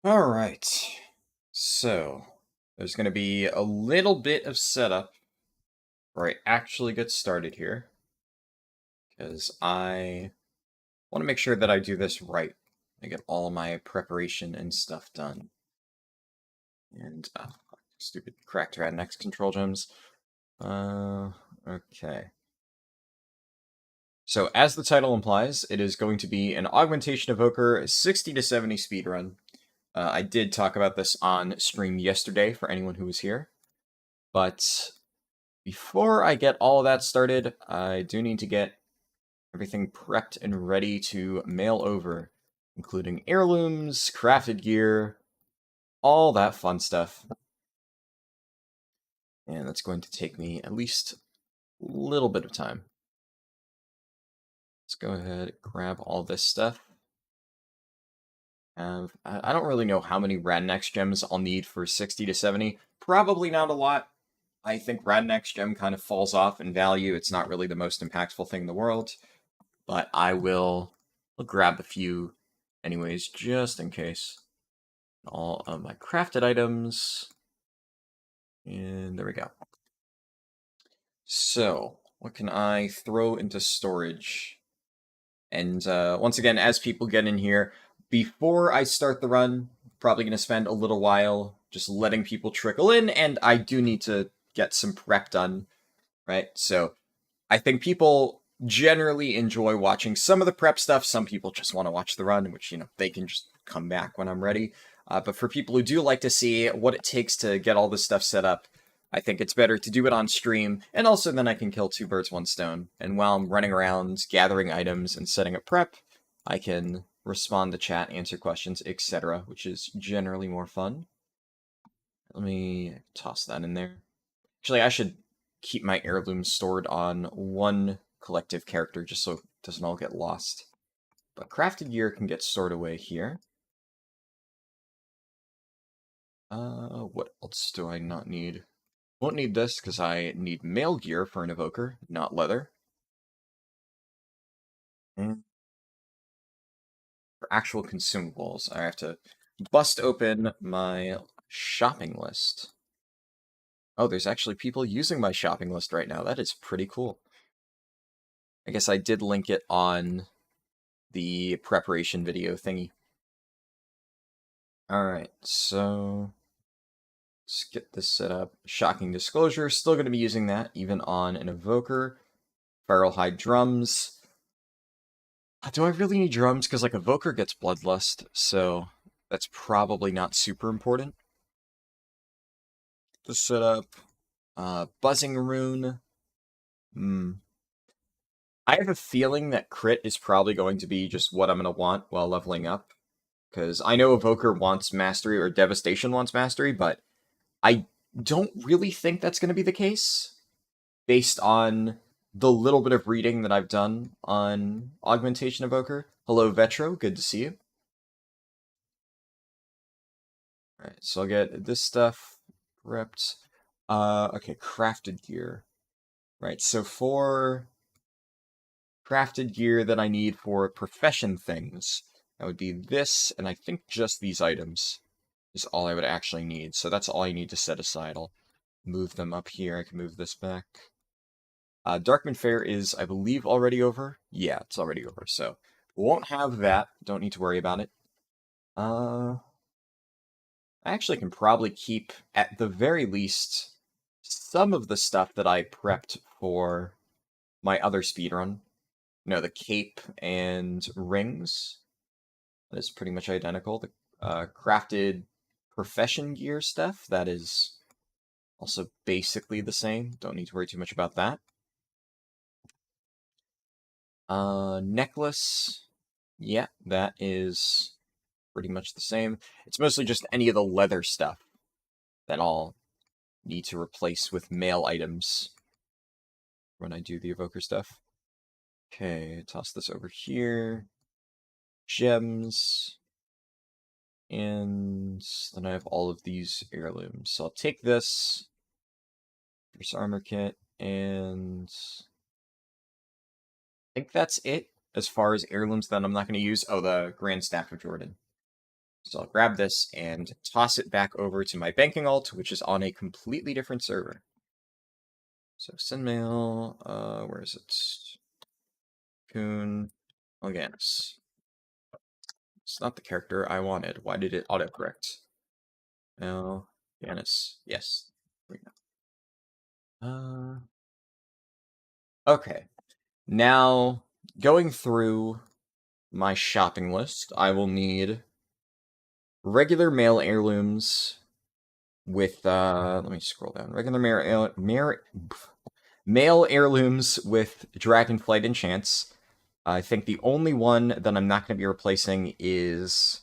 All right. So there's going to be a little bit of setup where I actually get started here because I want to make sure that I do this right. I get all my preparation and stuff done. And stupid cracked rat next control gems. Okay. So as the title implies, it is going to be an Augmentation Evoker 60 to 70 speedrun. I did talk about this on stream yesterday for anyone who was here. But before I get all of that started, I do need to get everything prepped and ready to mail over, including heirlooms, crafted gear, all that fun stuff. And that's going to take me at least a little bit of time. Let's go ahead and grab all this stuff. I don't really know how many Radnex gems I'll need for 60 to 70. Probably not a lot. I think Radnex gem kind of falls off in value. It's not really the most impactful thing in the world. But I'll grab a few anyways, just in case. All of my crafted items. And there we go. So, what can I throw into storage? And once again, as people get in here, before I start the run, probably going to spend a little while just letting people trickle in, and I do need to get some prep done, right? So, I think people generally enjoy watching some of the prep stuff. Some people just want to watch the run, which, they can just come back when I'm ready. But for people who do like to see what it takes to get all this stuff set up, I think it's better to do it on stream, and also then I can kill two birds, one stone. And while I'm running around, gathering items, and setting up prep, I can respond to chat, answer questions, etc., which is generally more fun. Let me toss that in there. Actually, I should keep my heirlooms stored on one collective character just so it doesn't all get lost. But crafted gear can get stored away here. What else do I not need? Won't need this because I need mail gear for an evoker, not leather. And for actual consumables, I have to bust open my shopping list. Oh, there's actually people using my shopping list right now. That is pretty cool. I guess I did link it on the preparation video thingy. Alright, so let's get this set up. Shocking Disclosure, still going to be using that, even on an Evoker. Feral Hide Drums. Do I really need drums? Because, Evoker gets Bloodlust, so that's probably not super important. The setup. Buzzing Rune. I have a feeling that Crit is probably going to be just what I'm going to want while leveling up. Because I know Evoker wants Mastery, or Devastation wants Mastery, but I don't really think that's going to be the case, based on the little bit of reading that I've done on Augmentation Evoker. Hello, Vetro, good to see you. Alright, so I'll get this stuff prepped. Okay, crafted gear. Right, so for crafted gear that I need for profession things, that would be this, and I think just these items is all I would actually need. So that's all I need to set aside. I'll move them up here. I can move this back. Darkman Fair is, I believe, already over. Yeah, it's already over, so won't have that. Don't need to worry about it. I actually can probably keep, at the very least, some of the stuff that I prepped for my other speedrun. The cape and rings. That is pretty much identical. The crafted profession gear stuff, that is also basically the same. Don't need to worry too much about that. Necklace. Yeah, that is pretty much the same. It's mostly just any of the leather stuff that I'll need to replace with mail items when I do the evoker stuff. Okay, toss this over here. Gems. And then I have all of these heirlooms. So I'll take this. First armor kit, and I think that's it as far as heirlooms that I'm not going to use. Oh, the Grand Staff of Jordan. So I'll grab this and toss it back over to my banking alt, which is on a completely different server. So send mail, where is it? Coon Organis. It's not the character I wanted. Why did it autocorrect? Mail, Organis. Yes. Okay. Now, going through my shopping list, I will need regular male heirlooms with, let me scroll down. Regular male heirlooms with Dragonflight enchants. I think the only one that I'm not going to be replacing is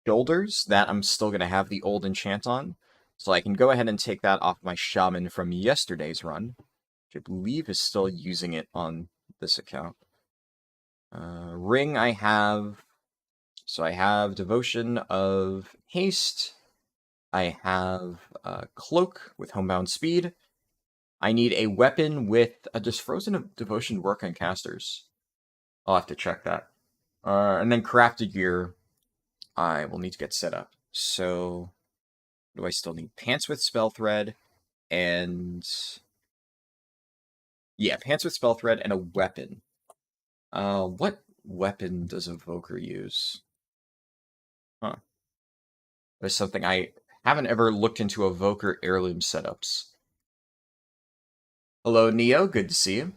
Shoulders. That I'm still going to have the old enchant on. So I can go ahead and take that off my Shaman from yesterday's run, which I believe is still using it on this account. Ring I have. So I have Devotion of Haste. I have Cloak with Homebound Speed. I need a weapon with... does Frozen Devotion work on casters? I'll have to check that. And then crafted gear, I will need to get set up. So, what do I still need? Pants with Spell Thread, and... yeah, pants with Spell Thread and a weapon. What weapon does Evoker use? Huh. There's something I haven't ever looked into Evoker heirloom setups. Hello, Neo. Good to see you.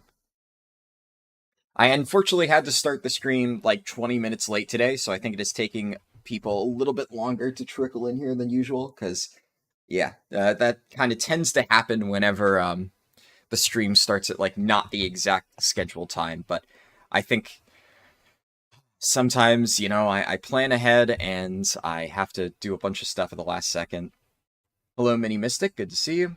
I unfortunately had to start the stream like 20 minutes late today, so I think it is taking people a little bit longer to trickle in here than usual, because, yeah, that kind of tends to happen whenever the stream starts at, like, not the exact scheduled time, but I think sometimes, you know, I plan ahead, and I have to do a bunch of stuff at the last second. Hello, Mini Mystic, good to see you.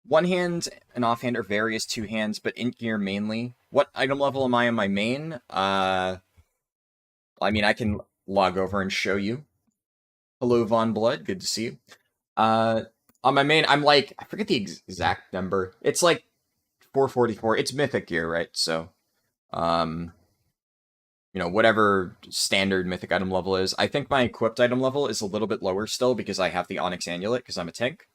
One hand and offhand are various two hands, but in gear mainly. What item level am I on my main? I mean, I can log over and show you. Hello, Von Blood. Good to see you. On my main, I'm like, I forget the exact number. It's like 444. It's mythic gear, right? So, you know, whatever standard mythic item level is. I think my equipped item level is a little bit lower still because I have the Onyx Amulet because I'm a tank.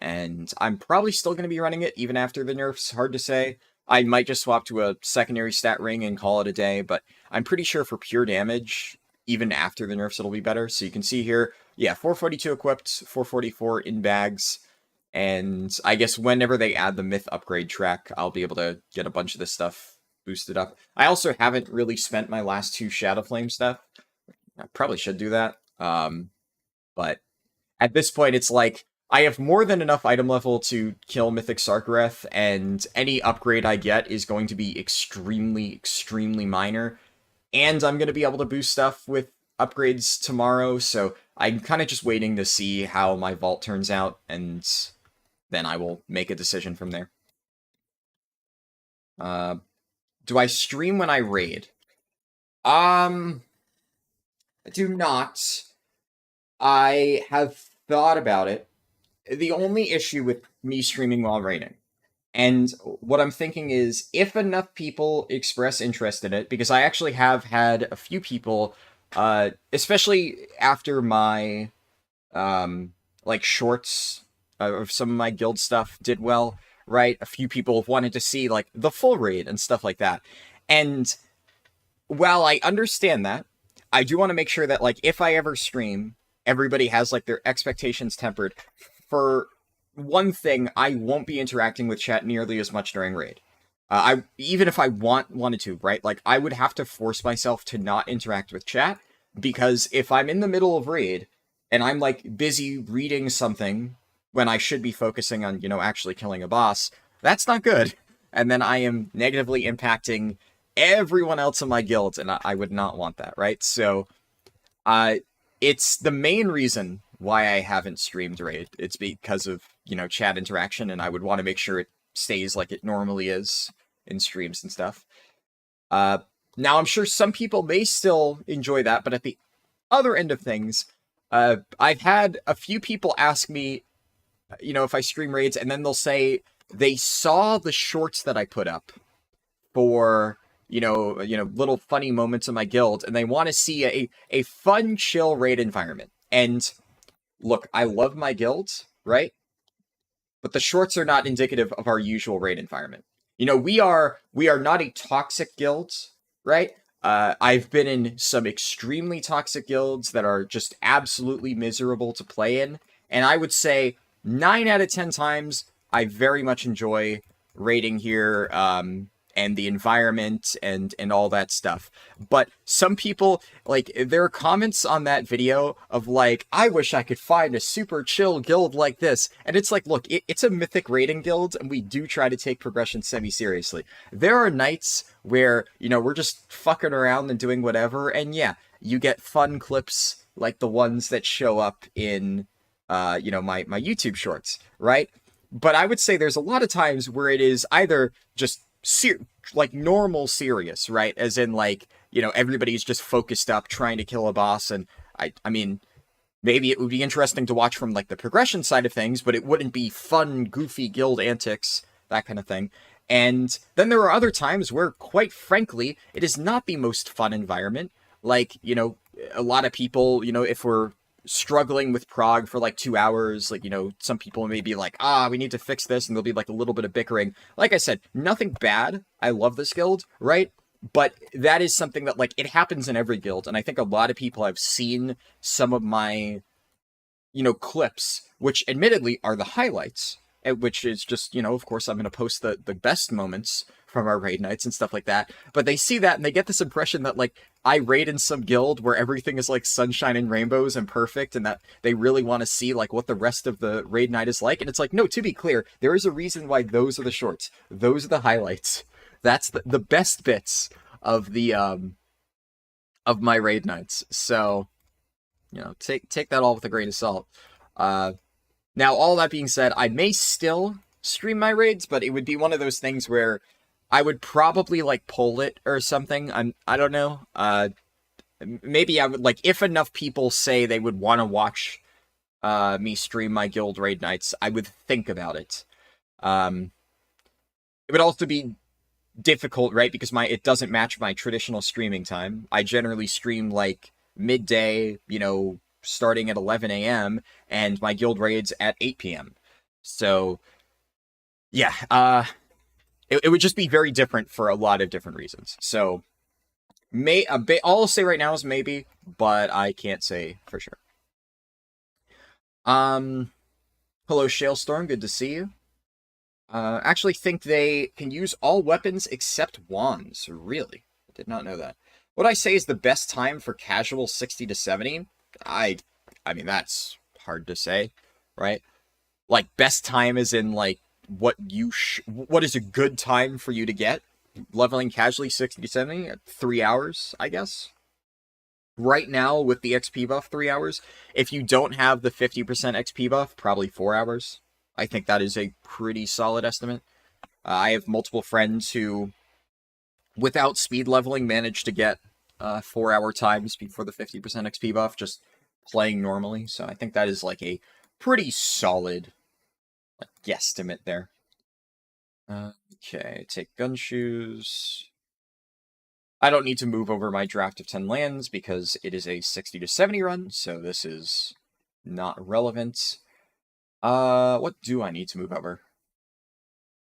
And I'm probably still going to be running it even after the nerfs. Hard to say. I might just swap to a secondary stat ring and call it a day, but I'm pretty sure for pure damage, even after the nerfs, it'll be better. So you can see here, yeah, 442 equipped, 444 in bags, and I guess whenever they add the myth upgrade track, I'll be able to get a bunch of this stuff boosted up. I also haven't really spent my last two Shadow Flame stuff. I probably should do that, but at this point, it's like, I have more than enough item level to kill Mythic Sarkareth, and any upgrade I get is going to be extremely, extremely minor. And I'm going to be able to boost stuff with upgrades tomorrow, so I'm kind of just waiting to see how my vault turns out, and then I will make a decision from there. Do I stream when I raid? I do not. I have thought about it. The only issue with me streaming while raiding, and what I'm thinking is, if enough people express interest in it, because I actually have had a few people, especially after my, like, shorts of some of my guild stuff did well, right? A few people have wanted to see, like, the full raid and stuff like that. And while I understand that, I do want to make sure that, like, if I ever stream, everybody has, like, their expectations tempered. For one thing, I won't be interacting with chat nearly as much during raid. Even if I wanted to, right? Like, I would have to force myself to not interact with chat, because if I'm in the middle of raid, and I'm, like, busy reading something when I should be focusing on, you know, actually killing a boss, that's not good. And then I am negatively impacting everyone else in my guild, and I would not want that, right? So, it's the main reason why I haven't streamed raid. It's because of, you know, chat interaction, and I would want to make sure it stays like it normally is in streams and stuff. Now, I'm sure some people may still enjoy that, but at the other end of things, I've had a few people ask me, you know, if I stream raids, and then they'll say they saw the shorts that I put up for, little funny moments in my guild, and they want to see a fun, chill raid environment. And look, I love my guild, right? But the shorts are not indicative of our usual raid environment. We are not a toxic guild, right? I've been in some extremely toxic guilds that are just absolutely miserable to play in, and I would say 9 out of 10 times I very much enjoy raiding here, and the environment and all that stuff. But some people, like, there are comments on that video of like, I wish I could find a super chill guild like this. And it's like, look, it's a mythic raiding guild, and we do try to take progression semi-seriously. There are nights where, we're just fucking around and doing whatever, and yeah, you get fun clips like the ones that show up in my YouTube shorts, right? But I would say there's a lot of times where it is either just like normal serious, right? As in, like, everybody's just focused up trying to kill a boss, and I mean, maybe it would be interesting to watch from like the progression side of things, but it wouldn't be fun, goofy guild antics, that kind of thing. And then there are other times where, quite frankly, it is not the most fun environment. Like, a lot of people, if we're struggling with prog for like 2 hours, like, some people may be like, we need to fix this, and there'll be like a little bit of bickering. Like I said, nothing bad. I love this guild, right? But that is something that, like, it happens in every guild, and I think a lot of people have seen some of my, clips, which admittedly are the highlights, which is just, of course, I'm going to post the best moments from our raid nights and stuff like that. But they see that and they get this impression that, like, I raid in some guild where everything is like sunshine and rainbows and perfect, and that they really want to see like what the rest of the raid night is like. And it's like, no, to be clear, there is a reason why those are the shorts. Those are the highlights. That's the best bits of the of my raid nights. So, take that all with a grain of salt. Now, all that being said, I may still stream my raids, but it would be one of those things where I would probably like poll it or something. I don't know. Maybe I would, like, if enough people say they would want to watch me stream my guild raid nights, I would think about it. It would also be difficult, right? Because it doesn't match my traditional streaming time. I generally stream like midday, starting at 11 a.m. and my guild raids at 8 p.m. So, yeah, it would just be very different for a lot of different reasons. So, all I'll say right now is maybe, but I can't say for sure. Hello, Shalestorm, good to see you. Actually think they can use all weapons except wands. Really? I did not know that. What I say is the best time for casual 60 to 70? I mean, that's hard to say, right? Like, best time is in, like, what is a good time for you to get? Leveling casually 60 to 70 at 3 hours, I guess. Right now, with the XP buff, 3 hours. If you don't have the 50% XP buff, probably 4 hours. I think that is a pretty solid estimate. I have multiple friends who, without speed leveling, managed to get 4 hour times before the 50% XP buff, just playing normally. So I think that is like a pretty solid guesstimate there. Okay, take gun shoes. I don't need to move over my draft of 10 lands because it is a 60 to 70 run, so this is not relevant. What do I need to move over?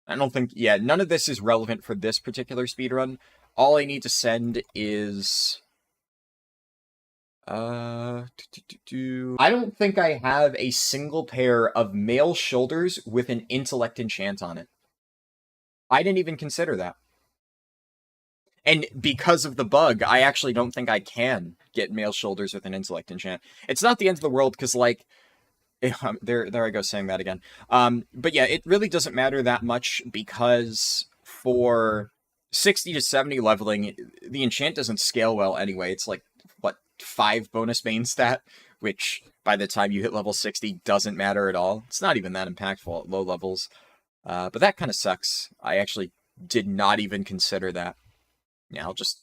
I don't think, none of this is relevant for this particular speedrun. All I need to send is... I don't think I have a single pair of mail shoulders with an intellect enchant on it. I didn't even consider that. And because of the bug, I actually don't think I can get mail shoulders with an intellect enchant. It's not the end of the world, because, like, there I go saying that again. But yeah, it really doesn't matter that much, because for 60 to 70 leveling, the enchant doesn't scale well anyway. It's like, what, 5 bonus main stat, which by the time you hit level 60 doesn't matter at all. It's not even that impactful at low levels. But that kind of sucks. I actually did not even consider that. Yeah, I'll just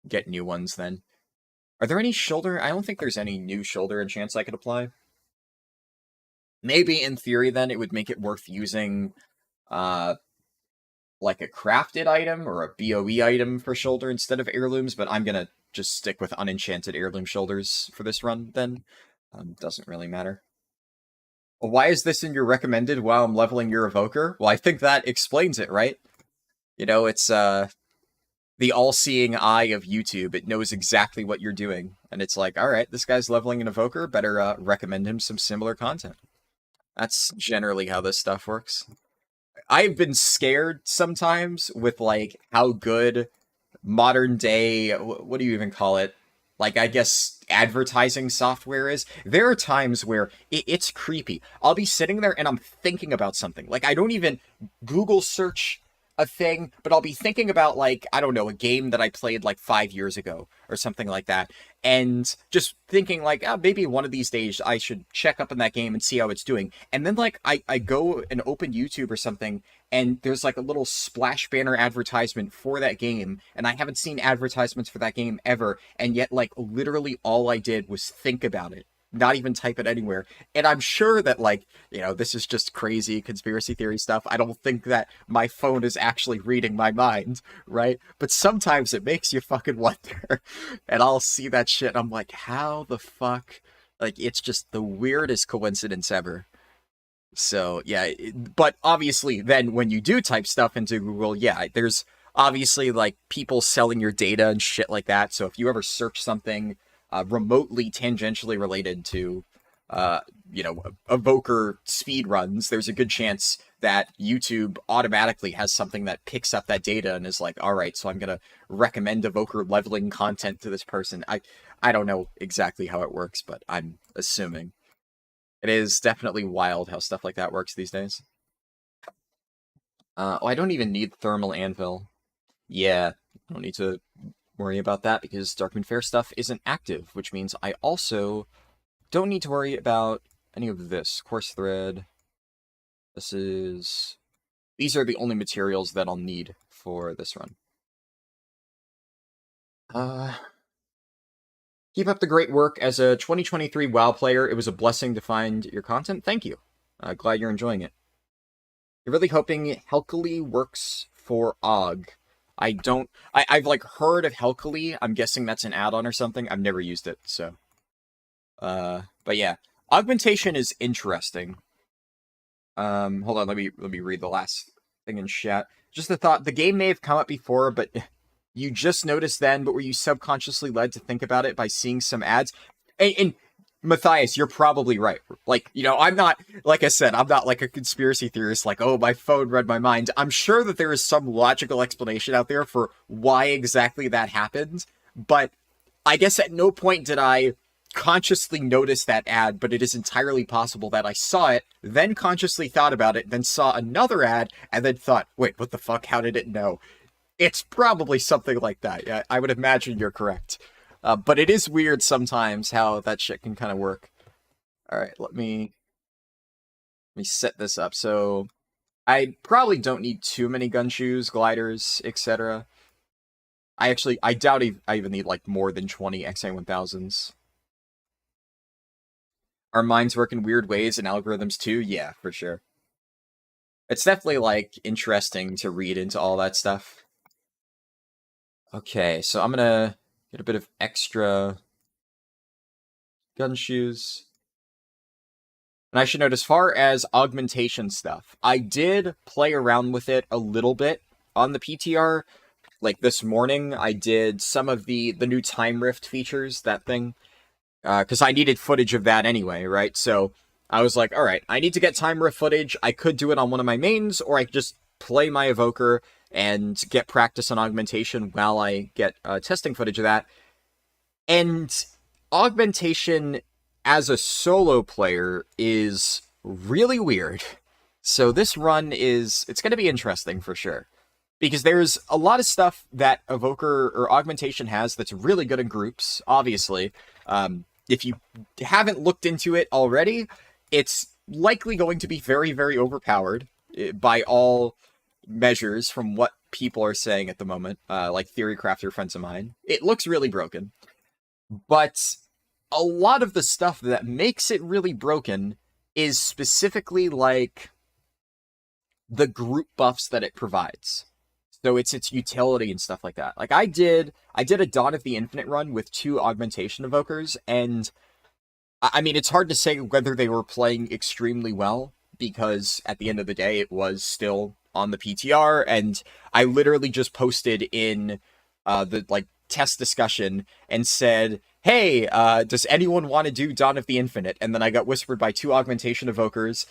get new ones then. Are there any shoulder? I don't think there's any new shoulder enchants I could apply. Maybe in theory then it would make it worth using like a crafted item or a BOE item for shoulder instead of heirlooms, but I'm gonna just stick with unenchanted heirloom shoulders for this run then. Doesn't really matter. Why is this in your recommended while I'm leveling your evoker? Well, I think that explains it, right? You know, it's the all-seeing eye of YouTube. It knows exactly what you're doing. And it's like, all right, this guy's leveling an evoker, better recommend him some similar content. That's generally how this stuff works. I've been scared sometimes with, like, how good modern day, what do you even call it? Like, I guess advertising software is. There are times where it's creepy. I'll be sitting there and I'm thinking about something. Like, I don't even Google search a thing, but I'll be thinking about, like, I don't know, a game that I played like 5 years ago or something like that. And just thinking like, oh, maybe one of these days I should check up on that game and see how it's doing. And then like I go and open YouTube or something, and there's like a little splash banner advertisement for that game, and I haven't seen advertisements for that game ever, and yet like literally all I did was think about it, not even type it anywhere. And I'm sure that, like, you know, this is just crazy conspiracy theory stuff. I don't think that my phone is actually reading my mind, right? But sometimes it makes you fucking wonder. And I'll see that shit and I'm like, how the fuck? Like, it's just the weirdest coincidence ever. So, yeah, but obviously then when you do type stuff into Google, yeah, there's obviously like people selling your data and shit like that. So if you ever search something remotely tangentially related to, you know, evoker speed runs, there's a good chance that YouTube automatically has something that picks up that data and is like, all right, so I'm going to recommend evoker leveling content to this person. I don't know exactly how it works, but I'm assuming. It is definitely wild how stuff like that works these days. Oh, I don't even need thermal anvil. Yeah, I don't need to worry about that because Darkmoon Faire stuff isn't active, which means I also don't need to worry about any of this. Coarse thread. These are the only materials that I'll need for this run. Keep up the great work. As a 2023 WoW player, it was a blessing to find your content. Thank you. Glad you're enjoying it. You're really hoping Helkali works for Og. I've like heard of Helkali. I'm guessing that's an add-on or something. I've never used it, so. But yeah. Augmentation is interesting. Hold on, let me read the last thing in chat. Just the thought, the game may have come up before, but you just noticed then, but were you subconsciously led to think about it by seeing some ads? And Matthias, you're probably right. Like, you know, I'm not, like I said, I'm not like a conspiracy theorist, like, oh, my phone read my mind. I'm sure that there is some logical explanation out there for why exactly that happened, but I guess at no point did I consciously notice that ad, but it is entirely possible that I saw it, then consciously thought about it, then saw another ad, and then thought, wait, what the fuck, how did it know? It's probably something like that. Yeah, I would imagine you're correct. But it is weird sometimes how that shit can kind of work. All right, let me set this up. So I probably don't need too many gun shoes, gliders, etc. I doubt I even need like more than 20 XA1000s. Our minds work in weird ways and algorithms too. Yeah, for sure. It's definitely like interesting to read into all that stuff. Okay, so I'm gonna get a bit of extra gun shoes. And I should note, as far as augmentation stuff, I did play around with it a little bit on the PTR. Like this morning, I did some of the new time rift features, that thing. Because I needed footage of that anyway, right? So I was like, all right, I need to get time rift footage. I could do it on one of my mains, or I could just play my evoker and get practice on augmentation while I get testing footage of that. And augmentation as a solo player is really weird. So this run it's going to be interesting for sure. Because there's a lot of stuff that Evoker or Augmentation has that's really good in groups, obviously. If you haven't looked into it already, it's likely going to be very, very overpowered by all measures from what people are saying at the moment, like Theory Crafter friends of mine. It looks really broken. But a lot of the stuff that makes it really broken is specifically like the group buffs that it provides. So it's its utility and stuff like that. Like I did a Dawn of the Infinite run with 2 Augmentation Evokers, and I mean, it's hard to say whether they were playing extremely well, because at the end of the day, it was still on the PTR, and I literally just posted in the like test discussion and said, "Hey, does anyone want to do Dawn of the Infinite?" And then I got whispered by 2 Augmentation Evokers,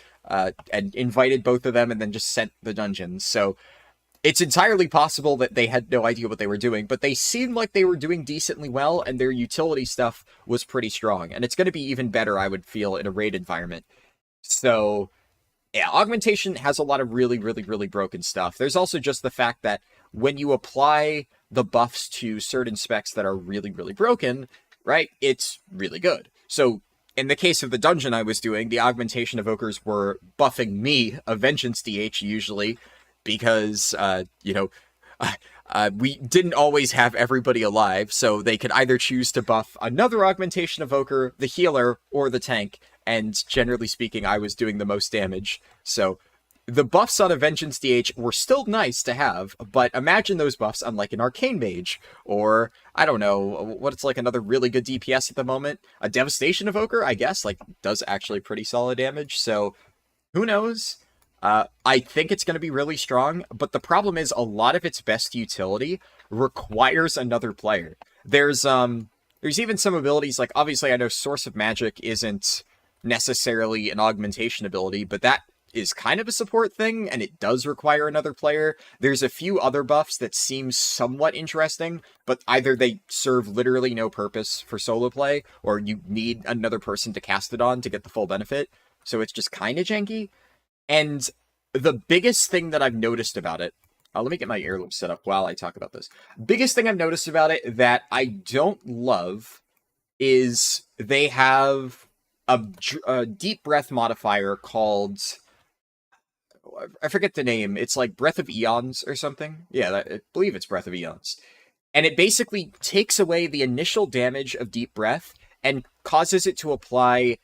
and invited both of them, and then just sent the dungeons. So it's entirely possible that they had no idea what they were doing, but they seemed like they were doing decently well, and their utility stuff was pretty strong. And it's going to be even better, I would feel, in a raid environment. So, yeah, Augmentation has a lot of really, really, really broken stuff. There's also just the fact that when you apply the buffs to certain specs that are really, really broken, right, it's really good. So, in the case of the dungeon I was doing, the Augmentation Evokers were buffing me, a Vengeance DH usually, because, we didn't always have everybody alive, so they could either choose to buff another Augmentation Evoker, the healer, or the tank, and generally speaking, I was doing the most damage. So the buffs on a Vengeance DH were still nice to have, but imagine those buffs on like an Arcane Mage, or, I don't know, what's like another really good DPS at the moment? A Devastation Evoker, I guess, like, does actually pretty solid damage, so who knows? I think it's going to be really strong, but the problem is a lot of its best utility requires another player. There's even some abilities, like, obviously I know Source of Magic isn't necessarily an augmentation ability, but that is kind of a support thing, and it does require another player. There's a few other buffs that seem somewhat interesting, but either they serve literally no purpose for solo play, or you need another person to cast it on to get the full benefit, so it's just kind of janky. And the biggest thing that I've noticed about it, let me get my earlobe set up while I talk about this. Biggest thing I've noticed about it that I don't love is they have a deep breath modifier called, I forget the name. It's like Breath of Eons or something. Yeah, I believe it's Breath of Eons. And it basically takes away the initial damage of deep breath and causes it to apply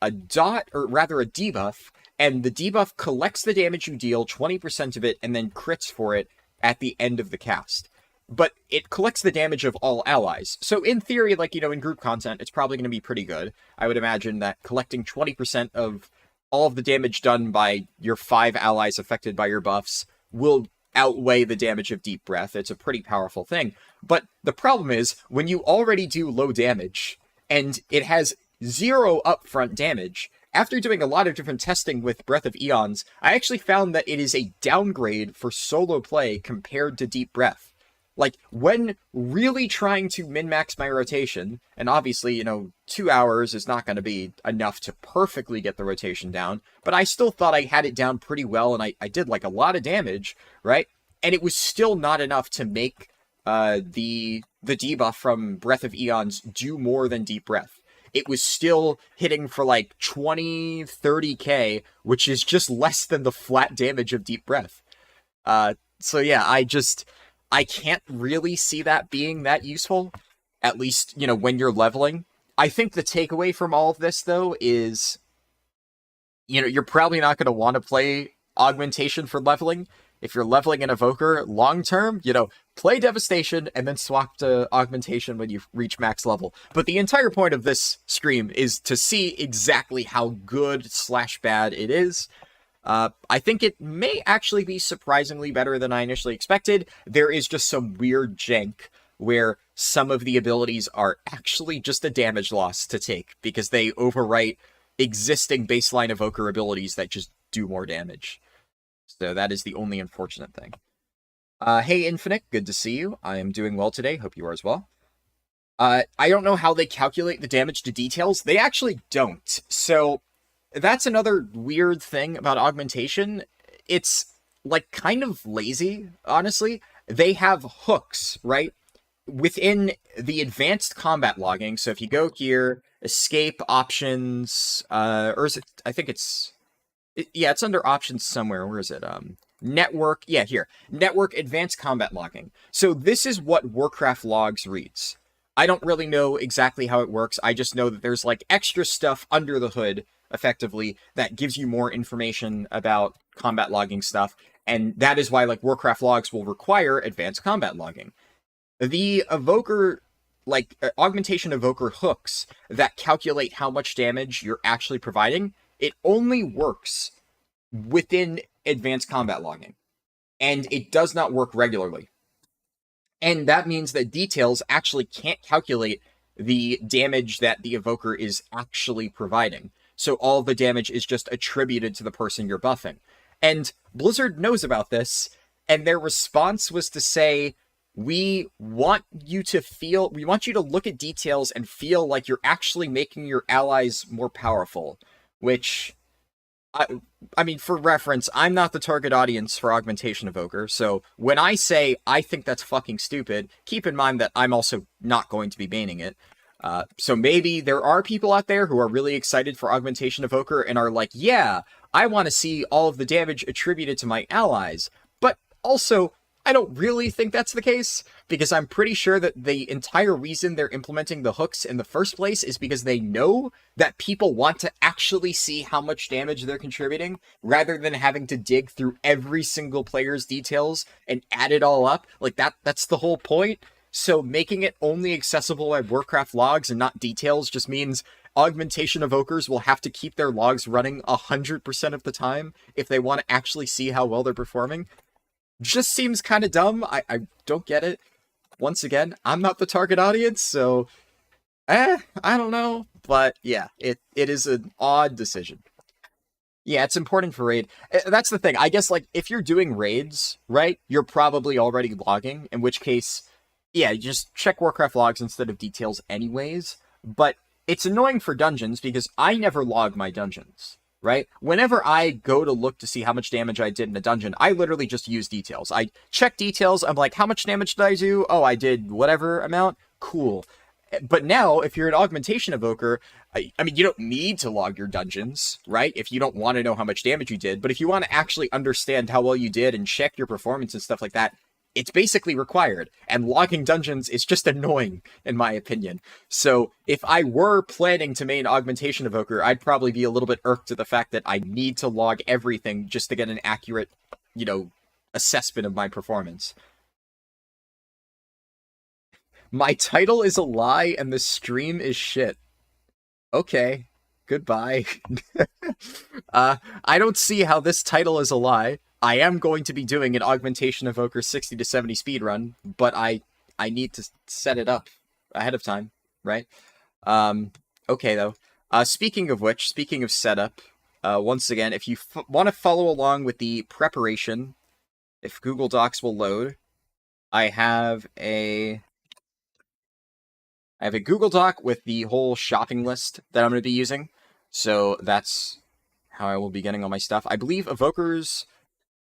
a dot, or rather a debuff, and the debuff collects the damage you deal, 20% of it, and then crits for it at the end of the cast. But it collects the damage of all allies. So in theory, like, in group content, it's probably going to be pretty good. I would imagine that collecting 20% of all of the damage done by your 5 allies affected by your buffs will outweigh the damage of deep breath. It's a pretty powerful thing. But the problem is, when you already do low damage, and it has 0 upfront damage, after doing a lot of different testing with Breath of Eons, I actually found that it is a downgrade for solo play compared to Deep Breath. Like, when really trying to min-max my rotation, and obviously, 2 hours is not going to be enough to perfectly get the rotation down, but I still thought I had it down pretty well, and I did, like, a lot of damage, right? And it was still not enough to make the debuff from Breath of Eons do more than Deep Breath. It was still hitting for like 20, 30k, which is just less than the flat damage of Deep Breath. So yeah, I can't really see that being that useful, at least, when you're leveling. I think the takeaway from all of this, though, is, you're probably not going to want to play Augmentation for leveling. If you're leveling an Evoker long-term, play Devastation and then swap to Augmentation when you reach max level. But the entire point of this stream is to see exactly how good/bad it is. I think it may actually be surprisingly better than I initially expected. There is just some weird jank where some of the abilities are actually just a damage loss to take, because they overwrite existing baseline Evoker abilities that just do more damage. So that is the only unfortunate thing. Hey, Infinite, good to see you. I am doing well today. Hope you are as well. I don't know how they calculate the damage to details. They actually don't. So that's another weird thing about Augmentation. It's, like, kind of lazy, honestly. They have hooks, right? Within the advanced combat logging. So if you go here, escape options, or is it, I think it's... Yeah, it's under options somewhere. Where is it? Network. Yeah, here. Network Advanced Combat Logging. So this is what Warcraft logs reads. I don't really know exactly how it works. I just know that there's, like, extra stuff under the hood, effectively, that gives you more information about combat logging stuff. And that is why, like, Warcraft logs will require advanced combat logging. The Evoker, like, Augmentation Evoker hooks that calculate how much damage you're actually providing, it only works within advanced combat logging. And it does not work regularly. And that means that details actually can't calculate the damage that the Evoker is actually providing. So all the damage is just attributed to the person you're buffing. And Blizzard knows about this, and their response was to say, we want you to look at details and feel like you're actually making your allies more powerful, which, I mean, for reference, I'm not the target audience for Augmentation Evoker, so when I say I think that's fucking stupid, keep in mind that I'm also not going to be banning it. So maybe there are people out there who are really excited for Augmentation Evoker and are like, yeah, I want to see all of the damage attributed to my allies. But also, I don't really think that's the case, because I'm pretty sure that the entire reason they're implementing the hooks in the first place is because they know that people want to actually see how much damage they're contributing, rather than having to dig through every single player's details and add it all up. Like, that's the whole point. So making it only accessible by Warcraft logs and not details just means Augmentation Evokers will have to keep their logs running 100% of the time if they want to actually see how well they're performing. Just seems kind of dumb. I don't get it. Once again, I'm not the target audience, so I don't know. But yeah, it is an odd decision. Yeah, it's important for raid. That's the thing. I guess, like, if you're doing raids, right, you're probably already logging, in which case, yeah, just check Warcraft logs instead of details anyways. But it's annoying for dungeons because I never log my dungeons, right? Whenever I go to look to see how much damage I did in a dungeon, I literally just use details. I check details. I'm like, how much damage did I do? Oh, I did whatever amount. Cool. But now, if you're an Augmentation Evoker, I mean, you don't need to log your dungeons, right? If you don't want to know how much damage you did. But if you want to actually understand how well you did and check your performance and stuff like that, it's basically required, and logging dungeons is just annoying, in my opinion. So if I were planning to main Augmentation Evoker, I'd probably be a little bit irked at the fact that I need to log everything just to get an accurate, assessment of my performance. My title is a lie, and the stream is shit. Okay, goodbye. I don't see how this title is a lie. I am going to be doing an Augmentation Evoker 60 to 70 speedrun, but I need to set it up ahead of time, right? Okay, though. Speaking of setup, once again, if you want to follow along with the preparation, if Google Docs will load, I have a Google Doc with the whole shopping list that I'm going to be using. So that's how I will be getting all my stuff. I believe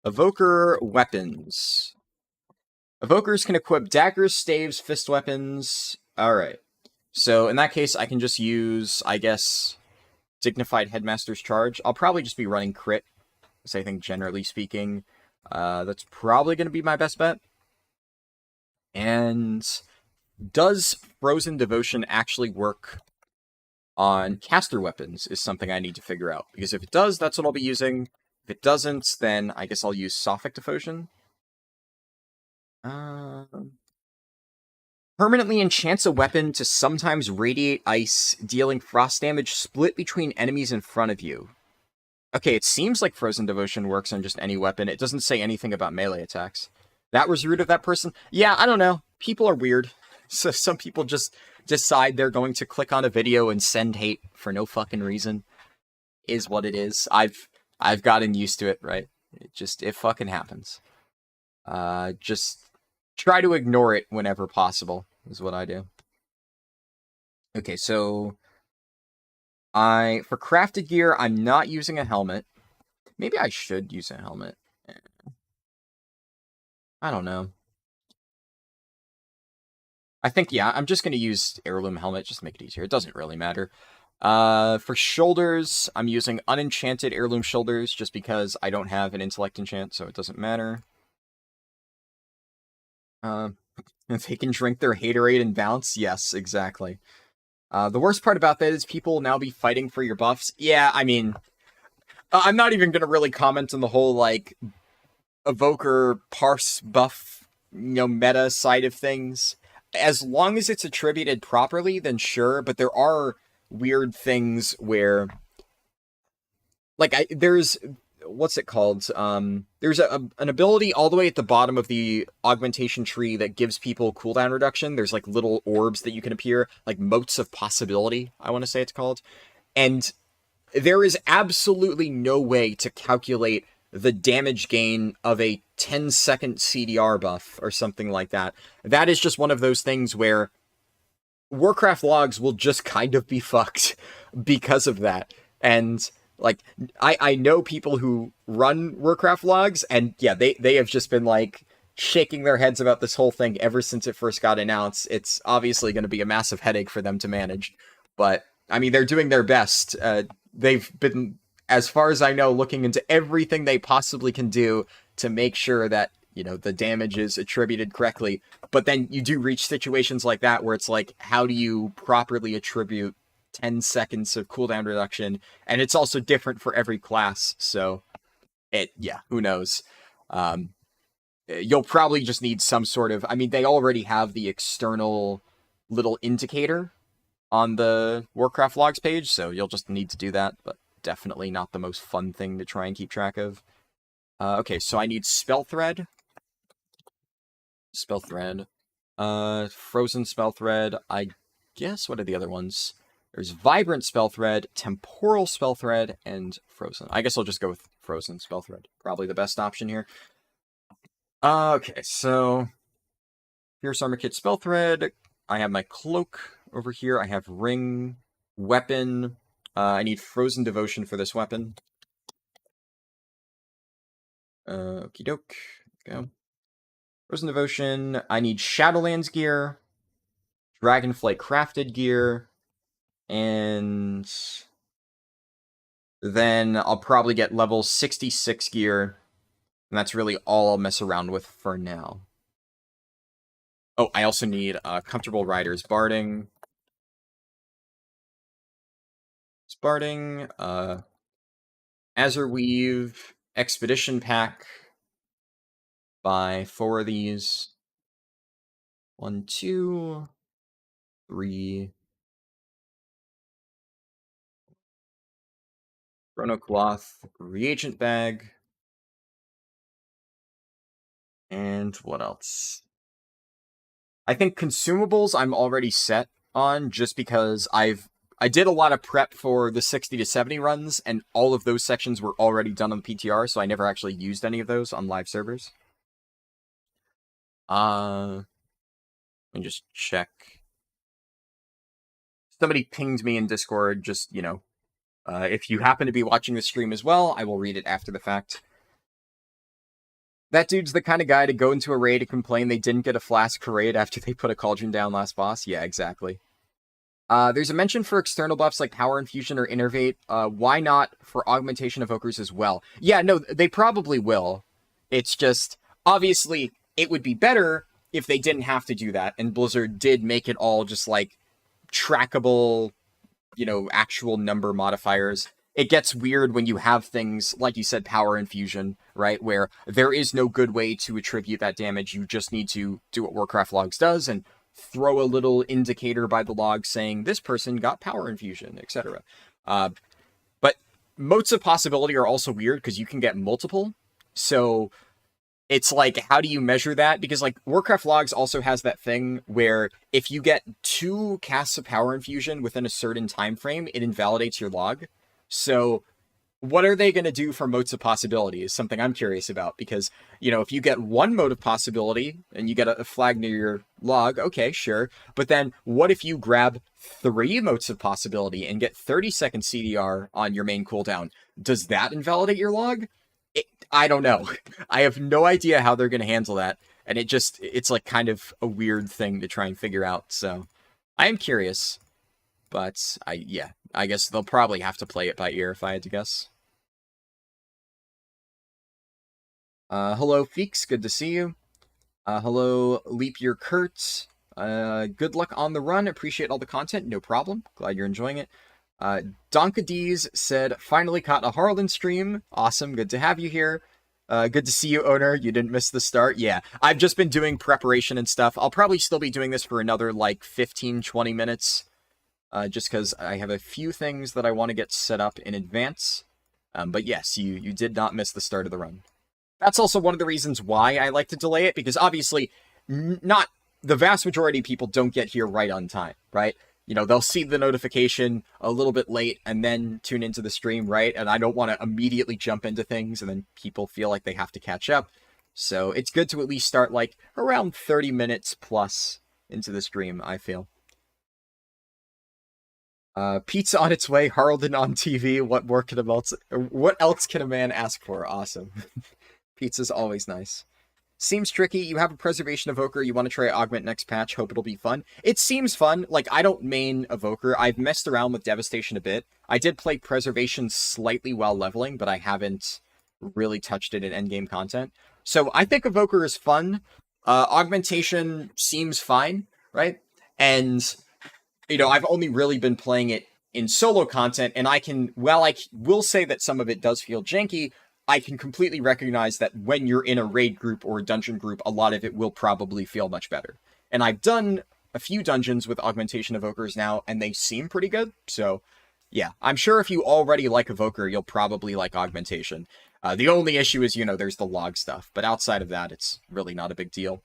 Evoker weapons. Evokers can equip daggers, staves, fist weapons. Alright. So in that case, I can just use, I guess, Dignified Headmaster's Charge. I'll probably just be running crit, because I think, generally speaking, that's probably going to be my best bet. And does Frozen Devotion actually work on caster weapons is something I need to figure out. Because if it does, that's what I'll be using. If it doesn't, then I guess I'll use Sophic Devotion. Permanently enchants a weapon to sometimes radiate ice, dealing frost damage split between enemies in front of you. Okay, it seems like Frozen Devotion works on just any weapon. It doesn't say anything about melee attacks. That was rude of that person? Yeah, I don't know. People are weird. So some people just decide they're going to click on a video and send hate for no fucking reason. Is what it is. I've gotten used to it, right? It fucking happens. Just try to ignore it whenever possible, is what I do. Okay, so for crafted gear, I'm not using a helmet. Maybe I should use a helmet. I don't know. I think, yeah, I'm just going to use heirloom helmet, just to make it easier. It doesn't really matter. For shoulders, I'm using unenchanted heirloom shoulders, just because I don't have an intellect enchant, so it doesn't matter. If they can drink their haterade and bounce, yes, exactly. The worst part about that is people will now be fighting for your buffs. Yeah, I mean, I'm not even going to really comment on the whole, like, evoker parse buff, meta side of things. As long as it's attributed properly, then sure, but there are weird things where there's what's it called? There's an ability all the way at the bottom of the augmentation tree that gives people cooldown reduction. There's like little orbs that you can appear, like motes of possibility, I want to say it's called. And there is absolutely no way to calculate the damage gain of a 10-second CDR buff or something like that. That is just one of those things where Warcraft logs will just kind of be fucked because of that. And like, I know people who run Warcraft logs, and yeah, they have just been like shaking their heads about this whole thing ever since it first got announced. It's obviously going to be a massive headache for them to manage, but I mean, they're doing their best. They've been, as far as I know, looking into everything they possibly can do to make sure that, the damage is attributed correctly. But then you do reach situations like that where it's like, how do you properly attribute 10 seconds of cooldown reduction? And it's also different for every class. So who knows? You'll probably just need some sort of, I mean, they already have the external little indicator on the Warcraft logs page, so you'll just need to do that, but definitely not the most fun thing to try and keep track of. Okay, so I need Spell Thread. Frozen Spell Thread. I guess, what are the other ones? There's Vibrant Spell Thread, Temporal Spell Thread, and Frozen. I guess I'll just go with Frozen Spell Thread. Probably the best option here. Okay, so Fierce Armor Kit Spell Thread. I have my Cloak over here. I have Ring, Weapon. I need Frozen Devotion for this weapon. Okie doke. Go. Frozen Devotion. I need Shadowlands gear, Dragonflight crafted gear, and then I'll probably get level 66 gear, and that's really all I'll mess around with for now. Oh, I also need Comfortable Riders Barding. Azure Weave, Expedition Pack. Buy 4 of these. 1, 2, 3. Chrono Cloth, Reagent Bag. And what else? I think consumables I'm already set on, just because I did a lot of prep for the 60 to 70 runs, and all of those sections were already done on the PTR, so I never actually used any of those on live servers. Let me just check. Somebody pinged me in Discord, just, if you happen to be watching the stream as well, I will read it after the fact. That dude's the kind of guy to go into a raid and complain they didn't get a flask parade after they put a cauldron down last boss. Yeah, exactly. There's a mention for external buffs like Power Infusion or Innervate. Why not for Augmentation Evokers as well? Yeah, no, they probably will. It's just, obviously, it would be better if they didn't have to do that, and Blizzard did make it all just, like, trackable, actual number modifiers. It gets weird when you have things, like you said, Power Infusion, right? Where there is no good way to attribute that damage. You just need to do what Warcraft Logs does and throw a little indicator by the log saying this person got Power Infusion, etc. But motes of possibility are also weird because you can get multiple. So it's like, how do you measure that? Because like Warcraft Logs also has that thing where if you get 2 casts of Power Infusion within a certain time frame, it invalidates your log. So what are they going to do for motes of possibility is something I'm curious about, because, if you get 1 mode of possibility and you get a flag near your log, okay, sure. But then what if you grab 3 motes of possibility and get 30-second CDR on your main cooldown? Does that invalidate your log? I don't know. I have no idea how they're going to handle that. And it's like kind of a weird thing to try and figure out. So I am curious, but I guess they'll probably have to play it by ear if I had to guess. Hello, Feeks. Good to see you. Hello, Leap Year Kurt. Good luck on the run. Appreciate all the content. No problem. Glad you're enjoying it. Donka D's said, finally caught a Harlan stream. Awesome. Good to have you here. Good to see you, owner. You didn't miss the start. Yeah, I've just been doing preparation and stuff. I'll probably still be doing this for another, like, 15, 20 minutes. Just because I have a few things that I want to get set up in advance. But yes, you did not miss the start of the run. That's also one of the reasons why I like to delay it, because obviously, not the vast majority of people don't get here right on time, right? You know, they'll see the notification a little bit late and then tune into the stream, right? And I don't want to immediately jump into things and then people feel like they have to catch up. So it's good to at least start like around 30 minutes plus into the stream, I feel. Pizza on its way, Harlden on TV. What else can a man ask for? Awesome. Pizza's always nice. Seems tricky. You have a Preservation Evoker. You want to try Augment next patch. Hope it'll be fun. It seems fun. Like, I don't main Evoker. I've messed around with Devastation a bit. I did play Preservation slightly while leveling, but I haven't really touched it in endgame content. So I think Evoker is fun. Augmentation seems fine, right? And, you know, I've only really been playing it in solo content, and while I will say that some of it does feel janky, I can completely recognize that when you're in a raid group or a dungeon group, a lot of it will probably feel much better. And I've done a few dungeons with Augmentation Evokers now, and they seem pretty good. So, yeah, I'm sure if you already like Evoker, you'll probably like Augmentation. The only issue is, you know, there's the log stuff. But outside of that, it's really not a big deal.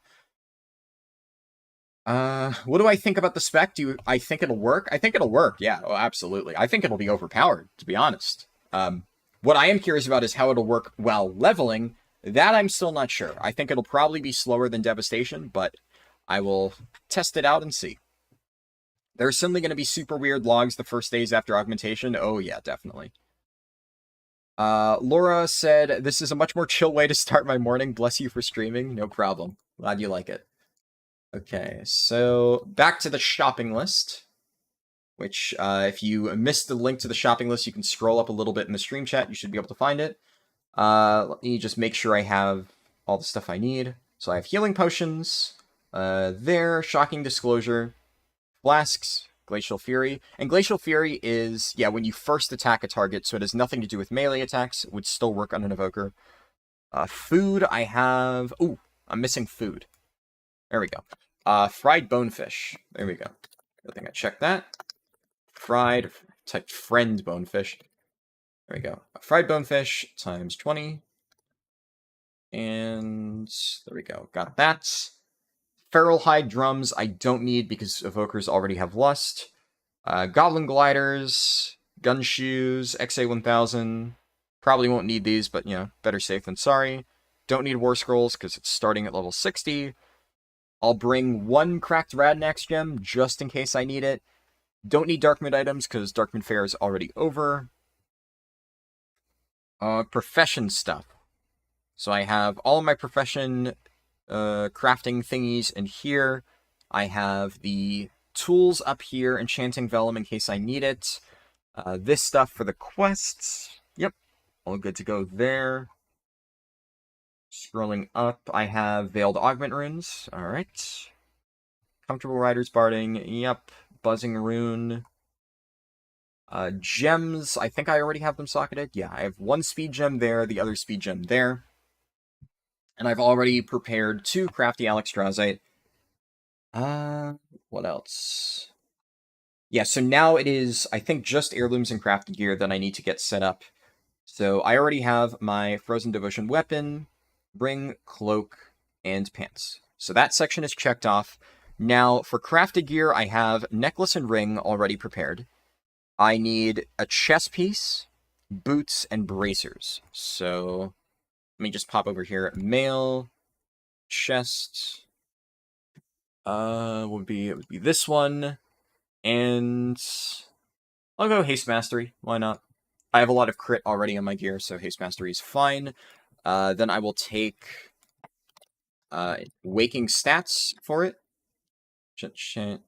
What do I think about the spec? I think it'll work? I think it'll work, yeah, oh, absolutely. I think it'll be overpowered, to be honest. What I am curious about is how it'll work while leveling. That I'm still not sure. I think it'll probably be slower than Devastation, but I will test it out and see. There's certainly going to be super weird logs the first days after Augmentation. Oh yeah, definitely. Laura said, this is a much more chill way to start my morning. Bless you for streaming. No problem. Glad you like it. Okay, so back to the shopping list. Which, if you missed the link to the shopping list, you can scroll up a little bit in the stream chat. You should be able to find it. Let me just make sure I have all the stuff I need. So I have healing potions, there, shocking disclosure, flasks, glacial fury. And glacial fury is, yeah, when you first attack a target, so it has nothing to do with melee attacks. It would still work on an evoker. Food, I have... Ooh, I'm missing food. There we go. Fried bonefish. There we go. I think I checked that. Fried, type friend bonefish. There we go. Fried bonefish times 20. And there we go. Got that. Feral hide drums I don't need because evokers already have lust. Goblin gliders, gun shoes, XA1000. Probably won't need these, but, you know, better safe than sorry. Don't need war scrolls because it's starting at level 60. I'll bring one cracked Radnax gem just in case I need it. Don't need Darkmoon items because Darkmoon Fair is already over. Profession stuff. So I have all of my profession crafting thingies in here. I have the tools up here, Enchanting Vellum in case I need it. This stuff for the quests. Yep, all good to go there. Scrolling up, I have Veiled Augment Runes. Alright. Comfortable Rider's Barding. Yep. Buzzing Rune. Gems, I think I already have them socketed. Yeah, I have one speed gem there, the other speed gem there. And I've already prepared 2 crafty Alexstrasite. What else? Yeah, so now it is, I think, just heirlooms and crafted gear that I need to get set up. So I already have my Frozen Devotion weapon, ring, cloak, and pants. So that section is checked off. Now, for crafted gear, I have necklace and ring already prepared. I need a chest piece, boots, and bracers. So let me just pop over here. Mail, chest, it would be this one, and I'll go Haste Mastery. Why not? I have a lot of crit already on my gear, so Haste Mastery is fine. Then I will take Waking Stats for it.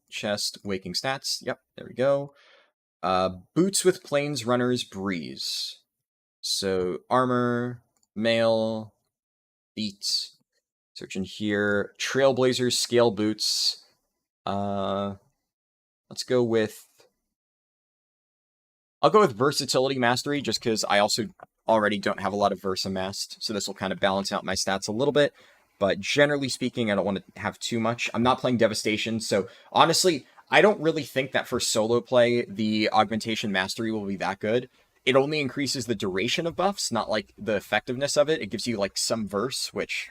Chest, Waking Stats. Yep, there we go. Boots with Plains Runner's Breeze. So, armor, mail, beat. Search in here. Trailblazers, scale boots. Let's go with... I'll go with Versatility Mastery, just because I also already don't have a lot of Versa massed, so this will kind of balance out my stats a little bit. But generally speaking, I don't want to have too much. I'm not playing Devastation, so honestly, I don't really think that for solo play, the Augmentation Mastery will be that good. It only increases the duration of buffs, not like the effectiveness of it. It gives you like some verse, which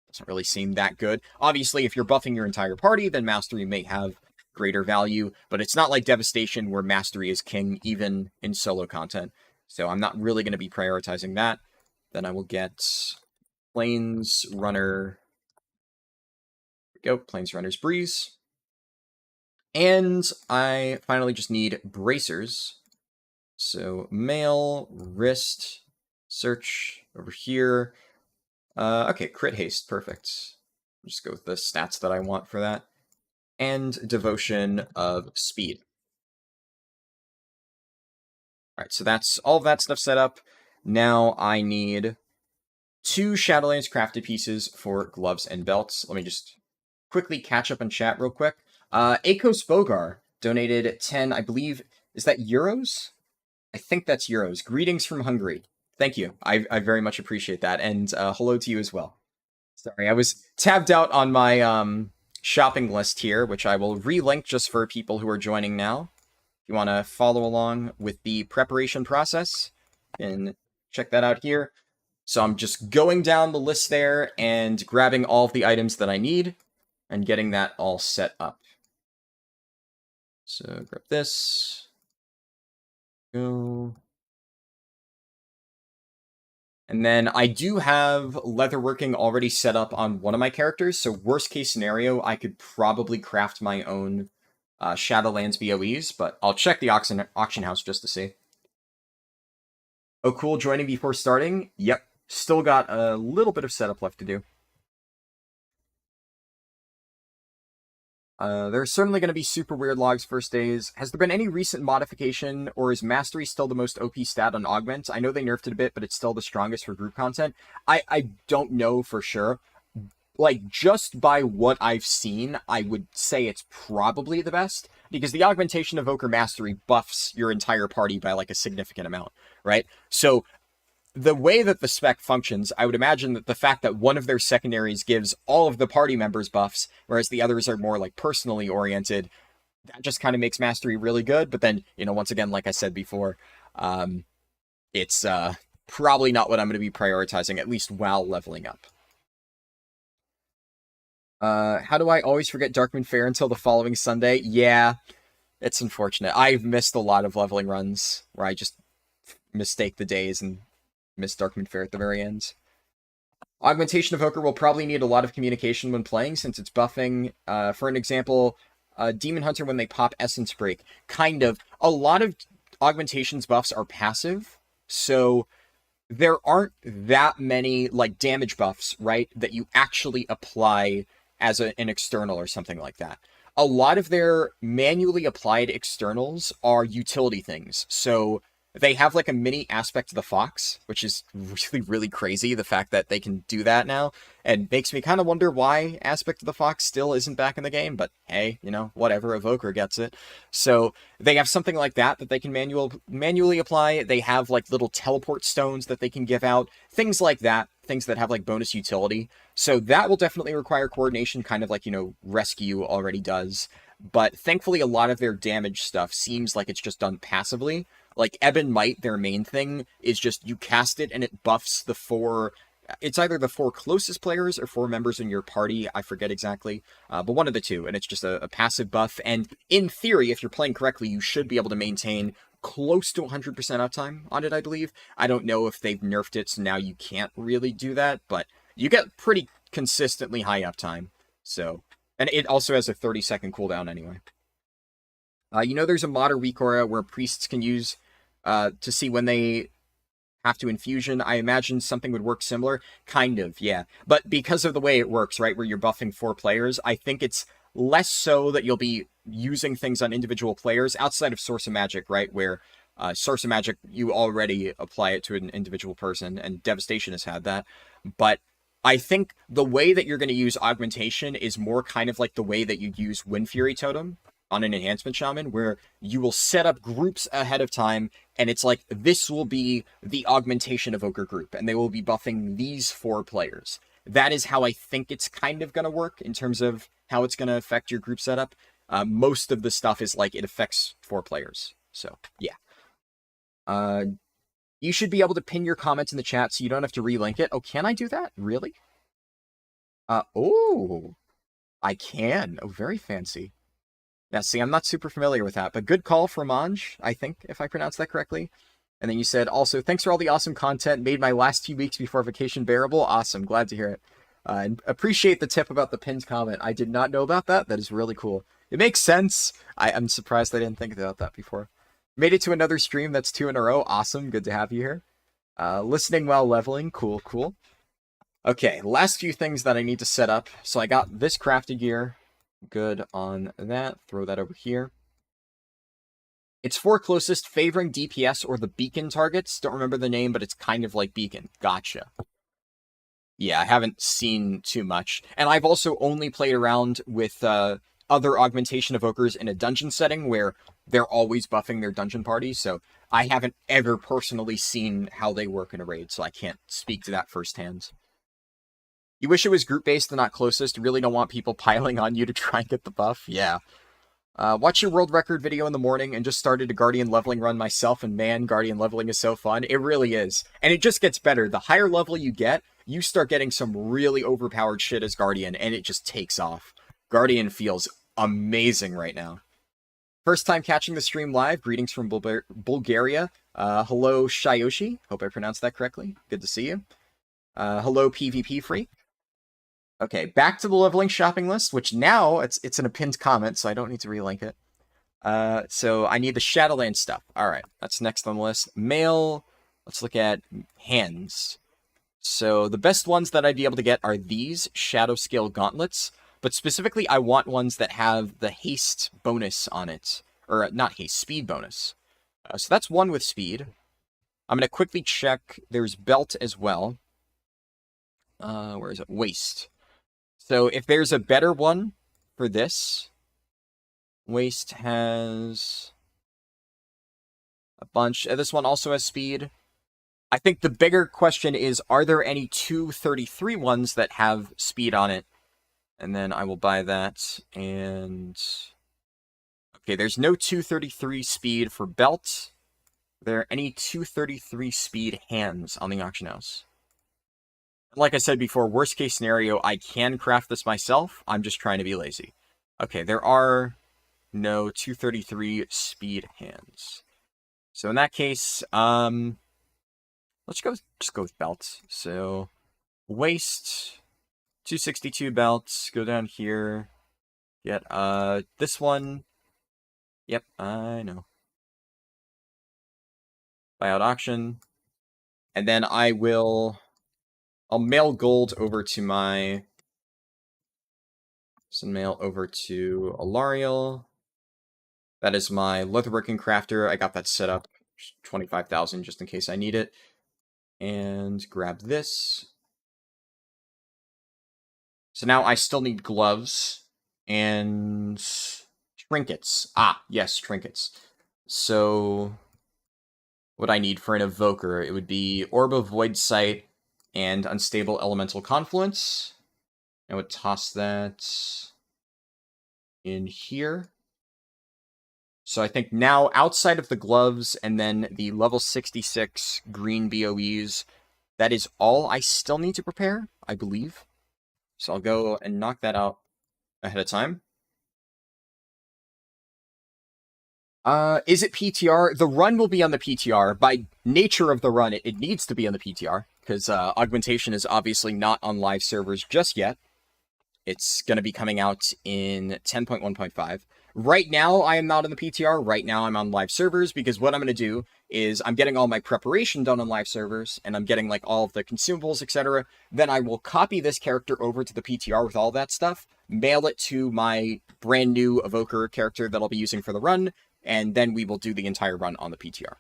doesn't really seem that good. Obviously, if you're buffing your entire party, then Mastery may have greater value, but it's not like Devastation where Mastery is king even in solo content. So I'm not really going to be prioritizing that. Then I will get Plains Runner. There we go, Plains Runner's Breeze. And I finally just need bracers. So mail, wrist, search over here. Okay, crit haste, perfect. Just go with the stats that I want for that. And devotion of speed. Alright, so that's all of that stuff set up. Now I need 2 Shadowlands crafted pieces for gloves and belts. Let me just quickly catch up in chat real quick. Akos Bogar donated 10, I believe, is that euros? I think that's euros. Greetings from Hungary. Thank you. I very much appreciate that. And hello to you as well. Sorry, I was tabbed out on my shopping list here, which I will relink just for people who are joining now. If you want to follow along with the preparation process, and check that out here. So I'm just going down the list there and grabbing all of the items that I need and getting that all set up. So grab this. Go. And then I do have leatherworking already set up on one of my characters, so worst case scenario, I could probably craft my own Shadowlands BOEs, but I'll check the auction house just to see. Oh, cool, joining before starting? Yep, still got a little bit of setup left to do. There's certainly going to be super weird logs first days. Has there been any recent modification, or is Mastery still the most OP stat on Augment? I know they nerfed it a bit, but it's still the strongest for group content. I don't know for sure. Like, just by what I've seen, I would say it's probably the best, because the Augmentation Evoker Mastery buffs your entire party by, like, a significant amount, right? So the way that the spec functions, I would imagine that the fact that one of their secondaries gives all of the party members buffs, whereas the others are more like personally oriented, that just kind of makes Mastery really good. But then, you know, once again, like I said before, it's probably not what I'm going to be prioritizing, at least while leveling up. How do I always forget Darkmoon Fair until the following Sunday? Yeah, it's unfortunate. I've missed a lot of leveling runs where I just mistake the days and miss Darkmoon Fair at the very end. Augmentation Evoker will probably need a lot of communication when playing, since it's buffing. For an example, Demon Hunter, when they pop Essence Break, kind of. A lot of Augmentation's buffs are passive, so there aren't that many, like, damage buffs, right, that you actually apply as an external or something like that. A lot of their manually applied externals are utility things, so they have, like, a mini Aspect of the Fox, which is really, really crazy, the fact that they can do that now, and makes me kind of wonder why Aspect of the Fox still isn't back in the game, but hey, you know, whatever, Evoker gets it. So they have something like that they can manually apply. They have, like, little teleport stones that they can give out, things like that, things that have, like, bonus utility. So that will definitely require coordination, kind of like, you know, Rescue already does. But thankfully, a lot of their damage stuff seems like it's just done passively. Like, Ebon Might, their main thing, is just you cast it and it buffs the 4... It's either the 4 closest players or 4 members in your party, I forget exactly, but one of the two, and it's just a passive buff. And in theory, if you're playing correctly, you should be able to maintain close to 100% uptime on it, I believe. I don't know if they've nerfed it, so now you can't really do that, but you get pretty consistently high uptime. So, and it also has a 30-second cooldown anyway. You know, there's a mod or weak aura where priests can use to see when they have to infusion. I imagine something would work similar. Kind of, yeah. But because of the way it works, right, where you're buffing 4 players, I think it's less so that you'll be using things on individual players outside of Source of Magic, right, where Source of Magic, you already apply it to an individual person, and Devastation has had that. But I think the way that you're going to use Augmentation is more kind of like the way that you'd use Wind Fury Totem on an enhancement shaman where you will set up groups ahead of time, and it's like, this will be the Augmentation Evoker group, and they will be buffing these 4 players. That is how I think it's kind of going to work in terms of how it's going to affect your group setup. Most of the stuff is like, it affects 4 players. So, yeah. You should be able to pin your comments in the chat so you don't have to relink it. Oh, can I do that? Really? Oh, I can. Oh, very fancy. Now, see, I'm not super familiar with that, but good call from Anj, I think, if I pronounced that correctly. And then you said, also, thanks for all the awesome content. Made my last 2 weeks before vacation bearable. Awesome. Glad to hear it. And appreciate the tip about the pinned comment. I did not know about that. That is really cool. It makes sense. I'm surprised I didn't think about that before. Made it to another stream. That's 2 in a row. Awesome. Good to have you here. Listening while leveling. Cool, cool. Okay, last few things that I need to set up. So I got this crafted gear. Good on that. Throw that over here. It's 4 closest, favoring DPS or the beacon targets. Don't remember the name, but it's kind of like beacon. Gotcha. Yeah, I haven't seen too much. And I've also only played around with other Augmentation Evokers in a dungeon setting where they're always buffing their dungeon party. So I haven't ever personally seen how they work in a raid, so I can't speak to that firsthand. You wish it was group-based and not closest. You really don't want people piling on you to try and get the buff? Yeah. Watch your world record video in the morning and just started a Guardian leveling run myself, and man, Guardian leveling is so fun. It really is. And it just gets better. The higher level you get, you start getting some really overpowered shit as Guardian, and it just takes off. Guardian feels amazing right now. First time catching the stream live. Greetings from Bulgaria. Hello, Shayoshi. Hope I pronounced that correctly. Good to see you. Hello, PvP Free. Okay, back to the leveling shopping list, which now it's in a pinned comment, so I don't need to relink it. So I need the Shadowland stuff. All right, that's next on the list. Mail. Let's look at hands. So the best ones that I'd be able to get are these Shadow Scale Gauntlets, but specifically I want ones that have the haste bonus on it. Or not haste, speed bonus. So that's one with speed. I'm going to quickly check. There's belt as well. Where is it? Waist. So if there's a better one for this, waist has a bunch. This one also has speed. I think the bigger question is, are there any 233 ones that have speed on it? And then I will buy that. And okay, there's no 233 speed for belt. Are there any 233 speed hands on the auction house? Like I said before, worst case scenario, I can craft this myself. I'm just trying to be lazy. Okay, there are no 233 speed hands. So in that case, let's just go with belts. So waist, 262 belts. Go down here. Get this one. Yep, I know. Buyout auction. And then I'll mail gold over to my... Send mail over to Alariel. That is my leatherworking crafter. I got that set up. 25,000 just in case I need it. And grab this. So now I still need gloves and trinkets. Ah, yes, trinkets. So what I need for an evoker, it would be Orb of Void Sight and Unstable Elemental Confluence. I would toss that in here. So I think now, outside of the gloves and then the level 66 green BOEs, that is all I still need to prepare, I believe. So I'll go and knock that out ahead of time. Is it PTR? The run will be on the PTR. By nature of the run, it needs to be on the PTR, because Augmentation is obviously not on live servers just yet. It's going to be coming out in 10.1.5. Right now, I am not on the PTR. Right now, I'm on live servers, because what I'm going to do is I'm getting all my preparation done on live servers, and I'm getting like all of the consumables, etc. Then I will copy this character over to the PTR with all that stuff, mail it to my brand new Evoker character that I'll be using for the run, and then we will do the entire run on the PTR.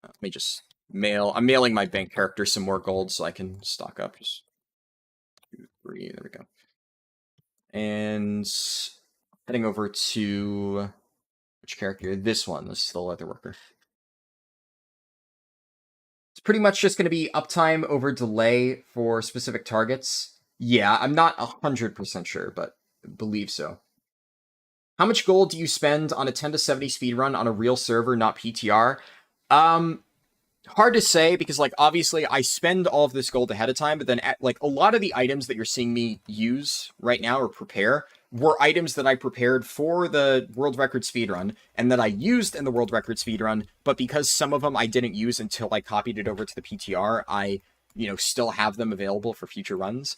Let me just I'm mailing my bank character some more gold so I can stock up. Just 2, 3, there we go. And heading over to Which character? This one. This is the leather worker. It's pretty much just going to be uptime over delay for specific targets. Yeah, I'm not 100% sure, but believe so. How much gold do you spend on a 10 to 70 speedrun on a real server, not PTR? Hard to say, because, like, obviously I spend all of this gold ahead of time, but then, like, a lot of the items that you're seeing me use right now or prepare were items that I prepared for the world record speedrun, and that I used in the world record speedrun, but because some of them I didn't use until I copied it over to the PTR, I, still have them available for future runs.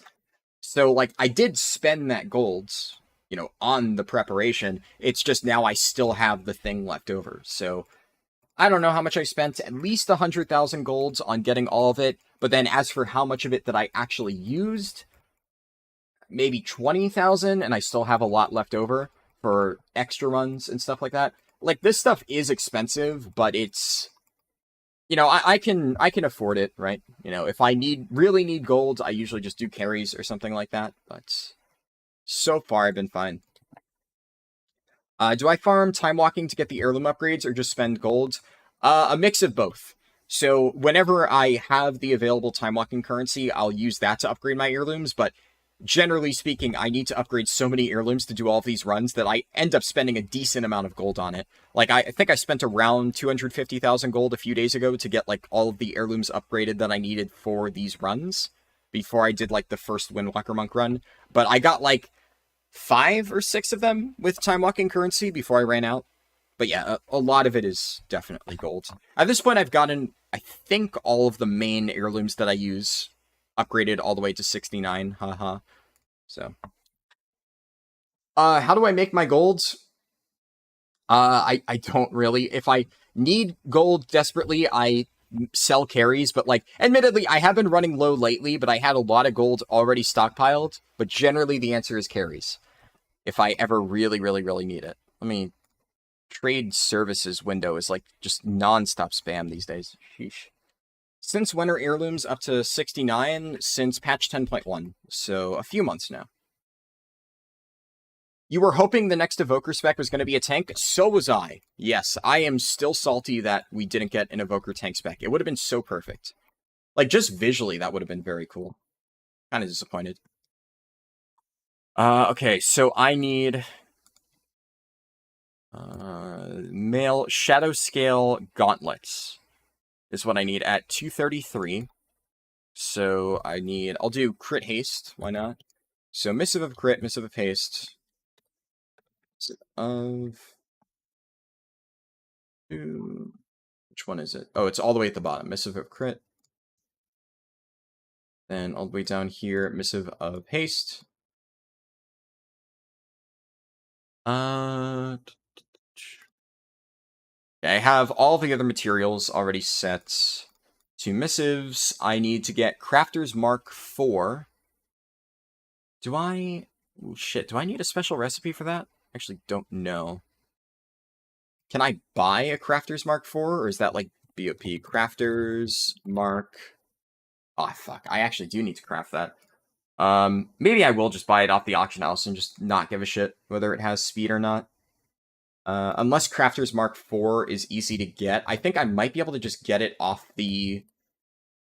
So, like, I did spend that gold, on the preparation. It's just now I still have the thing left over. So, I don't know how much I spent, at least 100,000 golds on getting all of it. But then as for how much of it that I actually used, maybe 20,000, and I still have a lot left over for extra runs and stuff like that. Like, this stuff is expensive, but it's, I can afford it, right? If I really need gold, I usually just do carries or something like that. But so far, I've been fine. Do I farm time walking to get the heirloom upgrades or just spend gold? A mix of both. So whenever I have the available time walking currency, I'll use that to upgrade my heirlooms. But generally speaking, I need to upgrade so many heirlooms to do all of these runs that I end up spending a decent amount of gold on it. Like, I think I spent around 250,000 gold a few days ago to get, like, all of the heirlooms upgraded that I needed for these runs before I did, like, the first Windwalker Monk run. But I got, like, 5 or 6 of them with time walking currency before I ran out. But yeah, a lot of it is definitely gold. At this point, I've gotten, I think, all of the main heirlooms that I use upgraded all the way to 69. Haha. So. How do I make my golds? I don't really. If I need gold desperately, I sell carries. But, like, admittedly, I have been running low lately, but I had a lot of gold already stockpiled. But generally, the answer is carries. If I ever really, really, really need it. Let me... Trade services window is like just non-stop spam these days. Sheesh. Since when are heirlooms up to 69? Since patch 10.1. So a few months now. You were hoping the next Evoker spec was going to be a tank? So was I. Yes, I am still salty that we didn't get an Evoker tank spec. It would have been so perfect. Like, just visually, that would have been very cool. Kind of disappointed. Okay, so I need... male shadow scale gauntlets is what I need at 233. So I need, I'll do crit haste, why not? So missive of crit, missive of haste. Which one is it? Oh, it's all the way at the bottom. Missive of crit. Then all the way down here, missive of haste. I have all the other materials already set to missives. I need to get Crafter's Mark 4. Do I... Oh, shit, do I need a special recipe for that? Actually, don't know. Can I buy a Crafter's Mark 4, or is that, like, BOP? Crafter's Mark... Oh, fuck, I actually do need to craft that. Maybe I will just buy it off the auction house and just not give a shit whether it has speed or not. Unless Crafter's Mark 4 is easy to get. I think I might be able to just get it off the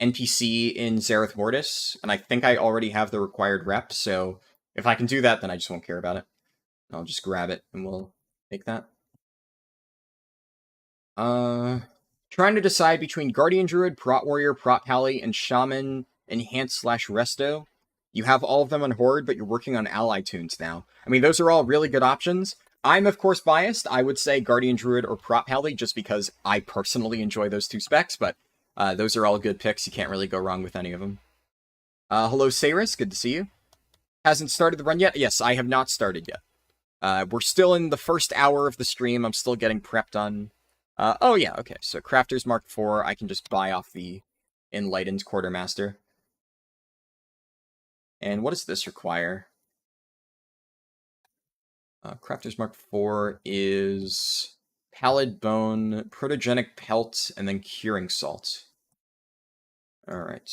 NPC in Zareth Mortis, and I think I already have the required rep, so if I can do that, then I just won't care about it. I'll just grab it, and we'll take that. Trying to decide between Guardian Druid, Prot Warrior, Prot Pally, and Shaman, Enhance/Resto. You have all of them on Horde, but you're working on ally tunes now. I mean, those are all really good options. I'm, of course, biased. I would say Guardian Druid or Prot Pally, just because I personally enjoy those two specs, but those are all good picks. You can't really go wrong with any of them. Hello, Saris. Good to see you. Hasn't started the run yet? Yes, I have not started yet. We're still in the first hour of the stream. I'm still getting prepped on... oh, yeah, okay. So Crafter's Mark 4, I can just buy off the Enlightened Quartermaster. And what does this require? Crafter's Mark 4 is Pallid Bone, Protogenic Pelt, and then Curing Salt. Alright.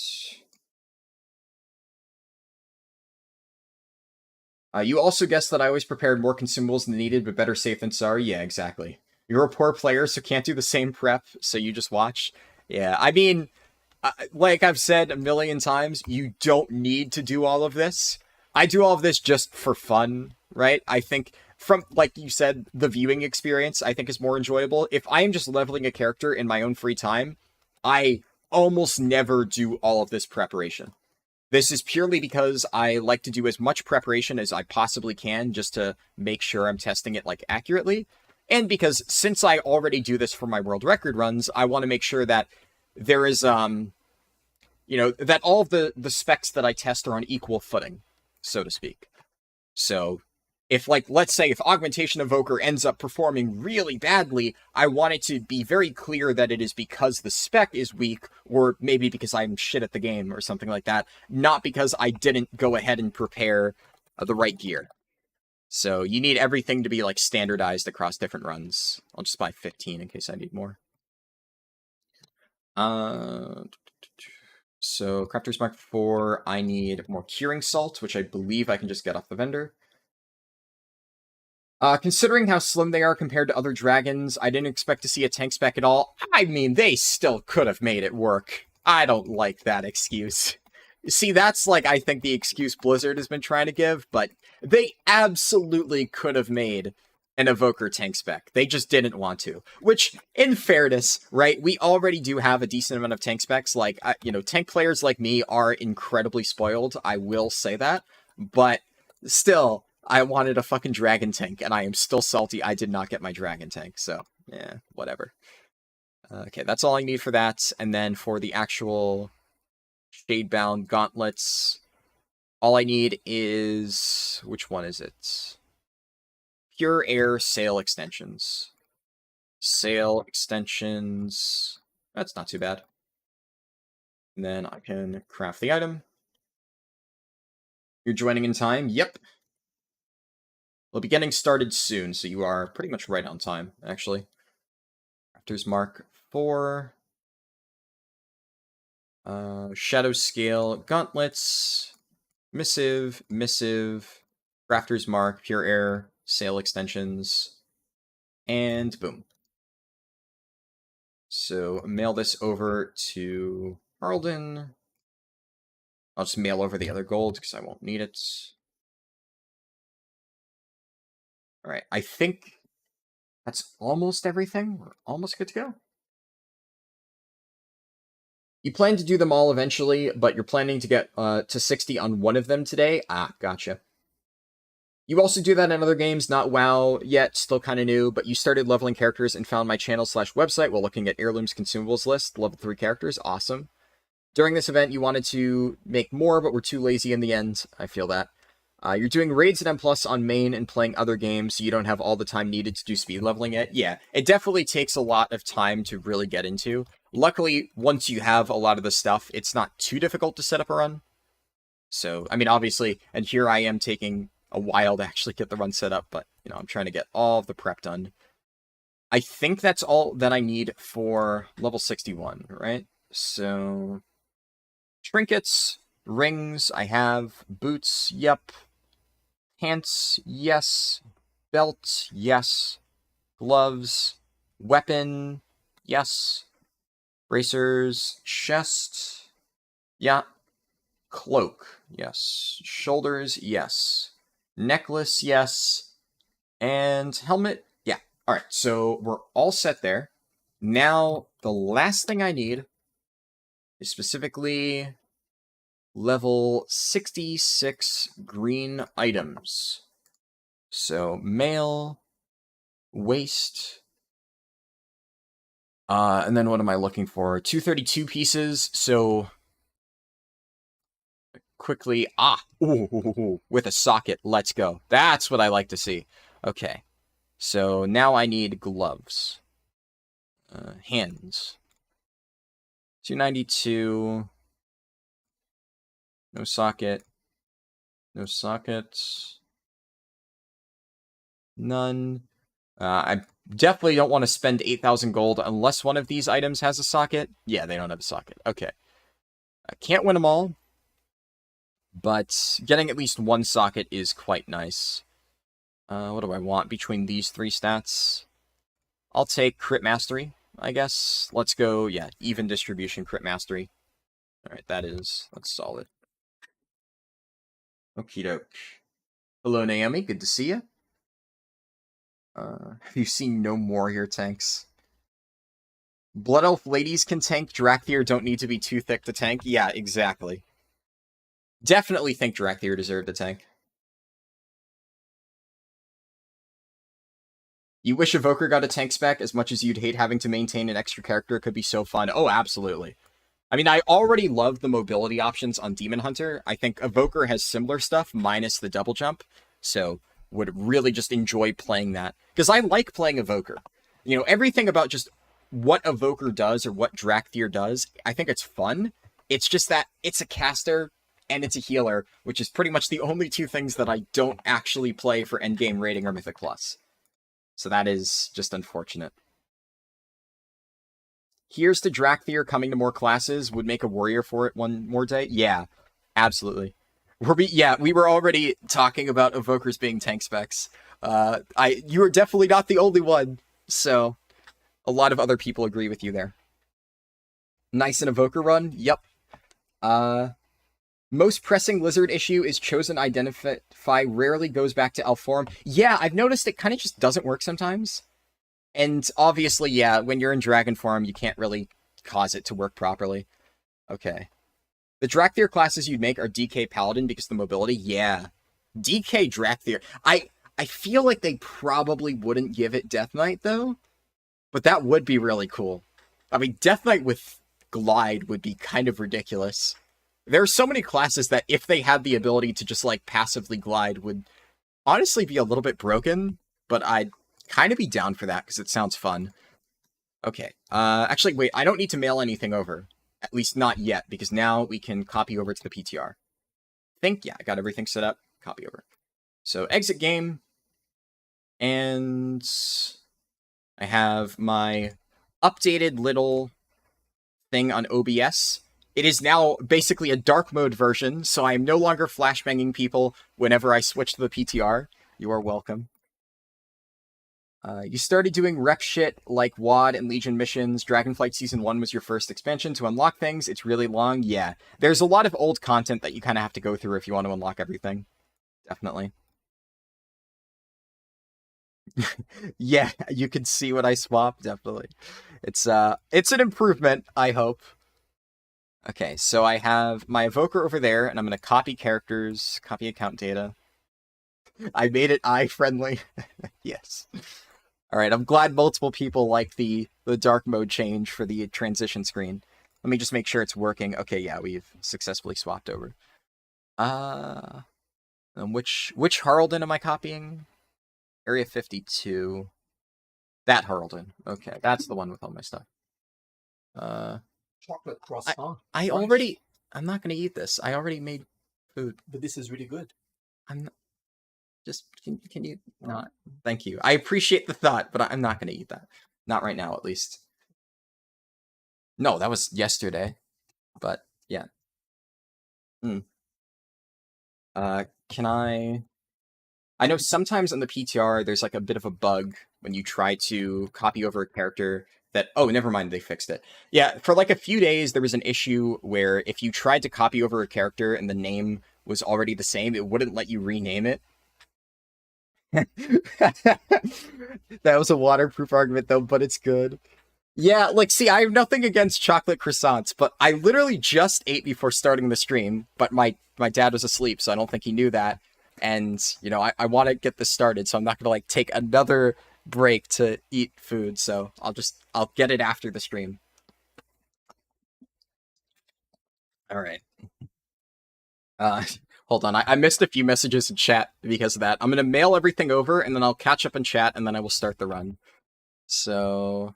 You also guessed that I always prepared more consumables than needed, but better safe than sorry? Yeah, exactly. You're a poor player, so can't do the same prep, so you just watch. Yeah, I mean, like I've said a million times, you don't need to do all of this. I do all of this just for fun, right? I think from, like you said, the viewing experience, I think is more enjoyable. If I am just leveling a character in my own free time, I almost never do all of this preparation. This is purely because I like to do as much preparation as I possibly can just to make sure I'm testing it like accurately. And because since I already do this for my world record runs, I want to make sure that there is that all of the specs that I test are on equal footing, so to speak. So if, like, let's say if Augmentation Evoker ends up performing really badly, I want it to be very clear that it is because the spec is weak, or maybe because I'm shit at the game or something like that, not because I didn't go ahead and prepare the right gear. So you need everything to be, like, standardized across different runs. I'll just buy 15 in case I need more. So Crafter's Mark 4, I need more Curing Salt, which I believe I can just get off the vendor. Considering how slim they are compared to other dragons, I didn't expect to see a tank spec at all. I mean, they still could have made it work. I don't like that excuse. See, that's, like, I think the excuse Blizzard has been trying to give, but they absolutely could have made an Evoker tank spec. They just didn't want to. Which, in fairness, right, we already do have a decent amount of tank specs. Like, tank players like me are incredibly spoiled. I will say that. But still, I wanted a fucking dragon tank, and I am still salty I did not get my dragon tank. So, yeah, whatever. Okay, that's all I need for that. And then for the actual Shadebound gauntlets, all I need is... which one is it? Pure Air Sail Extensions. Sail Extensions... that's not too bad. And then I can craft the item. You're joining in time? Yep. We'll be getting started soon, so you are pretty much right on time, actually. Crafter's Mark 4. Shadow Scale Gauntlets. Missive. Crafter's Mark, Pure Air, Sail Extensions. And boom. So mail this over to Harlden. I'll just mail over the other gold because I won't need it. Alright, I think that's almost everything. We're almost good to go. You plan to do them all eventually, but you're planning to get to 60 on one of them today? Ah, gotcha. You also do that in other games, not WoW yet, still kind of new, but you started leveling characters and found my channel/website while looking at Heirlooms consumables list, level 3 characters, awesome. During this event, you wanted to make more, but were too lazy in the end. I feel that. You're doing raids at M+ on main and playing other games, so you don't have all the time needed to do speed leveling yet. Yeah, it definitely takes a lot of time to really get into. Luckily, once you have a lot of the stuff, it's not too difficult to set up a run. So, I mean, obviously, and here I am taking a while to actually get the run set up, but, I'm trying to get all of the prep done. I think that's all that I need for level 61, right? So, trinkets, rings, I have, boots, yep. Pants, yes. Belt, yes. Gloves, weapon, yes. Bracers, chest, yeah. Cloak, yes. Shoulders, yes. Necklace, yes. And helmet, yeah. Alright, so we're all set there. Now, the last thing I need is specifically level 66 green items. So, mail, waste, and then what am I looking for? 232 pieces, so quickly, with a socket, let's go. That's what I like to see. Okay, so now I need gloves. Hands. 292. No socket. No sockets. None. I definitely don't want to spend 8,000 gold unless one of these items has a socket. Yeah, they don't have a socket. Okay. I can't win them all, but getting at least one socket is quite nice. What do I want between these three stats? I'll take crit mastery, I guess. Let's go, yeah, even distribution crit mastery. Alright, that's solid. Okie doke. Hello, Naomi. Good to see you. Have you seen no more here, tanks? Blood Elf ladies can tank. Drakthir don't need to be too thick to tank. Yeah, exactly. Definitely think Drakthir deserved a tank. You wish Evoker got a tank spec as much as you'd hate having to maintain an extra character. It could be so fun. Oh, absolutely. I mean, I already love the mobility options on Demon Hunter. I think Evoker has similar stuff, minus the double jump. So, would really just enjoy playing that. Because I like playing Evoker. You know, everything about just what Evoker does or what Drakthir does, I think it's fun. It's just that it's a caster and it's a healer, which is pretty much the only two things that I don't actually play for endgame rating or Mythic Plus. So that is just unfortunate. Here's to Drakthir coming to more classes. Would make a warrior for it one more day. Yeah, absolutely. We were already talking about Evokers being tank specs. You are definitely not the only one. So, a lot of other people agree with you there. Nice an Evoker run. Yep. Most pressing lizard issue is chosen identify rarely goes back to elf form. Yeah, I've noticed it kind of just doesn't work sometimes. And obviously, yeah, when you're in dragon form, you can't really cause it to work properly. Okay. The Drakthir classes you'd make are DK Paladin because of the mobility. Yeah. DK Drakthir. I feel like they probably wouldn't give it Death Knight, though. But that would be really cool. I mean, Death Knight with Glide would be kind of ridiculous. There are so many classes that if they had the ability to just, like, passively glide would honestly be a little bit broken, but I'd kind of be down for that because it sounds fun. Okay. Actually, wait, I don't need to mail anything over. At least not yet, because now we can copy over to the PTR. Yeah, I got everything set up. Copy over. So, exit game. And I have my updated little thing on OBS. It is now basically a dark mode version, so I am no longer flashbanging people whenever I switch to the PTR. You are welcome. You started doing rep shit like WoD and Legion missions. Dragonflight Season 1 was your first expansion to unlock things. It's really long. Yeah. There's a lot of old content that you kind of have to go through if you want to unlock everything. Definitely. Yeah, you can see what I swapped. Definitely. It's an improvement, I hope. Okay, so I have my Evoker over there, and I'm going to copy characters, copy account data. I made it eye-friendly. Yes. Alright, I'm glad multiple people like the dark mode change for the transition screen. Let me just make sure it's working. Okay, yeah, we've successfully swapped over. And which Haraldin am I copying? Area 52. That Haraldin. Okay, that's the one with all my stuff. Chocolate croissant. I'm not going to eat this. I already made food. But this is really good. I'm not, just, can you not? Thank you. I appreciate the thought, but I'm not going to eat that. Not right now, at least. No, that was yesterday. But, yeah. Can I know sometimes on the PTR, there's like a bit of a bug when you try to copy over a character that, oh, never mind, they fixed it. Yeah, for like a few days, there was an issue where if you tried to copy over a character and the name was already the same, it wouldn't let you rename it. That was a waterproof argument, though, but it's good. Yeah, like, see, I have nothing against chocolate croissants, but I literally just ate before starting the stream, but my dad was asleep, so I don't think he knew that. And, you know, I want to get this started, so I'm not going to, like, take another break to eat food, so I'll get it after the stream. Alright. Hold on, I missed a few messages in chat because of that. I'm going to mail everything over, and then I'll catch up in chat, and then I will start the run. So,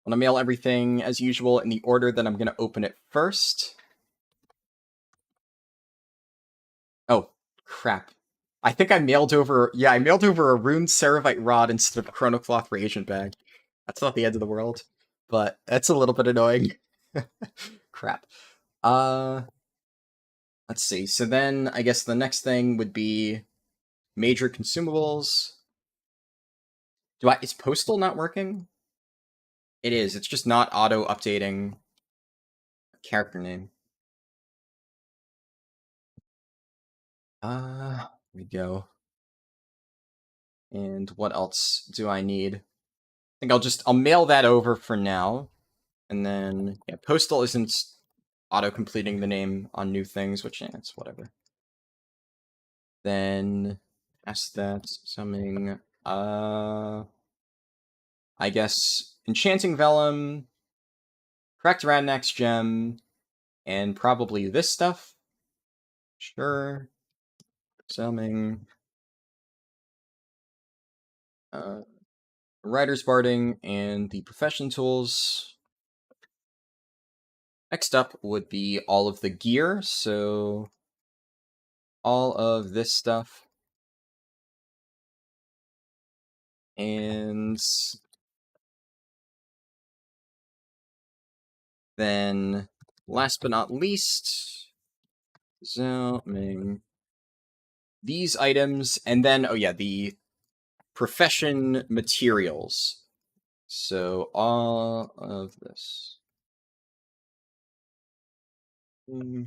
I'm going to mail everything as usual in the order that I'm going to open it first. Oh, crap. I think I mailed over... Yeah, I mailed over a Rune Ceravite Rod instead of a Chronocloth Reagent Bag. That's not the end of the world, but that's a little bit annoying. Crap. Let's see. So then, I guess the next thing would be major consumables. Is Postal not working? It is. It's just not auto-updating character name. Here we go. And what else do I need? I think I'll mail that over for now. And then, yeah, Postal isn't auto-completing the name on new things, which, yeah, it's whatever. Then, ask that, summing, I guess, Enchanting Vellum, Cracked Radnax Gem, and probably this stuff. Sure. Summing. Writer's Barding, and the Profession Tools. Next up would be all of the gear, so all of this stuff. And then, last but not least, zooming these items, and then, oh yeah, the profession materials. So all of this. There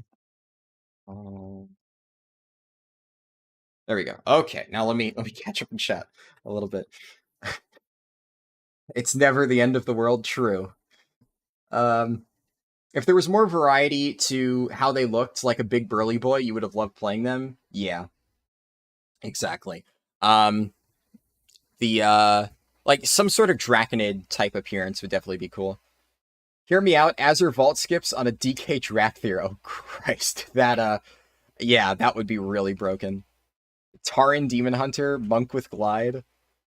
we go. Okay, now let me catch up in chat a little bit. It's never the end of the world, true. If there was more variety to how they looked, like a big burly boy, you would have loved playing them. Yeah, exactly. Like some sort of Draconid type appearance would definitely be cool. Hear me out. Azure Vault skips on a DK Drakthir. Oh Christ, that yeah, that would be really broken. Taran Demon Hunter, Monk with Glide.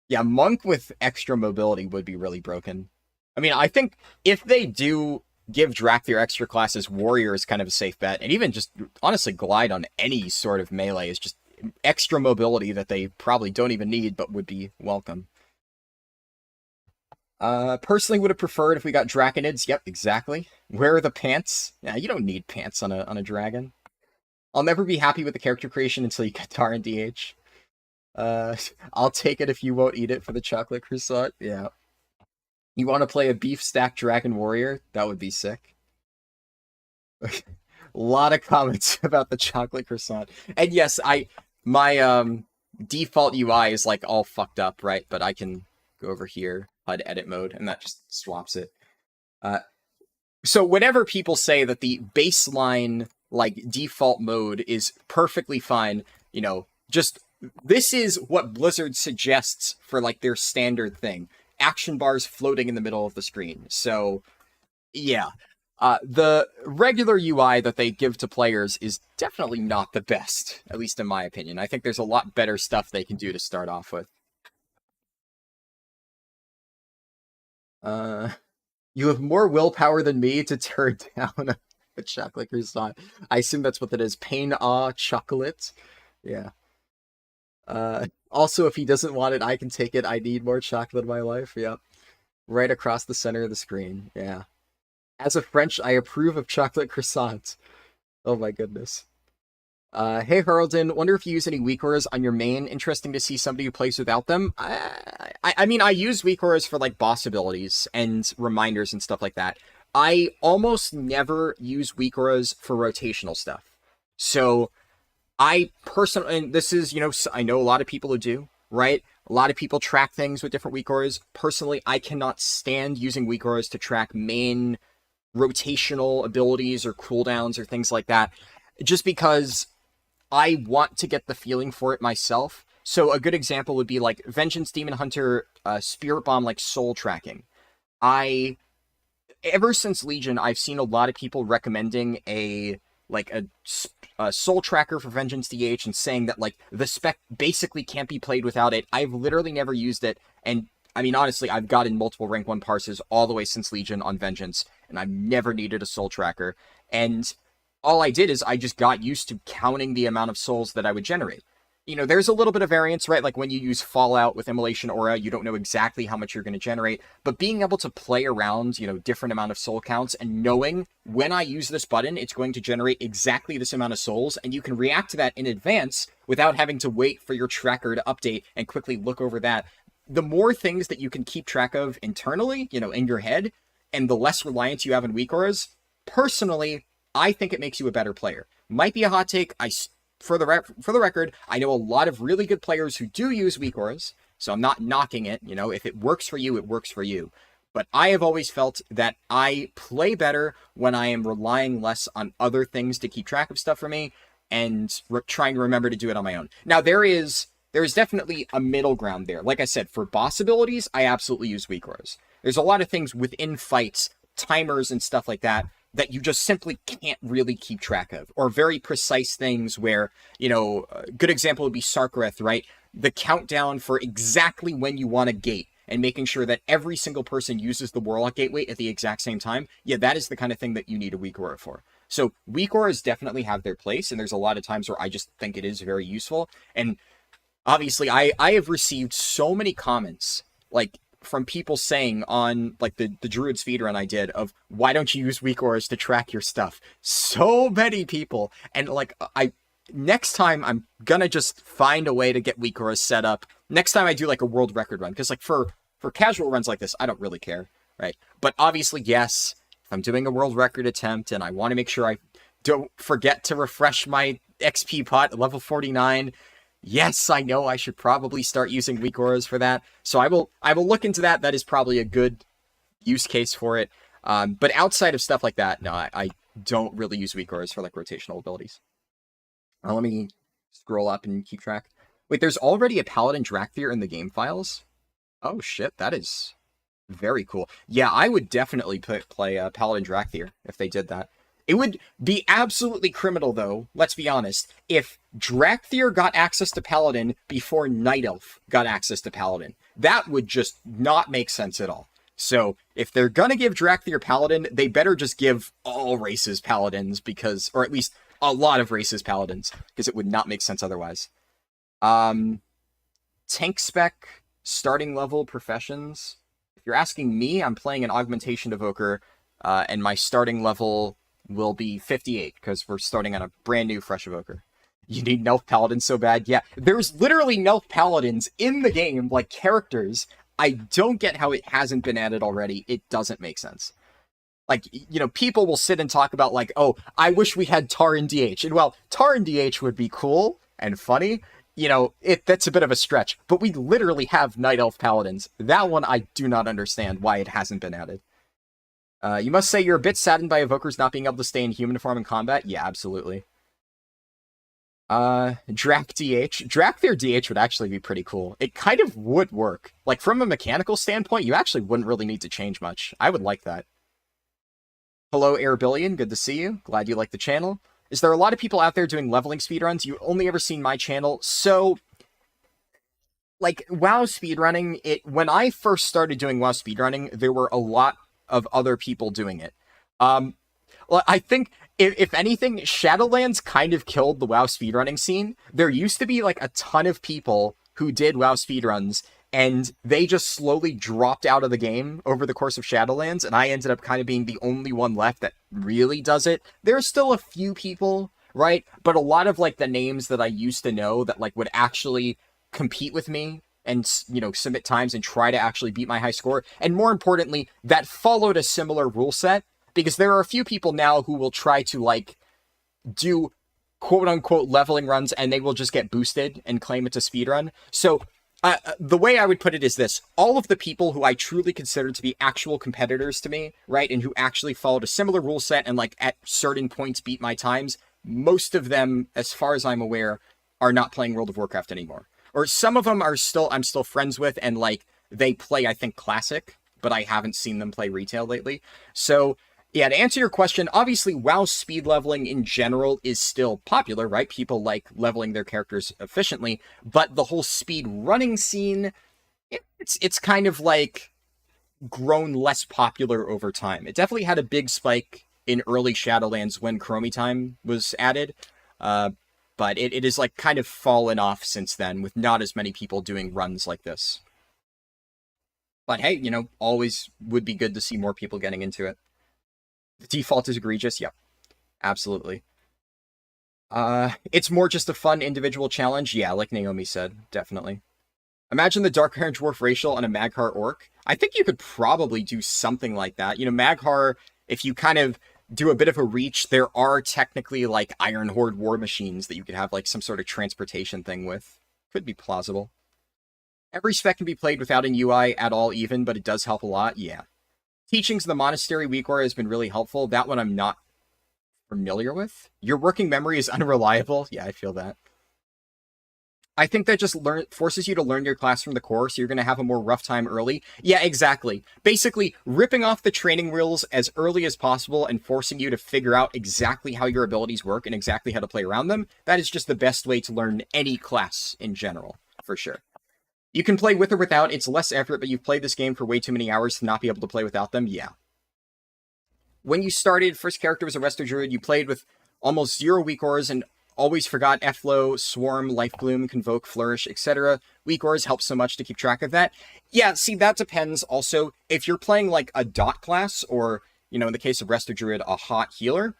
Yeah, Monk with extra mobility would be really broken. I mean, I think if they do give Drakthir extra classes, Warrior is kind of a safe bet. And even just, honestly, Glide on any sort of melee is just extra mobility that they probably don't even need, but would be welcome. Personally would have preferred if we got Draconids. Yep, exactly. Where are the pants? Yeah, you don't need pants on a dragon. I'll never be happy with the character creation until you get Tar and DH. I'll take it if you won't eat it for the chocolate croissant. Yeah. You want to play a beef stack dragon warrior? That would be sick. A lot of comments about the chocolate croissant. And yes, my default UI is like all fucked up, right? But I can go over here, HUD edit mode, and that just swaps it. So whenever people say that the baseline like default mode is perfectly fine, you know, just this is what Blizzard suggests for like their standard thing. Action bars floating in the middle of the screen. So yeah. The regular UI that they give to players is definitely not the best, at least in my opinion. I think there's a lot better stuff they can do to start off with. You have more willpower than me to turn down a chocolate croissant. I assume that's what that is. Pain chocolate. Yeah. Also, if he doesn't want it, I can take it. I need more chocolate in my life. Yep. Right across the center of the screen. Yeah. As a French, I approve of chocolate croissants. Oh my goodness. Hey Haraldin, wonder if you use any weak auras on your main. Interesting to see somebody who plays without them. I mean, I use weak auras for like boss abilities and reminders and stuff like that. I almost never use weak auras for rotational stuff. So I personally, and this is, you know, I know a lot of people who do, right? A lot of people track things with different weak auras. Personally, I cannot stand using weak auras to track main rotational abilities or cooldowns or things like that, just because I want to get the feeling for it myself. So a good example would be like Vengeance Demon Hunter, Spirit Bomb, like soul tracking. Ever since Legion, I've seen a lot of people recommending a soul tracker for Vengeance DH and saying that like the spec basically can't be played without it. I've literally never used it, and I mean honestly, I've gotten multiple rank 1 parses all the way since Legion on Vengeance, and I've never needed a soul tracker. And all I did is I just got used to counting the amount of souls that I would generate. You know, there's a little bit of variance, right? Like when you use Fallout with Immolation Aura, you don't know exactly how much you're going to generate, but being able to play around, you know, different amount of soul counts and knowing when I use this button, it's going to generate exactly this amount of souls, and you can react to that in advance without having to wait for your tracker to update and quickly look over that. the more things that you can keep track of internally, you know, in your head, and the less reliance you have on weak auras, personally, I think it makes you a better player. Might be a hot take. For the record, I know a lot of really good players who do use weak auras, so I'm not knocking it. You know, if it works for you, it works for you. But I have always felt that I play better when I am relying less on other things to keep track of stuff for me and trying to remember to do it on my own. Now, there is definitely a middle ground there. Like I said, for boss abilities, I absolutely use weak auras. There's a lot of things within fights, timers and stuff like that, that you just simply can't really keep track of. Or very precise things where, you know, a good example would be Sarkareth, right? The countdown for exactly when you want a gate and making sure that every single person uses the Warlock Gateway at the exact same time. Yeah, that is the kind of thing that you need a weak aura for. So weak auras definitely have their place, and there's a lot of times where I just think it is very useful. And obviously, I have received so many comments, like, from people saying on, like, the Druid speedrun I did of, why don't you use weak auras to track your stuff? So many people. And, like, next time, I'm gonna just find a way to get weak auras set up. Next time I do, like, a world record run. Because, like, for casual runs like this, I don't really care, right? But obviously, yes, if I'm doing a world record attempt and I want to make sure I don't forget to refresh my XP pot at level 49... yes, I know I should probably start using weak auras for that. So I will look into that. That is probably a good use case for it. But outside of stuff like that, no, I don't really use weak auras for, like, rotational abilities. Let me scroll up and keep track. Wait, there's already a Paladin Drakthir in the game files? Oh shit, that is very cool. Yeah, I would definitely play Paladin Drakthir if they did that. It would be absolutely criminal, though, let's be honest, if Drakthir got access to Paladin before Night Elf got access to Paladin. That would just not make sense at all. So, if they're gonna give Drakthir Paladin, they better just give all races Paladins, because, or at least a lot of races Paladins, because it would not make sense otherwise. Tank spec, starting level, professions. If you're asking me, I'm playing an Augmentation Evoker, and my starting level will be 58, because we're starting on a brand new fresh Evoker. You need Nelf Paladins so bad? Yeah, there's literally Nelf Paladins in the game, like characters. I don't get how it hasn't been added already. It doesn't make sense. Like, you know, people will sit and talk about, like, oh, I wish we had Tar and DH. And, well, Tar and DH would be cool and funny. You know, that's a bit of a stretch. But we literally have Night Elf Paladins. That one, I do not understand why it hasn't been added. You must say you're a bit saddened by Evokers not being able to stay in human form in combat? Yeah, absolutely. Drak DH. Drakthir DH would actually be pretty cool. It kind of would work. Like, from a mechanical standpoint, you actually wouldn't really need to change much. I would like that. Hello, Airbillion. Good to see you. Glad you like the channel. Is there a lot of people out there doing leveling speedruns? You've only ever seen my channel. So, like, WoW speedrunning, when I first started doing WoW speedrunning, there were a lot of other people doing it. Well, I think, if anything, Shadowlands kind of killed the WoW speedrunning scene. There used to be, like, a ton of people who did WoW speedruns, and they just slowly dropped out of the game over the course of Shadowlands, and I ended up kind of being the only one left that really does it. There's still a few people, right? But a lot of, like, the names that I used to know that, like, would actually compete with me and, you know, submit times and try to actually beat my high score, and more importantly, that followed a similar rule set, because there are a few people now who will try to, like, do quote-unquote leveling runs, and they will just get boosted and claim it's a speedrun. So, the way I would put it is this. All of the people who I truly consider to be actual competitors to me, right, and who actually followed a similar rule set and, like, at certain points beat my times, most of them, as far as I'm aware, are not playing World of Warcraft anymore. Or some of them I'm still friends with, and, like, they play, I think, Classic, but I haven't seen them play Retail lately. So, yeah, to answer your question, obviously WoW speed leveling in general is still popular, right? People like leveling their characters efficiently, but the whole speed running scene, it's kind of, like, grown less popular over time. It definitely had a big spike in early Shadowlands when Chromie Time was added, but it is, like, kind of fallen off since then, with not as many people doing runs like this. But hey, you know, always would be good to see more people getting into it. The default is egregious? Yep. Absolutely. It's more just a fun individual challenge? Yeah, like Naomi said, definitely. Imagine the Dark Iron Dwarf racial and a Mag'har Orc. I think you could probably do something like that. You know, Mag'har, if you kind of do a bit of a reach, there are technically like Iron Horde war machines that you could have like some sort of transportation thing with. Could be plausible. Every spec can be played without an UI at all even, but it does help a lot, yeah. Teachings of the Monastery Weak Aura has been really helpful. That one I'm not familiar with. Your working memory is unreliable. Yeah, I feel that. I think that just forces you to learn your class from the core, so you're going to have a more rough time early. Yeah, exactly. Basically, ripping off the training wheels as early as possible and forcing you to figure out exactly how your abilities work and exactly how to play around them, that is just the best way to learn any class in general, for sure. You can play with or without, it's less effort, but you've played this game for way too many hours to not be able to play without them, yeah. When you started, first character was a Resto Druid, you played with almost 0 weak auras and always forgot Efflow, Swarm, Life Bloom, Convoke, Flourish, etc. Weak auras help so much to keep track of that. Yeah, see, that depends also. If you're playing like a dot class, or, you know, in the case of Resto Druid, a hot healer,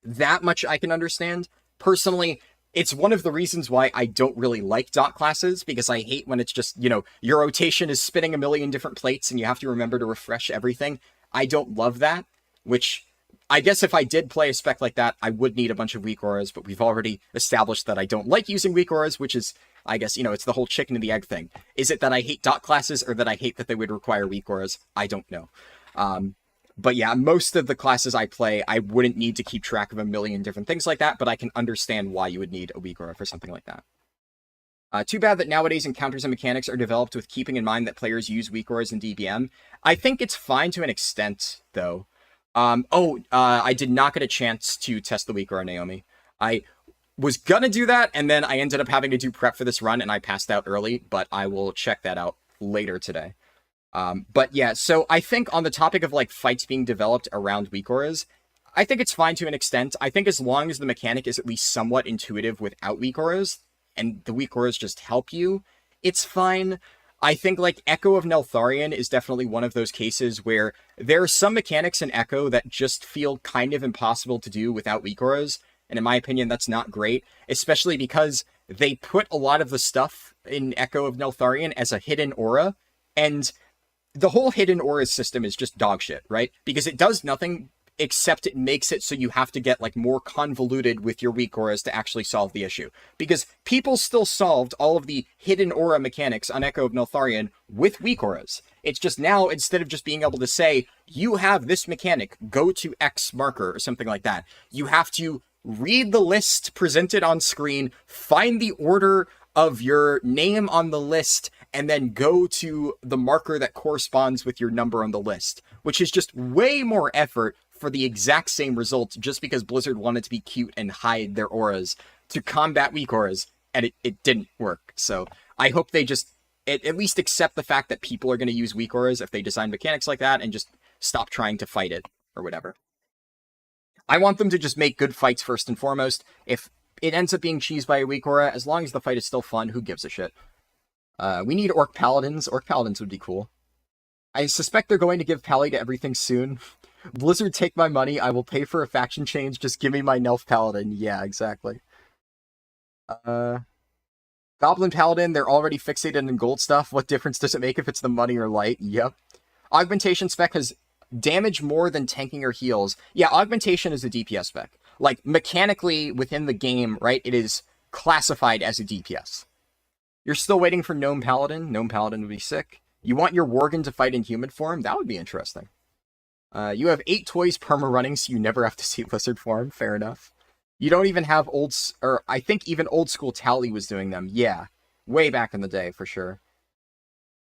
that much I can understand. Personally, it's one of the reasons why I don't really like dot classes, because I hate when it's just, you know, your rotation is spinning a million different plates and you have to remember to refresh everything. I don't love that, which I guess if I did play a spec like that, I would need a bunch of weak auras, but we've already established that I don't like using weak auras, which is, I guess, you know, it's the whole chicken and the egg thing. Is it that I hate dot classes or that I hate that they would require weak auras? I don't know. But yeah, most of the classes I play, I wouldn't need to keep track of a million different things like that, but I can understand why you would need a weak aura for something like that. Too bad that nowadays encounters and mechanics are developed with keeping in mind that players use weak auras in DBM. I think it's fine to an extent, though. I did not get a chance to test the weak aura, Naomi. I was gonna do that, and then I ended up having to do prep for this run, and I passed out early, but I will check that out later today. But yeah, so I think on the topic of like fights being developed around weak auras, I think it's fine to an extent. I think as long as the mechanic is at least somewhat intuitive without weak auras, and the weak auras just help you, it's fine. I think like Echo of Neltharion is definitely one of those cases where there are some mechanics in Echo that just feel kind of impossible to do without weak auras, and in my opinion that's not great, especially because they put a lot of the stuff in Echo of Neltharion as a hidden aura, and the whole hidden aura system is just dog shit, right? Because it does nothing except it makes it so you have to get like more convoluted with your weak auras to actually solve the issue. Because people still solved all of the hidden aura mechanics on Echo of Neltharion with weak auras. It's just now, instead of just being able to say, you have this mechanic, go to X marker or something like that, you have to read the list presented on screen, find the order of your name on the list, and then go to the marker that corresponds with your number on the list, which is just way more effort for the exact same result, just because Blizzard wanted to be cute and hide their auras to combat weak auras, and it didn't work. So I hope they just at least accept the fact that people are going to use weak auras if they design mechanics like that, and just stop trying to fight it, or whatever. I want them to just make good fights first and foremost. If it ends up being cheesed by a weak aura, as long as the fight is still fun, who gives a shit? We need Orc Paladins. Orc Paladins would be cool. I suspect they're going to give Pally to everything soon. Blizzard, take my money. I will pay for a faction change. Just give me my Nelf Paladin. Yeah, exactly. Goblin Paladin, they're already fixated in gold stuff. What difference does it make if it's the money or light? Yep. Augmentation spec has damage more than tanking or heals. Yeah, Augmentation is a DPS spec. Like, mechanically, within the game, right, it is classified as a DPS. You're still waiting for Gnome Paladin. Gnome Paladin would be sick. You want your Worgen to fight in human form? That would be interesting. You have 8 toys perma-running, so you never have to see lizard form. Fair enough. You don't even have I think even old school Tally was doing them. Yeah. Way back in the day, for sure.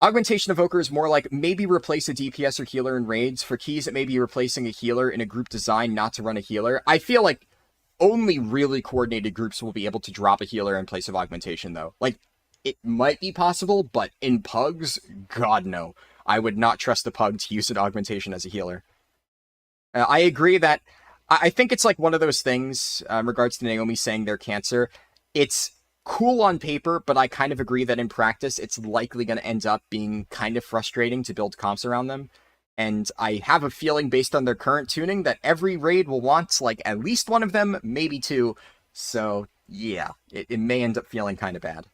Augmentation Evoker is more like maybe replace a DPS or healer in raids. For keys, it may be replacing a healer in a group designed not to run a healer. I feel like only really coordinated groups will be able to drop a healer in place of Augmentation, though. Like, it might be possible, but in pugs, God no. I would not trust a pug to use an Augmentation as a healer. I agree that I think it's like one of those things in regards to Naomi saying they're cancer. It's cool on paper, but I kind of agree that in practice, it's likely going to end up being kind of frustrating to build comps around them. And I have a feeling based on their current tuning that every raid will want like at least one of them, maybe 2. So yeah, it may end up feeling kind of bad.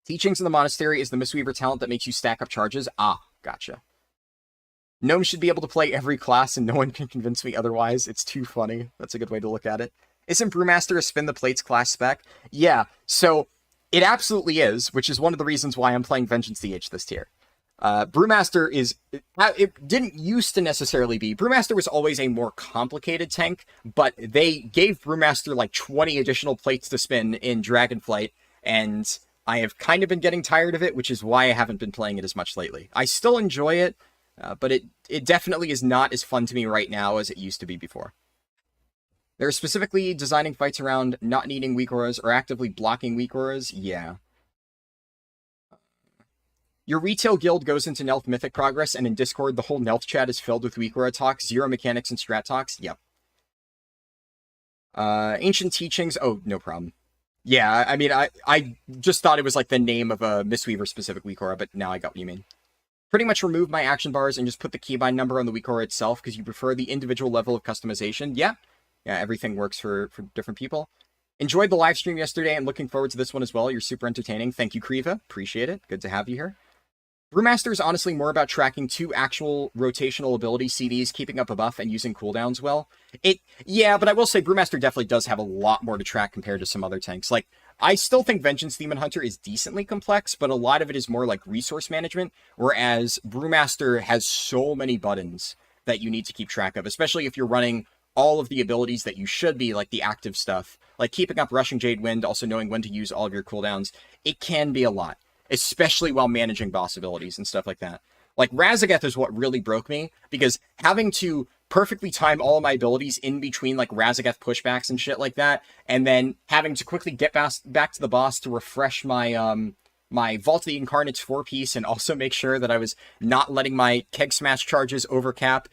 Teachings in the Monastery is the Mistweaver talent that makes you stack up charges. Ah, gotcha. Gnome should be able to play every class and no one can convince me otherwise. It's too funny. That's a good way to look at it. Isn't Brewmaster a Spin the Plates class spec? Yeah, so it absolutely is, which is one of the reasons why I'm playing Vengeance DH this tier. Brewmaster is... It didn't used to necessarily be. Brewmaster was always a more complicated tank, but they gave Brewmaster like 20 additional plates to spin in Dragonflight, and I have kind of been getting tired of it, which is why I haven't been playing it as much lately. I still enjoy it, but it definitely is not as fun to me right now as it used to be before. They're specifically designing fights around not needing weak auras or actively blocking weak auras. Yeah. Your retail guild goes into Nelth Mythic progress, and in Discord, the whole Nelth chat is filled with weak aura talks, zero mechanics and strat talks. Yep. Ancient Teachings. Oh, no problem. Yeah, I mean, I just thought it was like the name of a Mistweaver-specific weak aura, but now I got what you mean. Pretty much remove my action bars and just put the keybind number on the weak aura itself because you prefer the individual level of customization. Yeah, everything works for different people. Enjoyed the live stream yesterday and looking forward to this one as well. You're super entertaining. Thank you, Kriva. Appreciate it. Good to have you here. Brewmaster is honestly more about tracking 2 actual rotational ability CDs, keeping up a buff, and using cooldowns well. Yeah, but I will say Brewmaster definitely does have a lot more to track compared to some other tanks. Like, I still think Vengeance Demon Hunter is decently complex, but a lot of it is more like resource management, whereas Brewmaster has so many buttons that you need to keep track of, especially if you're running all of the abilities that you should be, like the active stuff. Like keeping up Rushing Jade Wind, also knowing when to use all of your cooldowns. It can be a lot, especially while managing boss abilities and stuff like that. Like, Razageth is what really broke me, because having to perfectly time all of my abilities in between, like, Razageth pushbacks and shit like that, and then having to quickly get back to the boss to refresh my, my Vault of the Incarnates 4-piece, and also make sure that I was not letting my Keg Smash charges overcap.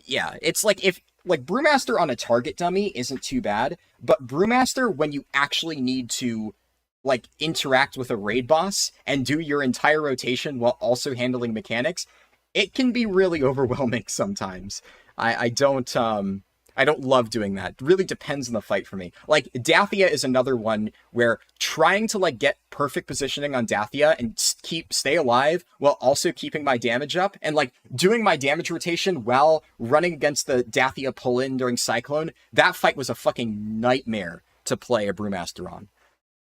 Yeah, it's like, Brewmaster on a target dummy isn't too bad, but Brewmaster, when you actually need to like interact with a raid boss and do your entire rotation while also handling mechanics, it can be really overwhelming sometimes. I don't love doing that. It really depends on the fight for me. Like, Dathia is another one where trying to like get perfect positioning on Dathia and stay alive while also keeping my damage up and like doing my damage rotation while running against the Dathia pull-in during Cyclone, that fight was a fucking nightmare to play a Brewmaster on.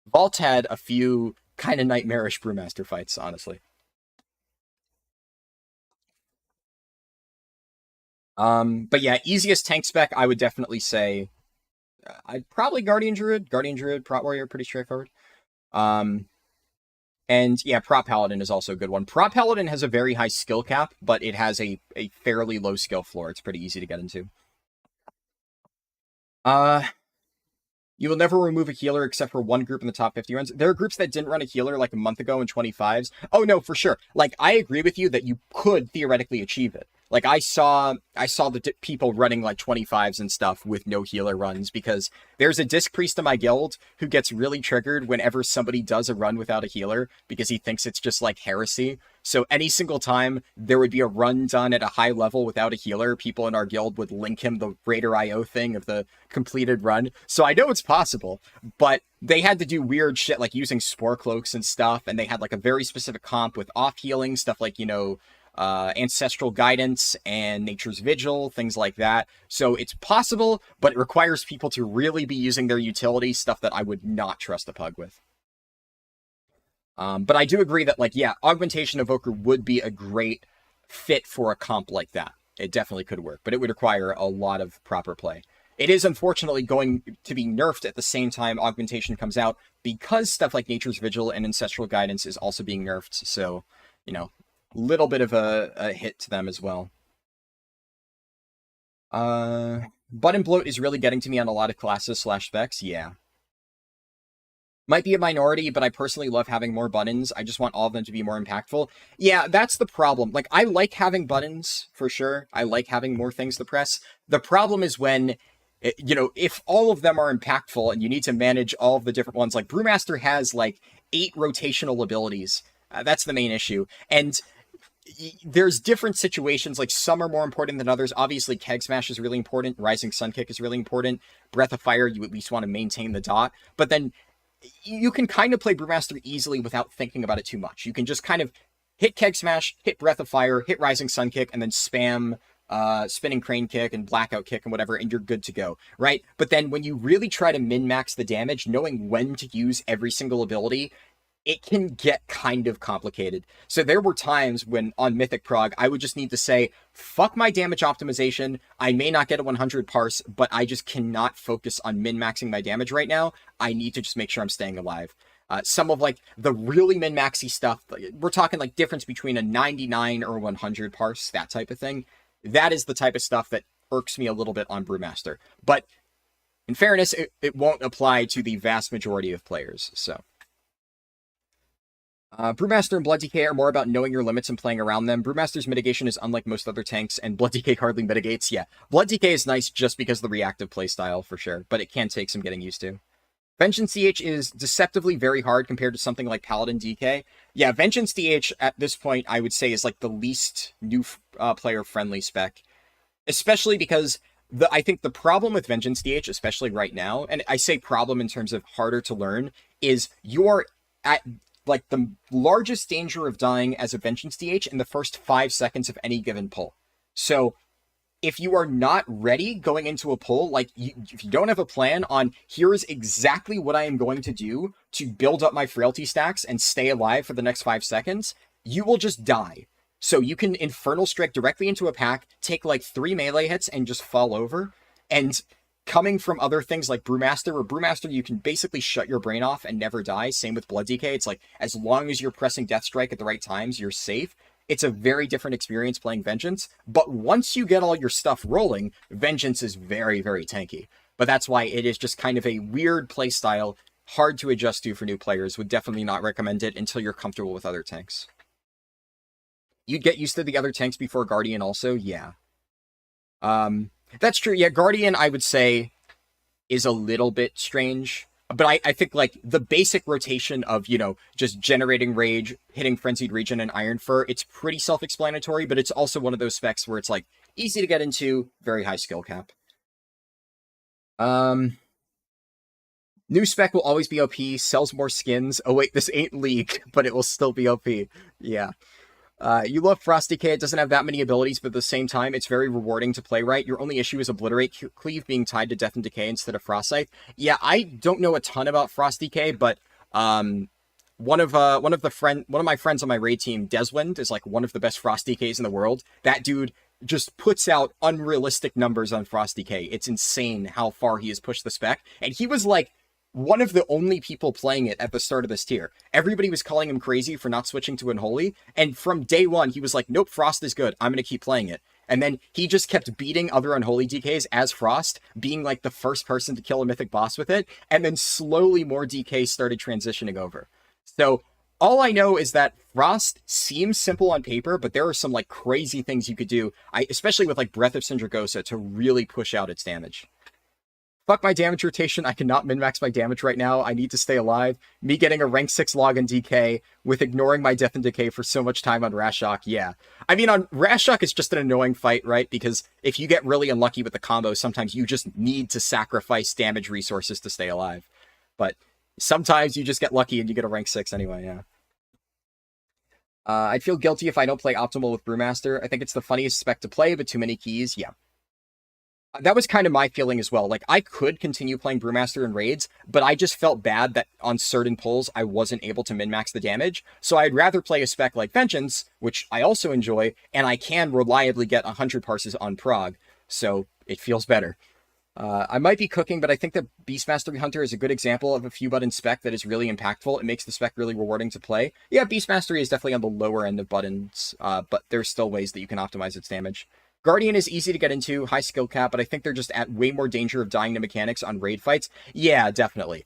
Vault had a few kind of nightmarish Brewmaster fights, honestly. But yeah, easiest tank spec, I would definitely say, I'd probably Guardian Druid, Prot Warrior, pretty straightforward. And yeah, Prot Paladin is also a good one. Prot Paladin has a very high skill cap, but it has a fairly low skill floor. It's pretty easy to get into. You will never remove a healer except for one group in the top 50 runs. There are groups that didn't run a healer like a month ago in 25s. Oh no, for sure. Like, I agree with you that you could theoretically achieve it. Like, I saw the people running like 25s and stuff with no healer runs, because there's a Disc Priest in my guild who gets really triggered whenever somebody does a run without a healer, because he thinks it's just like heresy. So any single time there would be a run done at a high level without a healer, people in our guild would link him the Raider IO thing of the completed run. So I know it's possible, but they had to do weird shit like using Spore Cloaks and stuff, and they had like a very specific comp with off healing, stuff like, you know, Ancestral Guidance and Nature's Vigil, things like that. So it's possible, but it requires people to really be using their utility, stuff that I would not trust a pug with. But I do agree that, like, yeah, Augmentation Evoker would be a great fit for a comp like that. It definitely could work, but it would require a lot of proper play. It is unfortunately going to be nerfed at the same time Augmentation comes out, because stuff like Nature's Vigil and Ancestral Guidance is also being nerfed, so, you know, little bit of a hit to them as well. Button bloat is really getting to me on a lot of classes / specs, yeah. Might be a minority, but I personally love having more buttons. I just want all of them to be more impactful. Yeah, that's the problem. Like, I like having buttons, for sure. I like having more things to press. The problem is when, you know, if all of them are impactful and you need to manage all of the different ones, like Brewmaster has like 8 rotational abilities. That's the main issue. And there's different situations, like some are more important than others. Obviously, Keg Smash is really important. Rising Sun Kick is really important. Breath of Fire, you at least want to maintain the dot. But then you can kind of play Brewmaster easily without thinking about it too much. You can just kind of hit Keg Smash, hit Breath of Fire, hit Rising Sun Kick, and then spam Spinning Crane Kick and Blackout Kick and whatever, and you're good to go, right? But then when you really try to min-max the damage, knowing when to use every single ability, it can get kind of complicated. So there were times when on Mythic Prog, I would just need to say, fuck my damage optimization. I may not get a 100 parse, but I just cannot focus on min-maxing my damage right now. I need to just make sure I'm staying alive. Some of like the really min-maxy stuff, we're talking like difference between a 99 or 100 parse, that type of thing. That is the type of stuff that irks me a little bit on Brewmaster. But in fairness, it won't apply to the vast majority of players, so. Brewmaster and Blood DK are more about knowing your limits and playing around them. Brewmaster's mitigation is unlike most other tanks, and Blood DK hardly mitigates. Yeah, Blood DK is nice just because of the reactive playstyle, for sure, but it can take some getting used to. Vengeance DH is deceptively very hard compared to something like Paladin DK. Yeah, Vengeance DH at this point, I would say, is like the least new player-friendly spec, especially because I think the problem with Vengeance DH, especially right now, and I say problem in terms of harder to learn, is you're at like the largest danger of dying as a Vengeance DH in the first 5 seconds of any given pull. So if you are not ready going into a pull, like if you don't have a plan on here's exactly what I am going to do to build up my frailty stacks and stay alive for the next 5 seconds, you will just die. So you can Infernal Strike directly into a pack, take like 3 melee hits and just fall over. And coming from other things like Brewmaster, or Brewmaster, you can basically shut your brain off and never die. Same with Blood DK. It's like, as long as you're pressing Death Strike at the right times, you're safe. It's a very different experience playing Vengeance. But once you get all your stuff rolling, Vengeance is very, very tanky. But that's why it is just kind of a weird playstyle, hard to adjust to for new players. Would definitely not recommend it until you're comfortable with other tanks. You'd get used to the other tanks before Guardian also? Yeah. That's true. Yeah, Guardian, I would say, is a little bit strange. But I think, like, the basic rotation of, you know, just generating Rage, hitting Frenzied Regen and Iron Fur, it's pretty self-explanatory, but it's also one of those specs where it's, like, easy to get into, very high skill cap. New spec will always be OP, sells more skins. Oh, wait, this ain't League, but it will still be OP. Yeah. You love Frost DK. It doesn't have that many abilities, but at the same time, it's very rewarding to play right. Your only issue is Obliterate Cleave being tied to Death and Decay instead of Frost Scythe. Yeah, I don't know a ton about Frost DK, but one of my friends on my raid team, Deswind, is like one of the best Frost DKs in the world. That dude just puts out unrealistic numbers on Frost DK. It's insane how far he has pushed the spec, and he was like one of the only people playing it at the start of this tier. Everybody was calling him crazy for not switching to Unholy, and from day one, he was like, nope, Frost is good, I'm going to keep playing it. And then he just kept beating other Unholy DKs as Frost, being like the first person to kill a mythic boss with it, and then slowly more DKs started transitioning over. So all I know is that Frost seems simple on paper, but there are some like crazy things you could do, especially with like Breath of Syndragosa, to really push out its damage. Fuck my damage rotation. I cannot min-max my damage right now. I need to stay alive. Me getting a rank 6 log in DK with ignoring my Death and Decay for so much time on Rashok, yeah. I mean, on Rashok, it's just an annoying fight, right? Because if you get really unlucky with the combo, sometimes you just need to sacrifice damage resources to stay alive. But sometimes you just get lucky and you get a rank 6 anyway, yeah. I'd feel guilty if I don't play Optimal with Brewmaster. I think it's the funniest spec to play, but too many keys, yeah. That was kind of my feeling as well. Like, I could continue playing Brewmaster in raids, but I just felt bad that on certain pulls, I wasn't able to min-max the damage. So I'd rather play a spec like Vengeance, which I also enjoy, and I can reliably get 100 parses on prog, so it feels better. I might be cooking, but I think that Beast Mastery Hunter is a good example of a few button spec that is really impactful. It makes the spec really rewarding to play. Yeah, Beast Mastery is definitely on the lower end of buttons, but there's still ways that you can optimize its damage. Guardian is easy to get into, high skill cap, but I think they're just at way more danger of dying to mechanics on raid fights. Yeah, definitely.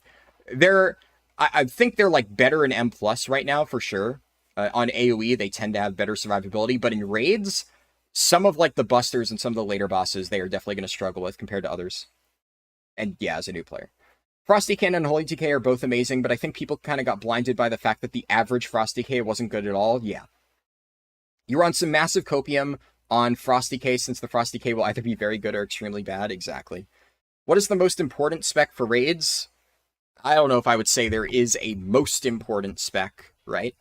I think they're like better in M+ right now, for sure. On AoE, they tend to have better survivability, but in raids, some of like the busters and some of the later bosses, they are definitely going to struggle with compared to others. And yeah, as a new player. Frost DK and Unholy DK are both amazing, but I think people kind of got blinded by the fact that the average Frost DK wasn't good at all. Yeah. You're on some massive copium on Frost DK, since the Frost DK will either be very good or extremely bad. Exactly. What is the most important spec for raids? I don't know if I would say there is a most important spec, right?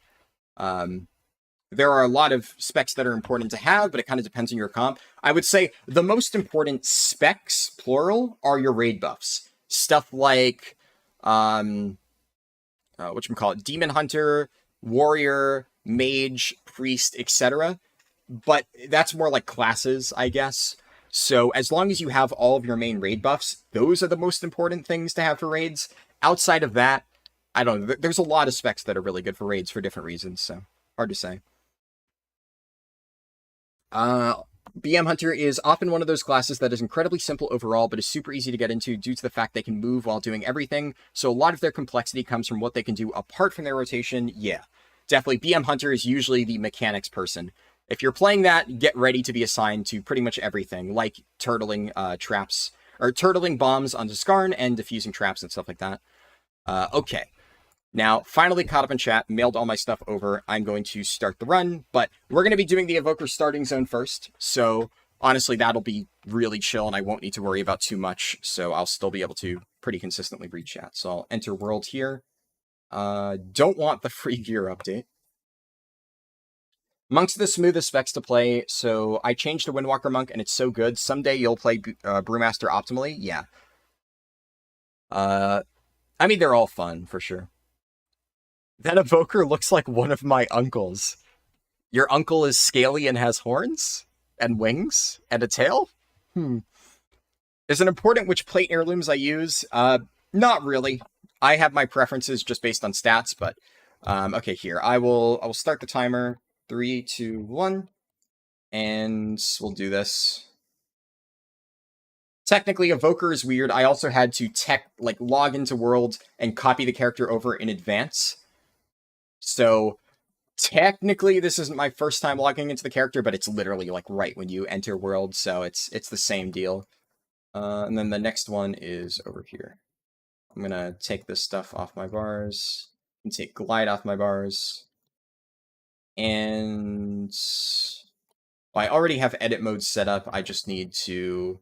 There are a lot of specs that are important to have, but it kind of depends on your comp. I would say the most important specs, plural, are your raid buffs. Stuff like, whatchamacallit, Demon Hunter, Warrior, Mage, Priest, etc. But that's more like classes, I guess. So as long as you have all of your main raid buffs, those are the most important things to have for raids. Outside of that, I don't know. There's a lot of specs that are really good for raids for different reasons, so hard to say. Uh, BM Hunter is often one of those classes that is incredibly simple overall, but is super easy to get into due to the fact they can move while doing everything. So a lot of their complexity comes from what they can do apart from their rotation. Yeah, definitely. BM Hunter is usually the mechanics person. If you're playing that, get ready to be assigned to pretty much everything, like turtling traps, or turtling bombs onto Skarn and defusing traps and stuff like that. Okay. Now, finally caught up in chat, mailed all my stuff over. I'm going to start the run, but we're going to be doing the Evoker starting zone first. So, honestly, that'll be really chill, and I won't need to worry about too much. So, I'll still be able to pretty consistently read chat. So, I'll enter world here. Don't want the free gear update. Monk's the smoothest specs to play, so I changed to Windwalker Monk, and it's so good. Someday you'll play Brewmaster optimally. Yeah. I mean, they're all fun, for sure. That evoker looks like one of my uncles. Your uncle is scaly and has horns? And wings? And a tail? Is it important which plate heirlooms I use? Not really. I have my preferences just based on stats, but okay, here. I will start the timer. 3, 2, 1. And we'll do this. Technically, Evoker is weird. I also had to log into World and copy the character over in advance. So technically, this isn't my first time logging into the character, but it's literally like right when you enter World, so it's the same deal. And then the next one is over here. I'm gonna take this stuff off my bars and take Glide off my bars. And I already have edit mode set up. I just need to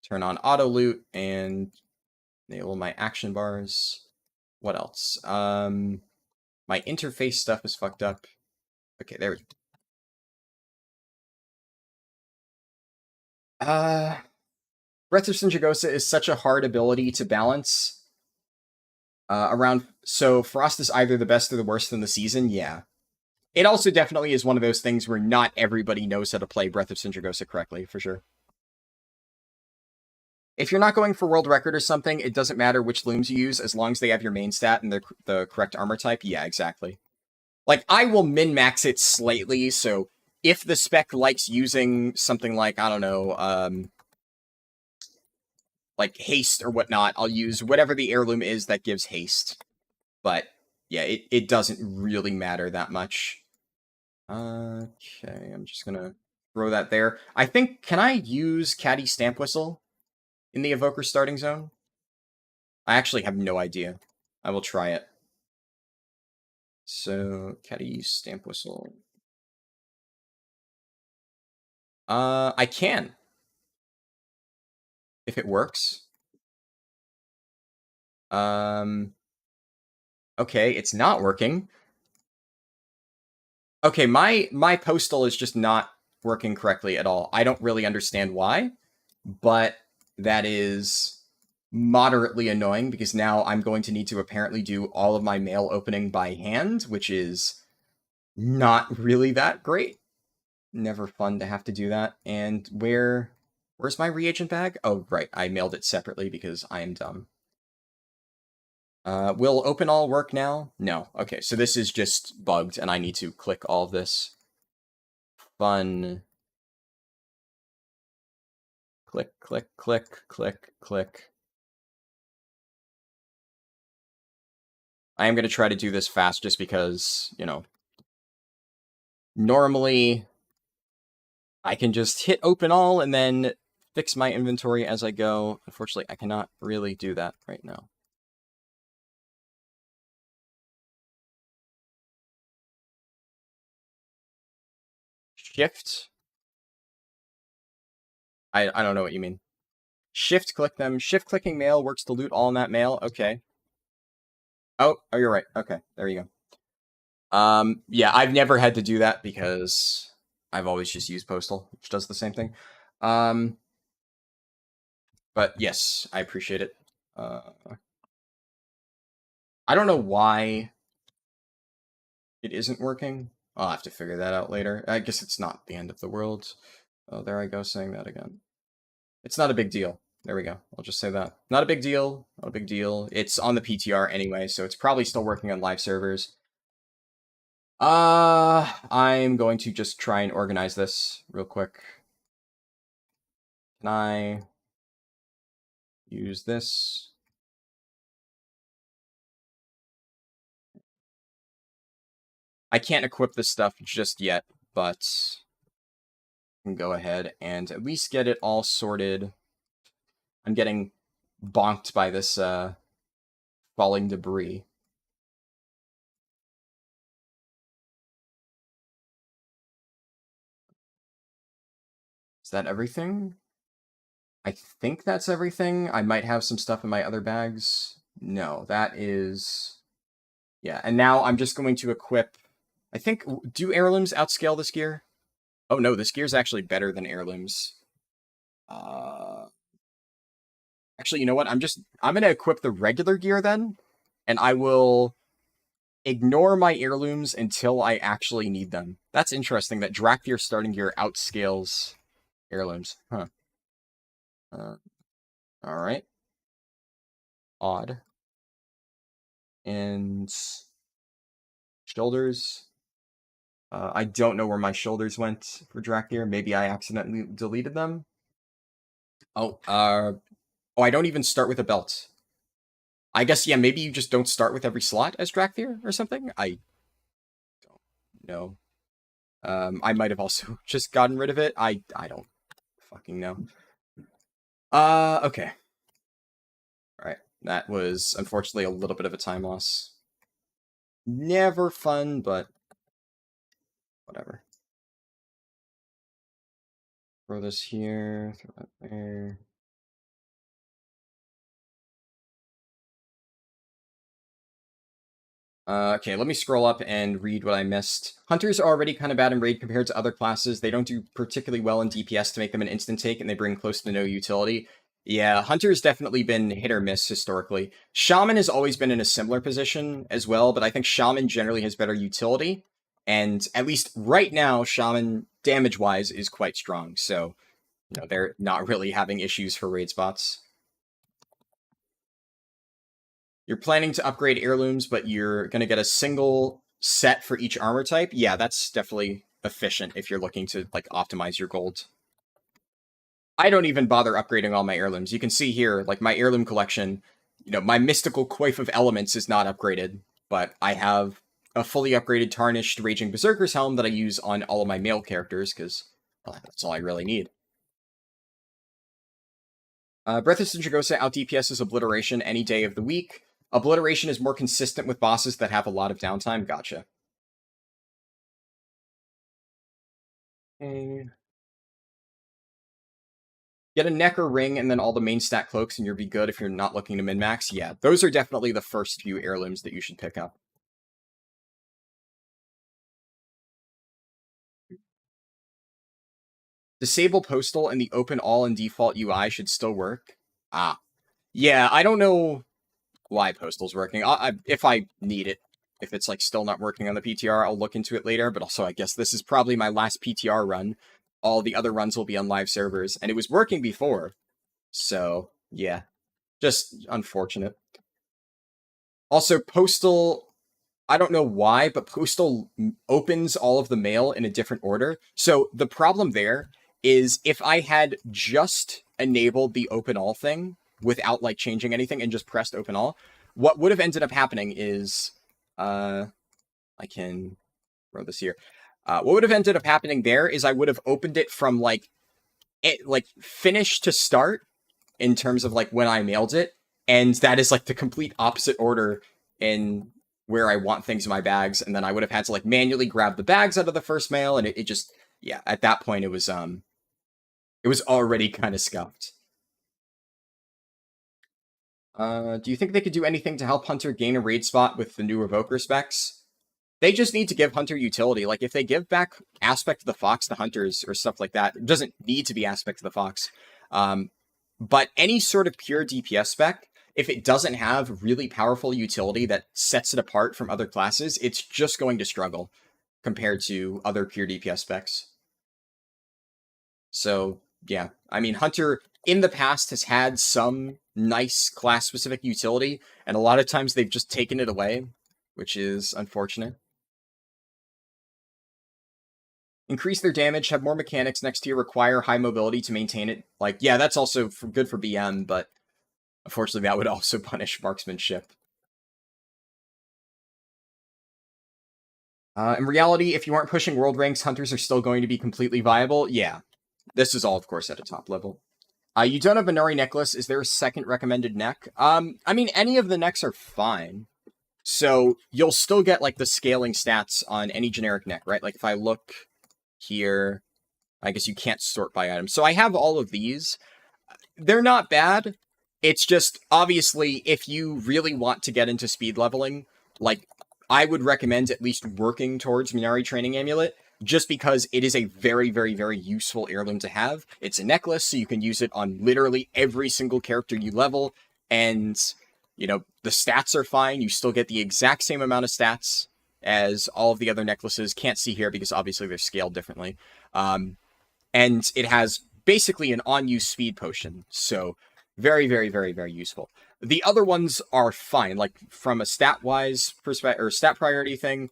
turn on auto loot and enable my action bars. What else? My interface stuff is fucked up. Okay, there we go. Breath of Sindragosa is such a hard ability to balance. So Frost is either the best or the worst in the season, yeah. It also definitely is one of those things where not everybody knows how to play Breath of Sindragosa correctly, for sure. If you're not going for world record or something, it doesn't matter which looms you use, as long as they have your main stat and the correct armor type. Yeah, exactly. Like, I will min-max it slightly, so if the spec likes using something like, I don't know, like haste or whatnot, I'll use whatever the heirloom is that gives haste. But, yeah, it doesn't really matter that much. Okay, I'm just gonna throw that there. I think, can I use Caddy Stamp Whistle in the Evoker starting zone? I actually have no idea. I will try it. So, Caddy Stamp Whistle. I can. If it works. Okay, it's not working. Okay, my postal is just not working correctly at all. I don't really understand why, but that is moderately annoying because now I'm going to need to apparently do all of my mail opening by hand, which is not really that great. Never fun to have to do that. And where's my reagent bag? Oh, right, I mailed it separately because I am dumb. Will open all work now? No. Okay, so this is just bugged, and I need to click all of this. Fun. Click, click, click, click, click. I am going to try to do this fast just because, you know, normally I can just hit open all and then fix my inventory as I go. Unfortunately, I cannot really do that right now. Shift. I don't know what you mean. Shift click them. Shift clicking mail works to loot all in that mail. Okay. Oh, you're right. Okay, there you go. Yeah, I've never had to do that because I've always just used Postal, which does the same thing. But yes, I appreciate it. I don't know why it isn't working. I'll have to figure that out later. I guess it's not the end of the world. Oh, there I go saying that again. It's not a big deal. There we go. I'll just say that. Not a big deal. Not a big deal. It's on the PTR anyway, so it's probably still working on live servers. I'm going to just try and organize this real quick. Can I use this? I can't equip this stuff just yet, but I can go ahead and at least get it all sorted. I'm getting bonked by this falling debris. Is that everything? I think that's everything. I might have some stuff in my other bags. No, that is... Yeah, and now I'm just going to equip... I think... Do heirlooms outscale this gear? Oh no, this gear's actually better than heirlooms. Actually, you know what? I'm going to equip the regular gear then, and I will ignore my heirlooms until I actually need them. That's interesting that Drakthir starting gear outscales heirlooms. Huh. Alright. Odd. And shoulders. I don't know where my shoulders went for Drakthir. Maybe I accidentally deleted them. Oh, I don't even start with a belt. I guess, yeah, maybe you just don't start with every slot as Drakthir or something? I don't know. I might have also just gotten rid of it. I don't fucking know. Okay. Alright. That was, unfortunately, a little bit of a time loss. Never fun, but whatever. Throw this here, throw that there. Okay, let me scroll up and read what I missed. Hunters are already kind of bad in raid compared to other classes. They don't do particularly well in DPS to make them an instant take, and they bring close to no utility. Yeah, Hunter's definitely been hit or miss historically. Shaman has always been in a similar position as well, but I think Shaman generally has better utility. And at least right now, Shaman, damage-wise, is quite strong. So, you know, they're not really having issues for raid spots. You're planning to upgrade heirlooms, but you're going to get a single set for each armor type. Yeah, that's definitely efficient if you're looking to like optimize your gold. I don't even bother upgrading all my heirlooms. You can see here, like my heirloom collection, you know, my mystical coif of elements is not upgraded, but I have a fully upgraded tarnished Raging Berserker's helm that I use on all of my male characters, because well, that's all I really need. Breath of Sindragosa out DPS's Obliteration any day of the week. Obliteration is more consistent with bosses that have a lot of downtime. Gotcha. Okay. Get a neck or ring and then all the main stat cloaks and you'll be good if you're not looking to min-max. Yeah, those are definitely the first few heirlooms that you should pick up. Disable Postal and the open all and default UI should still work. Ah. Yeah, I don't know why Postal's working. If I need it. If it's like still not working on the PTR, I'll look into it later. But also, I guess this is probably my last PTR run. All the other runs will be on live servers. And it was working before. So, yeah. Just unfortunate. Also, Postal, I don't know why, but Postal opens all of the mail in a different order. So the problem there is if I had just enabled the open all thing without like changing anything and just pressed open all, what would have ended up happening is, I can throw this here. What would have ended up happening there is I would have opened it from like finish to start in terms of like when I mailed it, and that is like the complete opposite order in where I want things in my bags, and then I would have had to like manually grab the bags out of the first mail, and it just, yeah, at that point it was already kind of scuffed. Do you think they could do anything to help Hunter gain a raid spot with the new Evoker specs? They just need to give Hunter utility. Like, if they give back Aspect of the Fox to Hunters or stuff like that, it doesn't need to be Aspect of the Fox. But any sort of pure DPS spec, if it doesn't have really powerful utility that sets it apart from other classes, it's just going to struggle compared to other pure DPS specs. So, yeah. I mean, Hunter, in the past, has had some nice class-specific utility, and a lot of times they've just taken it away, which is unfortunate. Increase their damage, have more mechanics next to you, require high mobility to maintain it. Like, yeah, that's also good for BM, but unfortunately that would also punish marksmanship. In reality, if you aren't pushing world ranks, Hunters are still going to be completely viable. Yeah, this is all, of course, at a top level. You don't have Minari Necklace. Is there a second recommended neck? I mean, any of the necks are fine. So you'll still get, like, the scaling stats on any generic neck, right? Like, if I look here, I guess you can't sort by item. So I have all of these. They're not bad. It's just, obviously, if you really want to get into speed leveling, like, I would recommend at least working towards Minari Training Amulet, just because it is a very, very, very useful heirloom to have. It's a necklace, so you can use it on literally every single character you level, and, you know, the stats are fine. You still get the exact same amount of stats as all of the other necklaces. Can't see here because obviously they're scaled differently. And it has basically an on-use speed potion, so very, very, very, very useful. The other ones are fine, like from a stat-wise perspective or stat priority thing,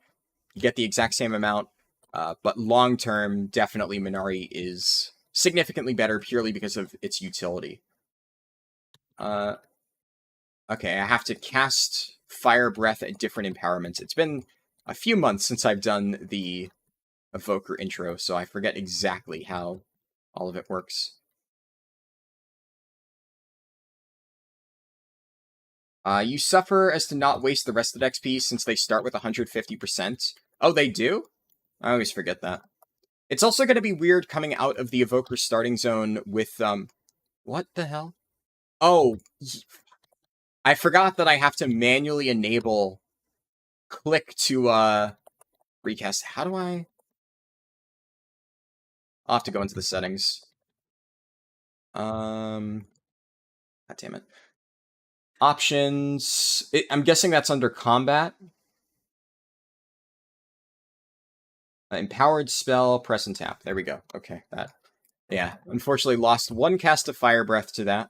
you get the exact same amount. But long-term, definitely Minari is significantly better purely because of its utility. Okay, I have to cast Fire Breath at different empowerments. It's been a few months since I've done the Evoker intro, so I forget exactly how all of it works. You suffer as to not waste the rest of the XP since they start with 150%. Oh, they do? I always forget that. It's also going to be weird coming out of the Evoker starting zone with, what the hell? Oh, I forgot that I have to manually enable click to, recast. How do I? I'll have to go into the settings. God damn it. Options. I'm guessing that's under combat. Empowered spell, press and tap. There we go. Okay, that. Yeah, unfortunately lost one cast of Fire Breath to that.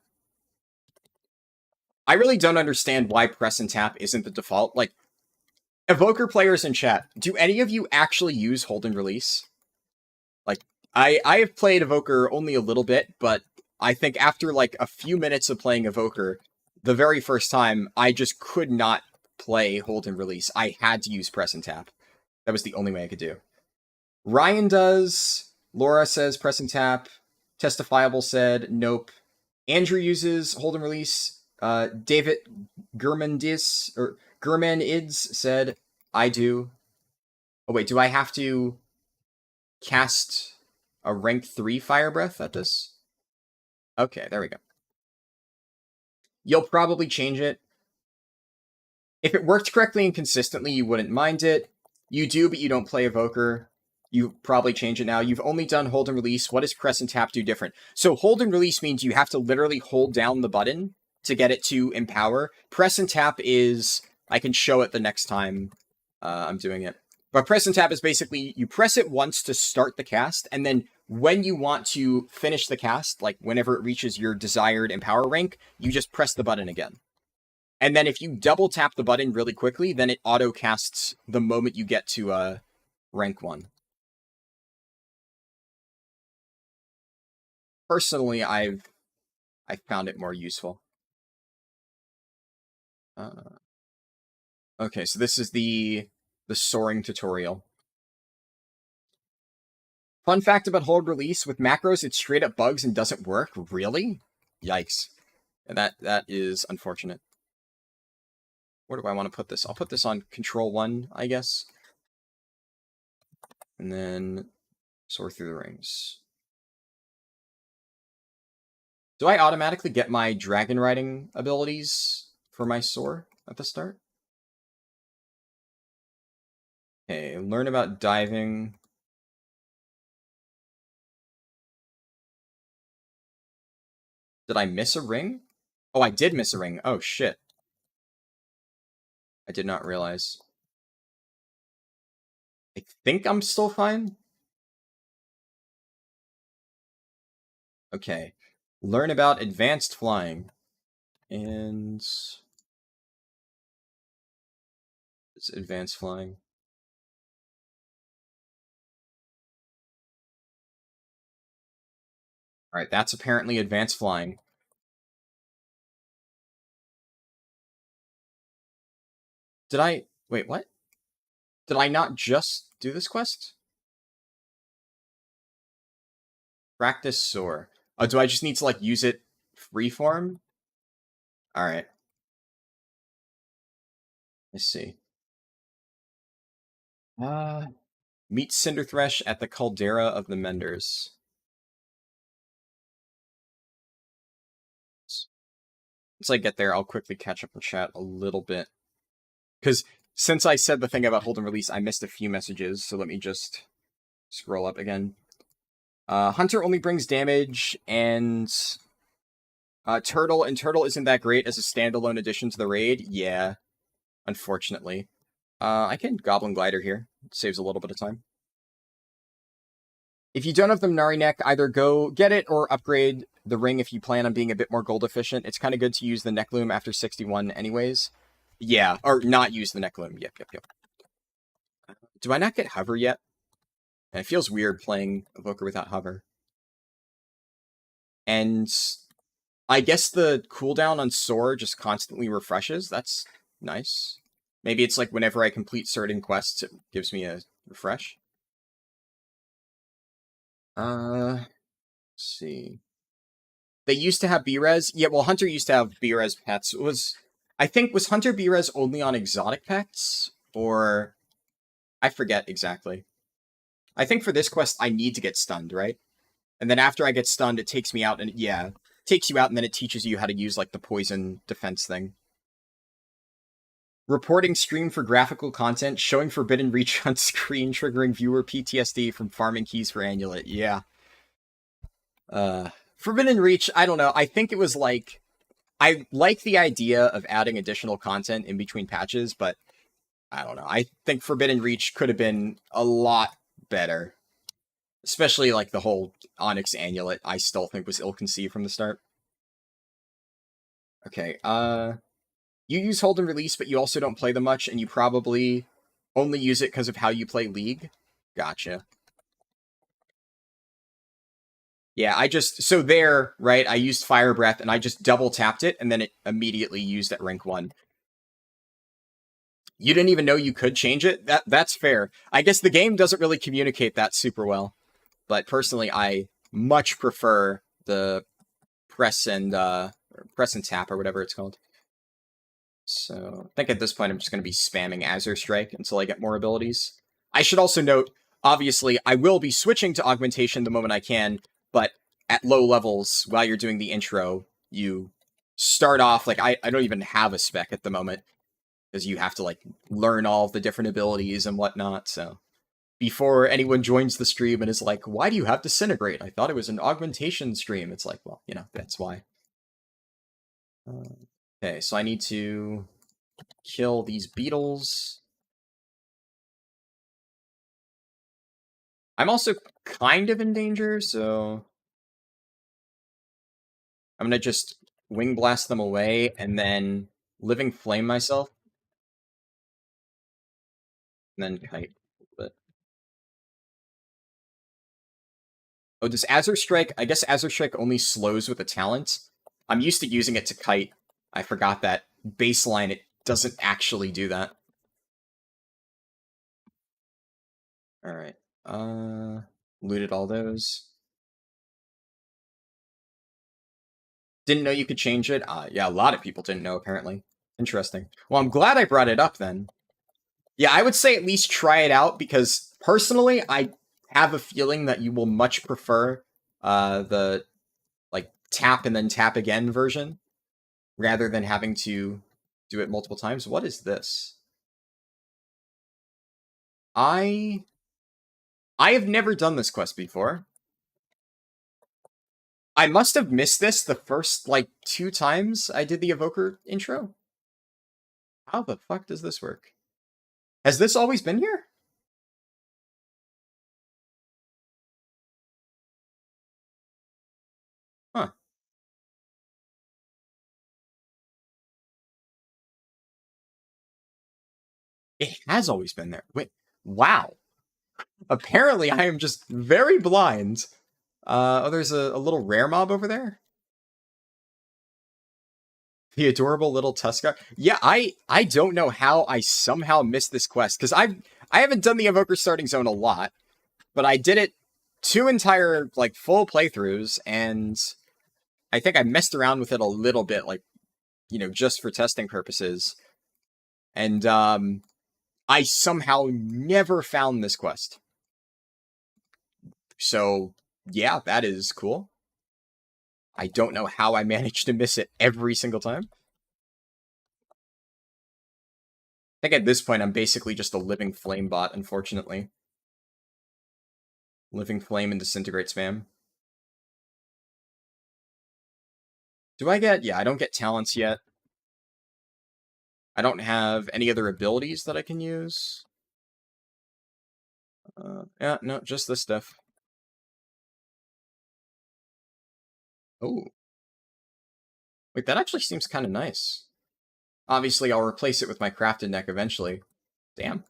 I really don't understand why press and tap isn't the default. Like, Evoker players in chat, do any of you actually use hold and release? Like, I have played Evoker only a little bit, but I think after, like, a few minutes of playing Evoker, the very first time, I just could not play hold and release. I had to use press and tap. That was the only way I could do. Ryan does. Laura says press and tap. Testifiable said nope. Andrew uses hold and release. David Germanids said I do. Oh wait, do I have to cast a rank 3 Fire Breath at this? Okay, there we go. You'll probably change it. If it worked correctly and consistently, you wouldn't mind it. You do, but you don't play Evoker. You probably change it now. You've only done hold and release. What does press and tap do different? So hold and release means you have to literally hold down the button to get it to empower. Press and tap is, I can show it the next time I'm doing it. But press and tap is basically, you press it once to start the cast, and then when you want to finish the cast, like whenever it reaches your desired empower rank, you just press the button again. And then if you double tap the button really quickly, then it auto casts the moment you get to rank 1. Personally, I found it more useful. Okay, so this is the soaring tutorial. Fun fact about hold release, with macros, it straight up bugs and doesn't work. Really? Yikes. That is unfortunate. Where do I want to put this? I'll put this on control 1, I guess. And then soar through the rings. Do I automatically get my dragon riding abilities for my soar at the start? Okay, learn about diving. Did I miss a ring? Oh, I did miss a ring. Oh, shit. I did not realize. I think I'm still fine. Okay. Learn about advanced flying. And... it's advanced flying. Alright, that's apparently advanced flying. Did I... wait, what? Did I not just do this quest? Practice soar. Oh, do I just need to, like, use it freeform? Alright. Let's see. Meet Cinderthresh at the Caldera of the Menders. Once I get there, I'll quickly catch up with chat a little bit. Because since I said the thing about hold and release, I missed a few messages, so let me just scroll up again. Hunter only brings damage, and Turtle isn't that great as a standalone addition to the raid. Yeah, unfortunately. I can Goblin Glider here. It saves a little bit of time. If you don't have the Minari neck, either go get it or upgrade the ring if you plan on being a bit more gold efficient. It's kind of good to use the neck loom after 61 anyways. Yeah, or not use the neck loom. Yep. Do I not get hover yet? And it feels weird playing Evoker without hover. And I guess the cooldown on Soar just constantly refreshes. That's nice. Maybe it's like whenever I complete certain quests, it gives me a refresh. Let's see. They used to have B-Res. Yeah, well, Hunter used to have B-Res pets. Was Hunter B-Res only on exotic pets? Or... I forget exactly. I think for this quest, I need to get stunned, right? And then after I get stunned, it takes me out, and yeah, takes you out, and then it teaches you how to use, like, the poison defense thing. Reporting stream for graphical content, showing Forbidden Reach on screen, triggering viewer PTSD from farming keys for Amulet. Yeah. Forbidden Reach, I don't know. I think it was, like... I like the idea of adding additional content in between patches, but I don't know. I think Forbidden Reach could have been a lot better. Especially, like, the whole Onyx Amulet, I still think was ill-conceived from the start. Okay, you use hold and release, but you also don't play them much, and you probably only use it because of how you play League. Gotcha. Yeah, so there, right, I used Fire Breath, and I just double-tapped it, and then it immediately used at rank 1. You didn't even know you could change it? That's fair. I guess the game doesn't really communicate that super well. But personally, I much prefer the press and tap, or whatever it's called. So I think at this point I'm just going to be spamming Azure Strike until I get more abilities. I should also note, obviously, I will be switching to Augmentation the moment I can, but at low levels, while you're doing the intro, you start off, like, I don't even have a spec at the moment, because you have to, like, learn all the different abilities and whatnot, so... Before anyone joins the stream and is like, why do you have Disintegrate? I thought it was an augmentation stream. It's like, well, you know, that's why. Okay, so I need to kill these beetles. I'm also kind of in danger, so... I'm gonna just Wing Blast them away, and then Living Flame myself. And then Kite a little bit. Oh, does Azure Strike... I guess Azure Strike only slows with a talent. I'm used to using it to kite. I forgot that baseline, it doesn't actually do that. Alright. Looted all those. Didn't know you could change it? Yeah, a lot of people didn't know, apparently. Interesting. Well, I'm glad I brought it up, then. Yeah, I would say at least try it out, because personally, I have a feeling that you will much prefer the, like, tap and then tap again version, rather than having to do it multiple times. What is this? I have never done this quest before. I must have missed this the first, like, 2 times I did the Evoker intro. How the fuck does this work? Has this always been here? Huh. It has always been there. Wait, wow. Apparently I am just very blind. Oh, there's a little rare mob over there. The adorable little Tuskar. Yeah, I don't know how I somehow missed this quest, because I haven't done the Evoker starting zone a lot, but I did it 2 entire, like, full playthroughs, and I think I messed around with it a little bit, like, you know, just for testing purposes. And I somehow never found this quest. So, yeah, that is cool. I don't know how I managed to miss it every single time. I think at this point I'm basically just a living flame bot, unfortunately. Living flame and disintegrate spam. Do I get... Yeah, I don't get talents yet. I don't have any other abilities that I can use. Yeah, no, just this stuff. Oh. Wait, that actually seems kind of nice. Obviously, I'll replace it with my crafted neck eventually. Damn.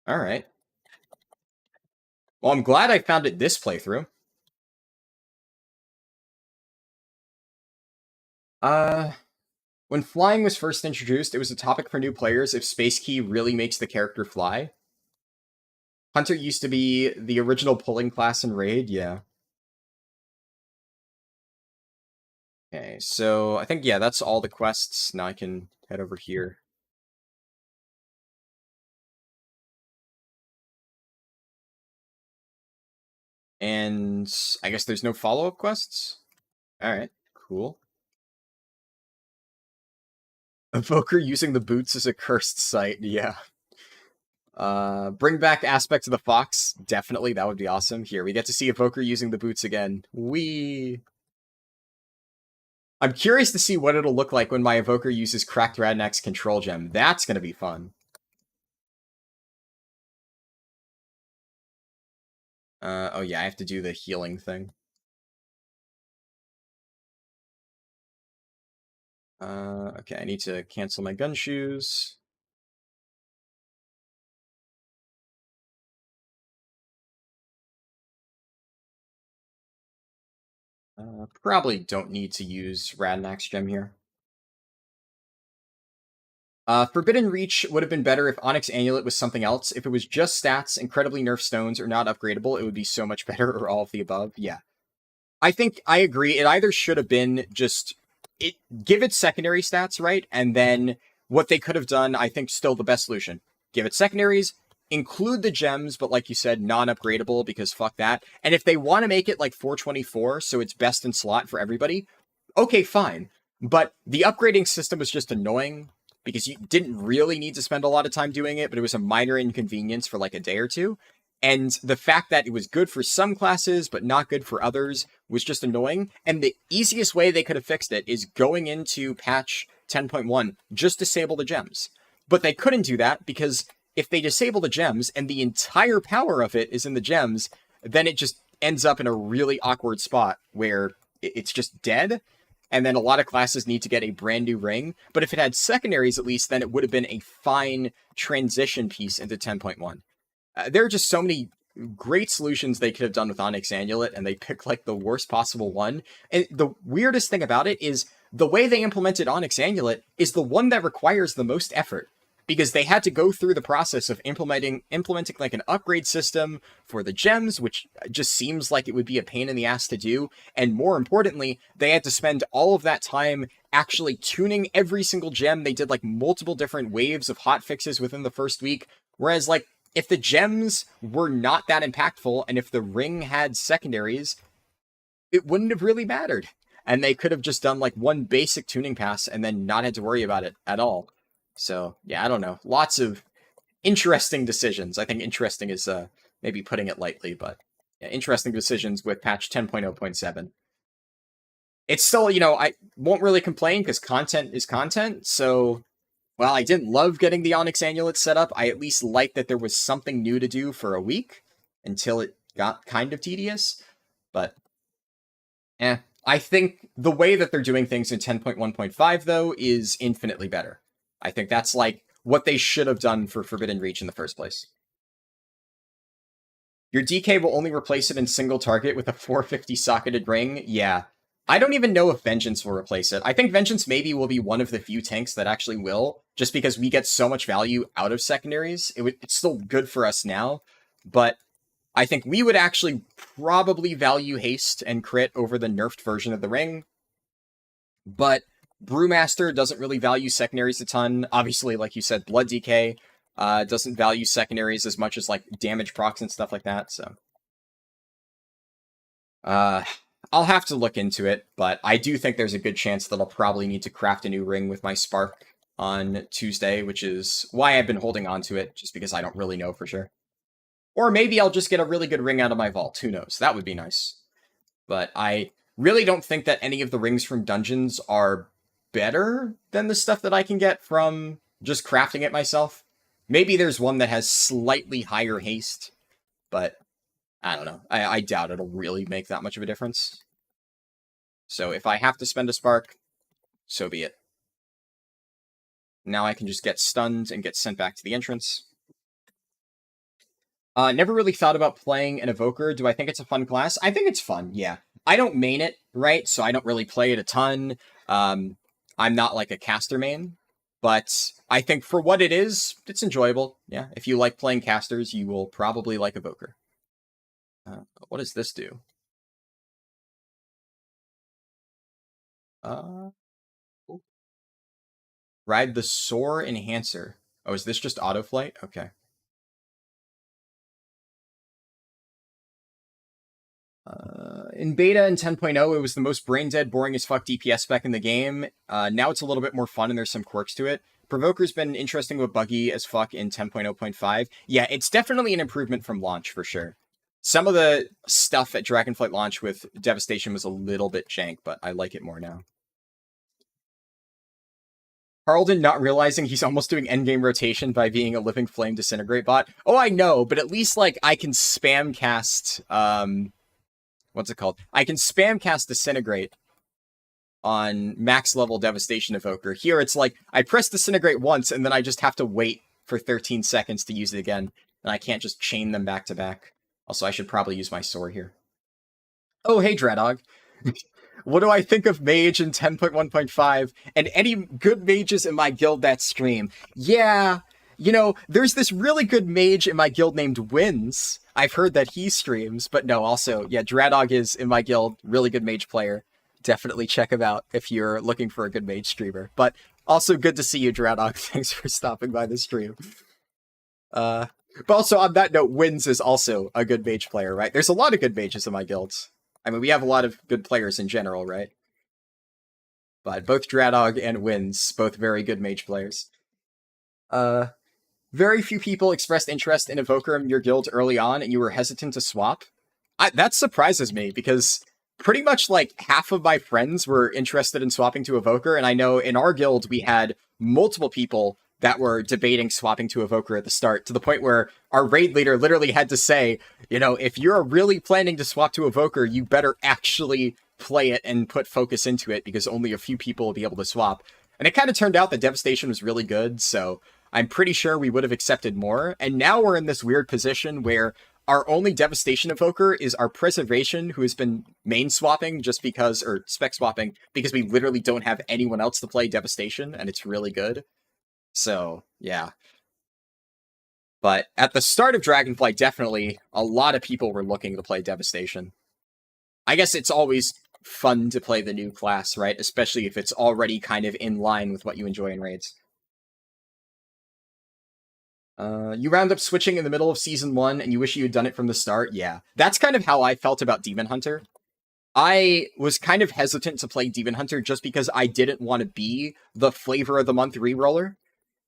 Alright. Well, I'm glad I found it this playthrough. When flying was first introduced, it was a topic for new players if Space Key really makes the character fly. Hunter used to be the original pulling class in Raid, yeah. Okay, so I think, yeah, that's all the quests. Now I can head over here. And I guess there's no follow-up quests? Alright, cool. Evoker using the boots is a cursed sight, yeah. Bring back aspects of the fox. Definitely, that would be awesome. Here, we get to see Evoker using the boots again. Whee! I'm curious to see what it'll look like when my Evoker uses Cracked Radnack's control gem. That's gonna be fun. Oh yeah, I have to do the healing thing. Okay, I need to cancel my gun shoes. Probably don't need to use Radnack's gem here. Forbidden Reach would have been better if Onyx Amulet was something else. If it was just stats, incredibly nerfed stones, or not upgradable, it would be so much better, or all of the above. Yeah. I think I agree. It either should have been just... give it secondary stats, right? And then what they could have done, I think, still the best solution. Give it secondaries, include the gems, but like you said, non-upgradable, because fuck that. And if they want to make it like 424, so it's best in slot for everybody, okay, fine. But the upgrading system was just annoying, because you didn't really need to spend a lot of time doing it, but it was a minor inconvenience for like a day or two. And the fact that it was good for some classes, but not good for others, was just annoying. And the easiest way they could have fixed it is going into patch 10.1, just disable the gems. But they couldn't do that, because if they disable the gems, and the entire power of it is in the gems, then it just ends up in a really awkward spot, where it's just dead, and then a lot of classes need to get a brand new ring. But if it had secondaries, at least, then it would have been a fine transition piece into 10.1. There are just so many great solutions they could have done with Onyx Amulet, and they picked, like, the worst possible one. And the weirdest thing about it is the way they implemented Onyx Amulet is the one that requires the most effort, because they had to go through the process of implementing like an upgrade system for the gems, which just seems like it would be a pain in the ass to do. And more importantly, they had to spend all of that time actually tuning every single gem. They did like multiple different waves of hot fixes within the first week. Whereas like if the gems were not that impactful, and if the ring had secondaries, it wouldn't have really mattered. And they could have just done like one basic tuning pass and then not had to worry about it at all. So, yeah, I don't know. Lots of interesting decisions. I think interesting is maybe putting it lightly, but yeah, interesting decisions with patch 10.0.7. It's still, I won't really complain because content is content. So, while I didn't love getting the Onyx Amulet set up, I at least liked that there was something new to do for a week until it got kind of tedious. But, I think the way that they're doing things in 10.1.5, though, is infinitely better. I think that's like what they should have done for Forbidden Reach in the first place. Your DK will only replace it in single target with a 450 socketed ring. Yeah. I don't even know if Vengeance will replace it. I think Vengeance maybe will be one of the few tanks that actually will, just because we get so much value out of secondaries. It's still good for us now, but I think we would actually probably value haste and crit over the nerfed version of the ring. But Brewmaster doesn't really value secondaries a ton. Obviously, like you said, Blood DK doesn't value secondaries as much as like damage procs and stuff like that. So, I'll have to look into it, but I do think there's a good chance that I'll probably need to craft a new ring with my Spark on Tuesday, which is why I've been holding on to it, just because I don't really know for sure. Or maybe I'll just get a really good ring out of my vault. Who knows? That would be nice. But I really don't think that any of the rings from dungeons are better than the stuff that I can get from just crafting it myself. Maybe there's one that has slightly higher haste, but I don't know. I doubt it'll really make that much of a difference. So if I have to spend a spark, so be it. Now I can just get stunned and get sent back to the entrance. Never really thought about playing an Evoker. Do I think it's a fun class? I think it's fun, yeah. I don't main it, right? So I don't really play it a ton. I'm not like a caster main, but I think for what it is, it's enjoyable. Yeah, if you like playing casters, you will probably like Evoker. What does this do? Ride the Soar Enhancer. Oh, is this just autoflight? Okay. In beta in 10.0, it was the most brain-dead, boring as fuck DPS spec in the game. Now it's a little bit more fun and there's some quirks to it. Provoker's been interesting but buggy as fuck in 10.0.5. Yeah, it's definitely an improvement from launch, for sure. Some of the stuff at Dragonflight launch with Devastation was a little bit jank, but I like it more now. Harlden not realizing he's almost doing endgame rotation by being a Living Flame Disintegrate bot. Oh, I know, but at least, like, I can spam cast, what's it called? I can spam cast Disintegrate on max level Devastation Evoker. Here, it's like, I press Disintegrate once, and then I just have to wait for 13 seconds to use it again, and I can't just chain them back to back. Also, I should probably use my sword here. Oh, hey, Dreadog. What do I think of Mage in 10.1.5 and any good mages in my guild that stream? Yeah, there's this really good mage in my guild named Wins. I've heard that he streams, but no, also, yeah, Dreadog is in my guild, really good mage player. Definitely check him out if you're looking for a good mage streamer. But also good to see you, Dreadog. Thanks for stopping by the stream. But also on that note, Wins is also a good mage player, right? There's a lot of good mages in my guilds. I mean, we have a lot of good players in general, right? But both Dreadog and Wins, both very good mage players. Very few people expressed interest in Evoker in your guild early on, and you were hesitant to swap. That surprises me, because pretty much like half of my friends were interested in swapping to Evoker, and I know in our guild we had multiple people that were debating swapping to Evoker at the start, to the point where our raid leader literally had to say, if you're really planning to swap to Evoker, you better actually play it and put focus into it, because only a few people will be able to swap. And it kind of turned out that Devastation was really good, so I'm pretty sure we would have accepted more. And now we're in this weird position where our only Devastation Evoker is our Preservation, who has been main swapping just because, or spec swapping, because we literally don't have anyone else to play Devastation, and it's really good. So, yeah. But at the start of Dragonflight, definitely, a lot of people were looking to play Devastation. I guess it's always fun to play the new class, right? Especially if it's already kind of in line with what you enjoy in raids. You round up switching in the middle of Season 1, and you wish you had done it from the start? Yeah. That's kind of how I felt about Demon Hunter. I was kind of hesitant to play Demon Hunter just because I didn't want to be the flavor of the month reroller.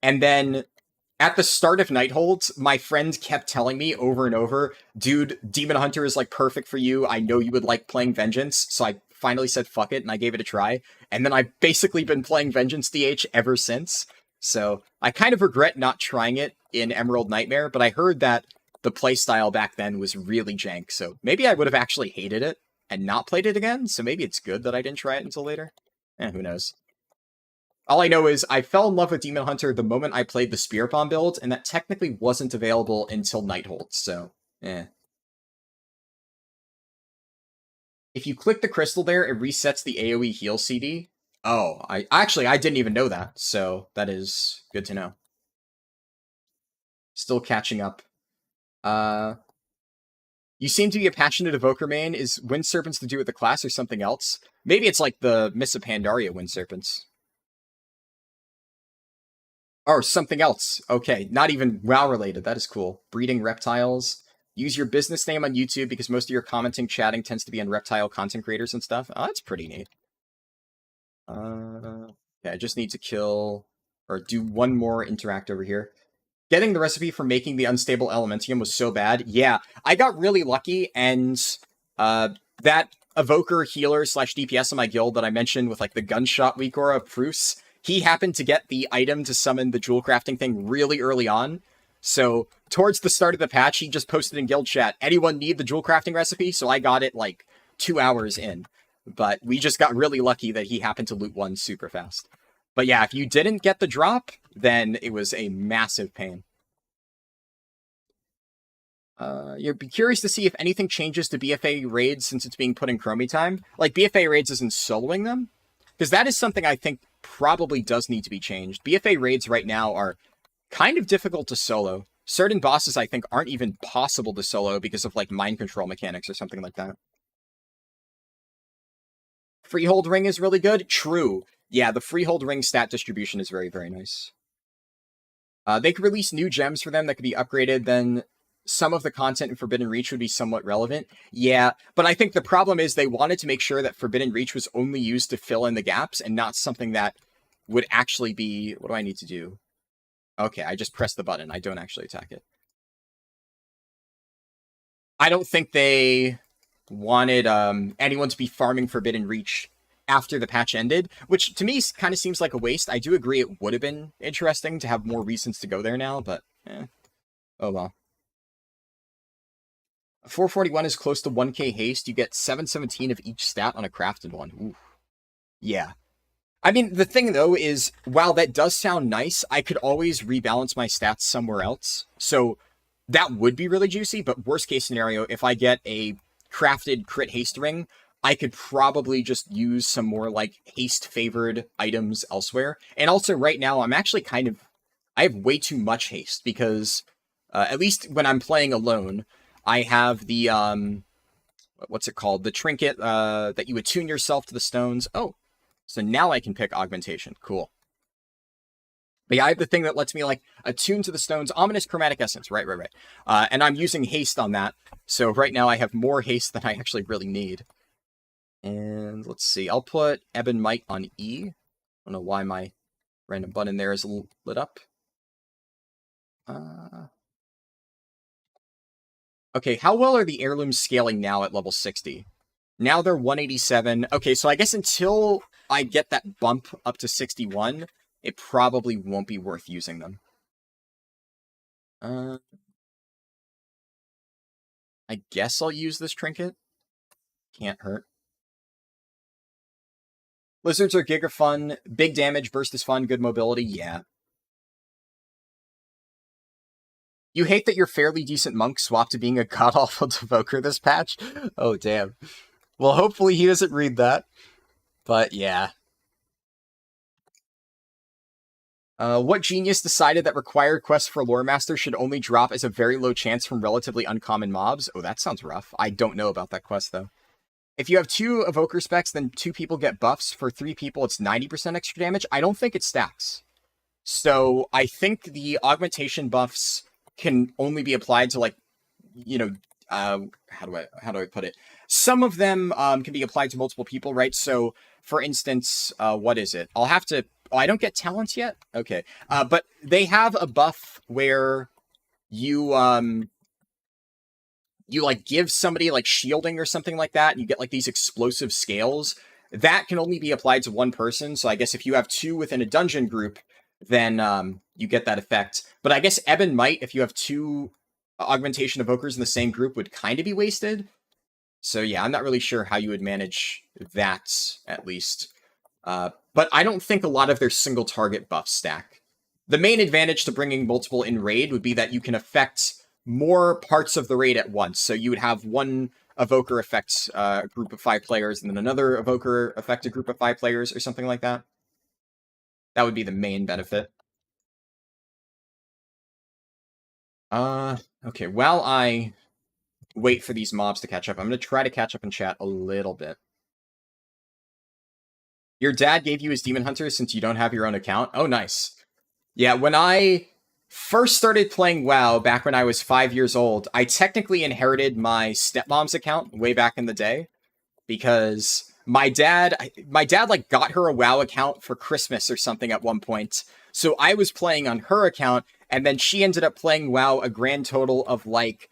And then at the start of Nightholds, my friend kept telling me over and over, dude, Demon Hunter is like perfect for you. I know you would like playing Vengeance. So I finally said fuck it and I gave it a try. And then I've basically been playing Vengeance DH ever since. So I kind of regret not trying it in Emerald Nightmare, but I heard that the playstyle back then was really jank. So maybe I would have actually hated it and not played it again. So maybe it's good that I didn't try it until later. Who knows? All I know is I fell in love with Demon Hunter the moment I played the Spirit Bomb build, and that technically wasn't available until Nighthold, so, If you click the crystal there, it resets the AoE heal CD. Oh, I didn't even know that, so that is good to know. Still catching up. You seem to be a passionate Evoker main. Is Wind Serpents to do with the class or something else? Maybe it's like the Miss of Pandaria Wind Serpents. Or something else. Okay, not even WoW related. That is cool. Breeding reptiles. Use your business name on YouTube because most of your commenting, chatting tends to be on reptile content creators and stuff. Oh, that's pretty neat. Yeah, I just need to kill or do one more interact over here. Getting the recipe for making the unstable elementium was so bad. Yeah, I got really lucky, and that evoker healer / DPS in my guild that I mentioned with like the gunshot weak aura of Prus, he happened to get the item to summon the jewel crafting thing really early on. So towards the start of the patch, he just posted in guild chat, anyone need the jewel crafting recipe? So I got it like 2 hours in. But we just got really lucky that he happened to loot one super fast. But yeah, if you didn't get the drop, then it was a massive pain. You'd be curious to see if anything changes to BFA raids since it's being put in Chromie time. Like, BFA raids isn't soloing them? Because that is something I think probably does need to be changed. BFA raids right now are kind of difficult to solo. Certain bosses, I think, aren't even possible to solo because of, like, mind control mechanics or something like that. Freehold ring is really good? True. Yeah, the Freehold ring stat distribution is very, very nice. They could release new gems for them that could be upgraded, then some of the content in Forbidden Reach would be somewhat relevant. Yeah, but I think the problem is they wanted to make sure that Forbidden Reach was only used to fill in the gaps and not something that would actually be... What do I need to do? Okay, I just press the button. I don't actually attack it. I don't think they wanted anyone to be farming Forbidden Reach after the patch ended, which to me kind of seems like a waste. I do agree it would have been interesting to have more reasons to go there now, but oh well. 441 is close to 1k haste. You get 717 of each stat on a crafted one. Ooh. Yeah. I mean, the thing, though, is, while that does sound nice, I could always rebalance my stats somewhere else. So that would be really juicy, but worst case scenario, if I get a crafted crit haste ring, I could probably just use some more, like, haste-favored items elsewhere. And also, right now, I'm actually kind of... I have way too much haste, because, at least when I'm playing alone, I have the, what's it called? The trinket, that you attune yourself to the stones. Oh, so now I can pick Augmentation. Cool. But yeah, I have the thing that lets me, like, attune to the stones. Ominous Chromatic Essence. Right. And I'm using haste on that. So right now I have more haste than I actually really need. And let's see. I'll put Ebon Might on E. I don't know why my random button there is lit up. Okay, how well are the heirlooms scaling now at level 60? Now they're 187. Okay, so I guess until I get that bump up to 61, it probably won't be worth using them. I guess I'll use this trinket. Can't hurt. Lizards are giga fun. Big damage, burst is fun, good mobility, yeah. You hate that your fairly decent monk swapped to being a god-awful Evoker this patch? Oh, damn. Well, hopefully he doesn't read that. But, yeah. What genius decided that required quests for Lore Master should only drop as a very low chance from relatively uncommon mobs? Oh, that sounds rough. I don't know about that quest, though. If you have 2 Evoker specs, then 2 people get buffs. For 3 people, it's 90% extra damage. I don't think it stacks. So I think the augmentation buffs can only be applied to, like, you know, how do I put it? Some of them can be applied to multiple people, right? So, for instance, what is it? I'll have to. Oh, I don't get talents yet. Okay, but they have a buff where you you like give somebody like shielding or something like that, and you get like these explosive scales. That can only be applied to one person. So I guess if you have two within a dungeon group, then you get that effect. But I guess Ebb and Might, if you have two augmentation evokers in the same group, would kind of be wasted. So yeah, I'm not really sure how you would manage that, at least. But I don't think a lot of their single target buffs stack. The main advantage to bringing multiple in raid would be that you can affect more parts of the raid at once. So you would have one evoker affect a group of 5 players, and then another evoker affect a group of 5 players, or something like that. That would be the main benefit. Okay, while I wait for these mobs to catch up, I'm going to try to catch up in chat a little bit. Your dad gave you his Demon Hunter since you don't have your own account? Oh, nice. Yeah, when I first started playing WoW back when I was 5 years old, I technically inherited my stepmom's account way back in the day because my dad like got her a WoW account for Christmas or something at one point. So I was playing on her account, and then she ended up playing WoW a grand total of like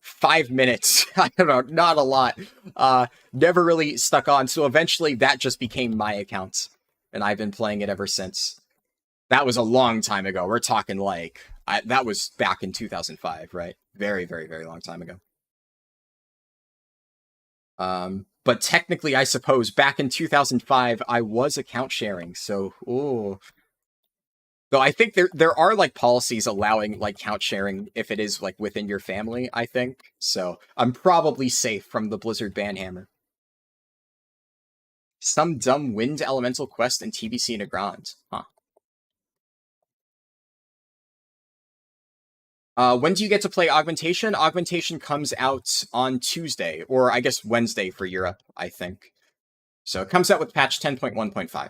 5 minutes. I don't know, not a lot. Never really stuck on. So eventually that just became my account, and I've been playing it ever since. That was a long time ago. We're talking like that was back in 2005, right? Very, very, very long time ago. But technically, I suppose back in 2005, I was account sharing. So, ooh. Though I think there are like policies allowing like count sharing if it is like within your family, I think. So I'm probably safe from the Blizzard banhammer. Some dumb wind elemental quest in TBC Nagrand. Huh. When do you get to play Augmentation? Augmentation comes out on Tuesday, or I guess Wednesday for Europe, I think. So it comes out with patch 10.1.5.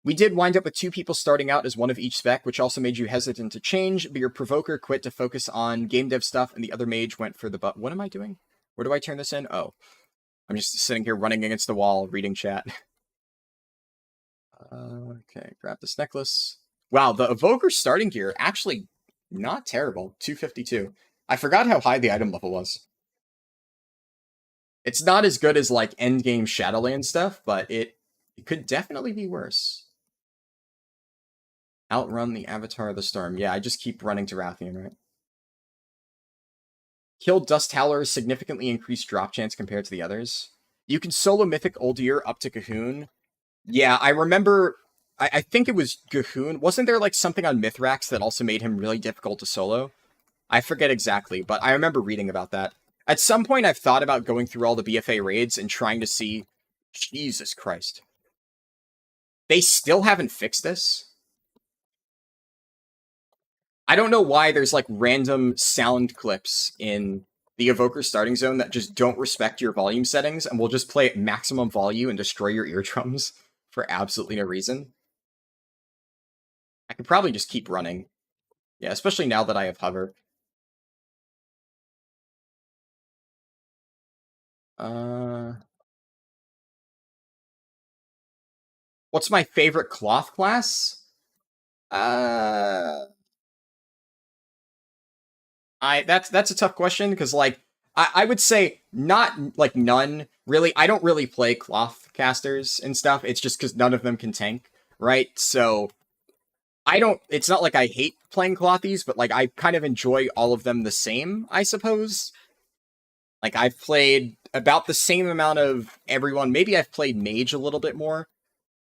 We did wind up with 2 people starting out as one of each spec, which also made you hesitant to change, but your Provoker quit to focus on game dev stuff, and the other mage went for the butt. What am I doing? Where do I turn this in? Oh. I'm just sitting here running against the wall, reading chat. Okay, grab this necklace. Wow, the Evoker starting gear, actually not terrible. 252. I forgot how high the item level was. It's not as good as, like, endgame Shadowland stuff, but it could definitely be worse. Outrun the Avatar of the Storm. Yeah, I just keep running to Rathian, right? Kill Dust Howler, significantly increased drop chance compared to the others. You can solo Mythic Uldir up to Cahoon. Yeah, I remember... I think it was Gahoon. Wasn't there, like, something on Mithrax that also made him really difficult to solo? I forget exactly, but I remember reading about that. At some point, I've thought about going through all the BFA raids and trying to see... Jesus Christ. They still haven't fixed this? I don't know why there's, like, random sound clips in the Evoker starting zone that just don't respect your volume settings and will just play at maximum volume and destroy your eardrums for absolutely no reason. I could probably just keep running. Yeah, especially now that I have hover. What's my favorite cloth class? That's a tough question, because, like, I would say not, like, none. Really, I don't really play cloth casters and stuff. It's just because none of them can tank, right? So I don't... It's not like I hate playing clothies, but, like, I kind of enjoy all of them the same, I suppose. Like, I've played about the same amount of everyone. Maybe I've played Mage a little bit more.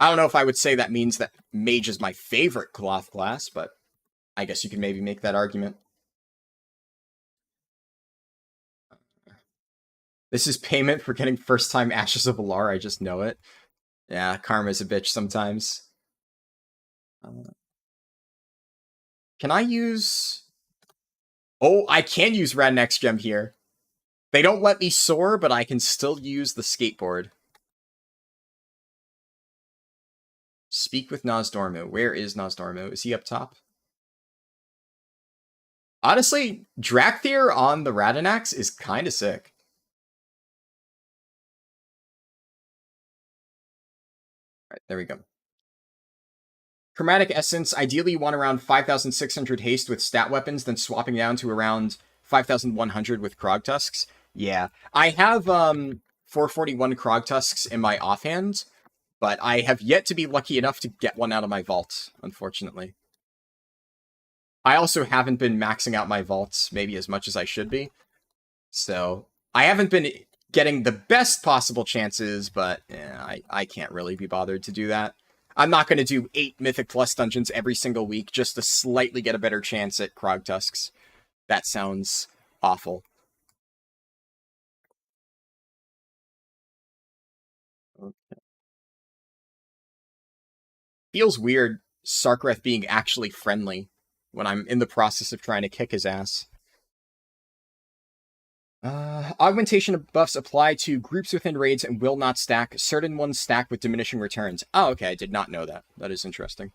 I don't know if I would say that means that Mage is my favorite cloth class, but I guess you can maybe make that argument. This is payment for getting first-time Ashes of Alar, I just know it. Yeah, karma's a bitch sometimes. Can I use... Oh, I can use Rad Next Gem here. They don't let me soar, but I can still use the skateboard. Speak with Nozdormu. Where is Nozdormu? Is he up top? Honestly, Drakthir on the Radanax is kind of sick. All right, there we go. Chromatic Essence, ideally you want around 5,600 haste with stat weapons, then swapping down to around 5,100 with Krog Tusks. Yeah. I have 441 Krog Tusks in my offhand, but I have yet to be lucky enough to get one out of my vault, unfortunately. I also haven't been maxing out my vaults maybe as much as I should be. So I haven't been getting the best possible chances, but I can't really be bothered to do that. I'm not going to do 8 Mythic Plus dungeons every single week just to slightly get a better chance at Krog Tusks. That sounds awful. Okay. Feels weird Sarkareth being actually friendly when I'm in the process of trying to kick his ass. Augmentation buffs apply to groups within raids and will not stack. Certain ones stack with diminishing returns. Oh, okay, I did not know that. That is interesting.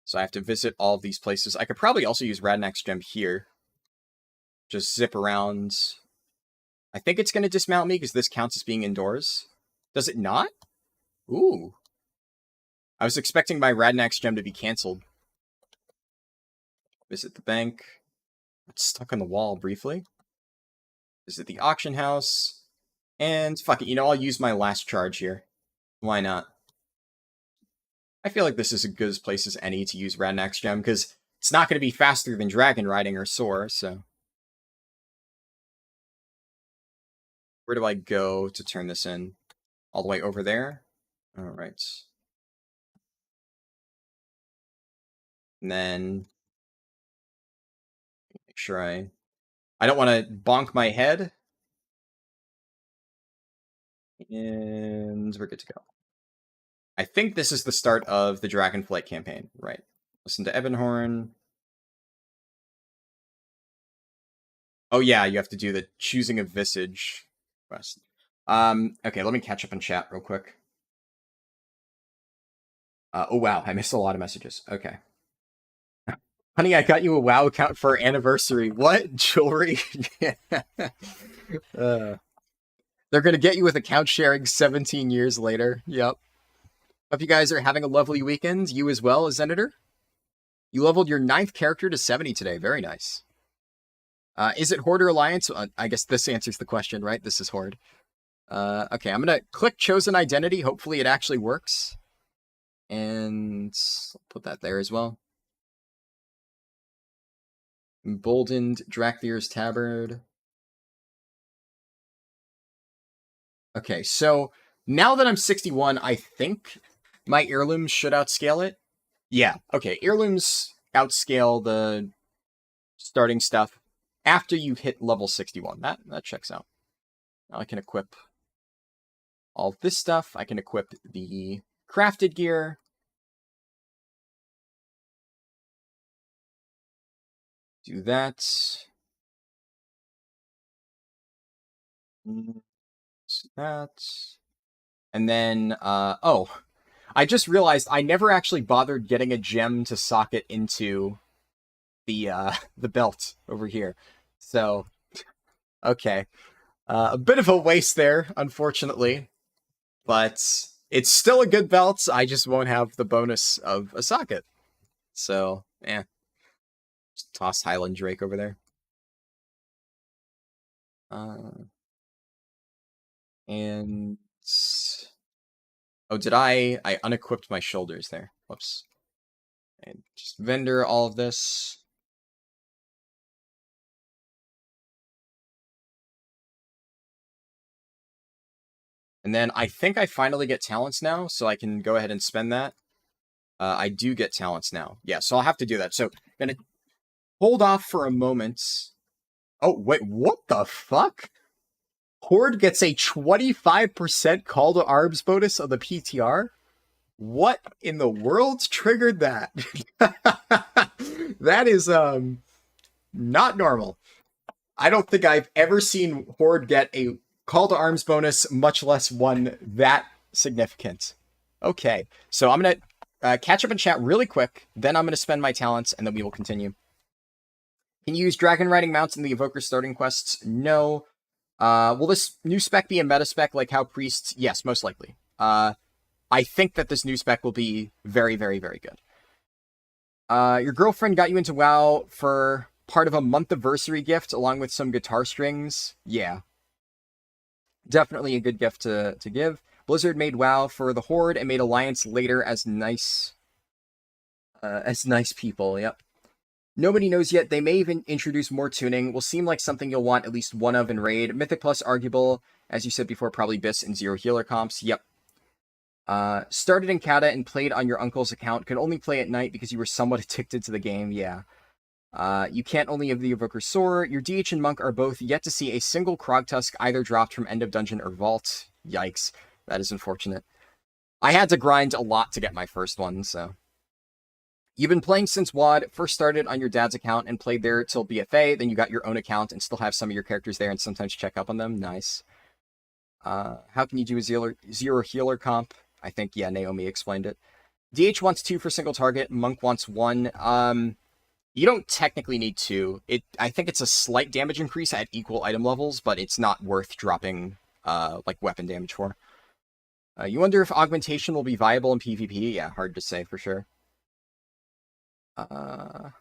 So I have to visit all of these places. I could probably also use Radnax Gem here. Just zip around. I think it's going to dismount me because this counts as being indoors. Does it not? Ooh. I was expecting my Radnax Gem to be cancelled. Visit the bank. It's stuck on the wall briefly. Visit the auction house. And fuck it, I'll use my last charge here. Why not? I feel like this is as good a place as any to use Radnax Gem, because it's not going to be faster than Dragon Riding or Soar, so... Where do I go to turn this in? All the way over there? Alright. And then... Make sure I don't want to bonk my head. And we're good to go. I think this is the start of the Dragonflight campaign, right? Listen to Ebonhorn. Oh yeah, you have to do the choosing a visage quest. Okay, let me catch up in chat real quick. Oh wow, I missed a lot of messages. Okay. Honey, I got you a WoW account for our anniversary. What? Jewelry? They're gonna get you with account sharing 17 years later. Yep. Hope you guys are having a lovely weekend. You as well, Senator. You leveled your 9th character to 70 today. Very nice. Is it Horde or Alliance? I guess this answers the question, right? This is Horde. Okay, I'm going to click Chosen Identity. Hopefully it actually works. And I'll put that there as well. Emboldened Drakthir's Tabard. Okay, so now that I'm 61, I think my heirlooms should outscale it. Yeah, okay, heirlooms outscale the starting stuff after you hit level 61. That checks out. Now I can equip all this stuff. I can equip the crafted gear. Do that. That. And then, oh, I just realized I never actually bothered getting a gem to socket into the belt over here. So, okay. A bit of a waste there, unfortunately. But it's still a good belt. I just won't have the bonus of a socket. So, just toss Highland Drake over there. And... Oh, did I unequipped my shoulders there. Whoops. And just vendor all of this. And then I think I finally get talents now, so I can go ahead and spend that. I do get talents now. Yeah, so I'll have to do that. So I'm going to hold off for a moment. Oh, wait, what the fuck? Horde gets a 25% call to arms bonus on the PTR? What in the world triggered that? That is, not normal. I don't think I've ever seen Horde get a Call to arms bonus, much less one that significant. Okay, so I'm going to catch up in chat really quick, then I'm going to spend my talents, and then we will continue. Can you use dragon riding mounts in the Evoker starting quests? No. Will this new spec be a meta spec like how priests? Yes, most likely. I think that this new spec will be very, very, very good. Your girlfriend got you into WoW for part of a month-anniversary gift along with some guitar strings. Yeah. Definitely a good gift to give. Blizzard made WoW for the Horde and made Alliance later as nice people. Yep. Nobody knows yet. They may even introduce more tuning. Will seem like something you'll want at least one of in Raid. Mythic Plus arguable. As you said before, probably Bis and Zero Healer comps. Yep. Started in Kata and played on your uncle's account. Could only play at night because you were somewhat addicted to the game. Yeah. You can't only have the Evoker Soar. Your DH and Monk are both yet to see a single Krogtusk either dropped from End of Dungeon or Vault. Yikes. That is unfortunate. I had to grind a lot to get my first one, so... You've been playing since WoD, first started on your dad's account and played there till BFA, then you got your own account and still have some of your characters there and sometimes check up on them. Nice. How can you do a zero healer comp? I think, yeah, Naomi explained it. DH wants 2 for single target, Monk wants 1. You don't technically need 2. I think it's a slight damage increase at equal item levels, but it's not worth dropping like weapon damage for. You wonder if augmentation will be viable in PvP? Yeah, hard to say for sure. Let's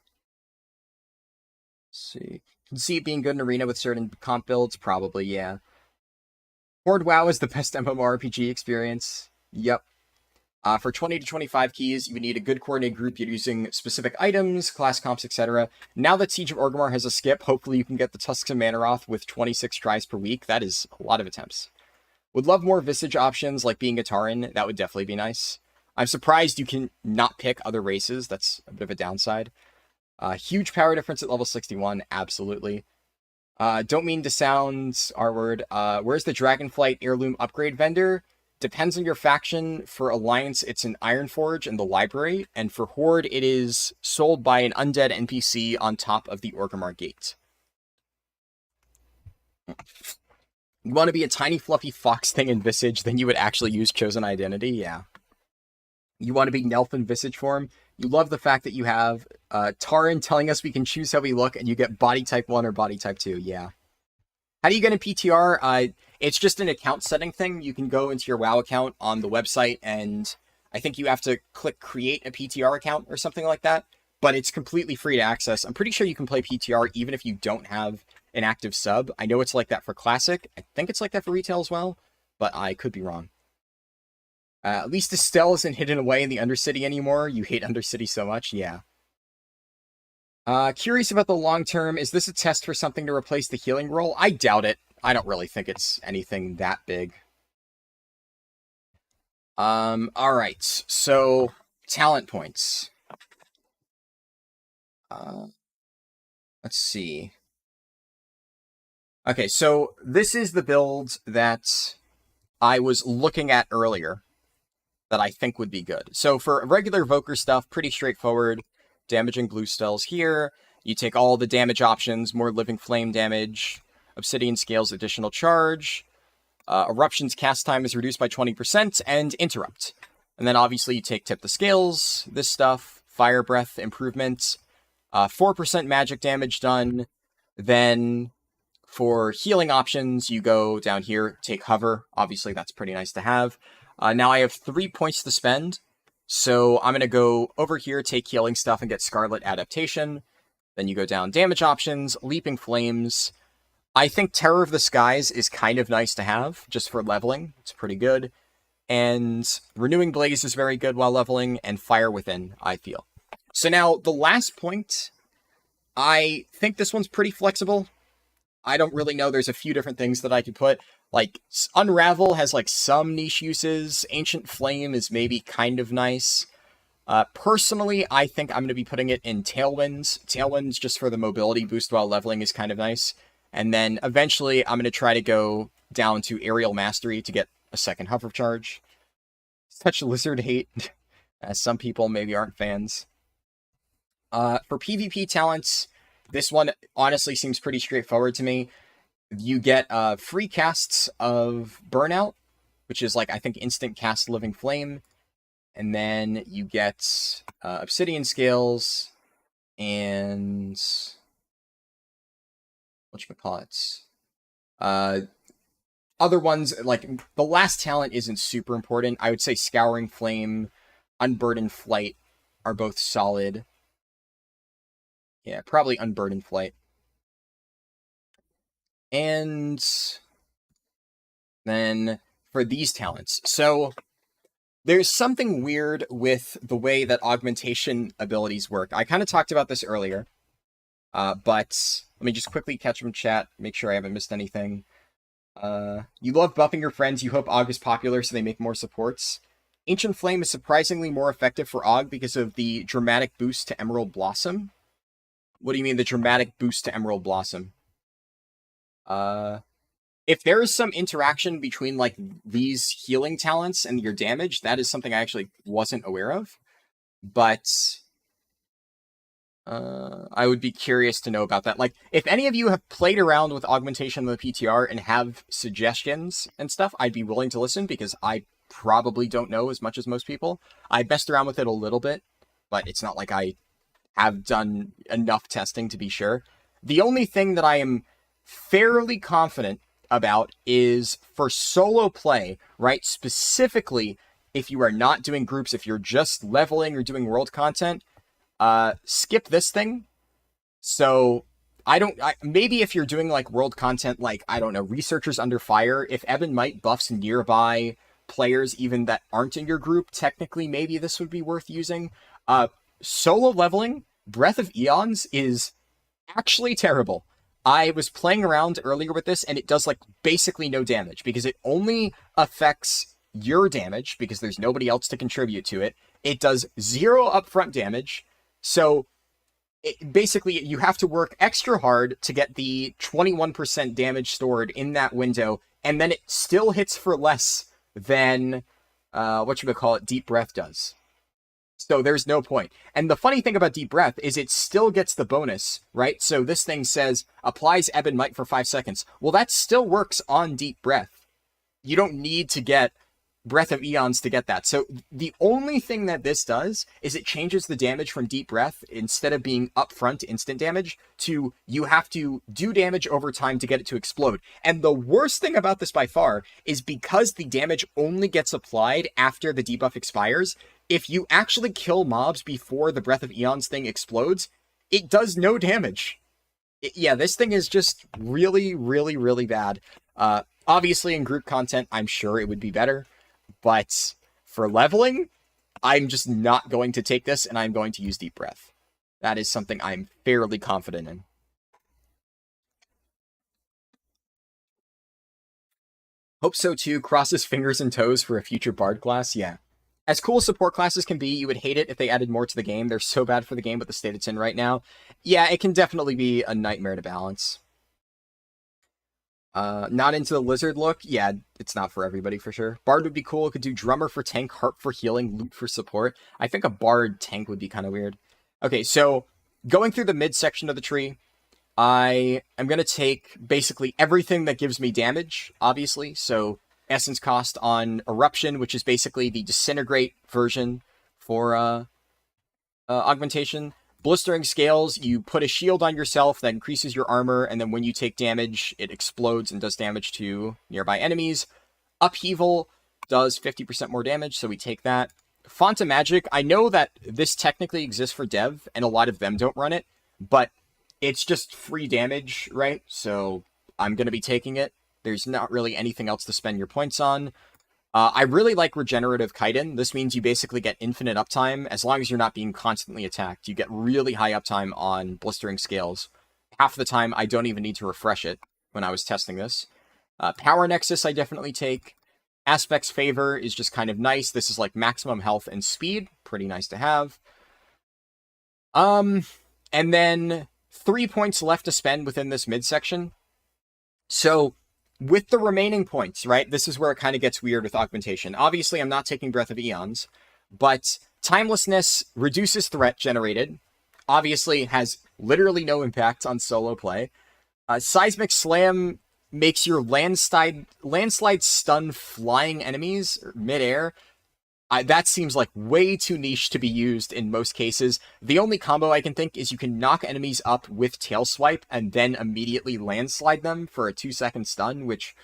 see. Can see it being good in Arena with certain comp builds? Probably, yeah. Horde WoW is the best MMORPG experience. Yep. For 20 to 25 keys, you would need a good coordinated group using specific items, class comps, etc. Now that Siege of Orgrimmar has a skip, hopefully you can get the Tusks of Manaroth with 26 tries per week. That is a lot of attempts. Would love more Visage options, like being a Tauren. That would definitely be nice. I'm surprised you can not pick other races. That's a bit of a downside. Huge power difference at level 61. Absolutely. Don't mean to sound R-word. Where's the Dragonflight heirloom upgrade vendor? Depends on your faction. For Alliance, it's in Ironforge and the library. And for Horde, it is sold by an undead NPC on top of the Orgrimmar gate. You want to be a tiny fluffy fox thing in Visage, then you would actually use Chosen Identity? Yeah. You want to be Nelf in Visage form? You love the fact that you have Tauren telling us we can choose how we look, and you get body type 1 or body type 2. Yeah. How do you get a PTR? It's just an account setting thing. You can go into your WoW account on the website, and I think you have to click create a PTR account or something like that. But it's completely free to access. I'm pretty sure you can play PTR even if you don't have an active sub. I know it's like that for Classic. I think it's like that for Retail as well, but I could be wrong. At least Estelle isn't hidden away in the Undercity anymore. You hate Undercity so much, yeah. Curious about the long term. Is this a test for something to replace the healing role? I doubt it. I don't really think it's anything that big. Alright. So, talent points. Let's see. Okay, so this is the build that I was looking at earlier that I think would be good. So for regular Evoker stuff, pretty straightforward. Damaging blue spells here. You take all the damage options, more Living Flame damage, Obsidian Scales additional charge, Eruption's cast time is reduced by 20%, and Interrupt. And then obviously you take Tip the Scales, this stuff, Fire Breath improvement, 4% magic damage done. Then for healing options, you go down here, take Hover. Obviously that's pretty nice to have. Now I have 3 points to spend, so I'm going to go over here, take healing stuff, and get Scarlet Adaptation. Then you go down damage options, Leaping Flames. I think Terror of the Skies is kind of nice to have, just for leveling. It's pretty good. And Renewing Blaze is very good while leveling, and Fire Within, I feel. So now, the last point, I think this one's pretty flexible. I don't really know. There's a few different things that I could put. Like, Unravel has, like, some niche uses. Ancient Flame is maybe kind of nice. Personally, I think I'm going to be putting it in Tailwinds. Tailwinds, just for the mobility boost while leveling, is kind of nice. And then, eventually, I'm going to try to go down to Aerial Mastery to get a second Hover Charge. Such lizard hate, as some people maybe aren't fans. For PvP talents, this one honestly seems pretty straightforward to me. You get free casts of Burnout, which is like, I think, instant cast Living Flame. And then you get Obsidian Scales and whatchamacallit. Other ones, like, the last talent isn't super important. I would say Scouring Flame, Unburdened Flight are both solid. Yeah, probably Unburdened Flight. And then for these talents. So there's something weird with the way that augmentation abilities work. I kind of talked about this earlier, but let me just quickly catch them in chat, make sure I haven't missed anything. You love buffing your friends. You hope Aug is popular so they make more supports. Ancient Flame is surprisingly more effective for Aug because of the dramatic boost to Emerald Blossom. What do you mean, the dramatic boost to Emerald Blossom? If there is some interaction between, like, these healing talents and your damage, that is something I actually wasn't aware of. But I would be curious to know about that. Like, if any of you have played around with augmentation of the PTR and have suggestions and stuff, I'd be willing to listen, because I probably don't know as much as most people. I messed around with it a little bit, but it's not like I have done enough testing to be sure. The only thing that I am fairly confident about is for solo play, right? Specifically, if you are not doing groups, if you're just leveling or doing world content, skip this thing. So maybe if you're doing like world content, like, I don't know, Researchers Under Fire, if Ebon Might buffs nearby players even that aren't in your group, technically maybe this would be worth using. Solo leveling, Breath of Eons is actually terrible. I was playing around earlier with this, and it does, like, basically no damage, because it only affects your damage, because there's nobody else to contribute to it. It does 0 upfront damage, so basically you have to work extra hard to get the 21% damage stored in that window, and then it still hits for less than, Deep Breath does. So there's no point. And the funny thing about Deep Breath is it still gets the bonus, right? So this thing says, applies Ebon Might for 5 seconds. Well, that still works on Deep Breath. You don't need to get Breath of Eons to get that. So the only thing that this does is it changes the damage from Deep Breath, instead of being upfront instant damage, to you have to do damage over time to get it to explode. And the worst thing about this by far is, because the damage only gets applied after the debuff expires, if you actually kill mobs before the Breath of Eons thing explodes, it does no damage. Yeah, this thing is just really, really, really bad. Obviously, in group content, I'm sure it would be better. But for leveling, I'm just not going to take this, and I'm going to use Deep Breath. That is something I'm fairly confident in. Hope so too. Crosses fingers and toes for a future Bard class. Yeah. As cool as support classes can be, you would hate it if they added more to the game. They're so bad for the game with the state it's in right now. Yeah, it can definitely be a nightmare to balance. Not into the lizard look? Yeah, it's not for everybody for sure. Bard would be cool. It could do drummer for tank, harp for healing, lute for support. I think a bard tank would be kind of weird. Okay, so going through the midsection of the tree, I am going to take basically everything that gives me damage, obviously. So essence cost on Eruption, which is basically the disintegrate version for augmentation. Blistering Scales, you put a shield on yourself that increases your armor, and then when you take damage, it explodes and does damage to nearby enemies. Upheaval does 50% more damage, so we take that. Font of Magic, I know that this technically exists for dev, and a lot of them don't run it, but it's just free damage, right? So I'm going to be taking it. There's not really anything else to spend your points on. I really like Regenerative Chitin. This means you basically get infinite uptime as long as you're not being constantly attacked. You get really high uptime on Blistering Scales. Half the time, I don't even need to refresh it when I was testing this. Power Nexus, I definitely take. Aspect's Favor is just kind of nice. This is like maximum health and speed. Pretty nice to have. And then 3 points left to spend within this midsection. So with the remaining points, right, this is where it kind of gets weird with augmentation. Obviously, I'm not taking Breath of Eons, but Timelessness reduces threat generated. Obviously, has literally no impact on solo play. Seismic Slam makes your landslide stun flying enemies midair. That seems like way too niche to be used in most cases. The only combo I can think is you can knock enemies up with tail swipe and then immediately landslide them for a 2-second stun, which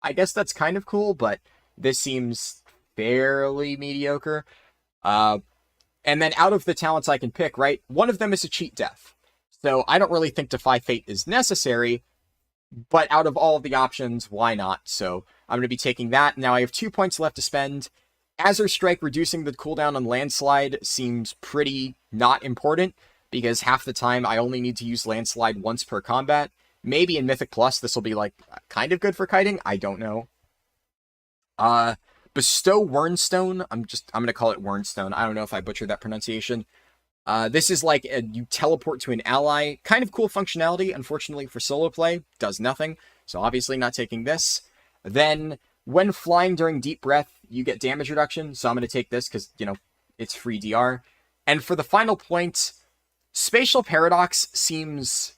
I guess that's kind of cool, but this seems fairly mediocre. And then out of the talents I can pick, right, one of them is a cheat death. So I don't really think Defy Fate is necessary, but out of all of the options, why not? So I'm going to be taking that. Now I have 2 points left to spend. Azure Strike reducing the cooldown on Landslide seems pretty not important, because half the time I only need to use Landslide once per combat. Maybe in Mythic Plus this will be like kind of good for kiting, I don't know. Bestow Wernstone, I'm going to call it Wernstone, I don't know if I butchered that pronunciation. This is like you teleport to an ally, kind of cool functionality. Unfortunately for solo play, does nothing, so obviously not taking this. Then when flying during Deep Breath, you get damage reduction, so I'm going to take this because, you know, it's free DR. And for the final point, Spatial Paradox seems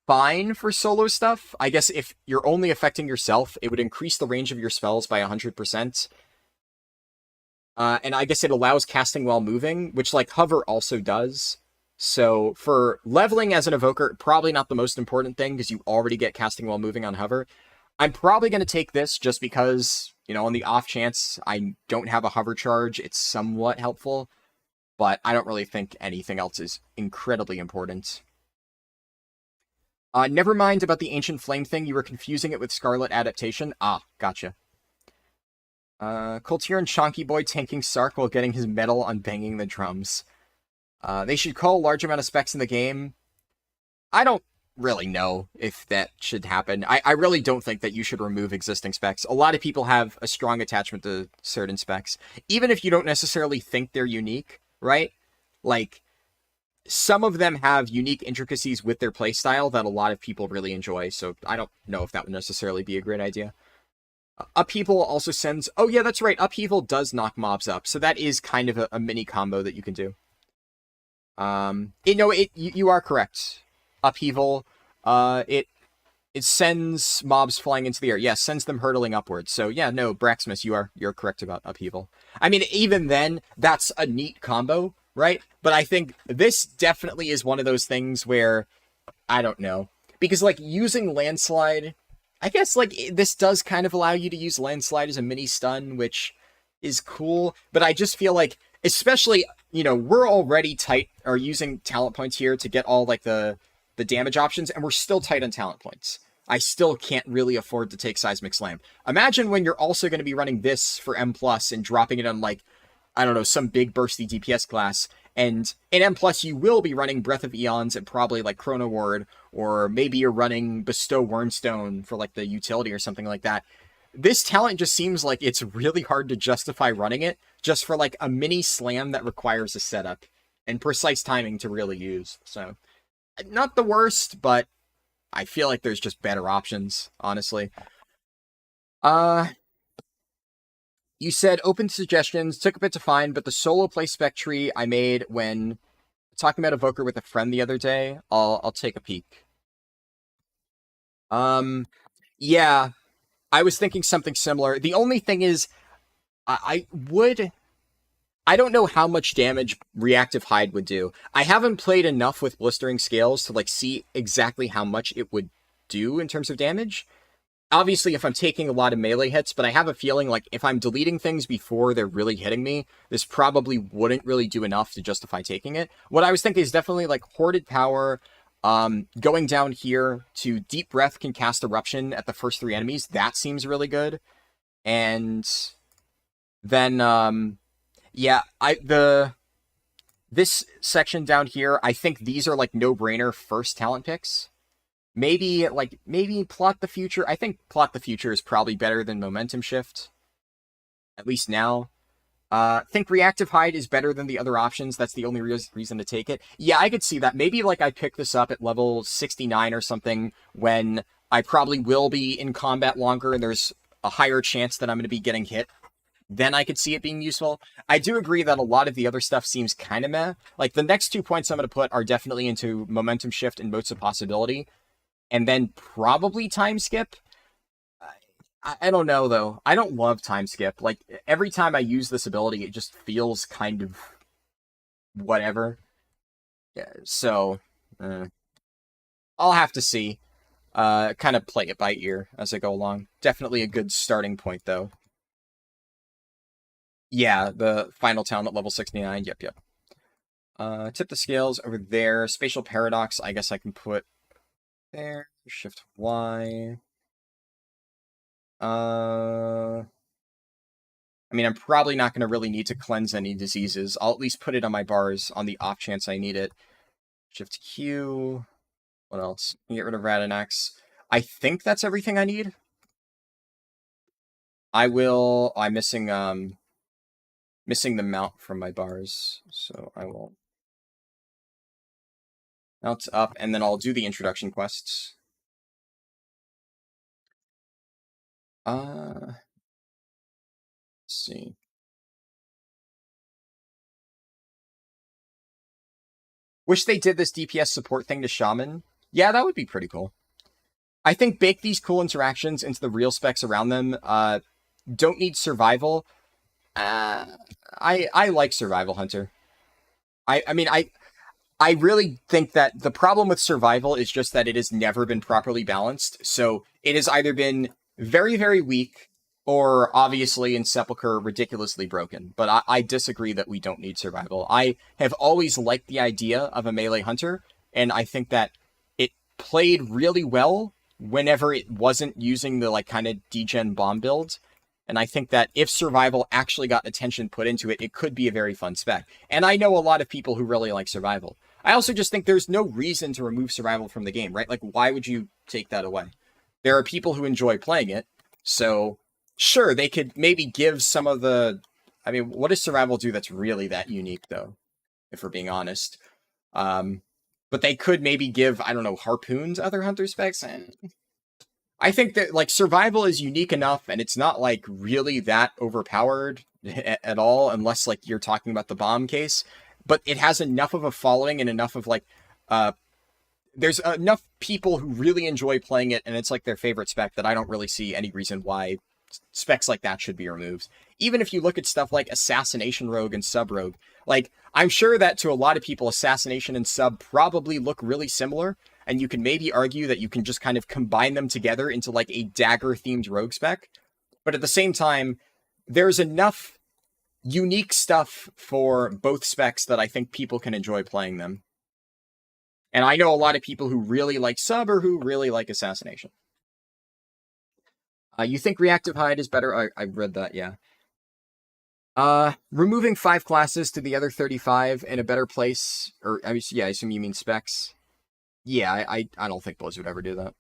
fine for solo stuff. I guess if you're only affecting yourself, it would increase the range of your spells by 100%. And I guess it allows casting while moving, which, like, Hover also does. So for leveling as an Evoker, probably not the most important thing, because you already get casting while moving on Hover. I'm probably going to take this just because, you know, on the off chance I don't have a hover charge, it's somewhat helpful. But I don't really think anything else is incredibly important. Never mind about the Ancient Flame thing. You were confusing it with Scarlet Adaptation. Ah, gotcha. Coltier and Chonky Boy tanking Sark while getting his medal on banging the drums. They should call a large amount of specs in the game. I don't really know if that should happen. I really don't think that you should remove existing specs. A lot of people have a strong attachment to certain specs, even if you don't necessarily think they're unique, right? Like, some of them have unique intricacies with their playstyle that a lot of people really enjoy, so I don't know if that would necessarily be a great idea. Upheaval also sends... Oh yeah, that's right, Upheaval does knock mobs up, so that is kind of a mini combo that you can do. You are correct. Upheaval, it sends mobs flying into the air. Yes, sends them hurtling upwards. So yeah, no, Braxmus, you're correct about Upheaval. I mean, even then, that's a neat combo, right? But I think this definitely is one of those things where, I don't know. Because, like, using Landslide, I guess, like, this does kind of allow you to use Landslide as a mini stun, which is cool. But I just feel like, especially, you know, we're already tight, or using talent points here to get all, like, the damage options, and we're still tight on talent points. I still can't really afford to take Seismic Slam. Imagine when you're also going to be running this for M+, and dropping it on, like, I don't know, some big bursty DPS class, and in M+, you will be running Breath of Eons and probably, like, Chrono Ward, or maybe you're running Bestow Wernstone for, like, the utility or something like that. This talent just seems like it's really hard to justify running it, just for, like, a mini slam that requires a setup, and precise timing to really use, so... Not the worst, but I feel like there's just better options, honestly. You said open to suggestions, took a bit to find, but the solo play spec tree I made when talking about Evoker with a friend the other day, I'll take a peek. Yeah, I was thinking something similar. The only thing is, I don't know how much damage Reactive Hide would do. I haven't played enough with Blistering Scales to, like, see exactly how much it would do in terms of damage. Obviously, if I'm taking a lot of melee hits, but I have a feeling, like, if I'm deleting things before they're really hitting me, this probably wouldn't really do enough to justify taking it. What I was thinking is definitely, like, Hoarded Power, going down here to Deep Breath can cast Eruption at the first 3 enemies. That seems really good. And then, yeah, this section down here, I think these are, like, no-brainer first talent picks. Maybe Plot the Future. I think Plot the Future is probably better than Momentum Shift. At least now. Think Reactive Hide is better than the other options. That's the only reason to take it. Yeah, I could see that. Maybe, like, I pick this up at level 69 or something when I probably will be in combat longer and there's a higher chance that I'm going to be getting hit. Then I could see it being useful. I do agree that a lot of the other stuff seems kind of meh. Like, the next 2 points I'm going to put are definitely into Momentum Shift and Motes of Possibility. and then probably time skip. I don't know though. I don't love time skip. Like every time I use this ability, it just feels kind of whatever. Yeah, so I'll have to see. Kind of play it by ear as I go along. Definitely a good starting point though. Yeah, the final town at level 69. Yep, yep. Tip the scales over there. Spatial paradox, I guess I can put there. Shift Y. I mean, I'm probably not going to really need to cleanse any diseases. I'll at least put it on my bars on the off chance I need it. Shift Q. What else? Get rid of Radinax. I think that's everything I need. I'm missing the mount from my bars, so I will mount up, and then I'll do the introduction quests. Let's see. Wish they did this DPS support thing to Shaman. Yeah, that would be pretty cool. I think bake these cool interactions into the real specs around them. Don't need survival. I like Survival Hunter. I really think that the problem with survival is just that it has never been properly balanced. So it has either been very, very weak or obviously in Sepulchre ridiculously broken. But I disagree that we don't need survival. I have always liked the idea of a melee hunter, and I think that it played really well whenever it wasn't using the like kind of degen bomb build. And I think that if survival actually got attention put into it, it could be a very fun spec. And I know a lot of people who really like survival. I also just think there's no reason to remove survival from the game, right? Like, why would you take that away? There are people who enjoy playing it, so sure, they could maybe give some of the... I mean, what does survival do that's really that unique, though, if we're being honest? But they could maybe give, I don't know, harpoons other hunter specs? I think that, like, survival is unique enough, and it's not, like, really that overpowered at all, unless, like, you're talking about the bomb case. But it has enough of a following and enough of, like, there's enough people who really enjoy playing it, and it's, like, their favorite spec that I don't really see any reason why specs like that should be removed. Even if you look at stuff like Assassination Rogue and Sub Rogue, like, I'm sure that to a lot of people, Assassination and Sub probably look really similar, and you can maybe argue that you can just kind of combine them together into, like, a dagger-themed rogue spec. But at the same time, there's enough unique stuff for both specs that I think people can enjoy playing them. And I know a lot of people who really like Sub or who really like Assassination. You think Reactive Hide is better? I read that, yeah. Removing 5 classes to the other 35 in a better place, or I mean, yeah, I assume you mean specs. Yeah, I don't think Blizzard would ever do that.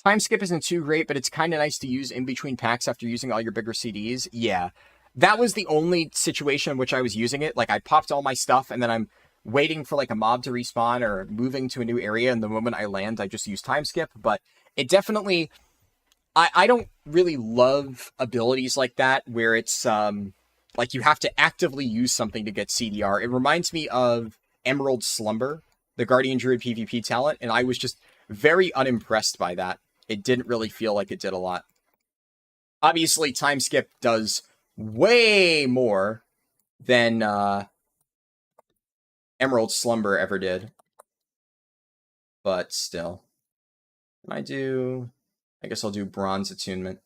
Time skip isn't too great, but it's kind of nice to use in between packs after using all your bigger CDs. Yeah, that was the only situation in which I was using it. Like, I popped all my stuff, and then I'm waiting for, like, a mob to respawn or moving to a new area, and the moment I land, I just use time skip. But it definitely... I don't really love abilities like that, where it's, like, you have to actively use something to get CDR. It reminds me of Emerald Slumber, the Guardian Druid PvP talent, and I was just very unimpressed by that. It didn't really feel like it did a lot. Obviously, time skip does way more than Emerald Slumber ever did. But still. Can I do... I guess I'll do Bronze Attunement.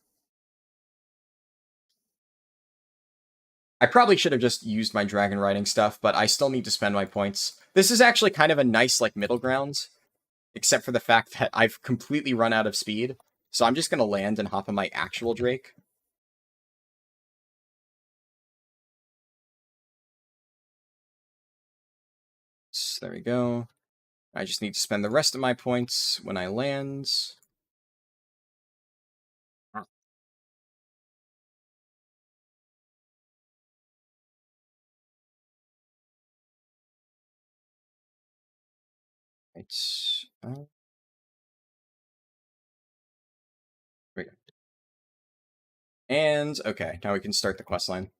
I probably should have just used my dragon riding stuff, but I still need to spend my points. This is actually kind of a nice, like, middle ground, except for the fact that I've completely run out of speed. So I'm just going to land and hop on my actual Drake. So there we go. I just need to spend the rest of my points when I land. It's and okay, now we can start the quest line.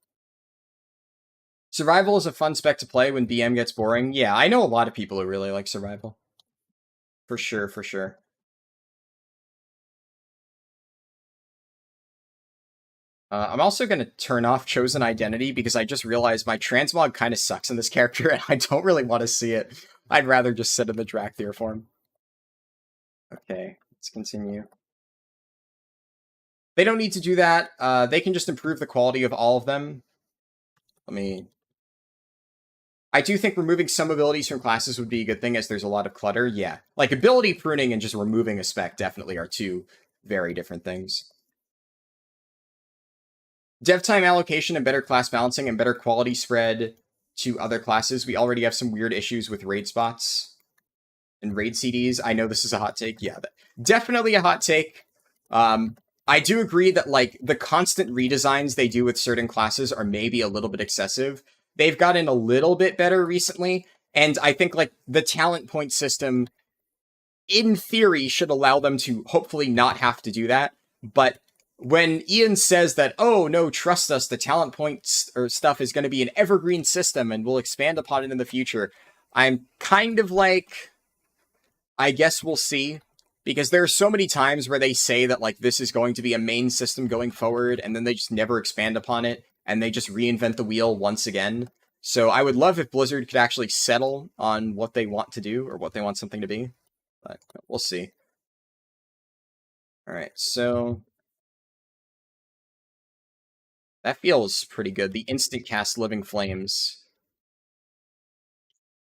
Survival is a fun spec to play when BM gets boring. Yeah, I know a lot of people who really like survival. For sure, for sure. I'm also going to turn off Chosen Identity because I just realized my transmog kind of sucks in this character and I don't really want to see it. I'd rather just sit in the Drakthir form. Okay, let's continue. They don't need to do that. They can just improve the quality of all of them. I do think removing some abilities from classes would be a good thing as there's a lot of clutter. Yeah. Like ability pruning and just removing a spec definitely are two very different things. Dev time allocation and better class balancing and better quality spread to other classes. We already have some weird issues with raid spots and raid CDs. I know this is a hot take. Yeah, definitely a hot take. I do agree that like the constant redesigns they do with certain classes are maybe a little bit excessive. They've gotten a little bit better recently, and I think like the talent point system in theory should allow them to hopefully not have to do that. But when Ian says that, oh no, trust us, the talent points or stuff is going to be an evergreen system and we'll expand upon it in the future, I'm kind of like, I guess we'll see. Because there are so many times where they say that like this is going to be a main system going forward, and then they just never expand upon it, and they just reinvent the wheel once again. So I would love if Blizzard could actually settle on what they want to do, or what they want something to be. But we'll see. Alright, so that feels pretty good. The instant cast Living Flames.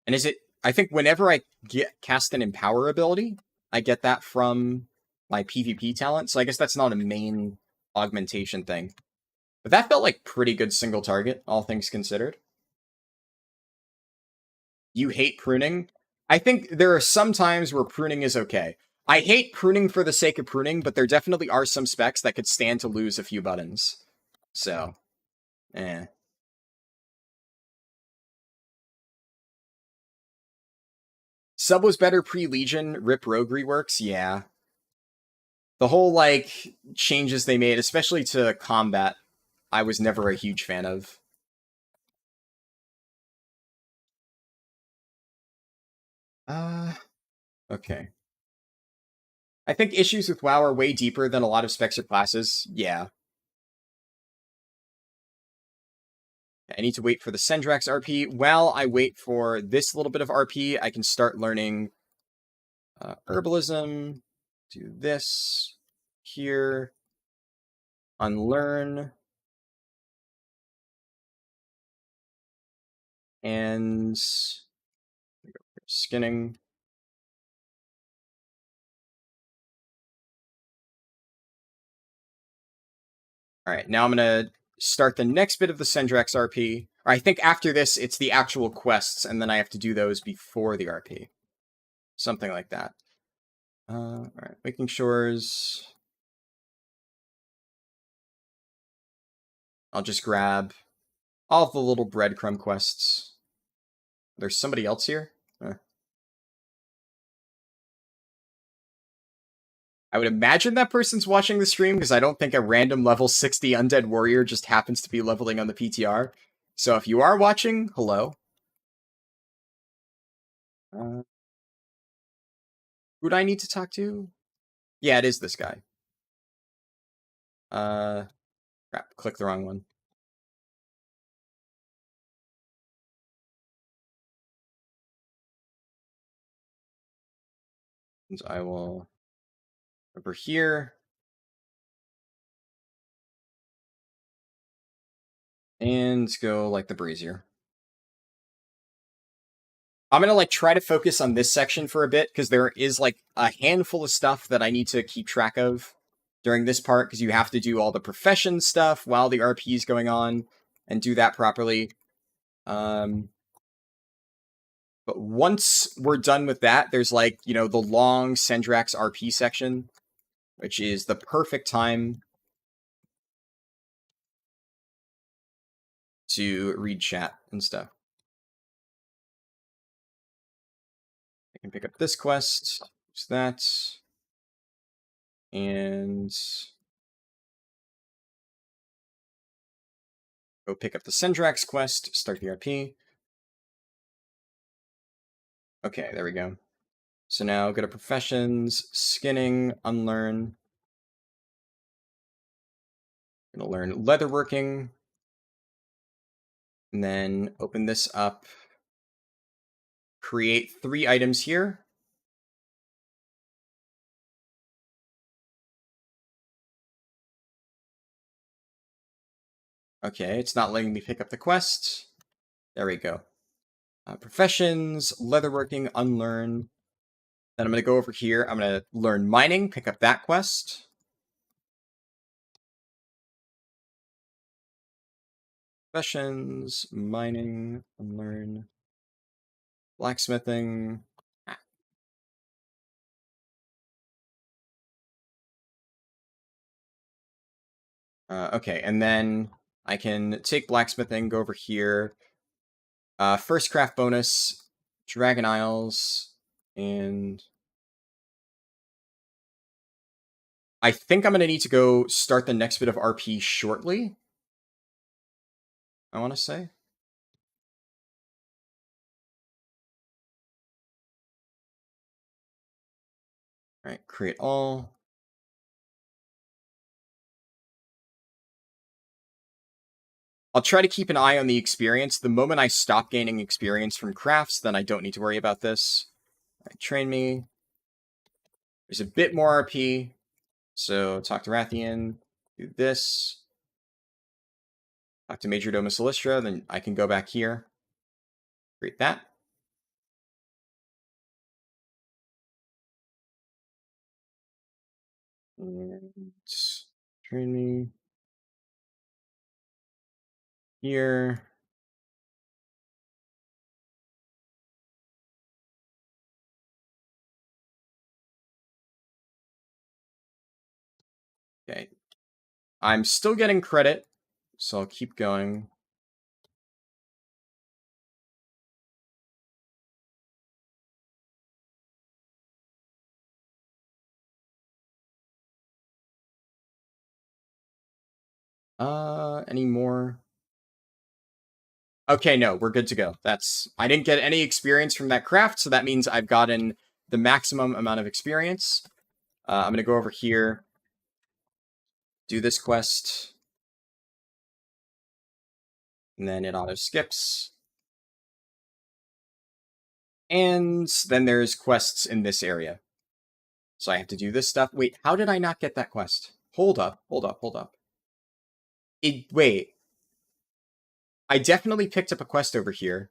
And is it, I think whenever I cast an Empower ability, I get that from my PvP talent, so I guess that's not a main augmentation thing. But that felt like pretty good single target, all things considered. You hate pruning? I think there are some times where pruning is okay. I hate pruning for the sake of pruning, but there definitely are some specs that could stand to lose a few buttons. So, Sub was better pre-Legion, Rip Rogue reworks, yeah. The whole, like, changes they made, especially to combat, I was never a huge fan of. Okay. I think issues with WoW are way deeper than a lot of specs or classes, yeah. I need to wait for the Sendrax RP. While I wait for this little bit of RP, I can start learning Herbalism, do this, here, unlearn, and skinning. All right, now I'm going to start the next bit of the Sendrax RP. Or I think after this, it's the actual quests, and then I have to do those before the RP. Something like that. All right, Waking Shores. I'll just grab all of the little breadcrumb quests. There's somebody else here? I would imagine that person's watching the stream because I don't think a random level 60 undead warrior just happens to be leveling on the PTR. So if you are watching, hello. Who do I need to talk to? Yeah, it is this guy. Crap, click the wrong one. And I will over here. And go like the brazier. I'm gonna like try to focus on this section for a bit because there is like a handful of stuff that I need to keep track of during this part because you have to do all the profession stuff while the RP is going on and do that properly. But once we're done with that, there's like, you know, the long Sendrax RP section, which is the perfect time to read chat and stuff. I can pick up this quest, use that, and go pick up the Sendrax quest, start the RP. Okay, there we go. So now go to professions, skinning, unlearn. I'm gonna learn leatherworking. And then open this up. Create 3 items here. Okay, it's not letting me pick up the quest. There we go. Professions, leatherworking, unlearn. Then I'm going to go over here. I'm going to learn mining, pick up that quest. Professions, mining, unlearn. Blacksmithing. Okay, and then I can take blacksmithing, go over here. First craft bonus, Dragon Isles, and I think I'm going to need to go start the next bit of RP shortly. I want to say. All right, create all. I'll try to keep an eye on the experience. The moment I stop gaining experience from crafts, then I don't need to worry about this. All right, train me. There's a bit more RP. So talk to Rathian, do this. Talk to Major Domus Illustra, then I can go back here. Create that. And train me. Here. Okay. I'm still getting credit, so I'll keep going. Any more? Okay, no, we're good to go. I didn't get any experience from that craft, so that means I've gotten the maximum amount of experience. I'm going to go over here, do this quest, and then it auto skips. And then there's quests in this area. So I have to do this stuff. Wait, how did I not get that quest? Hold up. Wait. I definitely picked up a quest over here.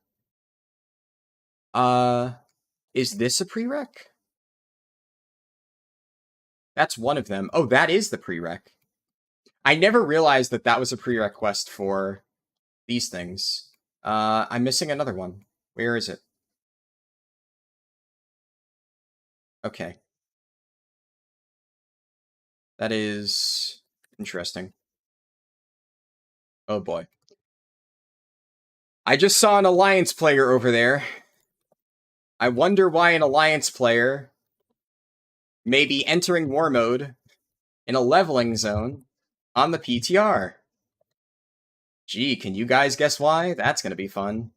Is this a prereq? That's one of them. Oh, that is the prereq. I never realized that that was a prereq quest for these things. I'm missing another one. Where is it? Okay. That is interesting. Oh boy. I just saw an Alliance player over there. I wonder why an Alliance player may be entering war mode in a leveling zone on the PTR. Gee, can you guys guess why? That's gonna be fun.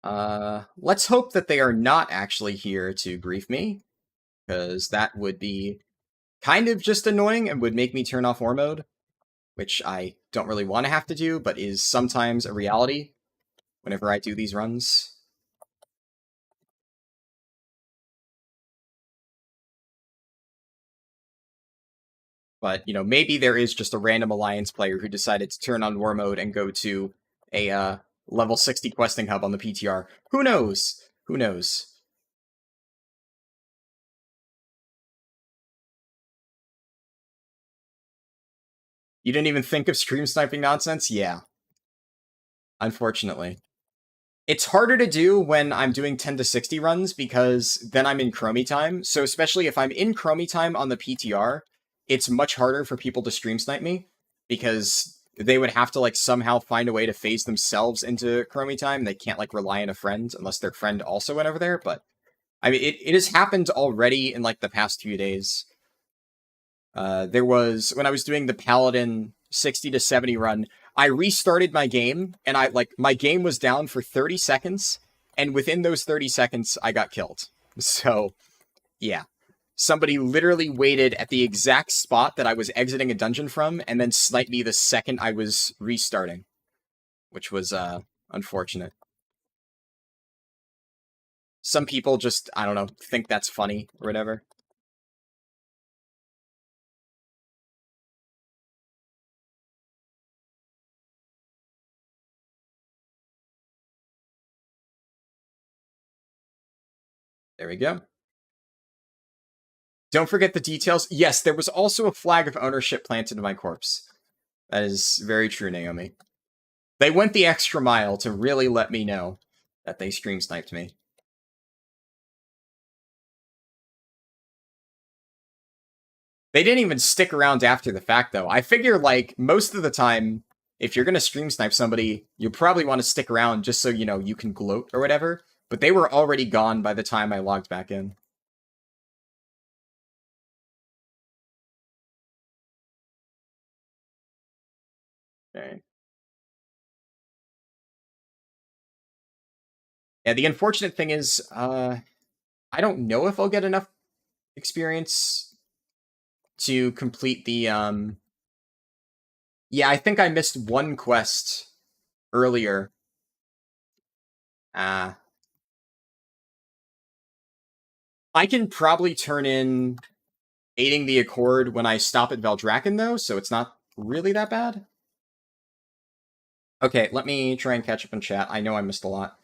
Let's hope that they are not actually here to grief me, because that would be kind of just annoying and would make me turn off war mode, which I don't really want to have to do, but is sometimes a reality whenever I do these runs. But, you know, maybe there is just a random Alliance player who decided to turn on war mode and go to a level 60 questing hub on the PTR. Who knows? Who knows? You didn't even think of stream sniping nonsense? Yeah. Unfortunately. It's harder to do when I'm doing 10 to 60 runs because then I'm in chromie time. So especially if I'm in chromie time on the PTR, it's much harder for people to stream snipe me because they would have to like somehow find a way to phase themselves into chromie time. They can't like rely on a friend unless their friend also went over there. But I mean, it has happened already in like the past few days. There was, when I was doing the Paladin 60 to 70 run, I restarted my game, and my game was down for 30 seconds, and within those 30 seconds, I got killed. So, yeah. Somebody literally waited at the exact spot that I was exiting a dungeon from, and then sniped me the second I was restarting, which was, unfortunate. Some people just, I don't know, think that's funny or whatever. There we go. Don't forget the details. Yes, there was also a flag of ownership planted in my corpse. That is very true, Naomi. They went the extra mile to really let me know that they stream sniped me. They didn't even stick around after the fact, though. I figure, like, most of the time, if you're going to stream snipe somebody, you probably want to stick around just so, you know, you can gloat or whatever. But they were already gone by the time I logged back in. Okay. Yeah, the unfortunate thing is, I don't know if I'll get enough experience to complete the, Yeah, I think I missed one quest earlier. I can probably turn in aiding the Accord when I stop at Valdrakken, though, so it's not really that bad. Okay, let me try and catch up in chat. I know I missed a lot.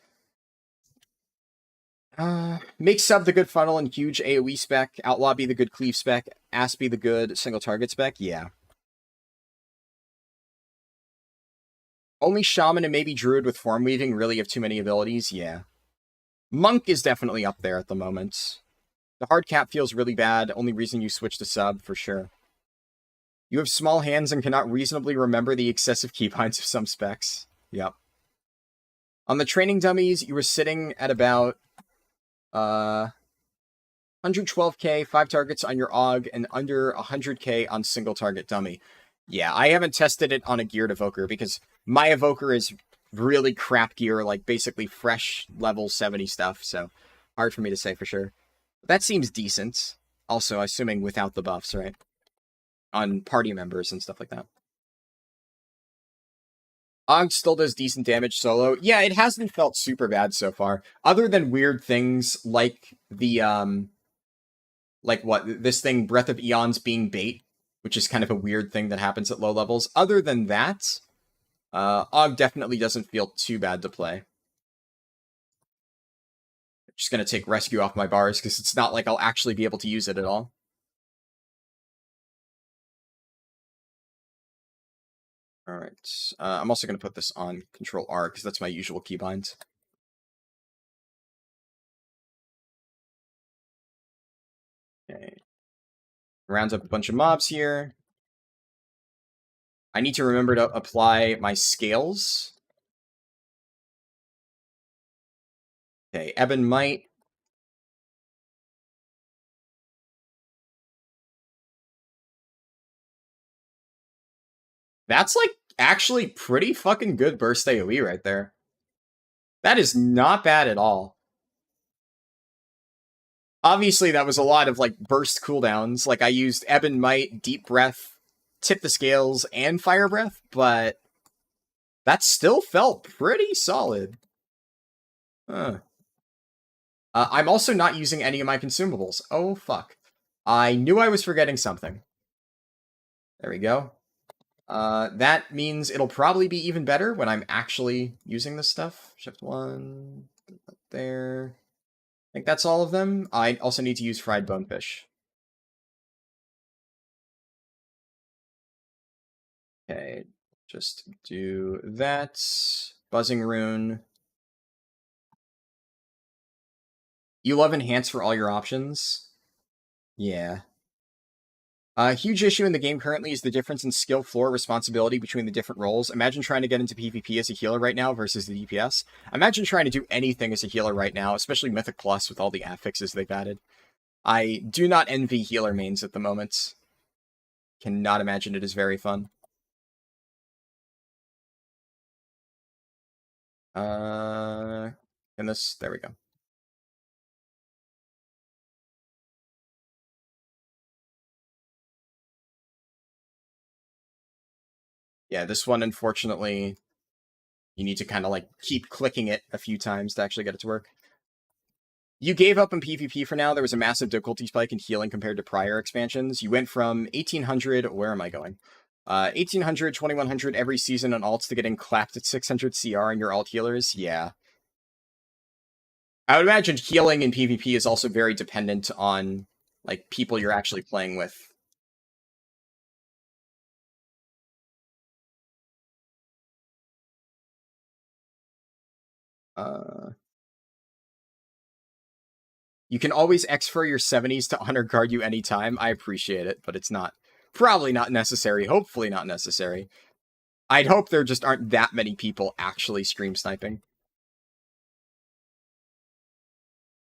Make sub the good funnel and huge AoE spec. Outlaw be the good cleave spec. Ass be the good single target spec. Yeah. Only Shaman and maybe Druid with Form Weaving really have too many abilities. Yeah. Monk is definitely up there at the moment. The hard cap feels really bad. Only reason you switch to sub, for sure. You have small hands and cannot reasonably remember the excessive keybinds of some specs. Yep. On the training dummies, you were sitting at about 112k, 5 targets on your AUG, and under 100k on single target dummy. Yeah, I haven't tested it on a geared evoker because my evoker is really crap gear, like basically fresh level 70 stuff, so hard for me to say for sure. That seems decent. Also, assuming without the buffs, right? On party members and stuff like that. AUG still does decent damage solo. Yeah, it hasn't felt super bad so far. Other than weird things like the, like what, this thing, Breath of Eons being bait, which is kind of a weird thing that happens at low levels. Other than that, AUG definitely doesn't feel too bad to play. Just gonna take Rescue off my bars, because it's not like I'll actually be able to use it at all. Alright, I'm also gonna put this on Control R, because that's my usual keybind. Okay. Round up a bunch of mobs here. I need to remember to apply my scales. Okay, Ebon Might. That's, like, actually pretty fucking good burst AoE right there. That is not bad at all. Obviously, that was a lot of, like, burst cooldowns. Like, I used Ebon Might, Deep Breath, Tip the Scales, and Fire Breath, but that still felt pretty solid. Huh. I'm also not using any of my consumables. Oh, fuck. I knew I was forgetting something. There we go. That means it'll probably be even better when I'm actually using this stuff. Shift 1, there. I think that's all of them. I also need to use fried bonefish. Okay, just do that. Buzzing rune. You love enhance for all your options? Yeah. A huge issue in the game currently is the difference in skill floor responsibility between the different roles. Imagine trying to get into PvP as a healer right now versus the DPS. Imagine trying to do anything as a healer right now, especially Mythic Plus with all the affixes they've added. I do not envy healer mains at the moment. Cannot imagine it is very fun. in this. There we go. Yeah, this one, unfortunately, you need to kind of like keep clicking it a few times to actually get it to work. You gave up on PvP for now. There was a massive difficulty spike in healing compared to prior expansions. You went from 1800, where am I going? 1800, 2100 every season on alts to getting clapped at 600 CR on your alt healers. Yeah. I would imagine healing in PvP is also very dependent on like people you're actually playing with. You can always exfur your 70s to honor guard you anytime. I appreciate it, but it's probably not necessary. Hopefully not necessary. I'd hope there just aren't that many people actually stream sniping.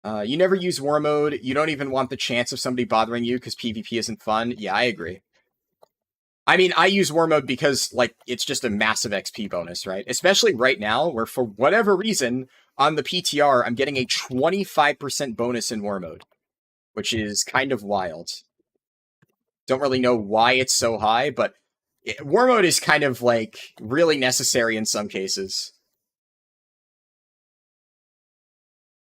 You never use war mode. You don't even want the chance of somebody bothering you because PvP isn't fun. Yeah, I agree. I mean, I use war mode because, like, it's just a massive XP bonus, right? Especially right now, where for whatever reason, on the PTR, I'm getting a 25% bonus in war mode, which is kind of wild. Don't really know why it's so high, but war mode is kind of, like, really necessary in some cases.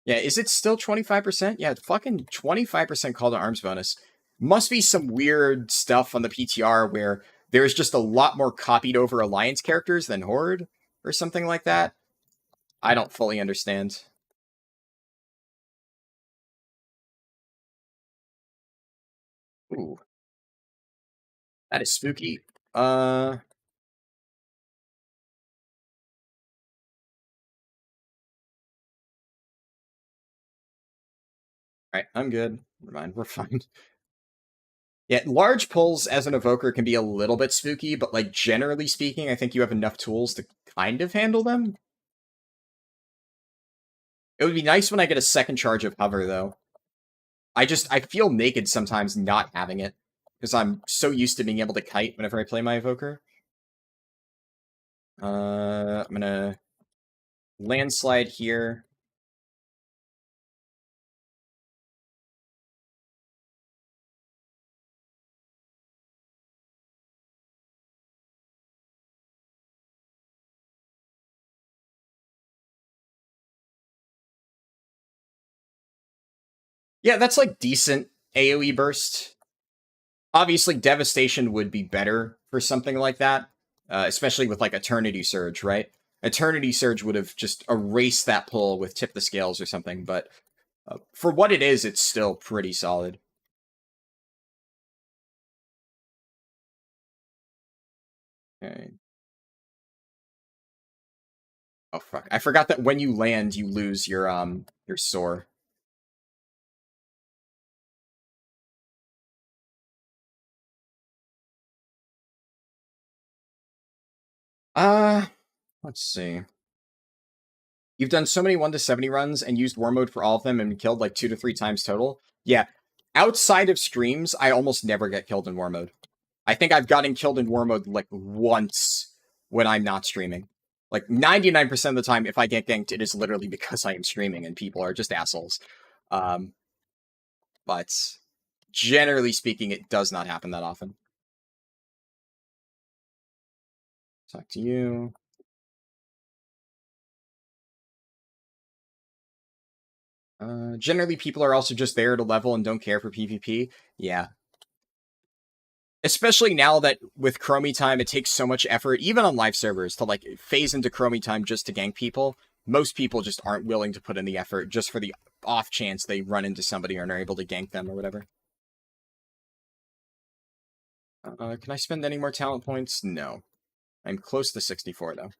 Yeah, is it still 25%? Yeah, fucking 25% call to arms bonus. Must be some weird stuff on the PTR where there's just a lot more copied over Alliance characters than Horde, or something like that. I don't fully understand. Ooh. That is spooky. Alright, I'm good. Never mind, we're fine. Yeah, large pulls as an evoker can be a little bit spooky, but like generally speaking, I think you have enough tools to kind of handle them. It would be nice when I get a second charge of hover, though. I feel naked sometimes not having it, because I'm so used to being able to kite whenever I play my evoker. I'm gonna landslide here. Yeah, that's like decent AoE burst. Obviously, Devastation would be better for something like that, especially with like Eternity Surge, right? Eternity Surge would have just erased that pull with Tip the Scales or something, but for what it is, it's still pretty solid. Okay. Oh fuck! I forgot that when you land, you lose your soar. Let's see. You've done so many 1 to 70 runs and used war mode for all of them and killed like 2 to 3 times total. Yeah. Outside of streams, I almost never get killed in war mode. I think I've gotten killed in war mode like once when I'm not streaming. Like 99% of the time, if I get ganked, it is literally because I am streaming and people are just assholes. But generally speaking, it does not happen that often. Talk to you. Generally, people are also just there to level and don't care for PvP. Yeah. Especially now that with Chromie time, it takes so much effort, even on live servers, to like phase into Chromie time just to gank people. Most people just aren't willing to put in the effort just for the off chance they run into somebody and are able to gank them or whatever. Can I spend any more talent points? No. I'm close to 64, though. I'm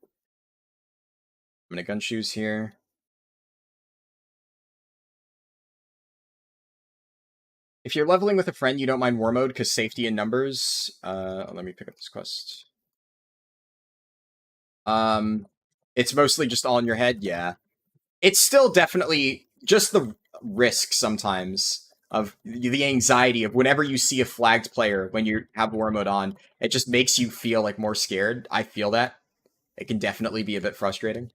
gonna gun shoes here. If you're leveling with a friend, you don't mind war mode because safety in numbers. Let me pick up this quest. It's mostly just all in your head, yeah. It's still definitely just the risk sometimes of the anxiety of whenever you see a flagged player when you have war mode on, it just makes you feel like more scared. I feel that. It can definitely be a bit frustrating.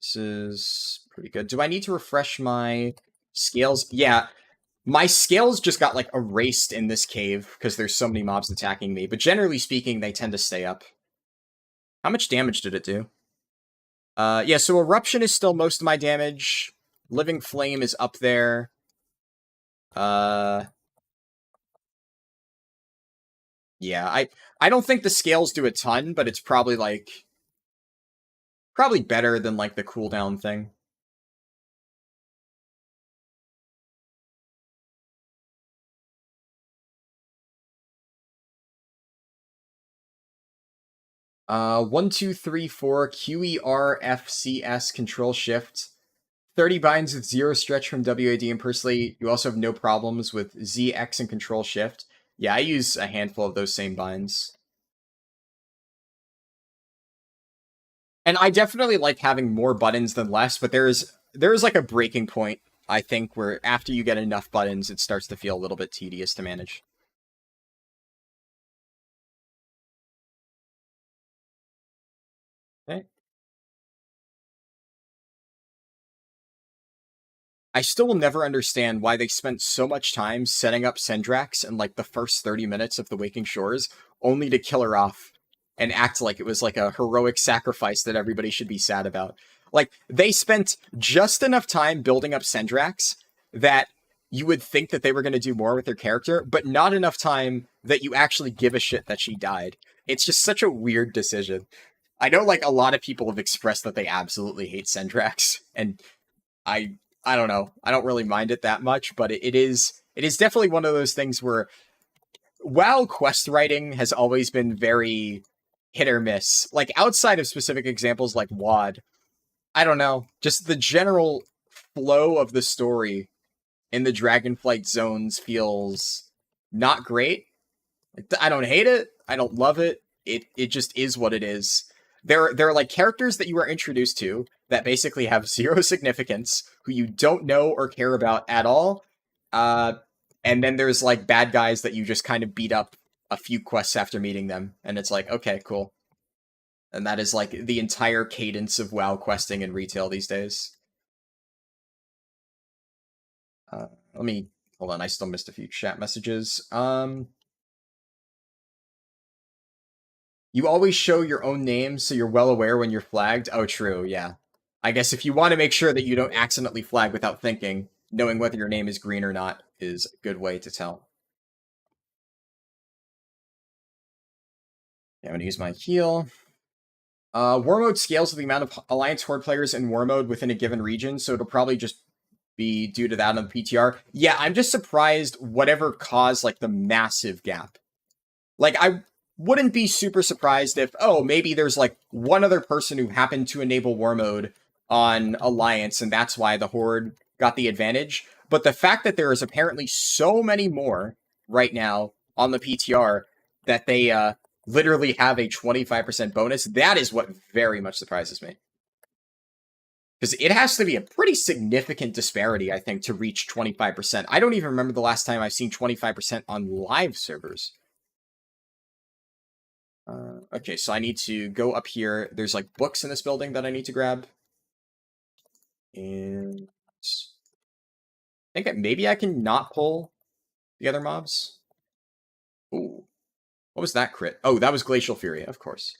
This is pretty good. Do I need to refresh my scales? Yeah, my scales just got, like, erased in this cave because there's so many mobs attacking me, but generally speaking, they tend to stay up. How much damage did it do? Yeah, so Eruption is still most of my damage. Living Flame is up there. Yeah, I don't think the scales do a ton, but it's probably, like, probably better than, like, the cooldown thing. 1, 2, 3, 4, QERFCS, Control Shift. 30 binds with 0 stretch from WAD and personally, you also have no problems with ZX and Control Shift. Yeah, I use a handful of those same binds. And I definitely like having more buttons than less, but there's like a breaking point, I think, where after you get enough buttons, it starts to feel a little bit tedious to manage. Okay. I still will never understand why they spent so much time setting up Sendrax in, like, the first 30 minutes of The Waking Shores, only to kill her off and act like it was, like, a heroic sacrifice that everybody should be sad about. Like, they spent just enough time building up Sendrax that you would think that they were going to do more with their character, but not enough time that you actually give a shit that she died. It's just such a weird decision. I know, like, a lot of people have expressed that they absolutely hate Sendrax, and I I don't know. I don't really mind it that much, but it is definitely one of those things where WoW quest writing has always been very hit or miss. Like, outside of specific examples like WoD, I don't know. Just the general flow of the story in the Dragonflight zones feels not great. I don't hate it. I don't love it. It just is what it is. There are, like, characters that you are introduced to that basically have zero significance, who you don't know or care about at all. Uh, and then there's, like, bad guys that you just kind of beat up a few quests after meeting them, and it's like, okay, cool. And that is, like, the entire cadence of WoW questing in retail these days. Let me hold on. I still missed a few chat messages. You always show your own name, so you're well aware when you're flagged. Oh, true, yeah. I guess if you want to make sure that you don't accidentally flag without thinking, knowing whether your name is green or not is a good way to tell. Yeah, I'm going to use my heal. War mode scales with the amount of Alliance Horde players in War mode within a given region, so it'll probably just be due to that on the PTR. Yeah, I'm just surprised whatever caused, like, the massive gap. Like, I wouldn't be super surprised if, oh, maybe there's, like, one other person who happened to enable war mode on Alliance, and that's why the Horde got the advantage. But the fact that there is apparently so many more right now on the PTR that they literally have a 25% bonus, that is what very much surprises me. Because it has to be a pretty significant disparity, I think, to reach 25%. I don't even remember the last time I've seen 25% on live servers. Okay, so I need to go up here. There's, like, books in this building that I need to grab. And I think maybe I can not pull the other mobs. Ooh. What was that crit? Oh, that was Glacial Fury, of course.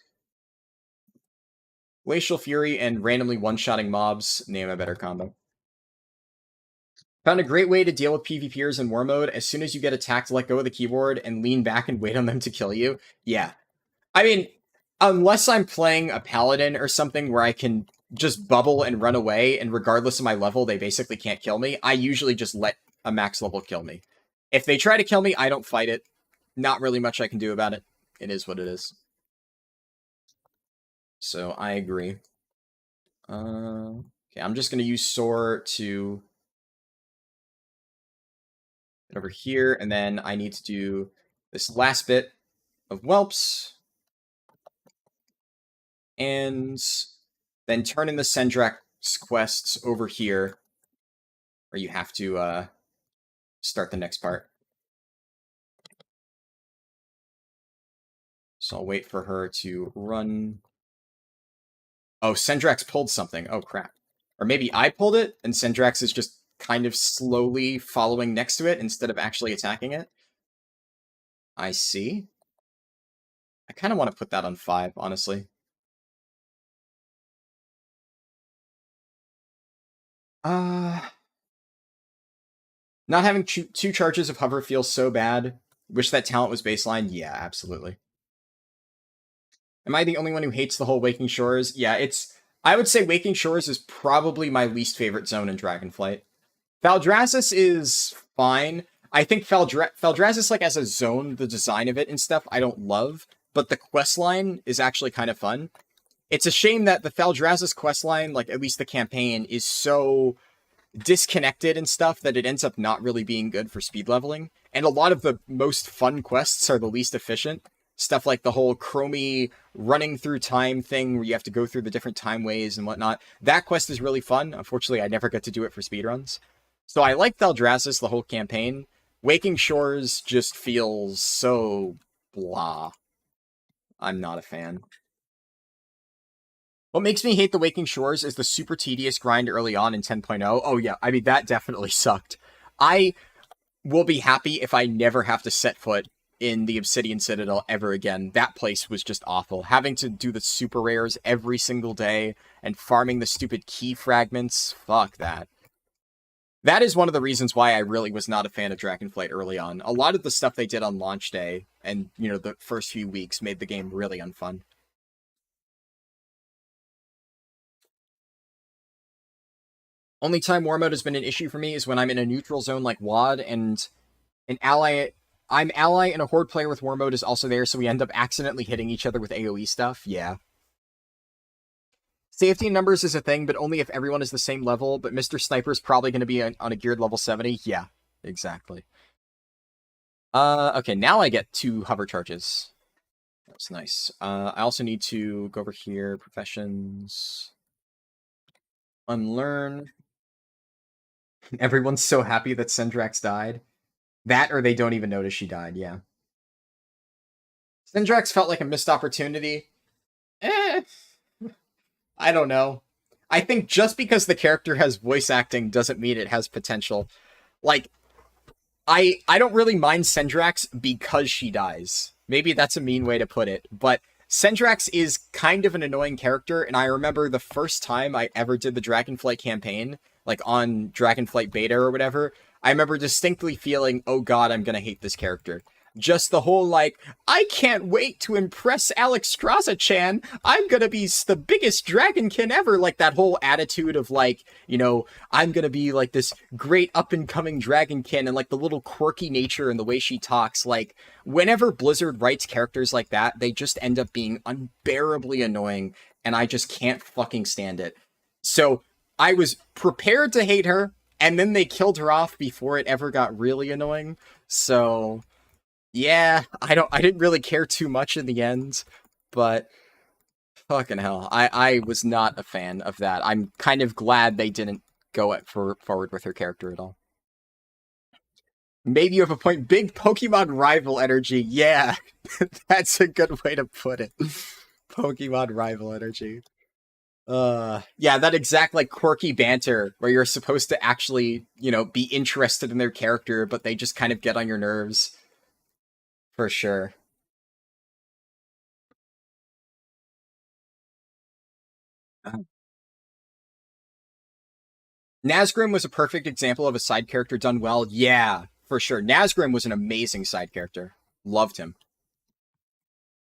Glacial Fury and randomly one-shotting mobs. Name a better combo. Found a great way to deal with PvPers in war mode. As soon as you get attacked, let go of the keyboard and lean back and wait on them to kill you. Yeah. I mean, unless I'm playing a paladin or something where I can just bubble and run away, and regardless of my level, they basically can't kill me, I usually just let a max level kill me. If they try to kill me, I don't fight it. Not really much I can do about it. It is what it is. So I agree. Okay, I'm just going to use Soar to get over here, and then I need to do this last bit of Whelps. And then turn in the Sendrax quests over here, where you have to start the next part. So I'll wait for her to run Oh, Sendrax pulled something. Oh, crap. Or maybe I pulled it, and Sendrax is just kind of slowly following next to it instead of actually attacking it. I see. I kind of want to put that on 5, honestly. Not having two charges of hover feels so bad. Wish that talent was baseline. Yeah, absolutely. Am I the only one who hates the whole Waking Shores? Yeah, it's... I would say Waking Shores is probably my least favorite zone in Dragonflight. Valdrassus is fine. I think Valdrassus, like, as a zone, the design of it and stuff, I don't love. But the questline is actually kind of fun. It's a shame that the Valdrassus questline, like, at least the campaign, is so disconnected and stuff that it ends up not really being good for speed leveling. And a lot of the most fun quests are the least efficient. Stuff like the whole Chromie running through time thing where you have to go through the different time ways and whatnot. That quest is really fun. Unfortunately, I never got to do it for speedruns. So I like Valdrassus, the whole campaign. Waking Shores just feels so blah. I'm not a fan. What makes me hate the Waking Shores is the super tedious grind early on in 10.0. Oh yeah, I mean, that definitely sucked. I will be happy if I never have to set foot in the Obsidian Citadel ever again. That place was just awful. Having to do the super rares every single day and farming the stupid key fragments, fuck that. That is one of the reasons why I really was not a fan of Dragonflight early on. A lot of the stuff they did on launch day and, you know, the first few weeks made the game really unfun. Only time war mode has been an issue for me is when I'm in a neutral zone like WAD and an ally... I'm ally and a horde player with war mode is also there, so we end up accidentally hitting each other with AoE stuff. Yeah. Safety in numbers is a thing, but only if everyone is the same level, but Mr. Sniper's probably going to be on a geared level 70. Yeah, exactly. Okay, now I get 2 hover charges. That's nice. I also need to go over here, professions, unlearn. Everyone's so happy that Sendrax died. That or they don't even notice she died, yeah. Sendrax felt like a missed opportunity. I don't know. I think just because the character has voice acting doesn't mean it has potential. Like, I don't really mind Sendrax because she dies. Maybe that's a mean way to put it, but Sendrax is kind of an annoying character, and I remember the first time I ever did the Dragonflight campaign, like on Dragonflight beta or whatever, I remember distinctly feeling, oh god, I'm gonna hate this character. Just the whole, like, I can't wait to impress Alex Straza-chan. I'm gonna be the biggest dragonkin ever. Like, that whole attitude of, like, you know, I'm gonna be, like, this great up-and-coming dragonkin, and, like, the little quirky nature and the way she talks. Like, whenever Blizzard writes characters like that, they just end up being unbearably annoying, and I just can't fucking stand it. So, I was prepared to hate her, and then they killed her off before it ever got really annoying. So... yeah, I didn't really care too much in the end, but fucking hell, I was not a fan of that. I'm kind of glad they didn't go forward with her character at all. Maybe you have a point. Big Pokemon rival energy. Yeah, that's a good way to put it. Pokemon rival energy. Yeah, that exact, like, quirky banter where you're supposed to actually, you know, be interested in their character, but they just kind of get on your nerves. For sure. Nazgrim was a perfect example of a side character done well. Yeah, for sure. Nazgrim was an amazing side character. Loved him.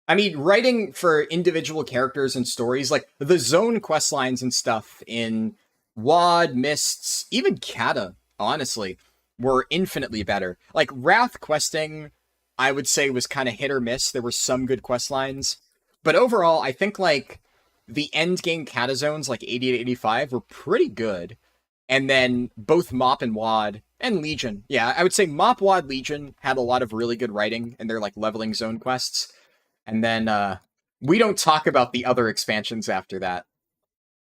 I mean, writing for individual characters and stories, like the zone questlines and stuff in WAD, Mists, even Kata, honestly, were infinitely better. Like, Wrath questing, I would say, was kind of hit or miss. There were some good questlines. But overall, I think, like, the endgame Kata zones, like 80 to 85, were pretty good. And then both Mop and Wad and Legion. Yeah, I would say Mop, Wad, Legion had a lot of really good writing in their, like, leveling zone quests. And then we don't talk about the other expansions after that.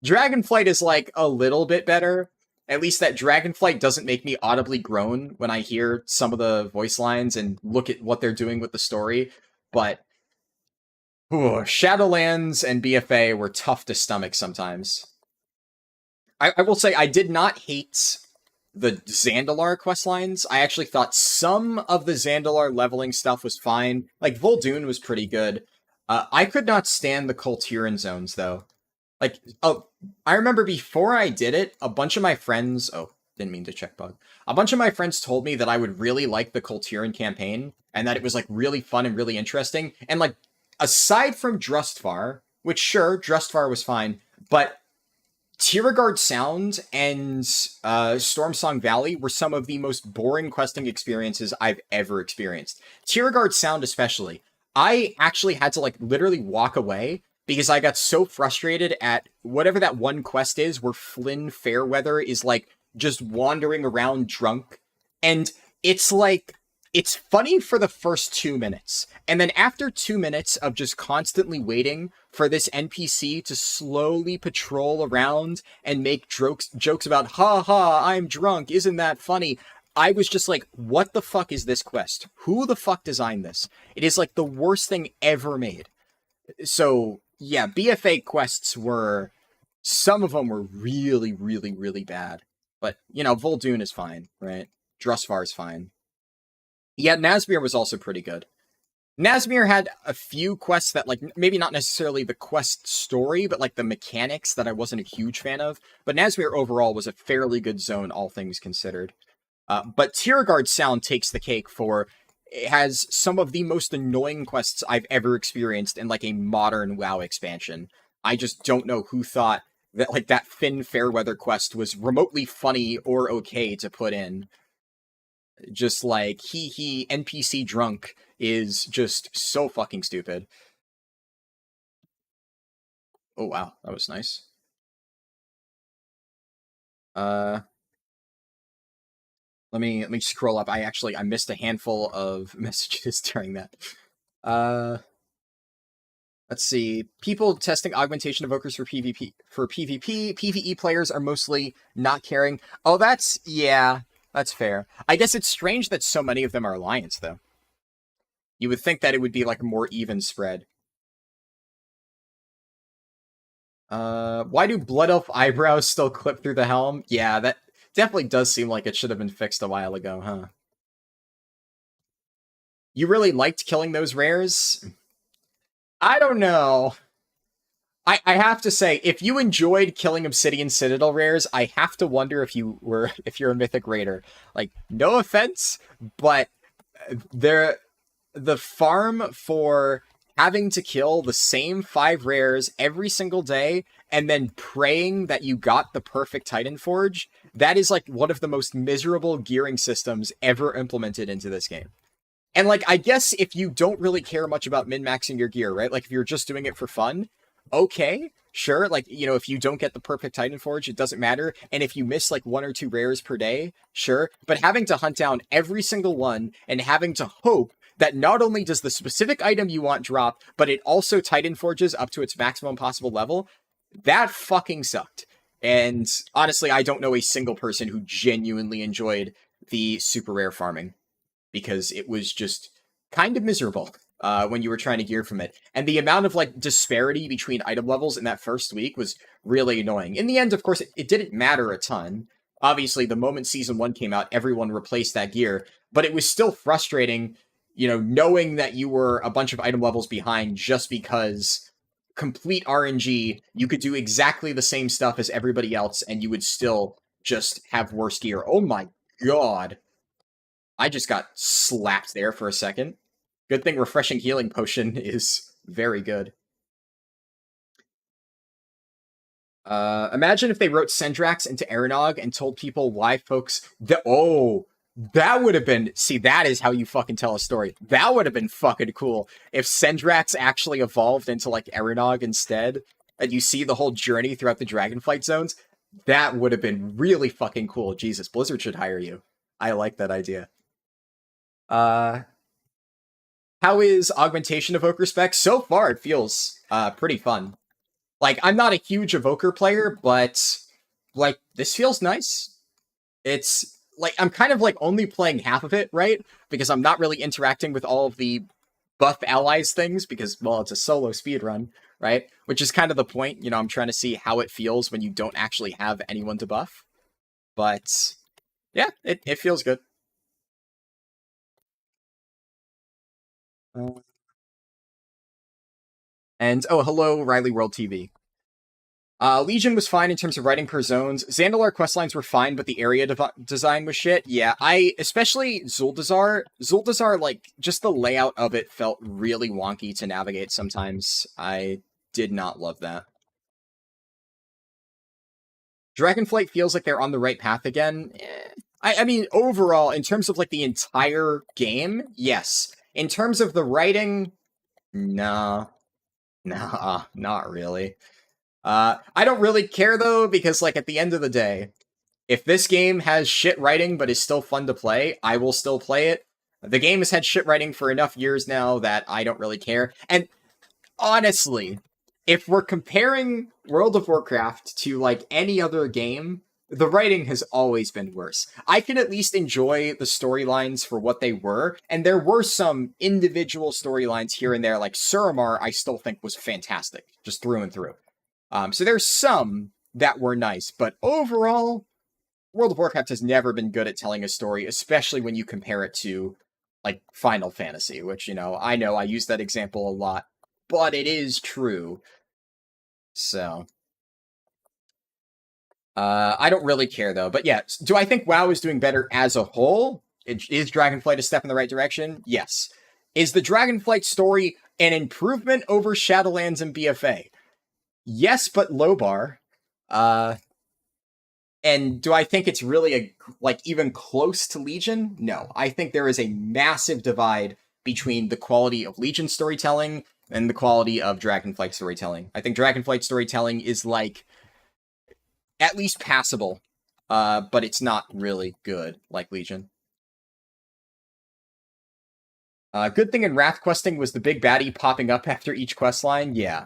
Dragonflight is, like, a little bit better. At least that Dragonflight doesn't make me audibly groan when I hear some of the voice lines and look at what they're doing with the story. But Ooh, Shadowlands and BFA were tough to stomach sometimes. I will say I did not hate the Zandalar questlines. I actually thought some of the Zandalar leveling stuff was fine. Like, Vol'dun was pretty good. I could not stand the Kultiran zones, though. Like, oh, I remember before I did it, a bunch of my friends... Oh, didn't mean to check bug. A bunch of my friends told me that I would really like the Kultiran campaign, and that it was, like, really fun and really interesting. And, like, aside from Drustvar, which, sure, Drustvar was fine, but Tiragard Sound and Stormsong Valley were some of the most boring questing experiences I've ever experienced. Tiragard Sound especially. I actually had to, like, literally walk away because I got so frustrated at whatever that one quest is where Flynn Fairweather is, like, just wandering around drunk. And it's, like, it's funny for the first 2 minutes. And then after 2 minutes of just constantly waiting for this NPC to slowly patrol around and make jokes about, ha ha, I'm drunk, isn't that funny? I was just like, what the fuck is this quest? Who the fuck designed this? It is like the worst thing ever made. So, yeah, BFA quests were, some of them were really, really, really bad. But, you know, Vol'dun is fine, right? Drustvar is fine. Yeah, Nazmir was also pretty good. Nazmir had a few quests that, like, maybe not necessarily the quest story, but, like, the mechanics that I wasn't a huge fan of. But Nazmir overall was a fairly good zone, all things considered. But Tiragard Sound takes the cake for... It has some of the most annoying quests I've ever experienced in, like, a modern WoW expansion. I just don't know who thought that, like, that Finn Fairweather quest was remotely funny or okay to put in. Just like, he NPC drunk is just so fucking stupid. Oh wow, that was nice. Let me scroll up. I missed a handful of messages during that. Let's see. People testing augmentation evokers for PvP. For PvP, PvE players are mostly not caring. Oh, yeah, that's fair. I guess it's strange that so many of them are Alliance, though. You would think that it would be like a more even spread. Why do Blood Elf eyebrows still clip through the helm? Yeah, that definitely does seem like it should have been fixed a while ago, huh? You really liked killing those rares? I don't know. I have to say, if you enjoyed killing Obsidian Citadel rares, I have to wonder if you're a Mythic Raider. Like, no offense, but the farm for having to kill the same 5 rares every single day and then praying that you got the perfect Titan Forge, that is like one of the most miserable gearing systems ever implemented into this game. And like, I guess if you don't really care much about min-maxing your gear, right? Like if you're just doing it for fun, okay, sure. Like, you know, if you don't get the perfect Titan Forge, it doesn't matter. And if you miss like 1 or 2 rares per day, sure. But having to hunt down every single one and having to hope that not only does the specific item you want drop, but it also Titan Forges up to its maximum possible level, that fucking sucked. And honestly, I don't know a single person who genuinely enjoyed the super rare farming, because it was just kind of miserable when you were trying to gear from it. And the amount of like disparity between item levels in that first week was really annoying. In the end, of course, it didn't matter a ton. Obviously, the moment Season 1 came out, everyone replaced that gear, but it was still frustrating, you know, knowing that you were a bunch of item levels behind just because complete RNG, you could do exactly the same stuff as everybody else and you would still just have worse gear. Oh my god. I just got slapped there for a second. Good thing Refreshing Healing Potion is very good. Imagine if they wrote Sendrax into Aranog and told people why folks... that would have been... See, that is how you fucking tell a story. That would have been fucking cool. If Sendrax actually evolved into, like, Aranog instead, and you see the whole journey throughout the Dragonflight zones, that would have been really fucking cool. Jesus, Blizzard should hire you. I like that idea. How is Augmentation Evoker spec? So far, it feels pretty fun. Like, I'm not a huge Evoker player, but, like, this feels nice. It's, like, I'm kind of, like, only playing half of it, right? Because I'm not really interacting with all of the buff allies things because, well, it's a solo speedrun, right? Which is kind of the point. I'm trying to see how it feels when you don't actually have anyone to buff. But yeah, it feels good. And oh, hello, Riley World TV. Legion was fine in terms of writing per zones. Zandalar questlines were fine, but the area design was shit. Yeah, especially Zuldazar. Zuldazar, like, just the layout of it felt really wonky to navigate sometimes. I did not love that. Dragonflight feels like they're on the right path again. I mean, overall, in terms of, like, the entire game, yes. In terms of the writing, nah, not really. I don't really care, though, because, like, at the end of the day, if this game has shit writing but is still fun to play, I will still play it. The game has had shit writing for enough years now that I don't really care. And honestly, if we're comparing World of Warcraft to, like, any other game, the writing has always been worse. I can at least enjoy the storylines for what they were, and there were some individual storylines here and there, like Suramar, I still think was fantastic, just through and through. So there's some that were nice, but overall, World of Warcraft has never been good at telling a story, especially when you compare it to, like, Final Fantasy, which, I know I use that example a lot, but it is true. So, I don't really care, though. But yeah, do I think WoW is doing better as a whole? Is Dragonflight a step in the right direction? Yes. Is the Dragonflight story an improvement over Shadowlands and BFA? Yes, but low bar. And do I think it's really even close to Legion? No. I think there is a massive divide between the quality of Legion storytelling and the quality of Dragonflight storytelling. I think Dragonflight storytelling is, like, at least passable, but it's not really good like Legion. Good thing in Wrath questing was the big baddie popping up after each quest line. Yeah.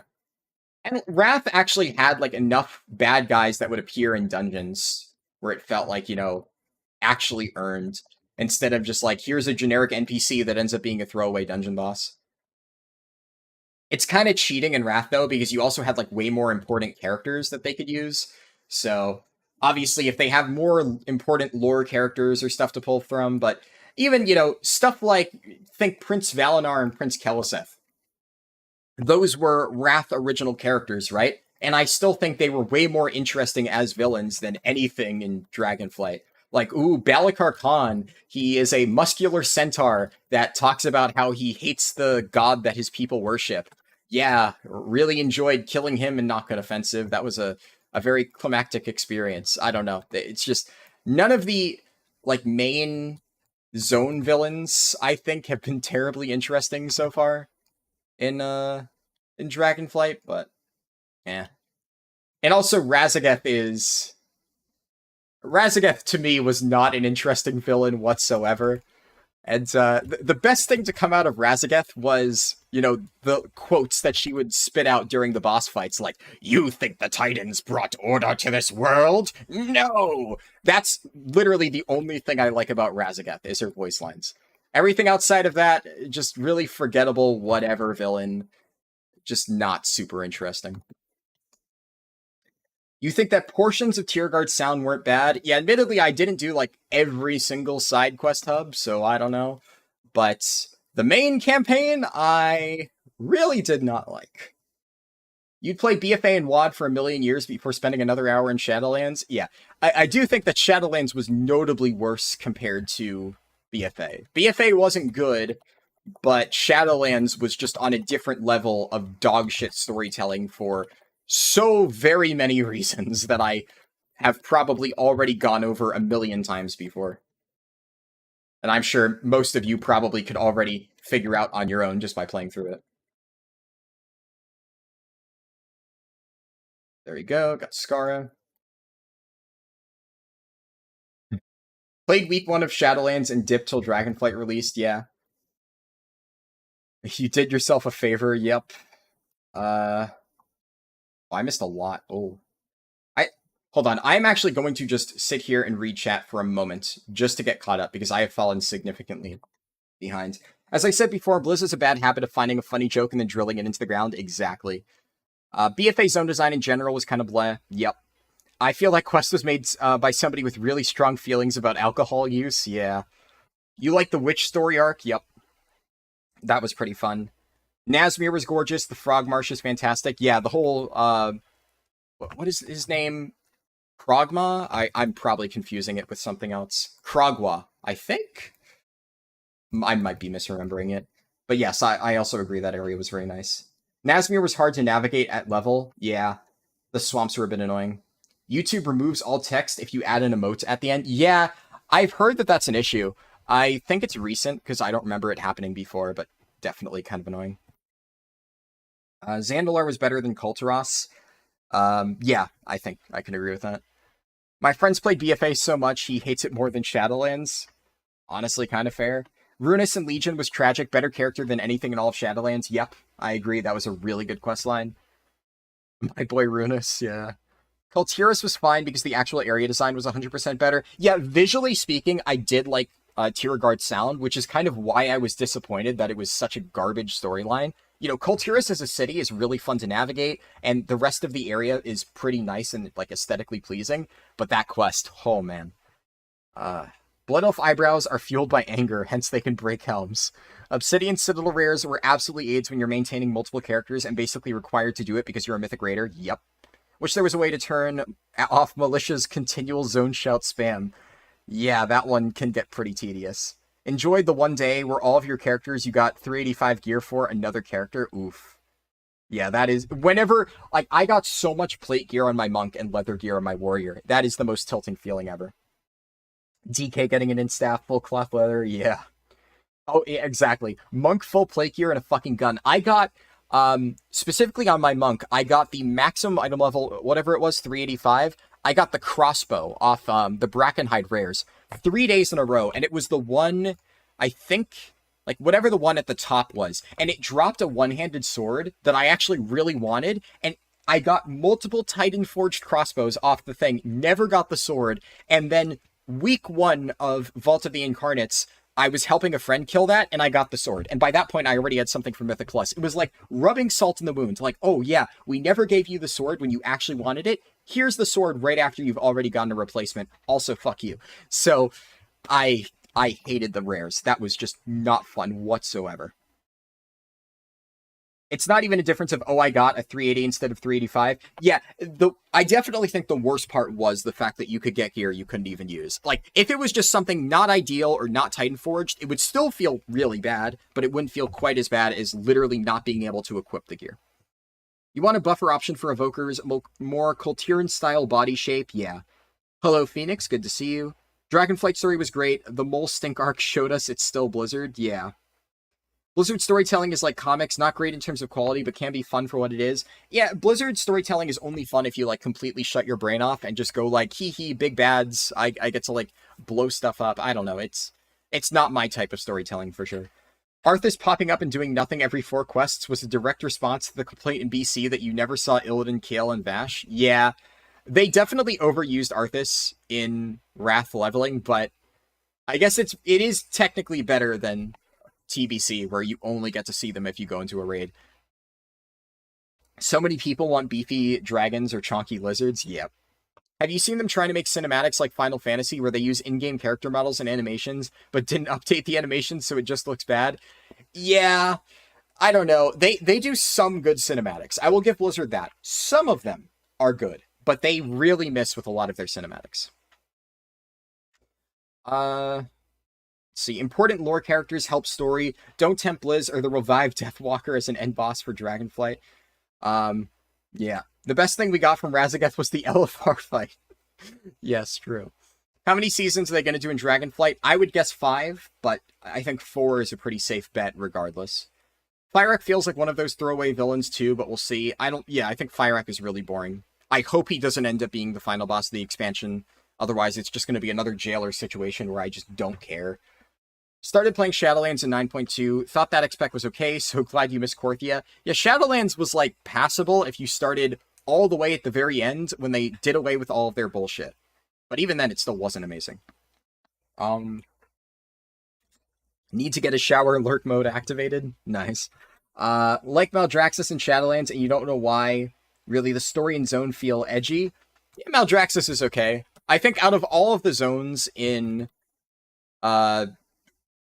And Wrath actually had, like, enough bad guys that would appear in dungeons where it felt like, actually earned, instead of just, like, here's a generic NPC that ends up being a throwaway dungeon boss. It's kind of cheating in Wrath, though, because you also had, like, way more important characters that they could use. So, obviously, if they have more important lore characters or stuff to pull from, but even, stuff like, think Prince Valinar and Prince Keliseth. Those were Wrath original characters, right? And I still think they were way more interesting as villains than anything in Dragonflight. Like, ooh, Balikar Khan, he is a muscular centaur that talks about how he hates the god that his people worship. Yeah, really enjoyed killing him and not got offensive. That was a very climactic experience. I don't know. It's just, none of the, like, main zone villains, I think, have been terribly interesting so far in Dragonflight, but yeah. And also Razageth to me was not an interesting villain whatsoever. And the best thing to come out of Razageth was, the quotes that she would spit out during the boss fights, like, "You think the Titans brought order to this world? No!" That's literally the only thing I like about Razageth, is her voice lines. Everything outside of that, just really forgettable whatever villain. Just not super interesting. You think that portions of Tierguard Sound weren't bad? Yeah, admittedly, I didn't do, like, every single side quest hub, so I don't know. But the main campaign, I really did not like. You'd play BFA and WoD for a million years before spending another hour in Shadowlands? Yeah, I do think that Shadowlands was notably worse compared to BFA. BFA wasn't good, but Shadowlands was just on a different level of dogshit storytelling for so very many reasons that I have probably already gone over a million times before. And I'm sure most of you probably could already figure out on your own just by playing through it. There you go, got Skara. Played week 1 of Shadowlands and dipped till Dragonflight released, yeah. You did yourself a favor, yep. Oh, I missed a lot. Oh. Hold on, I'm actually going to just sit here and read chat for a moment, just to get caught up, because I have fallen significantly behind. As I said before, Blizz has a bad habit of finding a funny joke and then drilling it into the ground. Exactly. BFA zone design in general was kind of bleh. Yep. I feel like Quest was made by somebody with really strong feelings about alcohol use. Yeah. You like the witch story arc? Yep. That was pretty fun. Nazmir was gorgeous. The Frog Marsh is fantastic. Yeah, the whole, what is his name? Krogma? I'm probably confusing it with something else. Krogwa, I think? I might be misremembering it. But yes, I also agree that area was very nice. Nazmir was hard to navigate at level. Yeah, the swamps were a bit annoying. YouTube removes all text if you add an emote at the end. Yeah, I've heard that that's an issue. I think it's recent, because I don't remember it happening before, but definitely kind of annoying. Zandalar was better than Kulturas. Yeah, I think I can agree with that. My friend's played BFA so much, he hates it more than Shadowlands. Honestly, kind of fair. Runus and Legion was tragic, better character than anything in all of Shadowlands. Yep, I agree, that was a really good questline. My boy Runus, yeah. Kulturas was fine because the actual area design was 100% better. Yeah, visually speaking, I did like Tiergard's sound, which is kind of why I was disappointed that it was such a garbage storyline. You know, Kulturas as a city is really fun to navigate, and the rest of the area is pretty nice and, like, aesthetically pleasing, but that quest, oh man. Blood Elf eyebrows are fueled by anger, hence they can break helms. Obsidian Citadel rares were absolutely aids when you're maintaining multiple characters and basically required to do it because you're a Mythic Raider. Yep. Wish there was a way to turn off Militia's continual zone shout spam. Yeah, that one can get pretty tedious. Enjoyed the one day where all of your characters you got 385 gear for another character. Oof. Yeah, that is... Whenever... Like, I got so much plate gear on my monk and leather gear on my warrior. That is the most tilting feeling ever. DK getting an in-staff, full cloth leather, yeah. Oh, yeah, exactly. Monk full plate gear and a fucking gun. I got... specifically on my monk, I got the maximum item level, whatever it was, 385. I got the crossbow off the Brackenhide rares 3 days in a row, and it was the one, I think, like whatever the one at the top was, and it dropped a one-handed sword that I actually really wanted, and I got multiple Titan Forged crossbows off the thing, never got the sword, and then week 1 of Vault of the Incarnates, I was helping a friend kill that, and I got the sword. And by that point, I already had something from Mythic Plus. It was like rubbing salt in the wound. Like, oh yeah, we never gave you the sword when you actually wanted it. Here's the sword right after you've already gotten a replacement. Also, fuck you. So, I hated the rares. That was just not fun whatsoever. It's not even a difference of, oh, I got a 380 instead of 385. Yeah, I definitely think the worst part was the fact that you could get gear you couldn't even use. Like, if it was just something not ideal or not Titan Forged, it would still feel really bad, but it wouldn't feel quite as bad as literally not being able to equip the gear. You want a buffer option for Evokers, more Kulturan-style body shape? Yeah. Hello, Phoenix, good to see you. Dragonflight story was great. The Mole Stink arc showed us it's still Blizzard. Yeah. Blizzard storytelling is like comics, not great in terms of quality, but can be fun for what it is. Yeah, Blizzard storytelling is only fun if you, like, completely shut your brain off and just go, like, hee-hee, big bads, I get to, like, blow stuff up. I don't know, it's not my type of storytelling, for sure. Arthas popping up and doing nothing every 4 quests was a direct response to the complaint in BC that you never saw Illidan, Kael, and Vash. Yeah, they definitely overused Arthas in Wrath leveling, but I guess it is technically better than TBC, where you only get to see them if you go into a raid. So many people want beefy dragons or chonky lizards. Yep. Have you seen them trying to make cinematics like Final Fantasy, where they use in-game character models and animations, but didn't update the animations so it just looks bad? Yeah, I don't know. They do some good cinematics. I will give Blizzard that. Some of them are good, but they really miss with a lot of their cinematics. See, important lore characters help story. Don't tempt Blizz or they'll revive Deathwalker as an end boss for Dragonflight. Yeah. The best thing we got from Razageth was the LFR fight. Yes, true. How many seasons are they going to do in Dragonflight? I would guess 5, but I think 4 is a pretty safe bet regardless. Fyrak feels like one of those throwaway villains too, but we'll see. I think Fyrak is really boring. I hope he doesn't end up being the final boss of the expansion. Otherwise, it's just going to be another jailer situation where I just don't care. Started playing Shadowlands in 9.2, thought that expec was okay, so glad you missed Korthia. Yeah, Shadowlands was, like, passable if you started all the way at the very end when they did away with all of their bullshit. But even then, it still wasn't amazing. Need to get a shower lurk mode activated. Nice. Like Maldraxxus and Shadowlands, and you don't know why. Really, the story and zone feel edgy. Yeah, Maldraxxus is okay. I think out of all of the zones in Shadowlands,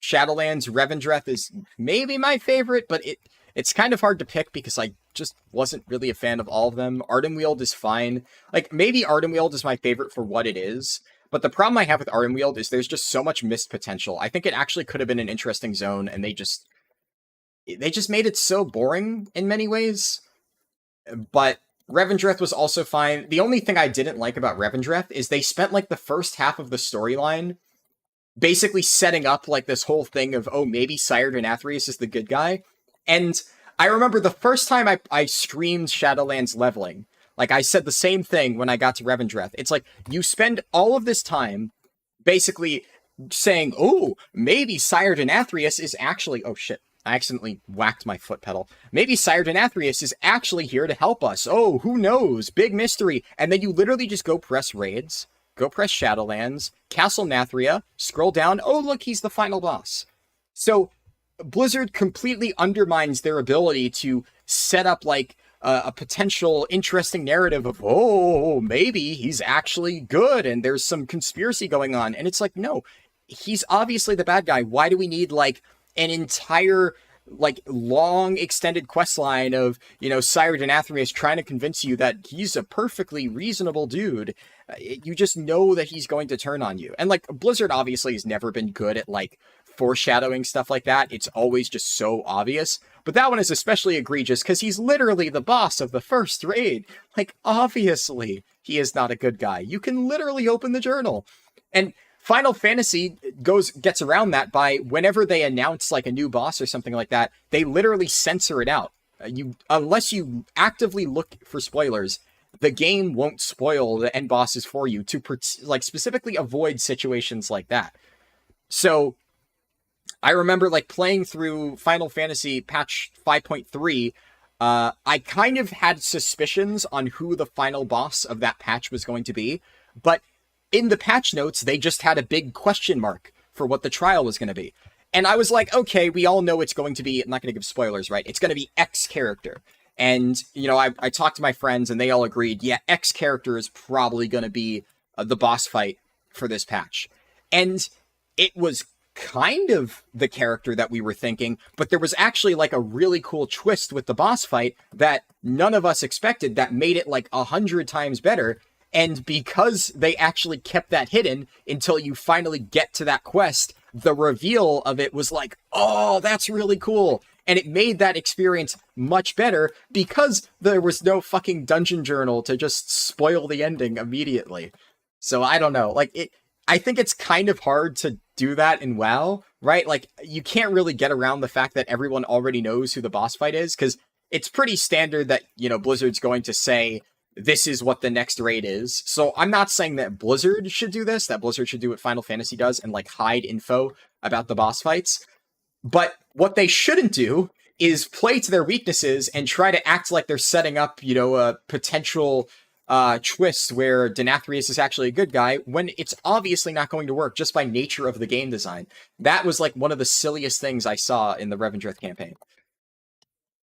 Revendreth is maybe my favorite, but it's kind of hard to pick because I just wasn't really a fan of all of them. Ardenweald is fine. Like, maybe Ardenweald is my favorite for what it is, but the problem I have with Ardenweald is there's just so much missed potential. I think it actually could have been an interesting zone, and they just made it so boring in many ways. But Revendreth was also fine. The only thing I didn't like about Revendreth is they spent like the first half of the storyline basically setting up like this whole thing of, oh, maybe Sire Denathrius is the good guy. And I remember the first time I streamed Shadowlands leveling, like I said the same thing when I got to Revendreth. It's like, you spend all of this time basically saying, oh, maybe Sire Denathrius is actually, oh shit, I accidentally whacked my foot pedal. Maybe Sire Denathrius is actually here to help us. Oh, who knows? Big mystery. And then you literally just go press raids, go press Shadowlands, Castle Nathria, scroll down, oh look, he's the final boss. So Blizzard completely undermines their ability to set up like a potential interesting narrative of, oh, maybe he's actually good and there's some conspiracy going on. And it's like, no, he's obviously the bad guy. Why do we need like an entire like long extended quest line of, you know, Sire Denathrius trying to convince you that he's a perfectly reasonable dude? You just know that he's going to turn on you. And like Blizzard obviously has never been good at like foreshadowing stuff like that. It's always just so obvious. But that one is especially egregious because he's literally the boss of the first raid. Like, obviously he is not a good guy. You can literally open the journal. And Final Fantasy gets around that by whenever they announce like a new boss or something like that, they literally censor it out. Unless you actively look for spoilers, the game won't spoil the end bosses for you to like specifically avoid situations like that. So I remember like playing through Final Fantasy patch 5.3. I kind of had suspicions on who the final boss of that patch was going to be, but in the patch notes, they just had a big question mark for what the trial was going to be. And I was like, okay, we all know it's going to be, I'm not going to give spoilers, right? It's going to be X character. And, you know, I talked to my friends and they all agreed, yeah, X character is probably going to be the boss fight for this patch. And it was kind of the character that we were thinking, but there was actually like a really cool twist with the boss fight that none of us expected that made it like 100 times better. And because they actually kept that hidden until you finally get to that quest, the reveal of it was like, oh, that's really cool. And it made that experience much better because there was no fucking dungeon journal to just spoil the ending immediately. So I don't know. Like, I think it's kind of hard to do that in WoW, right? Like, you can't really get around the fact that everyone already knows who the boss fight is, because it's pretty standard that, you know, Blizzard's going to say, this is what the next raid is. So I'm not saying that Blizzard should do this, that Blizzard should do what Final Fantasy does and like hide info about the boss fights. But what they shouldn't do is play to their weaknesses and try to act like they're setting up, you know, a potential twist where Denathrius is actually a good guy when it's obviously not going to work just by nature of the game design. That was like one of the silliest things I saw in the Revendreth campaign.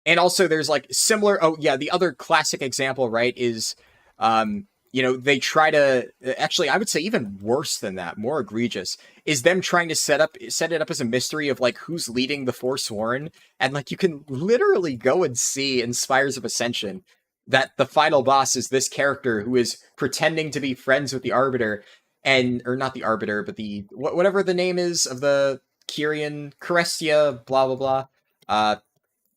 And also there's like similar, oh yeah, the other classic example, right, is, you know, they try to, actually, I would say even worse than that, more egregious, is them trying to set it up as a mystery of like who's leading the Forsworn. And like you can literally go and see in Spires of Ascension that the final boss is this character who is pretending to be friends with the Arbiter, and, or not the Arbiter, but the, whatever the name is of the Kyrian, Carestia, blah, blah, blah.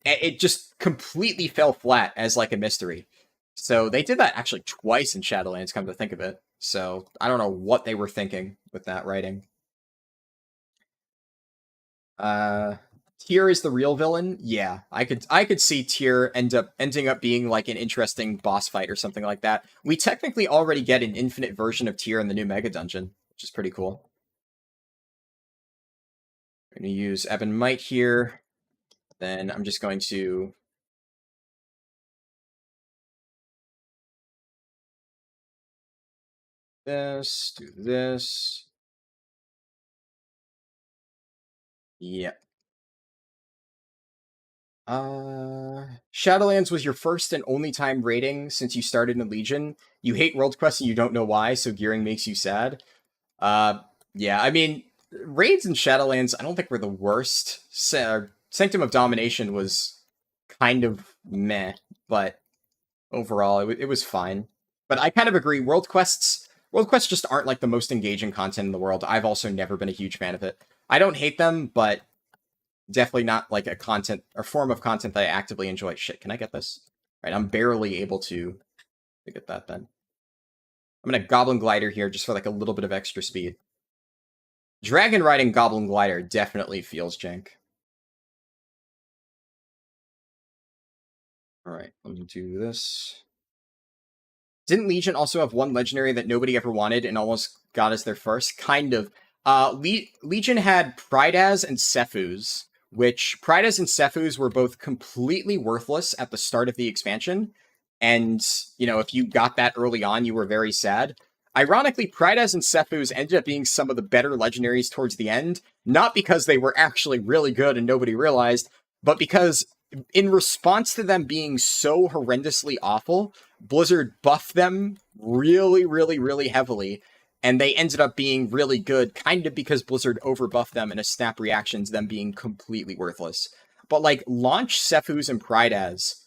It just completely fell flat as like a mystery. So they did that actually twice in Shadowlands, come to think of it. So I don't know what they were thinking with that writing. Tyr is the real villain. Yeah, I could see Tyr ending up being like an interesting boss fight or something like that. We technically already get an infinite version of Tyr in the new Mega Dungeon, which is pretty cool. I'm gonna use Ebon Might here. Then I'm just going to do this. Yeah. Shadowlands was your first and only time raiding since you started in Legion. You hate World Quest and you don't know why, so gearing makes you sad. Uh, yeah, I mean, raids in Shadowlands, I don't think were the worst. Sanctum of Domination was kind of meh, but overall, it was fine. But I kind of agree. World Quests just aren't like the most engaging content in the world. I've also never been a huge fan of it. I don't hate them, but definitely not like a content or form of content that I actively enjoy. Shit, can I get this? Right, I'm barely able to get that then. I'm gonna Goblin Glider here just for like a little bit of extra speed. Dragon riding Goblin Glider definitely feels jank. Alright, let me do this. Didn't Legion also have one legendary that nobody ever wanted and almost got as their first? Kind of. Legion had Pridaz and Cephus, which Pridaz and Cephus were both completely worthless at the start of the expansion. And, you know, if you got that early on, you were very sad. Ironically, Pridaz and Cephus ended up being some of the better legendaries towards the end, not because they were actually really good and nobody realized, but because in response to them being so horrendously awful, Blizzard buffed them really, really, really heavily, and they ended up being really good, kind of because Blizzard overbuffed them in a snap reaction to them being completely worthless. But like launch Cephus and Pridaz,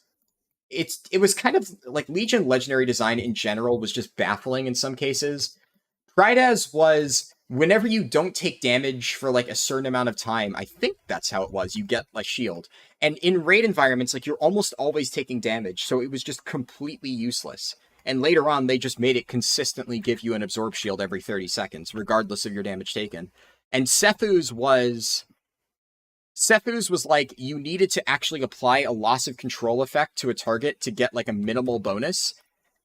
it was kind of like Legion legendary design in general was just baffling in some cases. Pridaz was whenever you don't take damage for like a certain amount of time, I think that's how it was, you get like shield. And in raid environments, like you're almost always taking damage, so it was just completely useless. And later on, they just made it consistently give you an absorb shield every 30 seconds, regardless of your damage taken. And Cephus was like, you needed to actually apply a loss of control effect to a target to get like a minimal bonus.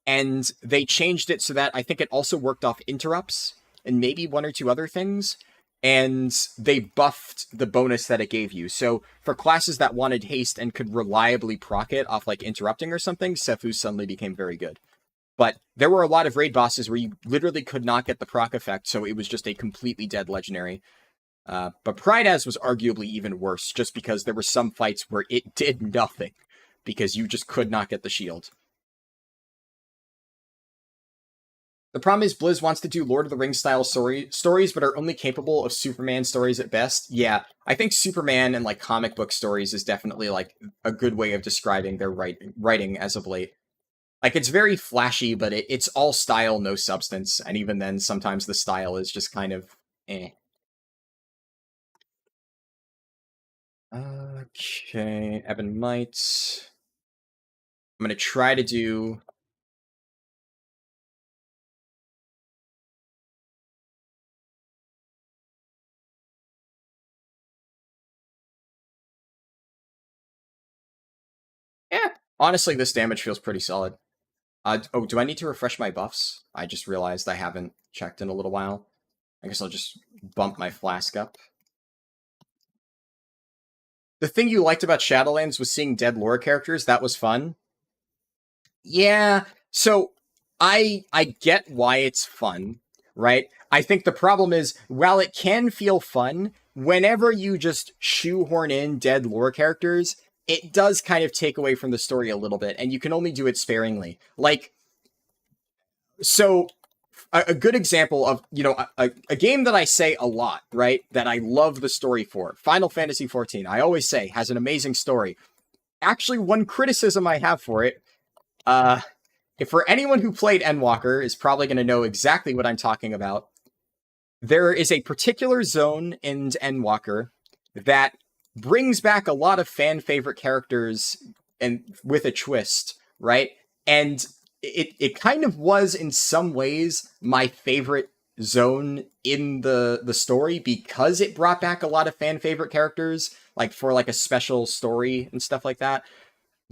And they changed it so that I think it also worked off interrupts and maybe one or two other things. And they buffed the bonus that it gave you. So for classes that wanted haste and could reliably proc it off like interrupting or something, Cephus suddenly became very good. But there were a lot of raid bosses where you literally could not get the proc effect, so it was just a completely dead legendary. But Pridaz was arguably even worse, just because there were some fights where it did nothing, because you just could not get the shield. The problem is Blizz wants to do Lord of the Rings style stories, but are only capable of Superman stories at best. Yeah, I think Superman and like comic book stories is definitely like a good way of describing their writing as of late. Like it's very flashy, but it's all style, no substance, and even then, sometimes the style is just kind of eh. Okay, Evan might. I'm gonna try to do. Yeah, honestly, this damage feels pretty solid. Oh, do I need to refresh my buffs? I just realized I haven't checked in a little while. I guess I'll just bump my flask up. The thing you liked about Shadowlands was seeing dead lore characters. That was fun. Yeah, so I get why it's fun, right? I think the problem is, while it can feel fun, whenever you just shoehorn in dead lore characters, it does kind of take away from the story a little bit, and you can only do it sparingly. Like, so a good example of, you know, a game that I say a lot, right, that I love the story for, Final Fantasy XIV, I always say, has an amazing story. Actually, one criticism I have for it, if for anyone who played Endwalker is probably going to know exactly what I'm talking about. There is a particular zone in Endwalker that brings back a lot of fan favorite characters and with a twist, right? And it kind of was in some ways my favorite zone in the story because it brought back a lot of fan favorite characters, like for like a special story and stuff like that.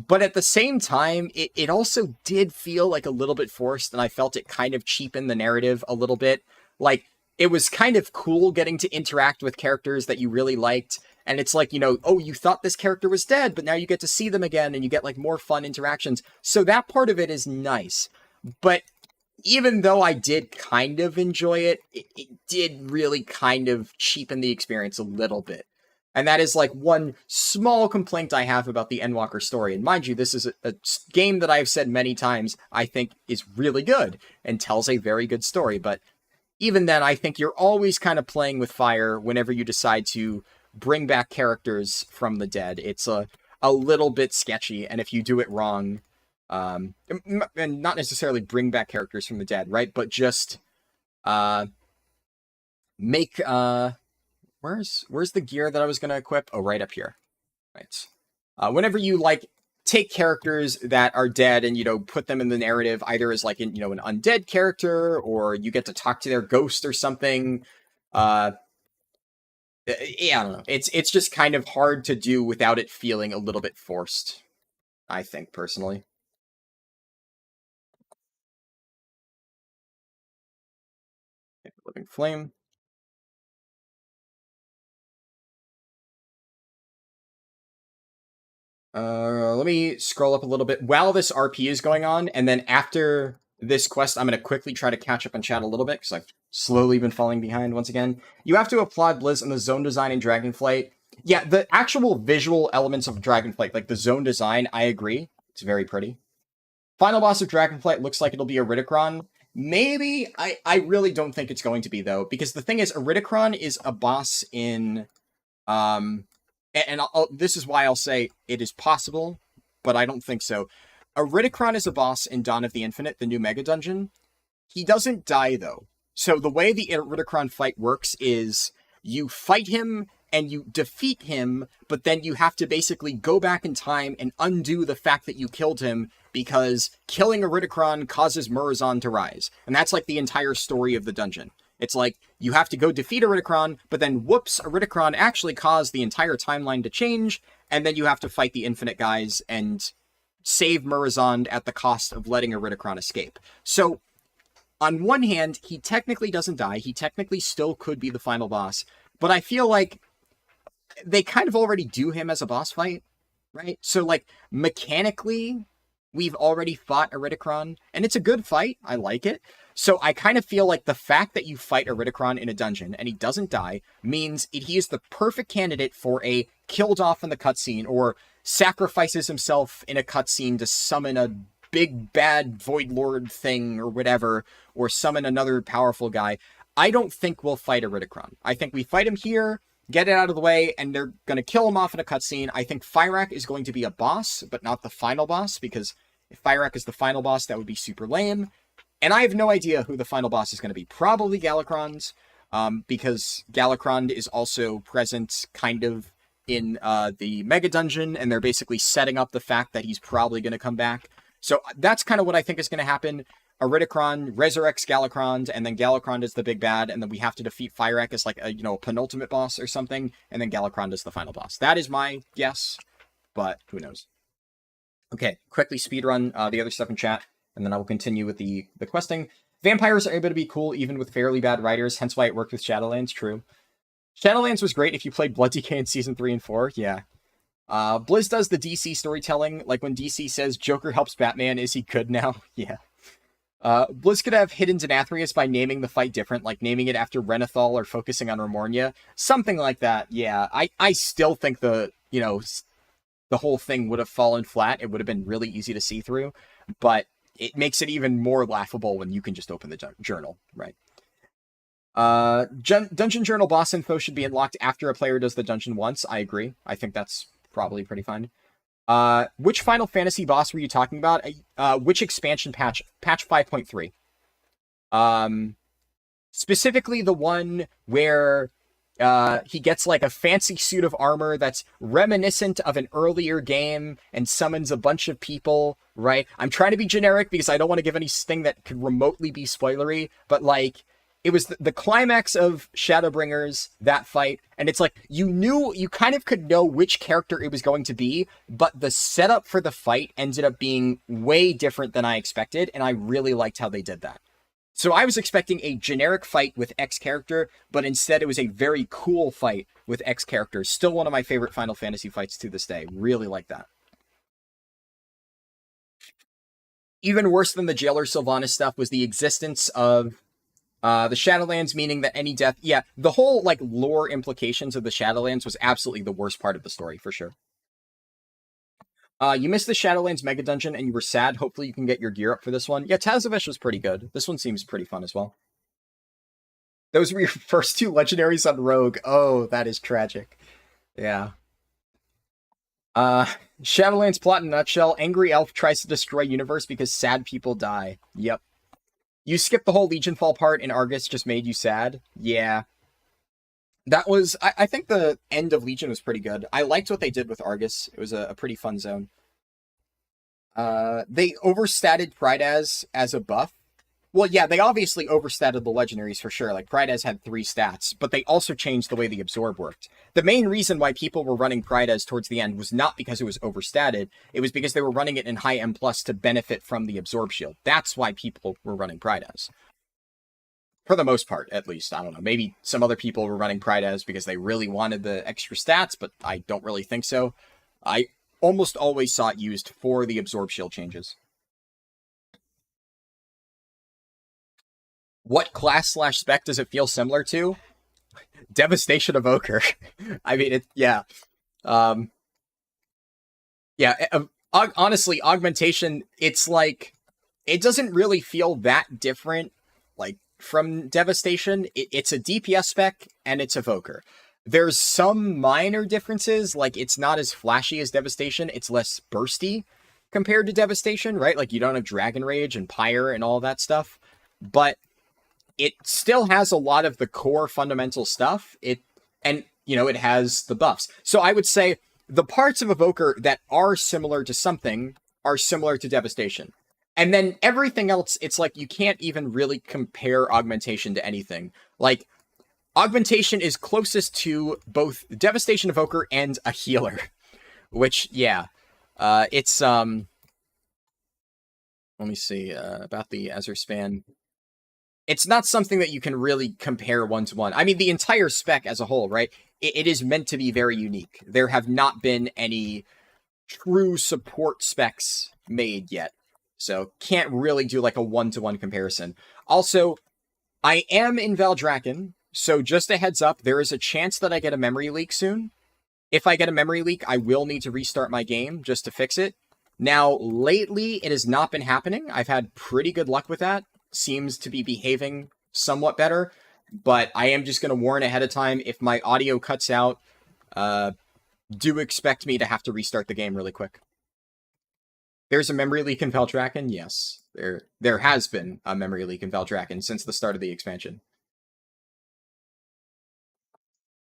But at the same time, it also did feel like a little bit forced, and I felt it kind of cheapened the narrative a little bit. Like, it was kind of cool getting to interact with characters that you really liked, and it's like, you know, oh, you thought this character was dead, but now you get to see them again, and you get, like, more fun interactions. So that part of it is nice. But even though I did kind of enjoy it, it did really kind of cheapen the experience a little bit. And that is like one small complaint I have about the Endwalker story. And mind you, this is a game that I've said many times I think is really good and tells a very good story. But even then, I think you're always kind of playing with fire whenever you decide to bring back characters from the dead. It's a little bit sketchy, and if you do it wrong, and not necessarily bring back characters from the dead, right? But just make where's the gear that I was gonna equip? Oh, right up here. Right. Whenever you like take characters that are dead and put them in the narrative, either as like an undead character, or you get to talk to their ghost or something. Yeah, I don't know. It's just kind of hard to do without it feeling a little bit forced, I think, personally. Living Flame. Let me scroll up a little bit while this RP is going on, and then after this quest, I'm going to quickly try to catch up on chat a little bit, because I've slowly been falling behind once again. You have to applaud Blizz on the zone design in Dragonflight. Yeah, the actual visual elements of Dragonflight, like the zone design, I agree. It's very pretty. Final boss of Dragonflight looks like it'll be a Ridicron. Maybe. I really don't think it's going to be, though, because the thing is, a Ridicron is a boss in... this is why I'll say it is possible, but I don't think so. A Ridicron is a boss in Dawn of the Infinite, the new Mega Dungeon. He doesn't die, though. So the way the Ridicron fight works is you fight him and you defeat him, but then you have to basically go back in time and undo the fact that you killed him, because killing a Ridicron causes Murozond to rise. And that's like the entire story of the dungeon. It's like, you have to go defeat a Ridicron, but then whoops, a Ridicron actually caused the entire timeline to change, and then you have to fight the Infinite guys and save Murozond at the cost of letting a Ridicron escape. So, on one hand, he technically doesn't die, he technically still could be the final boss, but I feel like they kind of already do him as a boss fight, right? So, like, mechanically, we've already fought a Ridicron, and it's a good fight, I like it. So I kind of feel like the fact that you fight a Ridicron in a dungeon and he doesn't die means he is the perfect candidate for a killed off in the cutscene, or sacrifices himself in a cutscene to summon a big bad Void Lord thing or whatever, or summon another powerful guy. I don't think we'll fight a Ridicron. I think we fight him here, get it out of the way, and they're going to kill him off in a cutscene. I think Fyrak is going to be a boss, but not the final boss, because if Fyrak is the final boss, that would be super lame. And I have no idea who the final boss is going to be. Probably Galakron's, because Galakron is also present kind of in the Mega Dungeon, and they're basically setting up the fact that he's probably going to come back. So that's kind of what I think is going to happen. A Ridicron resurrects Galakron, and then Galakron is the big bad, and then we have to defeat Fyrak as like a penultimate boss or something, and then Galakron is the final boss. That is my guess, but who knows? Okay, quickly speedrun the other stuff in chat, and then I will continue with the questing. Vampires are able to be cool even with fairly bad writers, hence why it worked with Shadowlands, true. Shadowlands was great if you played Blood DK in Season 3 and 4, yeah. Blizz does the DC storytelling, like when DC says Joker helps Batman, is he good now? Yeah. Blizz could have hidden Denathrius by naming the fight different, like naming it after Renathal or focusing on Remornia. Something like that, yeah. I still think the whole thing would have fallen flat. It would have been really easy to see through, but it makes it even more laughable when you can just open the journal, right? Dungeon journal boss info should be unlocked after a player does the dungeon once. I agree. I think that's probably pretty fine. Which Final Fantasy boss were you talking about? Which expansion patch? Patch 5.3. Specifically the one where he gets like a fancy suit of armor that's reminiscent of an earlier game and summons a bunch of people, right? I'm trying to be generic because I don't want to give anything that could remotely be spoilery, but like, it was the climax of Shadowbringers, that fight, and it's like, you kind of could know which character it was going to be, but the setup for the fight ended up being way different than I expected, and I really liked how they did that. So I was expecting a generic fight with X character, but instead it was a very cool fight with X characters. Still one of my favorite Final Fantasy fights to this day. Really like that. Even worse than the Jailer Sylvanas stuff was the existence of The Shadowlands meaning that any death... Yeah, the whole, like, lore implications of the Shadowlands was absolutely the worst part of the story, for sure. You missed the Shadowlands Mega Dungeon and you were sad. Hopefully you can get your gear up for this one. Yeah, Tazavesh was pretty good. This one seems pretty fun as well. Those were your first 2 legendaries on Rogue. Oh, that is tragic. Yeah. Shadowlands plot in a nutshell. Angry elf tries to destroy universe because sad people die. Yep. You skipped the whole Legion Fall part and Argus just made you sad. Yeah. That was... I think the end of Legion was pretty good. I liked what they did with Argus. It was a pretty fun zone. They overstated Prydaz as a buff. Well, yeah, they obviously overstated the legendaries for sure. Like, Prydaz had 3 stats, but they also changed the way the absorb worked. The main reason why people were running Prydaz towards the end was not because it was overstated. It was because they were running it in high M+ to benefit from the absorb shield. That's why people were running Prydaz. For the most part, at least. I don't know. Maybe some other people were running Prydaz because they really wanted the extra stats, but I don't really think so. I almost always saw it used for the absorb shield changes. What class/spec does it feel similar to? Devastation Evoker. I mean, yeah. Honestly, Augmentation, it's like, it doesn't really feel that different, like, from Devastation. It's a DPS spec, and it's Evoker. There's some minor differences, like, it's not as flashy as Devastation, it's less bursty compared to Devastation, right? Like, you don't have Dragon Rage and Pyre and all that stuff, but it still has a lot of the core fundamental stuff. It has the buffs. So I would say the parts of Evoker that are similar to something are similar to Devastation. And then everything else, it's like you can't even really compare Augmentation to anything. Like, Augmentation is closest to both Devastation Evoker and a healer. Which, yeah. It's, let me see, about the Azure Span. It's not something that you can really compare one-to-one. I mean, the entire spec as a whole, right? It is meant to be very unique. There have not been any true support specs made yet. So, can't really do, like, a one-to-one comparison. Also, I am in Valdrakken, so just a heads up, there is a chance that I get a memory leak soon. If I get a memory leak, I will need to restart my game just to fix it. Now, lately, it has not been happening. I've had pretty good luck with that. Seems to be behaving somewhat better, but I am just going to warn ahead of time, if my audio cuts out, do expect me to have to restart the game really quick. There's a memory leak in Valdrakken? Yes. There has been a memory leak in Valdrakken since the start of the expansion.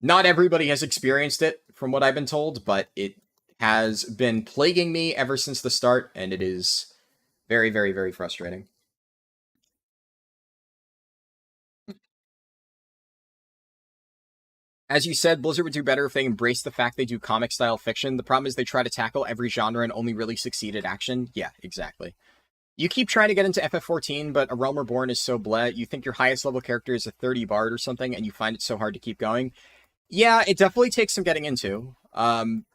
Not everybody has experienced it, from what I've been told, but it has been plaguing me ever since the start, and it is very, very, very frustrating. As you said, Blizzard would do better if they embraced the fact they do comic-style fiction. The problem is they try to tackle every genre and only really succeed at action. Yeah, exactly. You keep trying to get into FF14, but A Realm Reborn is so bleh. You think your highest level character is a 30 bard or something, and you find it so hard to keep going. Yeah, it definitely takes some getting into.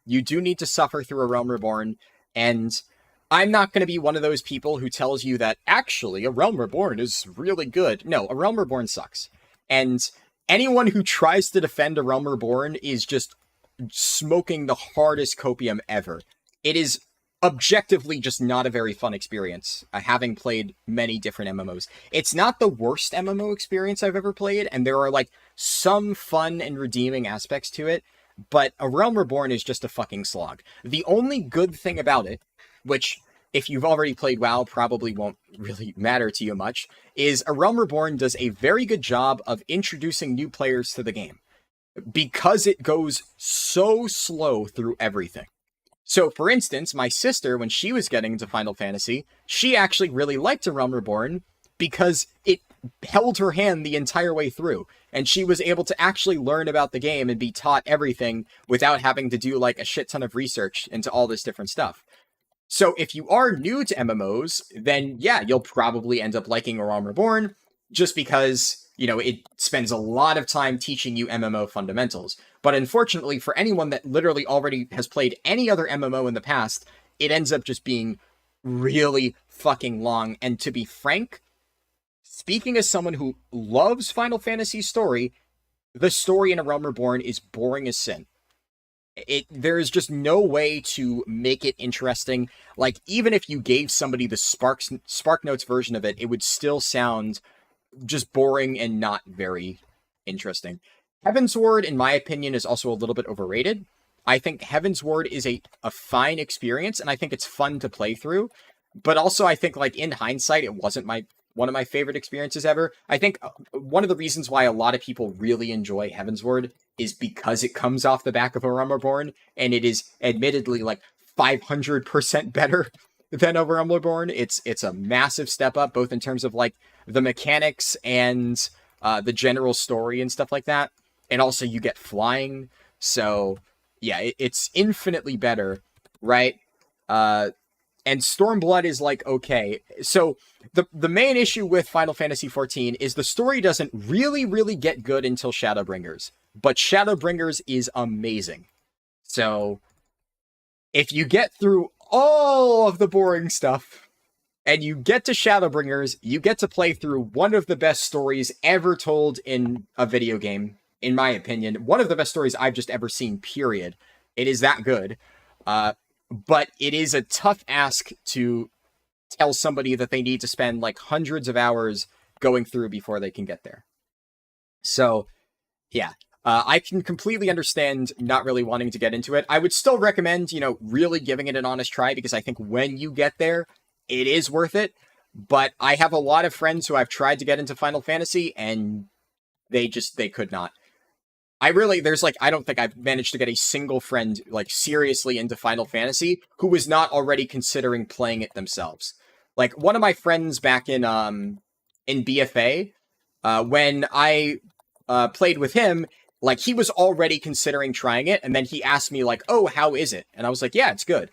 You do need to suffer through A Realm Reborn, and I'm not going to be one of those people who tells you that, actually, A Realm Reborn is really good. No, A Realm Reborn sucks. And anyone who tries to defend A Realm Reborn is just smoking the hardest copium ever. It is objectively just not a very fun experience, having played many different MMOs. It's not the worst MMO experience I've ever played, and there are, like, some fun and redeeming aspects to it, but A Realm Reborn is just a fucking slog. The only good thing about it, which, if you've already played WoW, probably won't really matter to you much, is A Realm Reborn does a very good job of introducing new players to the game, because it goes so slow through everything. So, for instance, my sister, when she was getting into Final Fantasy, she actually really liked A Realm Reborn because it held her hand the entire way through, and she was able to actually learn about the game and be taught everything without having to do, like, a shit ton of research into all this different stuff. So if you are new to MMOs, then yeah, you'll probably end up liking A Realm Reborn, just because, you know, it spends a lot of time teaching you MMO fundamentals. But unfortunately, for anyone that literally already has played any other MMO in the past, it ends up just being really fucking long. And to be frank, speaking as someone who loves Final Fantasy story, the story in A Realm Reborn is boring as sin. There's just no way to make it interesting. Like, even if you gave somebody the Spark Notes version of it, it would still sound just boring and not very interesting. Heaven's Ward, in my opinion, is also a little bit overrated. I think Heaven's Ward is a fine experience, and I think it's fun to play through. But also, I think, like, in hindsight, it wasn't one of my favorite experiences ever. I think one of the reasons why a lot of people really enjoy Heaven's Ward is because it comes off the back of A Realm Reborn, and it is admittedly, like, 500% better than A Realm Reborn. It's a massive step up, both in terms of, like, the mechanics and the general story and stuff like that. And also, you get flying. So, yeah, it's infinitely better, right? And Stormblood is like, okay. So the main issue with Final Fantasy XIV is the story doesn't really get good until Shadowbringers. But Shadowbringers is amazing. So if you get through all of the boring stuff and you get to Shadowbringers, you get to play through one of the best stories ever told in a video game, in my opinion. One of the best stories I've just ever seen, period. It is that good. But it is a tough ask to tell somebody that they need to spend like hundreds of hours going through before they can get there. So, yeah, I can completely understand not really wanting to get into it. I would still recommend, really giving it an honest try, because I think when you get there, it is worth it. But I have a lot of friends who I've tried to get into Final Fantasy, and they could not. I don't think I've managed to get a single friend, like, seriously into Final Fantasy who was not already considering playing it themselves. Like, one of my friends back in BFA, when I played with him, like, he was already considering trying it, and then he asked me, like, oh, how is it? And I was like, yeah, it's good.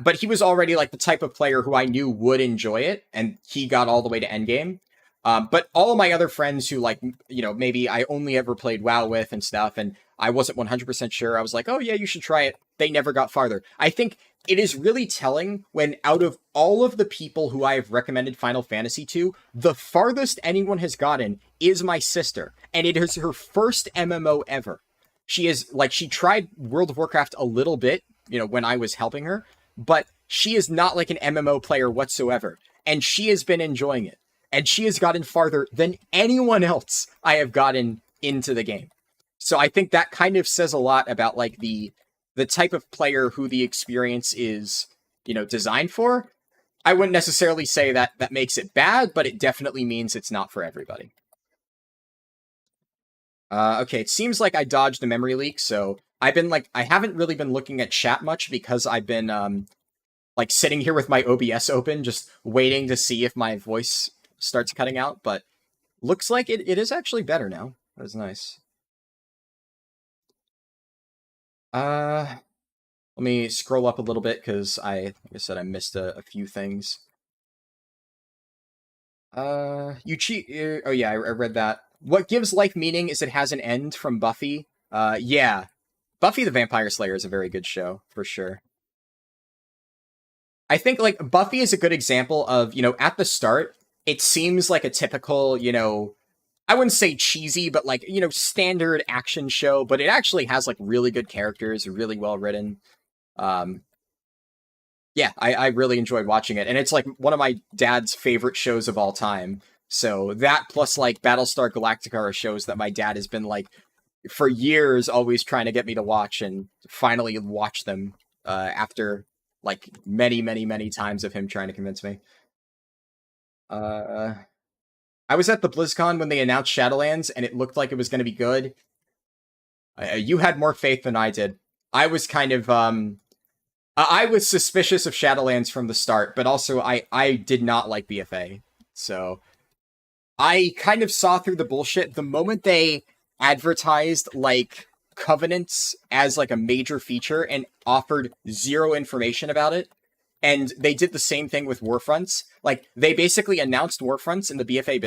But he was already, like, the type of player who I knew would enjoy it, and he got all the way to endgame. But all of my other friends who, like, maybe I only ever played WoW with and stuff, and I wasn't 100% sure, I was like, oh yeah, you should try it. They never got farther. I think it is really telling when, out of all of the people who I have recommended Final Fantasy to, the farthest anyone has gotten is my sister. And it is her first MMO ever. She tried World of Warcraft a little bit, when I was helping her, but she is not like an MMO player whatsoever. And she has been enjoying it. And she has gotten farther than anyone else I have gotten into the game. So I think that kind of says a lot about, like, the type of player who the experience is, designed for. I wouldn't necessarily say that makes it bad, but it definitely means it's not for everybody. Okay, it seems like I dodged a memory leak, so I haven't really been looking at chat much because I've been, sitting here with my OBS open, just waiting to see if my voice starts cutting out, but looks like it is actually better now. That is nice. Let me scroll up a little bit, because like I said, I missed a few things. You cheat. Oh yeah, I read that. What gives life meaning is it has an end, from Buffy. Yeah. Buffy the Vampire Slayer is a very good show, for sure. I think, like, Buffy is a good example of, at the start, it seems like a typical, I wouldn't say cheesy, but, like, standard action show, but it actually has, like, really good characters, really well written. Yeah, I really enjoyed watching it, and it's, like, one of my dad's favorite shows of all time. So that, plus, like, Battlestar Galactica, are shows that my dad has been, like, for years always trying to get me to watch, and finally watch them after, like, many times of him trying to convince me. I was at the BlizzCon when they announced Shadowlands, and it looked like it was going to be good. You had more faith than I did. I was kind of, I was suspicious of Shadowlands from the start, but also I did not like BFA. So I kind of saw through the bullshit the moment they advertised, like, Covenants as, like, a major feature and offered zero information about it. And they did the same thing with Warfronts. Like, they basically announced Warfronts in the BFA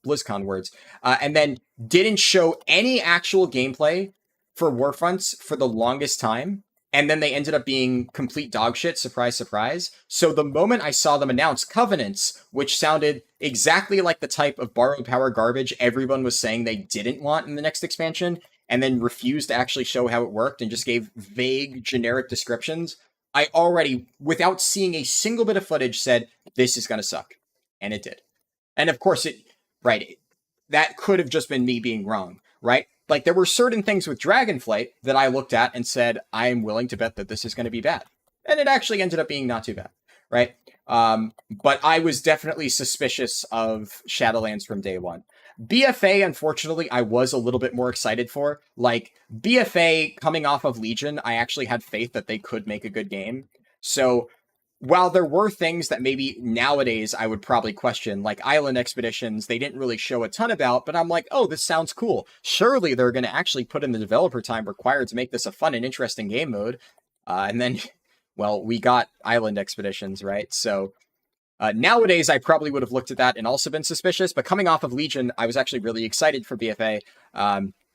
BlizzCon words, and then didn't show any actual gameplay for Warfronts for the longest time. and then they ended up being complete dog shit, surprise, surprise. So the moment I saw them announce Covenants, which sounded exactly like the type of borrowed power garbage everyone was saying they didn't want in the next expansion, and then refused to actually show how it worked and just gave vague, generic descriptions, I already, without seeing a single bit of footage, said, this is going to suck. And it did. And of course, that could have just been me being wrong, right? Like, there were certain things with Dragonflight that I looked at and said, I am willing to bet that this is going to be bad. And it actually ended up being not too bad, right? But I was definitely suspicious of Shadowlands from day one. BFA, unfortunately, I was a little bit more excited for. Like, BFA coming off of Legion, I actually had faith that they could make a good game. So while there were things that maybe nowadays I would probably question, like Island Expeditions, they didn't really show a ton about, but I'm like, oh, this sounds cool. Surely they're going to actually put in the developer time required to make this a fun and interesting game mode. And then, well, we got Island Expeditions, right? So nowadays I probably would have looked at that and also been suspicious, but coming off of Legion, I was actually really excited for BFA.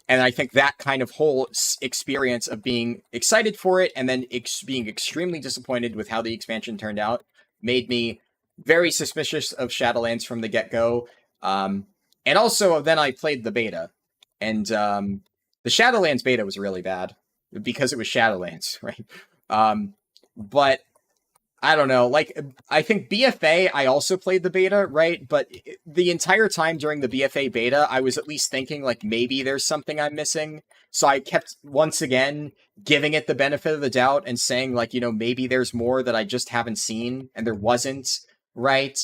And I think that kind of whole experience of being excited for it and then being extremely disappointed with how the expansion turned out made me very suspicious of Shadowlands from the get-go. And also, then I played the beta. And the Shadowlands beta was really bad because it was Shadowlands, right? But I don't know, like, I think BFA, I also played the beta, right? But the entire time during the BFA beta, I was at least thinking, like, maybe there's something I'm missing. So I kept, once again, giving it the benefit of the doubt and saying, like, maybe there's more that I just haven't seen, and there wasn't, right?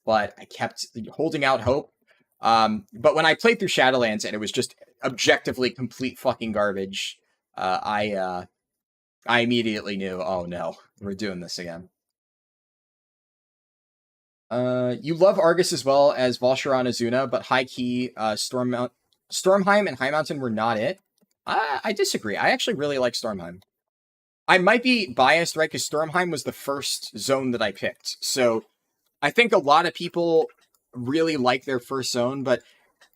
But I kept holding out hope. But when I played through Shadowlands and it was just objectively complete fucking garbage, I immediately knew, oh no, we're doing this again. You love Argus as well as Valsharan Azuna, but high-key, Stormheim and High Mountain were not it. I disagree. I actually really like Stormheim. I might be biased, right, because Stormheim was the first zone that I picked. So I think a lot of people really like their first zone, but,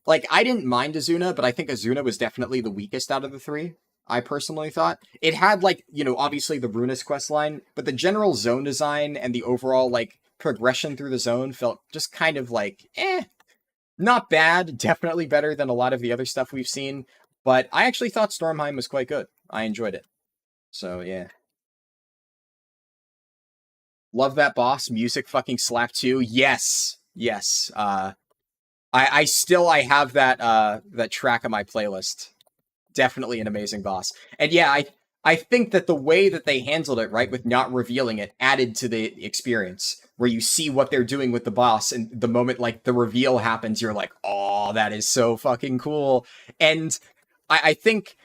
like, I didn't mind Azuna, but I think Azuna was definitely the weakest out of the three. I personally thought. It had, like, obviously the Runas questline, but the general zone design and the overall, like, progression through the zone felt just kind of like, not bad, definitely better than a lot of the other stuff we've seen, but I actually thought Stormheim was quite good. I enjoyed it. So, yeah. Love that boss. Music fucking slap too. Yes. Yes. I have that track on my playlist. Definitely an amazing boss. And yeah, I think that the way that they handled it, right, with not revealing it, added to the experience, where you see what they're doing with the boss, and the moment, like, the reveal happens, you're like, oh, that is so fucking cool. And I think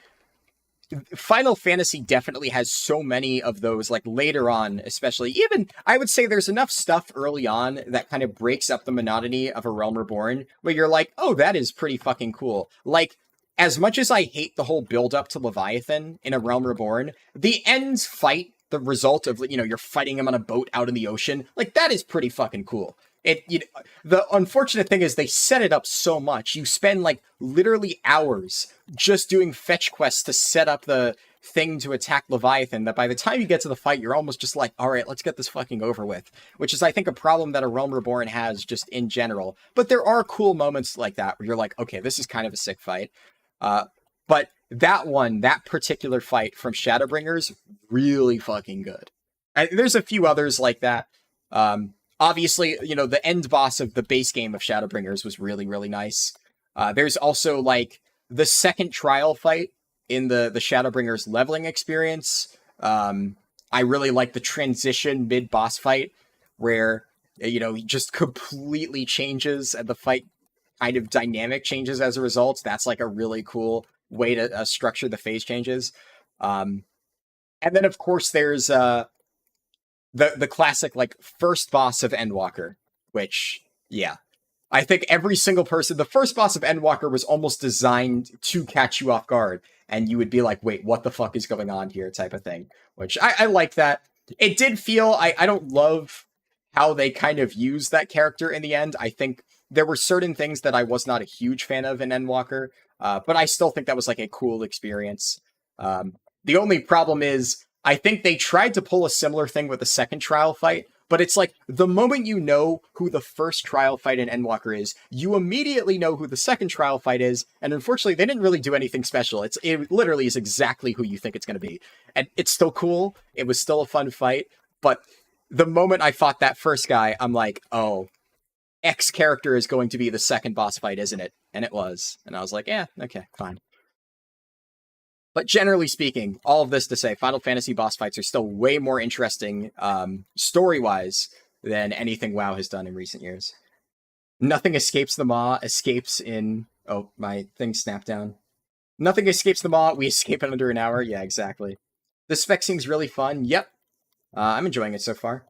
Final Fantasy definitely has so many of those, like, later on, especially. Even, I would say there's enough stuff early on that kind of breaks up the monotony of A Realm Reborn, where you're like, oh, that is pretty fucking cool. Like, as much as I hate the whole build-up to Leviathan in A Realm Reborn, the end fight, the result of, you're fighting him on a boat out in the ocean, like, that is pretty fucking cool. The unfortunate thing is they set it up so much. You spend, like, literally hours just doing fetch quests to set up the thing to attack Leviathan, that by the time you get to the fight, you're almost just like, all right, let's get this fucking over with. Which is, I think, a problem that A Realm Reborn has just in general. But there are cool moments like that where you're like, okay, this is kind of a sick fight. But that particular fight from Shadowbringers, really fucking good. There's a few others like that. Obviously, the end boss of the base game of Shadowbringers was really, really nice. There's also, like, the second trial fight in the Shadowbringers leveling experience. I really like the transition mid-boss fight where, he just completely changes and the fight kind of dynamic changes as a result. That's, like, a really cool way to structure the phase changes. And then, of course, there's the classic, like, first boss of Endwalker, which, yeah. I think every single person, the first boss of Endwalker was almost designed to catch you off guard, and you would be like, wait, what the fuck is going on here, type of thing, which I like that. It did feel, I don't love how they kind of used that character in the end. I think there were certain things that I was not a huge fan of in Endwalker, but I still think that was, like, a cool experience. The only problem is, I think they tried to pull a similar thing with the second trial fight, but it's like the moment you know who the first trial fight in Endwalker is, you immediately know who the second trial fight is, and unfortunately they didn't really do anything special. It literally is exactly who you think it's going to be. And it's still cool, it was still a fun fight, but the moment I fought that first guy, I'm like, oh, X character is going to be the second boss fight, isn't it? And it was. And I was like, yeah, okay, fine. But generally speaking, all of this to say, Final Fantasy boss fights are still way more interesting story-wise than anything WoW has done in recent years. Nothing escapes the maw, escapes in... Oh, my thing snapped down. Nothing escapes the maw, we escape in under an hour. Yeah, exactly. This spec seems really fun. Yep. I'm enjoying it so far.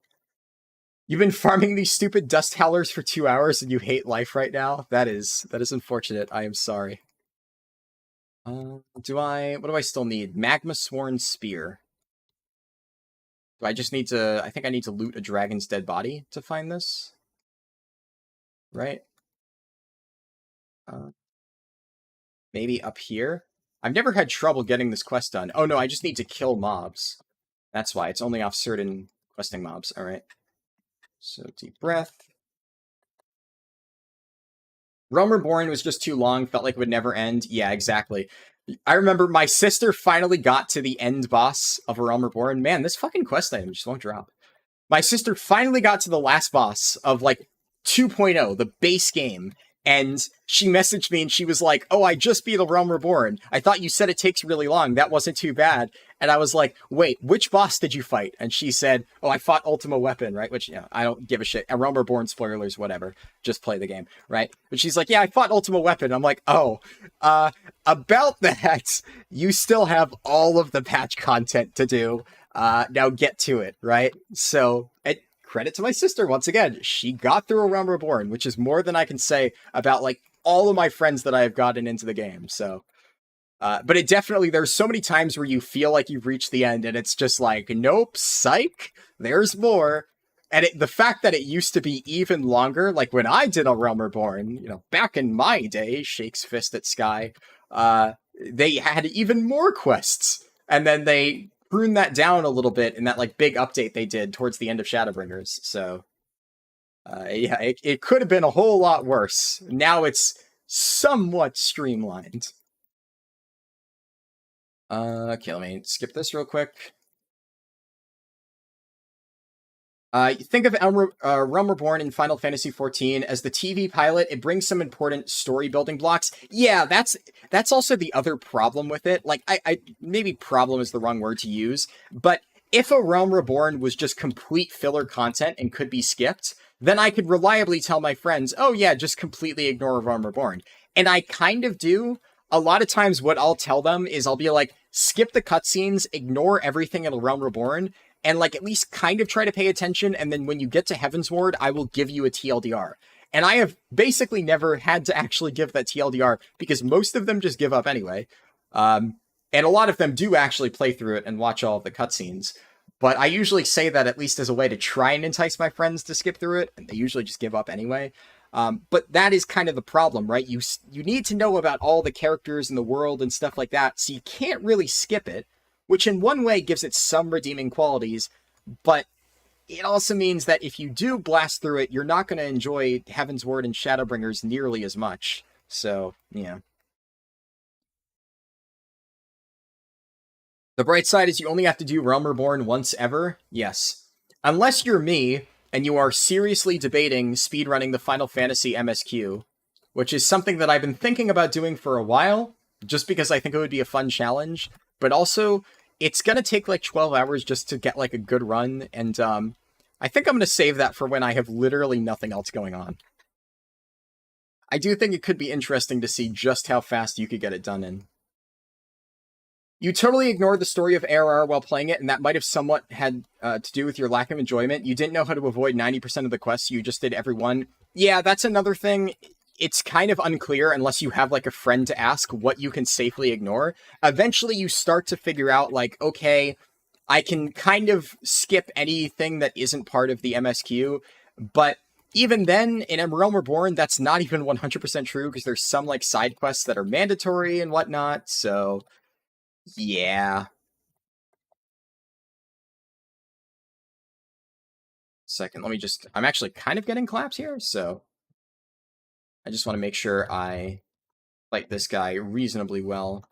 You've been farming these stupid dust howlers for 2 hours and you hate life right now? That is unfortunate. I am sorry. What do I still need? Magma Sworn Spear. Do I just need to, I think I need to loot a dragon's dead body to find this? Right? Maybe up here? I've never had trouble getting this quest done. Oh no, I just need to kill mobs. That's why, it's only off certain questing mobs. Alright. So, deep breath. Realm Reborn was just too long, felt like it would never end. Yeah, exactly. I remember my sister finally got to the end boss of Realm Reborn. Man, this fucking quest item just won't drop. My sister finally got to the last boss of, like, 2.0, the base game, and she messaged me and she was like, oh, I just beat a Realm Reborn. I thought you said it takes really long. That wasn't too bad. And I was like, wait, which boss did you fight? And she said, oh, I fought Ultima Weapon, right? Which, you know, I don't give a shit. A Realm Reborn spoilers, whatever. Just play the game, right? But she's like, yeah, I fought Ultima Weapon. I'm like, oh, about that, you still have all of the patch content to do. Now get to it, right? So, credit to my sister, once again. She got through a Realm Reborn, which is more than I can say about, like, all of my friends that I have gotten into the game, so... but it definitely, there's so many times where you feel like you've reached the end, and it's just like, nope, psych, there's more. And the fact that it used to be even longer, like when I did a Realm Reborn, you know, back in my day, shakes fist at Sky, they had even more quests. And then they pruned that down a little bit in that, like, big update they did towards the end of Shadowbringers. So, yeah, it could have been a whole lot worse. Now it's somewhat streamlined. Okay, let me skip this real quick. Think of Realm Reborn in Final Fantasy XIV as the TV pilot. It brings some important story building blocks. Yeah, that's also the other problem with it. Like, I maybe problem is the wrong word to use, but if a Realm Reborn was just complete filler content and could be skipped, then I could reliably tell my friends, oh yeah, just completely ignore Realm Reborn. And I kind of do. A lot of times what I'll tell them is I'll be like, skip the cutscenes, ignore everything in Realm Reborn, and, like, at least kind of try to pay attention, and then when you get to Heavensward, I will give you a TLDR. And I have basically never had to actually give that TLDR, because most of them just give up anyway. And a lot of them do actually play through it and watch all of the cutscenes. But I usually say that at least as a way to try and entice my friends to skip through it, and they usually just give up anyway. But that is kind of the problem, right? You need to know about all the characters in the world and stuff like that, so you can't really skip it, which in one way gives it some redeeming qualities, but it also means that if you do blast through it, you're not going to enjoy Heavensward and Shadowbringers nearly as much. So, yeah. The bright side is you only have to do Realm Reborn once ever. Yes. Unless you're me, and you are seriously debating speedrunning the Final Fantasy MSQ, which is something that I've been thinking about doing for a while, just because I think it would be a fun challenge, but also, it's gonna take like 12 hours just to get like a good run, and I think I'm gonna save that for when I have literally nothing else going on. I do think it could be interesting to see just how fast you could get it done in. You totally ignored the story of ARR while playing it, and that might have somewhat had to do with your lack of enjoyment. You didn't know how to avoid 90% of the quests, so you just did every one. Yeah, that's another thing. It's kind of unclear unless you have, like, a friend to ask what you can safely ignore. Eventually, you start to figure out, like, okay, I can kind of skip anything that isn't part of the MSQ, but even then, in Realm Reborn, that's not even 100% true, because there's some, like, side quests that are mandatory and whatnot, so... yeah. second. Let me just... I'm actually kind of getting claps here, so... I just want to make sure I fight this guy reasonably well.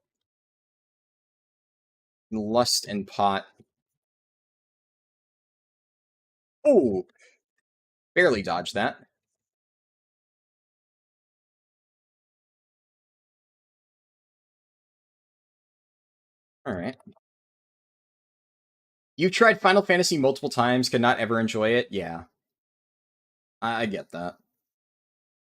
Lust and Pot. Oh! Barely dodged that. Alright. You tried Final Fantasy multiple times, could not ever enjoy it? Yeah. I get that.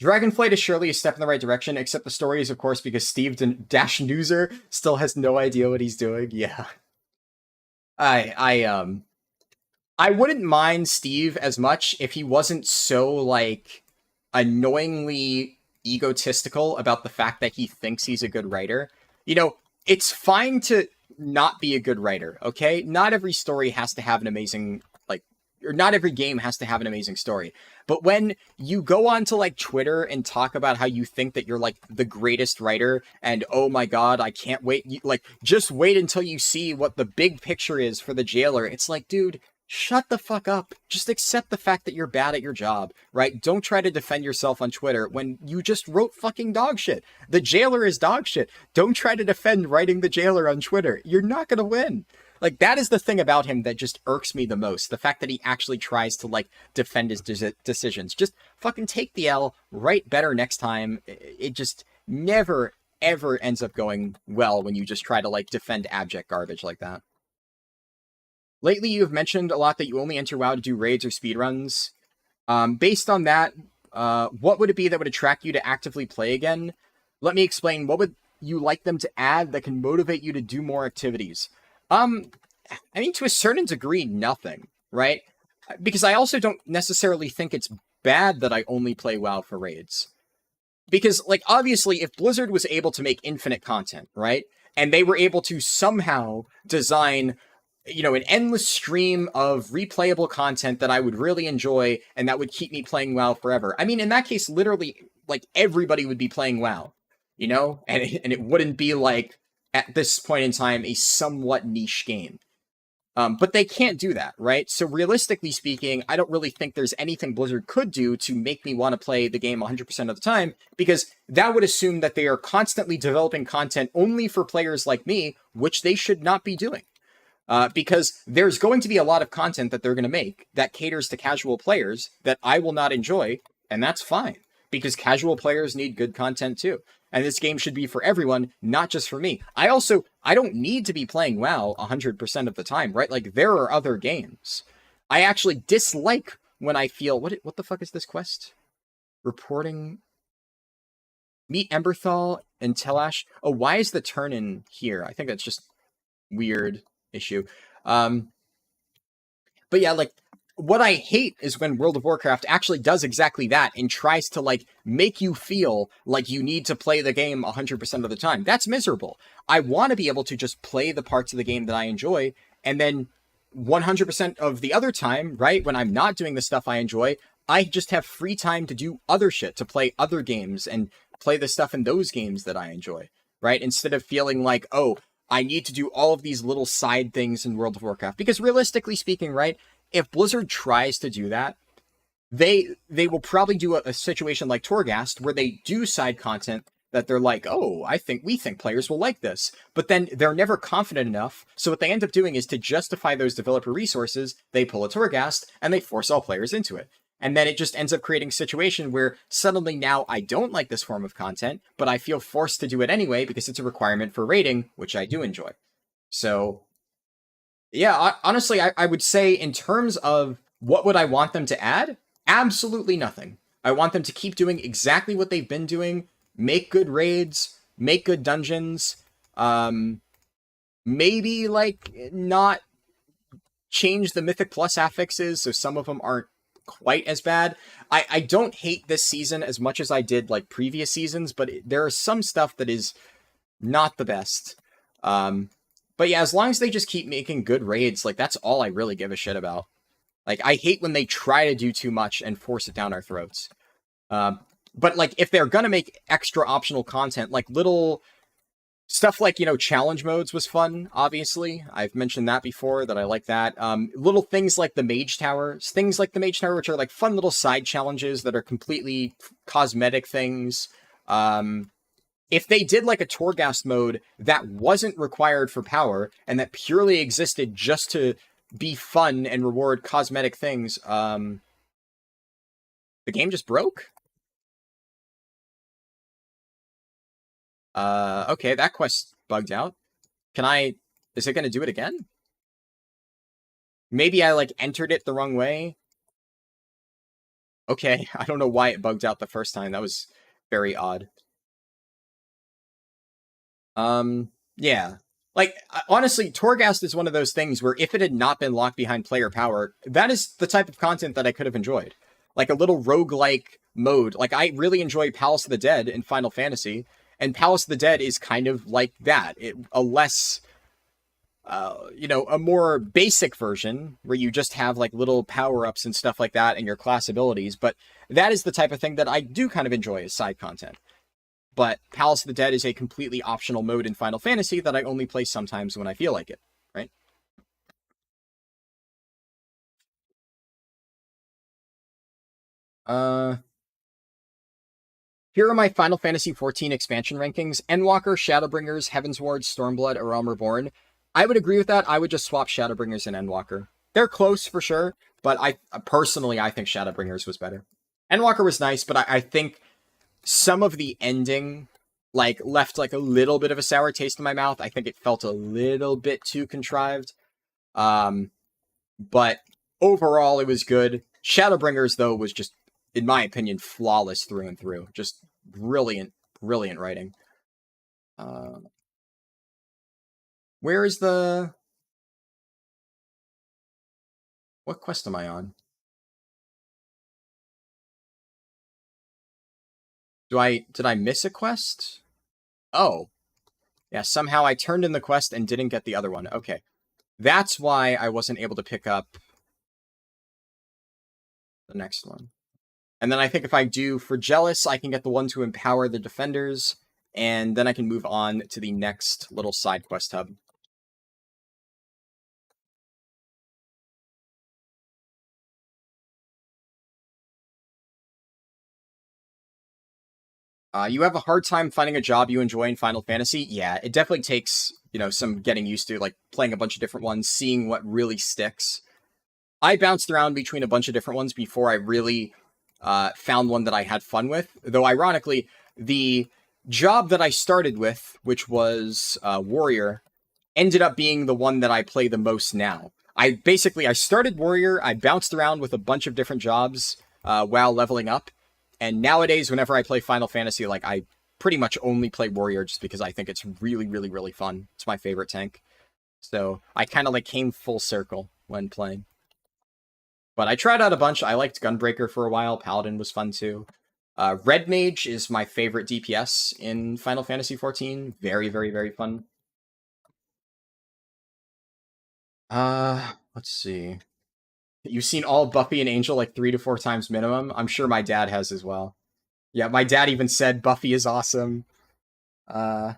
Dragonflight is surely a step in the right direction, except the story is, of course, because Steve Dash Newser still has no idea what he's doing. Yeah. I wouldn't mind Steve as much if he wasn't so, like, annoyingly egotistical about the fact that he thinks he's a good writer. You know, it's fine to not be a good writer, okay? Not every story has to have an amazing, like, or not every game has to have an amazing story. But when you go on to, like, Twitter and talk about how you think that you're, like, the greatest writer, and, oh my god, I can't wait, like, just wait until you see what the big picture is for the jailer, it's like, dude, shut the fuck up. Just accept the fact that you're bad at your job, right? Don't try to defend yourself on Twitter when you just wrote fucking dog shit. The jailer is dog shit. Don't try to defend writing the jailer on Twitter. You're not gonna win. Like, that is the thing about him that just irks me the most. The fact that he actually tries to, like, defend his decisions. Just fucking take the L, write better next time. It just never, ever ends up going well when you just try to, like, defend abject garbage like that. Lately, you have mentioned a lot that you only enter WoW to do raids or speedruns. Based on that, what would it be that would attract you to actively play again? Let me explain. What would you like them to add that can motivate you to do more activities? I mean, to a certain degree, nothing, right? Because I also don't necessarily think it's bad that I only play WoW for raids. Because, like, obviously, if Blizzard was able to make infinite content, right? And they were able to somehow design, you know, an endless stream of replayable content that I would really enjoy and that would keep me playing WoW forever. I mean, in that case, literally, like, everybody would be playing WoW, you know? And it wouldn't be, like, at this point in time, a somewhat niche game. But they can't do that, right? So realistically speaking, I don't really think there's anything Blizzard could do to make me want to play the game 100% of the time, because that would assume that they are constantly developing content only for players like me, which they should not be doing. Because there's going to be a lot of content that they're going to make that caters to casual players that I will not enjoy, and that's fine, because casual players need good content too. And this game should be for everyone, not just for me. I don't need to be playing WoW 100% of the time, right? Like, there are other games. I actually dislike when I feel... What the fuck is this quest? Reporting... Meet Emberthal and Telash. Oh, why is the turn in here? I think that's just weird issue. But yeah, like, what I hate is when World of Warcraft actually does exactly that and tries to, like, make you feel like you need to play the game 100% of the time. That's miserable. I want to be able to just play the parts of the game that I enjoy, and then 100% of the other time, right, when I'm not doing the stuff I enjoy, I just have free time to do other shit, to play other games and play the stuff in those games that I enjoy, right? Instead of feeling like, oh, I need to do all of these little side things in World of Warcraft. Because realistically speaking, right, if Blizzard tries to do that, they will probably do a situation like Torghast, where they do side content that they're like, oh, we think players will like this. But then they're never confident enough, so what they end up doing is, to justify those developer resources, they pull a Torghast, and they force all players into it. And then it just ends up creating a situation where suddenly now I don't like this form of content, but I feel forced to do it anyway because it's a requirement for rating, which I do enjoy. So... yeah, honestly, I would say in terms of what would I want them to add, absolutely nothing. I want them to keep doing exactly what they've been doing, make good raids, make good dungeons, maybe, like, not change the Mythic Plus affixes so some of them aren't quite as bad. I don't hate this season as much as I did, like, previous seasons, but there are some stuff that is not the best. But yeah, as long as they just keep making good raids, like, that's all I really give a shit about. Like, I hate when they try to do too much and force it down our throats. But, like, if they're gonna make extra optional content, like little Stuff like, challenge modes was fun, obviously. I've mentioned that before, that I like that. Little things like the Mage Tower, which are like fun little side challenges that are completely cosmetic things. If they did like a Torghast mode that wasn't required for power and that purely existed just to be fun and reward cosmetic things, the game just broke? Okay, that quest bugged out. Is it going to do it again? Maybe I, like, entered it the wrong way? Okay, I don't know why it bugged out the first time. That was very odd. Yeah. Like, honestly, Torghast is one of those things where if it had not been locked behind player power, that is the type of content that I could have enjoyed. Like a little roguelike mode. Like, I really enjoy Palace of the Dead in Final Fantasy, and Palace of the Dead is kind of like that. A less, a more basic version where you just have like little power-ups and stuff like that and your class abilities, but that is the type of thing that I do kind of enjoy as side content. But Palace of the Dead is a completely optional mode in Final Fantasy that I only play sometimes when I feel like it, right? Uh, Here are my Final Fantasy XIV expansion rankings: Endwalker, Shadowbringers, Heavensward, Stormblood, or Realm Reborn. I would agree with that. I would just swap Shadowbringers and Endwalker. They're close for sure, but I personally I think Shadowbringers was better. Endwalker was nice, but I think some of the ending like left like a little bit of a sour taste in my mouth. I think it felt a little bit too contrived. Um, but overall, it was good. Shadowbringers, though, was just, in my opinion, flawless through and through. Just brilliant, brilliant writing. Uh, where is the... What quest am I on? Did I miss a quest? Oh. Yeah, somehow I turned in the quest and didn't get the other one. Okay. That's why I wasn't able to pick up the next one. And then I think if I do for Jealous, I can get the one to empower the defenders, and then I can move on to the next little side quest hub. You have a hard time finding a job you enjoy in Final Fantasy? Yeah, it definitely takes, some getting used to, like, playing a bunch of different ones, seeing what really sticks. I bounced around between a bunch of different ones before I really found one that I had fun with. Though, ironically, the job that I started with, which was Warrior, ended up being the one that I play the most now. I started Warrior, I bounced around with a bunch of different jobs while leveling up, and nowadays, whenever I play Final Fantasy, like, I pretty much only play Warrior just because I think it's really, really, really fun. It's my favorite tank. So I kind of like came full circle when playing. But I tried out a bunch. I liked Gunbreaker for a while. Paladin was fun too. Red Mage is my favorite DPS in Final Fantasy XIV. Very, very, very fun. Let's see. You've seen all Buffy and Angel like 3 to 4 times minimum. I'm sure my dad has as well. Yeah, my dad even said Buffy is awesome. Uh,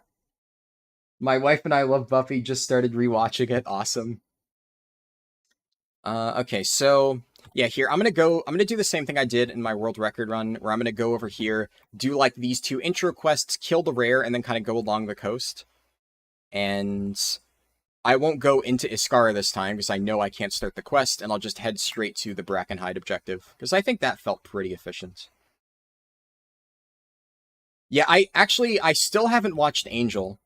my wife and I love Buffy. Just started rewatching it. Awesome. Okay, so yeah, here I'm gonna do the same thing I did in my world record run, where I'm gonna go over here, do like these 2 intro quests, kill the rare, and then kind of go along the coast. And I won't go into Iskara this time because I know I can't start the quest, and I'll just head straight to the Brackenhide objective because I think that felt pretty efficient. Yeah, I still haven't watched Angel,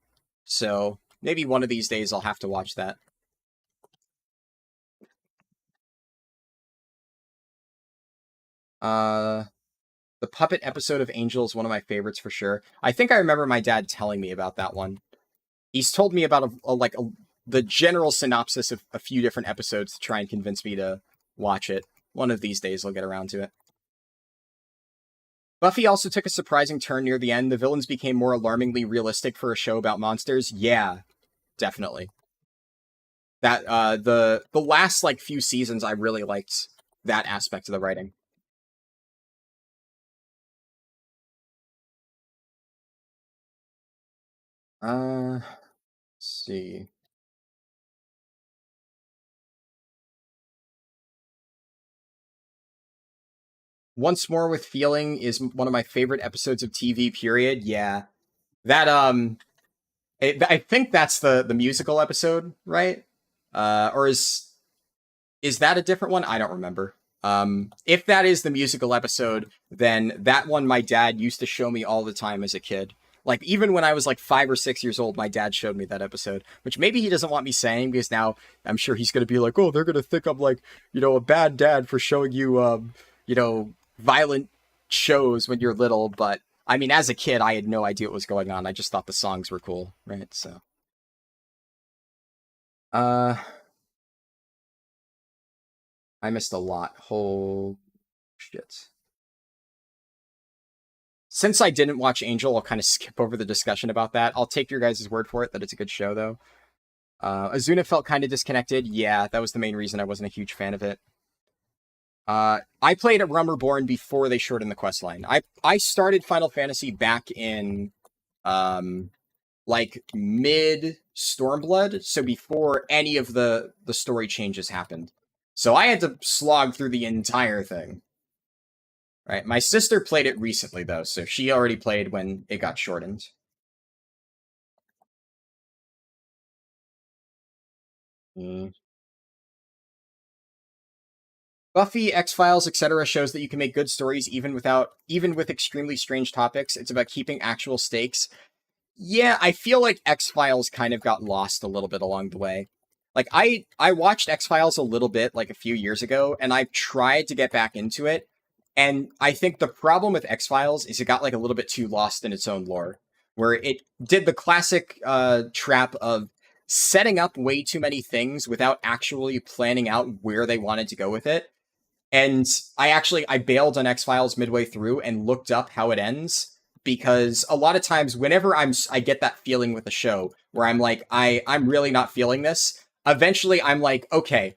so maybe one of these days I'll have to watch that. Uh, the puppet episode of Angel is one of my favorites for sure. I think I remember my dad telling me about that one. He's told me about the general synopsis of a few different episodes to try and convince me to watch it. One of these days I'll get around to it. Buffy also took a surprising turn near the end. The villains became more alarmingly realistic for a show about monsters. Yeah, definitely. That the last like few seasons I really liked that aspect of the writing. Let's see. Once More with Feeling is one of my favorite episodes of TV, period. Yeah. That, I think that's the musical episode, right? Or is that a different one? I don't remember. If that is the musical episode, then that one my dad used to show me all the time as a kid. Like, even when I was like 5 or 6 years old, my dad showed me that episode, which maybe he doesn't want me saying because now I'm sure he's going to be like, oh, they're going to think I'm like, a bad dad for showing you, violent shows when you're little. But I mean, as a kid, I had no idea what was going on. I just thought the songs were cool, right? So, uh, I missed a lot. Whole shit. Since I didn't watch Angel, I'll kind of skip over the discussion about that. I'll take your guys' word for it that it's a good show, though. Azuna felt kind of disconnected. Yeah, that was the main reason I wasn't a huge fan of it. I played at Realm Reborn before they shortened the quest line. I started Final Fantasy back in like mid Stormblood, so before any of the story changes happened. So I had to slog through the entire thing. Right. My sister played it recently though, so she already played when it got shortened. Mm. Buffy, X-Files, etc. shows that you can make good stories even with extremely strange topics. It's about keeping actual stakes. Yeah, I feel like X-Files kind of got lost a little bit along the way. Like I watched X-Files a little bit like a few years ago, and I've tried to get back into it. And I think the problem with X-Files is it got like a little bit too lost in its own lore, where it did the classic trap of setting up way too many things without actually planning out where they wanted to go with it. And I bailed on X-Files midway through and looked up how it ends, because a lot of times whenever I get that feeling with a show where I'm like I'm really not feeling this, eventually I'm like, okay,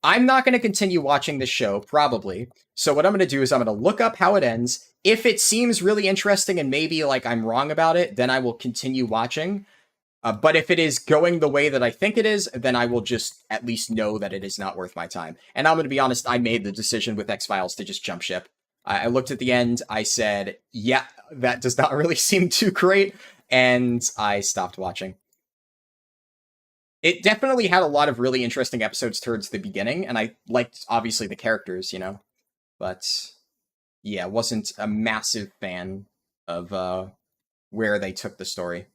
I'm not going to continue watching this show probably. So what I'm going to do is I'm going to look up how it ends. If it seems really interesting and maybe like I'm wrong about it, then I will continue watching. But if it is going the way that I think it is, then I will just at least know that it is not worth my time. And I'm going to be honest, I made the decision with X-Files to just jump ship. I looked at the end, I said, yeah, that does not really seem too great, and I stopped watching. It definitely had a lot of really interesting episodes towards the beginning, and I liked, obviously, the characters, But, yeah, wasn't a massive fan of where they took the story.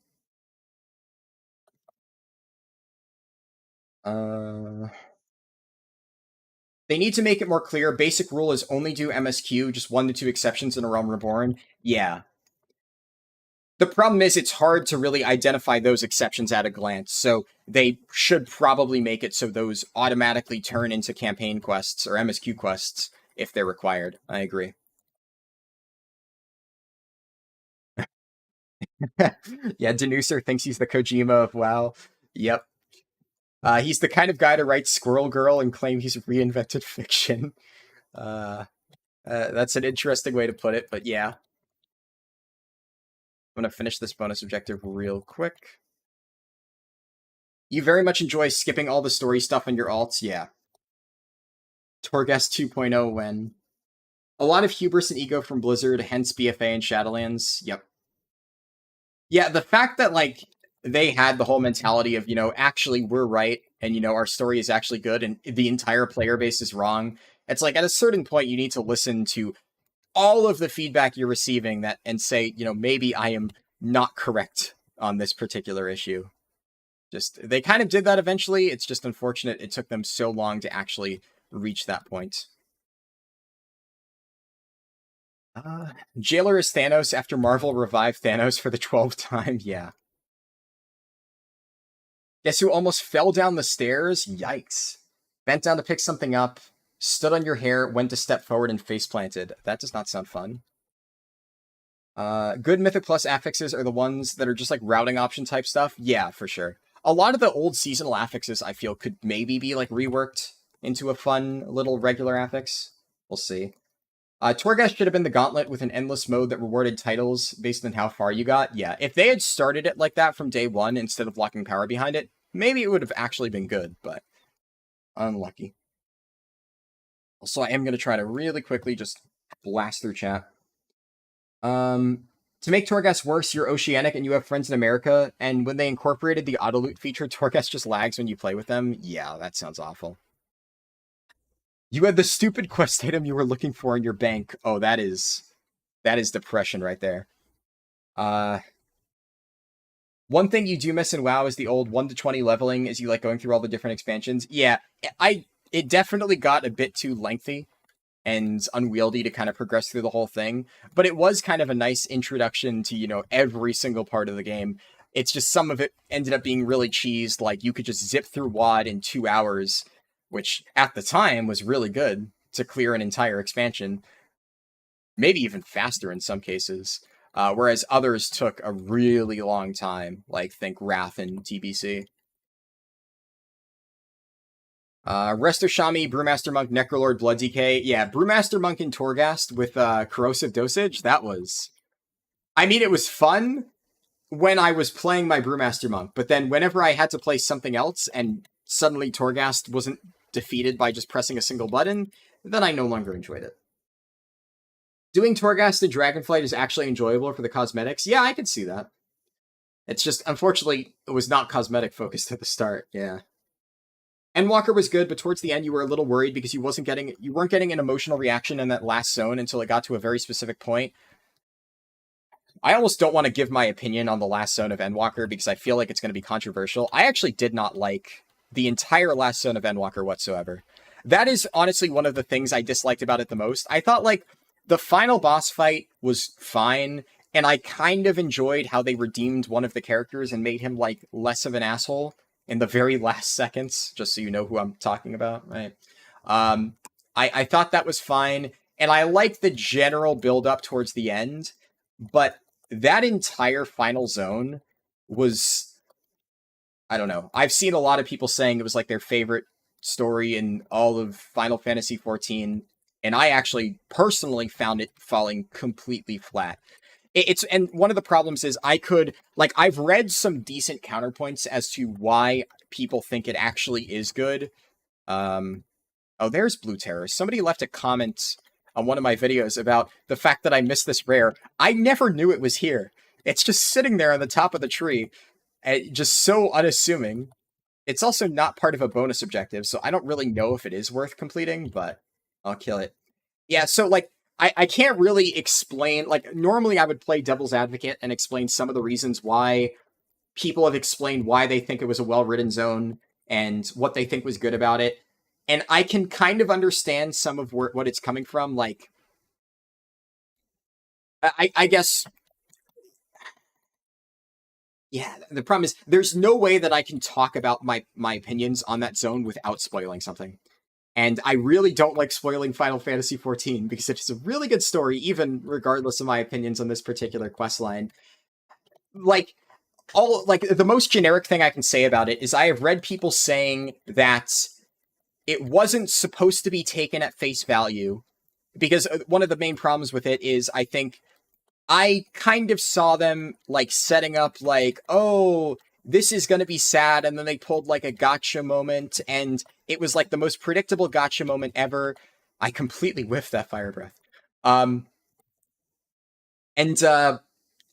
They need to make it more clear. Basic rule is only do MSQ, just 1 to 2 exceptions in a Realm Reborn. Yeah. The problem is it's hard to really identify those exceptions at a glance, so they should probably make it so those automatically turn into campaign quests or MSQ quests if they're required. I agree. Yeah, Denuser thinks he's the Kojima of WoW. Yep. He's the kind of guy to write Squirrel Girl and claim he's reinvented fiction. That's an interesting way to put it, but yeah. I'm going to finish this bonus objective real quick. You very much enjoy skipping all the story stuff on your alts? Yeah. Torghast 2.0 when. A lot of hubris and ego from Blizzard, hence BFA and Shadowlands. Yep. Yeah, the fact that, like, they had the whole mentality of, actually, we're right, and, our story is actually good, and the entire player base is wrong. It's like, at a certain point, you need to listen to all of the feedback you're receiving and say, maybe I am not correct on this particular issue. They kind of did that eventually. It's just unfortunate it took them so long to actually reach that point. Jailer is Thanos after Marvel revived Thanos for the 12th time. Yeah. Guess who almost fell down the stairs? Yikes. Bent down to pick something up, stood on your hair, went to step forward, and face planted. That does not sound fun. Good Mythic Plus affixes are the ones that are just like routing option type stuff. Yeah, for sure. A lot of the old seasonal affixes I feel could maybe be like reworked into a fun little regular affix. We'll see. Torghast should have been the gauntlet with an endless mode that rewarded titles based on how far you got. Yeah, if they had started it like that from day one instead of locking power behind it, maybe it would have actually been good, but unlucky. Also, I am going to try to really quickly just blast through chat. To make Torghast worse, you're oceanic and you have friends in America, and when they incorporated the auto loot feature, Torghast just lags when you play with them. Yeah, that sounds awful. You had the stupid quest item you were looking for in your bank. Oh, that is depression right there. One thing you do miss in WoW is the old 1 to 20 leveling as you like going through all the different expansions. Yeah, it definitely got a bit too lengthy and unwieldy to kind of progress through the whole thing, but it was kind of a nice introduction to, you know, every single part of the game. It's just some of it ended up being really cheesed, like you could just zip through WoD in 2 hours, which at the time was really good to clear an entire expansion. Maybe even faster in some cases. Whereas others took a really long time, like think Wrath and TBC. Resto Shami, Brewmaster Monk, Necrolord, Blood DK. Yeah, Brewmaster Monk and Torghast with Corrosive Dosage. That was... I mean, it was fun when I was playing my Brewmaster Monk, but then whenever I had to play something else and suddenly Torghast wasn't defeated by just pressing a single button, then I no longer enjoyed it. Doing Torghast and Dragonflight is actually enjoyable for the cosmetics. Yeah, I could see that. It's just, unfortunately, it was not cosmetic focused at the start. Yeah. Endwalker was good, but towards the end you were a little worried because you weren't getting an emotional reaction in that last zone until it got to a very specific point. I almost don't want to give my opinion on the last zone of Endwalker because I feel like it's going to be controversial. I actually did not like the entire last zone of Endwalker whatsoever. That is honestly one of the things I disliked about it the most. I thought, like, the final boss fight was fine, and I kind of enjoyed how they redeemed one of the characters and made him, like, less of an asshole in the very last seconds, just so you know who I'm talking about, right? I thought that was fine, and I like the general build-up towards the end, but that entire final zone was... I don't know. I've seen a lot of people saying it was, like, their favorite story in all of Final Fantasy XIV, and I actually personally found it falling completely flat. And one of the problems is I've read some decent counterpoints as to why people think it actually is good. Oh, there's Blue Terror. Somebody left a comment on one of my videos about the fact that I missed this rare. I never knew it was here. It's just sitting there on the top of the tree, just so unassuming. It's also not part of a bonus objective, so I don't really know if it is worth completing, but I'll kill it. Yeah, so, like, I can't really explain... Like, normally I would play Devil's Advocate and explain some of the reasons why people have explained why they think it was a well-written zone and what they think was good about it. And I can kind of understand some of what it's coming from. Like, I guess... Yeah, the problem is there's no way that I can talk about my opinions on that zone without spoiling something. And I really don't like spoiling Final Fantasy XIV because it's a really good story, even regardless of my opinions on this particular questline. Like, the most generic thing I can say about it is I have read people saying that it wasn't supposed to be taken at face value, because one of the main problems with it is I think I kind of saw them, like, setting up, like, oh, this is going to be sad, and then they pulled, like, a gotcha moment, and it was, like, the most predictable gotcha moment ever. I completely whiffed that fire breath.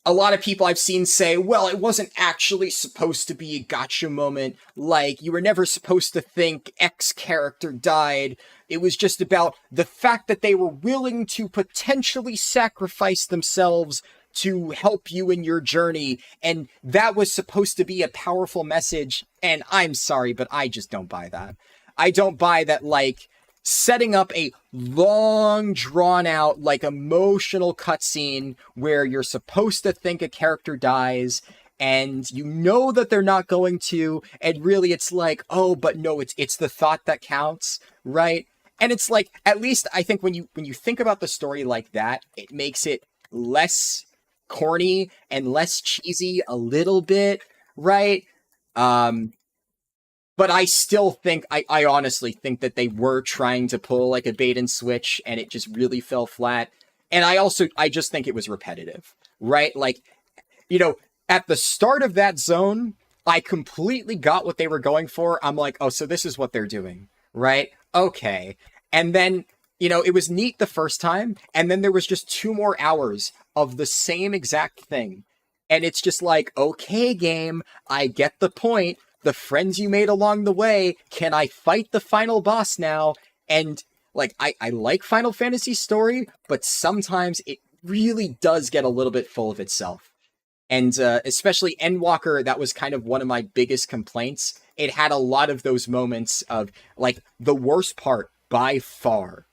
A lot of people I've seen say, well, it wasn't actually supposed to be a gotcha moment. Like, you were never supposed to think X character died. It was just about the fact that they were willing to potentially sacrifice themselves to help you in your journey. And that was supposed to be a powerful message. And I'm sorry, but I just don't buy that. I don't buy that, like, setting up a long, drawn-out, like, emotional cutscene where you're supposed to think a character dies, and you know that they're not going to, and really it's like, oh, but no, it's the thought that counts, right? And it's like, at least I think when you think about the story like that, it makes it less corny and less cheesy a little bit, right? But I still think, I honestly think that they were trying to pull like a bait and switch and it just really fell flat. And I just think it was repetitive, right? Like, you know, at the start of that zone, I completely got what they were going for. I'm like, oh, so this is what they're doing, right? Okay. And then, it was neat the first time. And then there was just 2 more hours of the same exact thing. And it's just like, okay, game, I get the point. The friends you made along the way, can I fight the final boss now? And like, I like Final Fantasy story, but sometimes it really does get a little bit full of itself. And especially Endwalker, that was kind of one of my biggest complaints. It had a lot of those moments of, like, the worst part by far.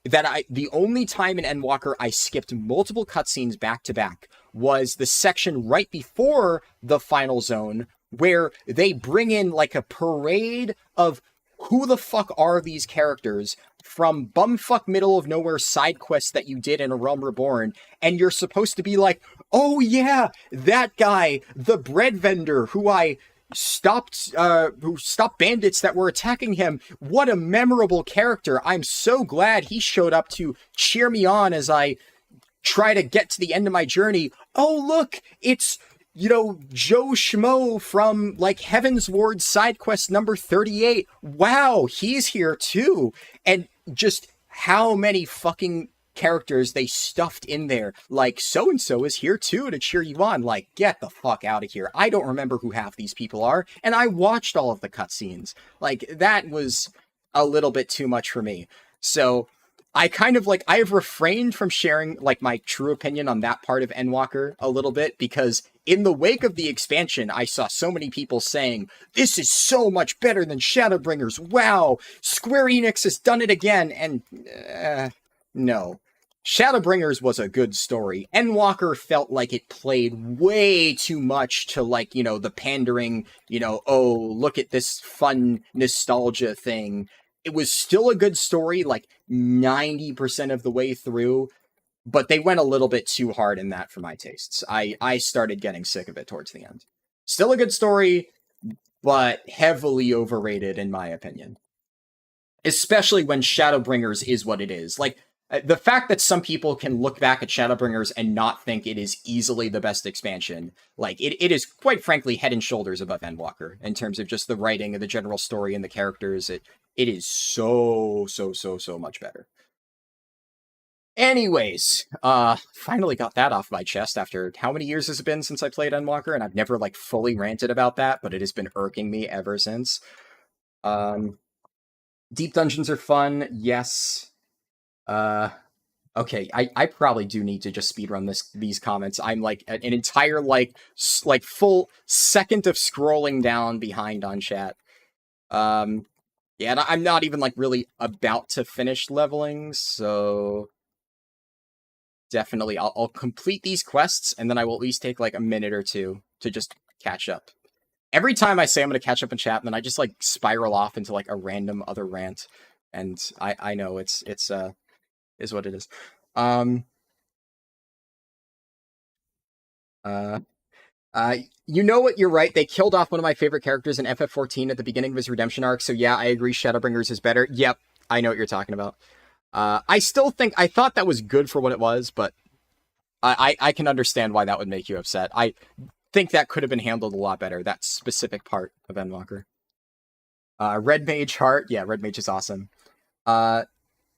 The only time in Endwalker I skipped multiple cutscenes back to back was the section right before the final zone where they bring in like a parade of who the fuck are these characters from bumfuck middle of nowhere side quests that you did in A Realm Reborn, and you're supposed to be like, oh yeah, that guy, the bread vendor who stopped bandits that were attacking him. What a memorable character. I'm so glad he showed up to cheer me on as I try to get to the end of my journey. Oh, look, it's, Joe Schmo from, like, Heaven's Ward side quest number 38. Wow, he's here too. And just how many fucking characters they stuffed in there. Like, so-and-so is here too to cheer you on. Like, get the fuck out of here. I don't remember who half these people are, and I watched all of the cutscenes. Like, that was a little bit too much for me. So I kind of I have refrained from sharing like my true opinion on that part of Endwalker a little bit, because in the wake of the expansion, I saw so many people saying, this is so much better than Shadowbringers. Wow, Square Enix has done it again. And no. Shadowbringers was a good story. Endwalker felt like it played way too much to the pandering, oh, look at this fun nostalgia thing. It was still a good story, like 90% of the way through, but they went a little bit too hard in that for my tastes. I started getting sick of it towards the end. Still a good story, but heavily overrated in my opinion. Especially when Shadowbringers is what it is. Like, the fact that some people can look back at Shadowbringers and not think it is easily the best expansion, like, it is quite frankly head and shoulders above Endwalker in terms of just the writing and the general story and the characters. It is so much better. Anyways, finally got that off my chest after how many years has it been since I played Endwalker, and I've never fully ranted about that, but it has been irking me ever since. Deep dungeons are fun, yes. Okay, I probably do need to just speedrun these comments. I'm an entire full second of scrolling down behind on chat. Yeah, and I'm not even really about to finish leveling, so definitely I'll complete these quests, and then I will at least take a minute or two to just catch up. Every time I say I'm going to catch up in chat, and then I just spiral off into a random other rant, and I know it's is what it is. You know what? You're right. They killed off one of my favorite characters in FF14 at the beginning of his redemption arc. So yeah, I agree. Shadowbringers is better. Yep, I know what you're talking about. I thought that was good for what it was, but I can understand why that would make you upset. I think that could have been handled a lot better. That specific part of Endwalker. Red Mage Heart. Yeah, Red Mage is awesome.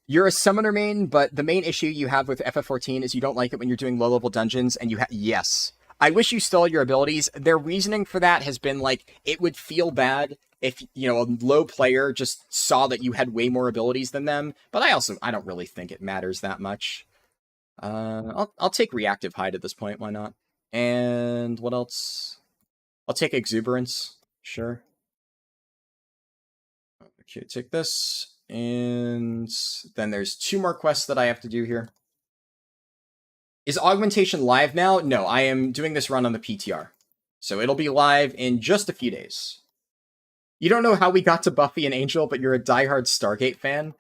You're a summoner main, but the main issue you have with FF14 is you don't like it when you're doing low-level dungeons, and yes. I wish you stole your abilities. Their reasoning for that has been it would feel bad if, a low player just saw that you had way more abilities than them, but I don't really think it matters that much. I'll take Reactive Hide at this point, why not? And what else? I'll take Exuberance, sure. Okay, take this. And then there's 2 more quests that I have to do here. Is Augmentation live now? No, I am doing this run on the PTR. So it'll be live in just a few days. You don't know how we got to Buffy and Angel, but you're a diehard Stargate fan?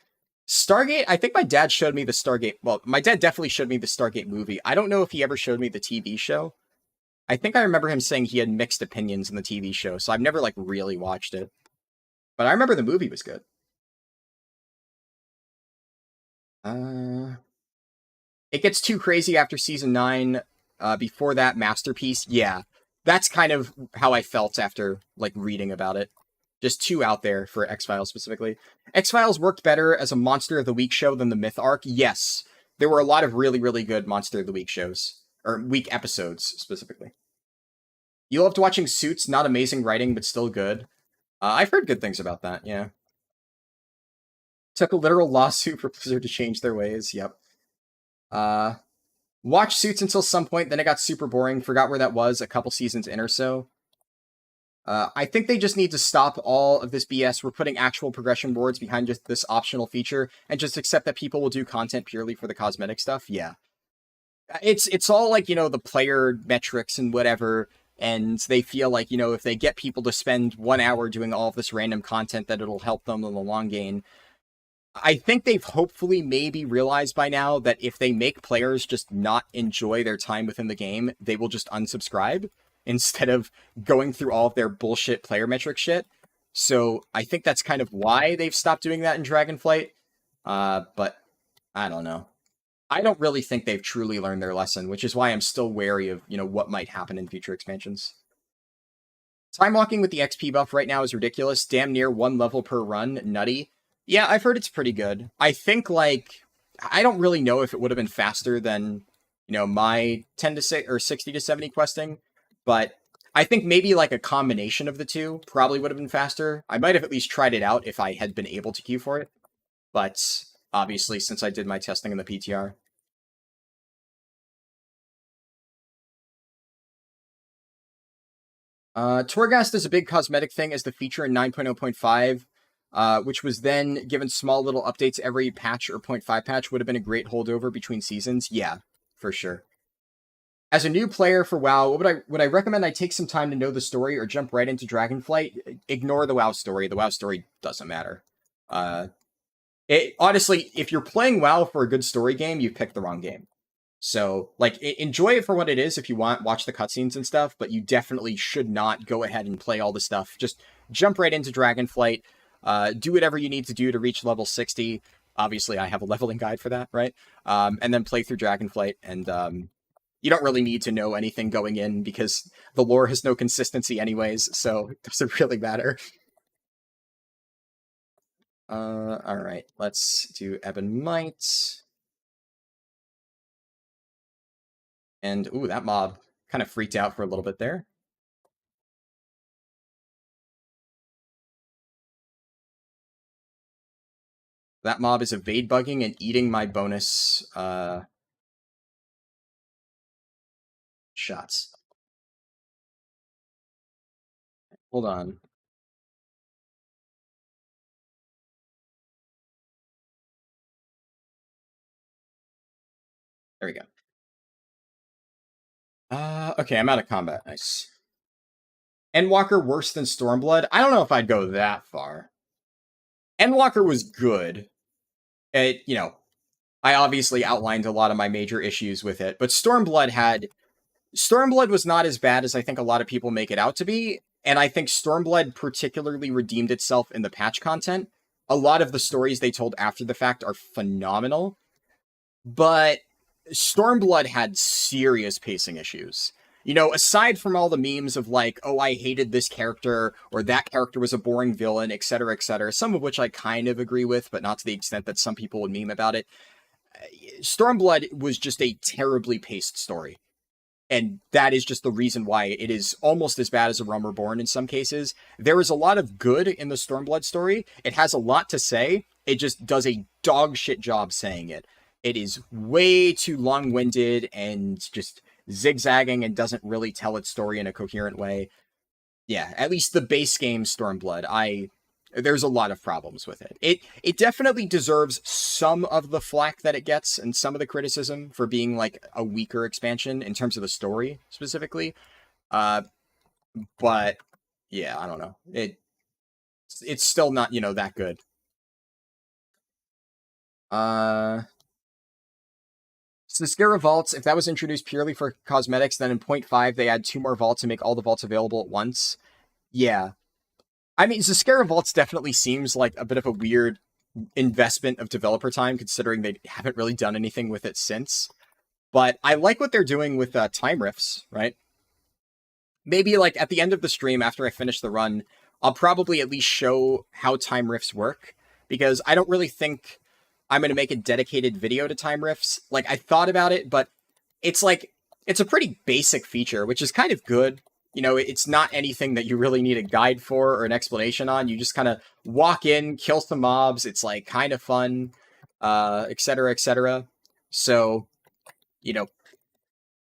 Stargate? I think my dad showed me the Stargate. Well, my dad definitely showed me the Stargate movie. I don't know if he ever showed me the TV show. I think I remember him saying he had mixed opinions in the TV show, so I've never really watched it. But I remember the movie was good. Uh, it gets too crazy after season 9. Before that, Masterpiece. Yeah, that's kind of how I felt after like reading about it. Just too out there for X-Files specifically. X-Files worked better as a Monster of the Week show than the Myth arc. Yes, there were a lot of really, really good Monster of the Week shows or week episodes specifically. You loved watching Suits. Not amazing writing, but still good. I've heard good things about that. Yeah, took a literal lawsuit for Blizzard to change their ways. Yep. Uh, Watched Suits until some point, then it got super boring. Forgot where that was a couple seasons in or so. I think they just need to stop all of this BS. We're putting actual progression boards behind just this optional feature and just accept that people will do content purely for the cosmetic stuff. Yeah. It's all like, the player metrics and whatever, and they feel like, if they get people to spend 1 hour doing all of this random content that it'll help them in the long game. I think they've hopefully maybe realized by now that if they make players just not enjoy their time within the game, they will just unsubscribe instead of going through all of their bullshit player metric shit. So I think that's kind of why they've stopped doing that in Dragonflight. But I don't know. I don't really think they've truly learned their lesson, which is why I'm still wary of, what might happen in future expansions. Time walking with the XP buff right now is ridiculous. Damn near 1 level per run. Nutty. Yeah, I've heard it's pretty good. I think, I don't really know if it would have been faster than, my 10 to 6 or 60 to 70 questing, but I think maybe like a combination of the two probably would have been faster. I might have at least tried it out if I had been able to queue for it, but obviously since I did my testing in the PTR. Torghast is a big cosmetic thing as the feature in 9.0.5, which was then given small little updates every patch or 0.5 patch, would have been a great holdover between seasons. Yeah, for sure. As a new player for WoW, would I recommend I take some time to know the story or jump right into Dragonflight? Ignore the WoW story. The WoW story doesn't matter. Honestly, if you're playing WoW for a good story game, you've picked the wrong game. So, enjoy it for what it is if you want, watch the cutscenes and stuff, but you definitely should not go ahead and play all the stuff. Just jump right into Dragonflight, do whatever you need to do to reach level 60. Obviously, I have a leveling guide for that, right? And then play through Dragonflight, and you don't really need to know anything going in because the lore has no consistency anyways, so it doesn't really matter. Alright, let's do Ebon Might. And, ooh, that mob kind of freaked out for a little bit there. That mob is evade bugging and eating my bonus shots. Hold on. There we go. Okay, I'm out of combat. Nice. Endwalker worse than Stormblood? I don't know if I'd go that far. Endwalker was good. I obviously outlined a lot of my major issues with it, but Stormblood was not as bad as I think a lot of people make it out to be, and I think Stormblood particularly redeemed itself in the patch content. A lot of the stories they told after the fact are phenomenal, but Stormblood had serious pacing issues. Aside from all the memes of oh, I hated this character, or that character was a boring villain, etc., some of which I kind of agree with, but not to the extent that some people would meme about it, Stormblood was just a terribly paced story. And that is just the reason why it is almost as bad as A Realm Reborn in some cases. There is a lot of good in the Stormblood story. It has a lot to say. It just does a dog shit job saying it. It is way too long-winded and just zigzagging and doesn't really tell its story in a coherent way. Yeah, at least the base game Stormblood, there's a lot of problems with it. It definitely deserves some of the flack that it gets and some of the criticism for being a weaker expansion in terms of the story specifically. But yeah, I don't know. It's still not, that good. Siskira Vaults, if that was introduced purely for cosmetics, then in 0.5 they add 2 more vaults and make all the vaults available at once. Yeah. I mean, Zscaria Vaults definitely seems like a bit of a weird investment of developer time, considering they haven't really done anything with it since. But I like what they're doing with time rifts, right? Maybe like at the end of the stream after I finish the run, I'll probably at least show how time rifts work, because I don't really think I'm going to make a dedicated video to time rifts. Like, I thought about it, but it's like, it's a pretty basic feature, which is kind of good. You know, it's not anything that you really need a guide for or an explanation on. You just kind of walk in, kill some mobs. It's like kind of fun, et cetera, et cetera. So, you know,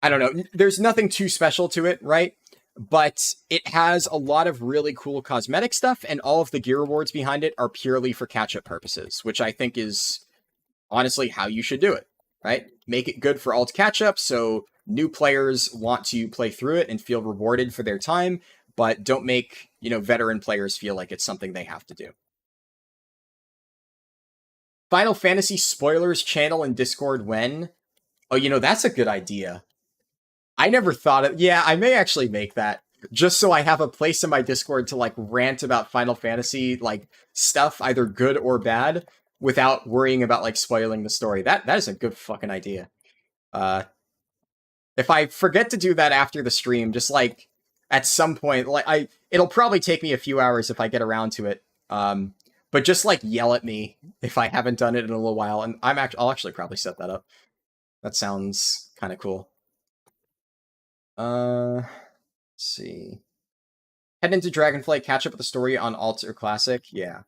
I don't know. There's nothing too special to it, right? But it has a lot of really cool cosmetic stuff, and all of the gear rewards behind it are purely for catch-up purposes, which I think is honestly how you should do it, right? Make it good for alt catch-up, so new players want to play through it and feel rewarded for their time, but don't make, you know, veteran players feel like it's something they have to do. Final Fantasy spoilers channel in Discord when? Oh, you know, that's a good idea. I never thought of... Yeah, I may actually make that, just so I have a place in my Discord to, like, rant about Final Fantasy, like, stuff, either good or bad, without worrying about, like, spoiling the story. That is a good fucking idea. If I forget to do that after the stream, just, like, at some point, like, it'll probably take me a few hours if I get around to it. But just, like, yell at me if I haven't done it in a little while, and I'll actually probably set that up. That sounds kind of cool. Let's see. Head into Dragonflight, catch up with the story on Alt or Classic. Yeah.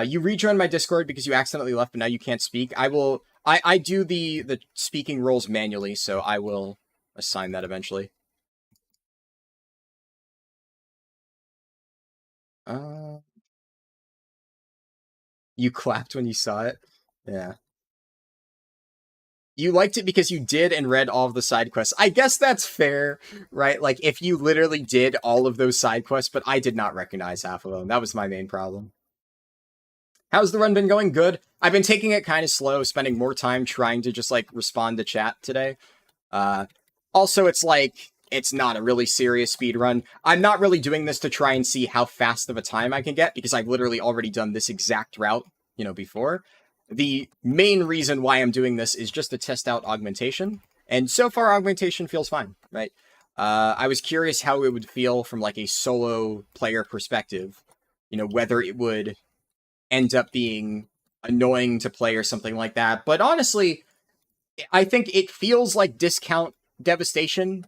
You rejoined my Discord because you accidentally left, but now you can't speak. I do the speaking roles manually, so I will assign that eventually. You clapped when you saw it? Yeah. You liked it because you did and read all of the side quests. I guess that's fair, right? Like, if you literally did all of those side quests, but I did not recognize half of them. That was my main problem. How's the run been going? Good. I've been taking it kind of slow, spending more time trying to just, like, respond to chat today. Also, it's like, it's not a really serious speed run. I'm not really doing this to try and see how fast of a time I can get, because I've literally already done this exact route, you know, before. The main reason why I'm doing this is just to test out augmentation, and so far augmentation feels fine, right? I was curious how it would feel from, like, a solo player perspective, you know, whether it would end up being annoying to play or something like that. But honestly, I think it feels like discount devastation,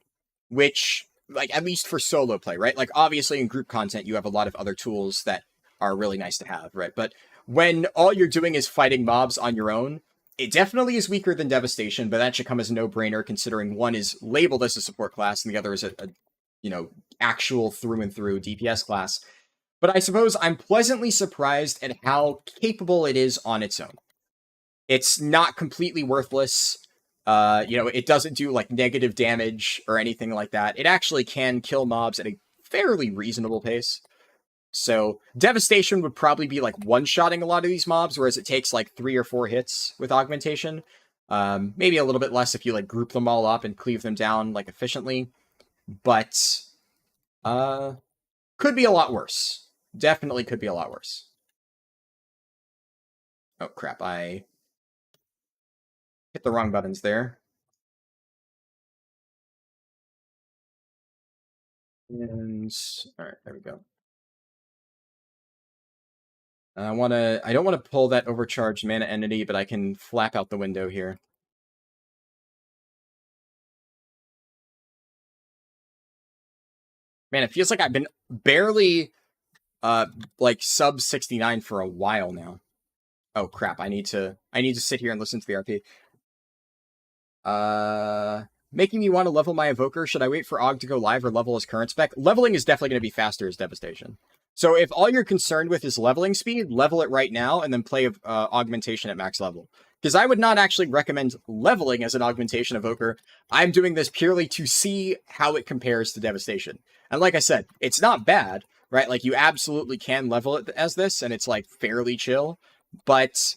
which, like, at least for solo play, right? Like, obviously in group content, you have a lot of other tools that are really nice to have, right? But when all you're doing is fighting mobs on your own, it definitely is weaker than Devastation, but that should come as a no-brainer, considering one is labeled as a support class and the other is a you know, actual through and through DPS class. But I suppose I'm pleasantly surprised at how capable it is on its own. It's not completely worthless. You know, it doesn't do, like, negative damage or anything like that. It actually can kill mobs at a fairly reasonable pace. So Devastation would probably be, like, one-shotting a lot of these mobs, whereas it takes, like, 3 or 4 hits with Augmentation. Maybe a little bit less if you, like, group them all up and cleave them down, like, efficiently. But could be a lot worse. Definitely could be a lot worse. Oh, crap. I hit the wrong buttons there. And all right, there we go. I don't want to pull that overcharged mana entity, but I can flap out the window here. Man, it feels like I've been barely like sub 69 for a while now. Oh crap, I need to sit here and listen to the RP. Making me want to level my Evoker. Should I wait for Aug to go live or level his current spec? Leveling is definitely going to be faster as Devastation. So if all you're concerned with is leveling speed, level it right now and then play Augmentation at max level. Because I would not actually recommend leveling as an Augmentation Evoker. I'm doing this purely to see how it compares to Devastation. And like I said, it's not bad, right? Like, you absolutely can level it as this, and it's, like, fairly chill. But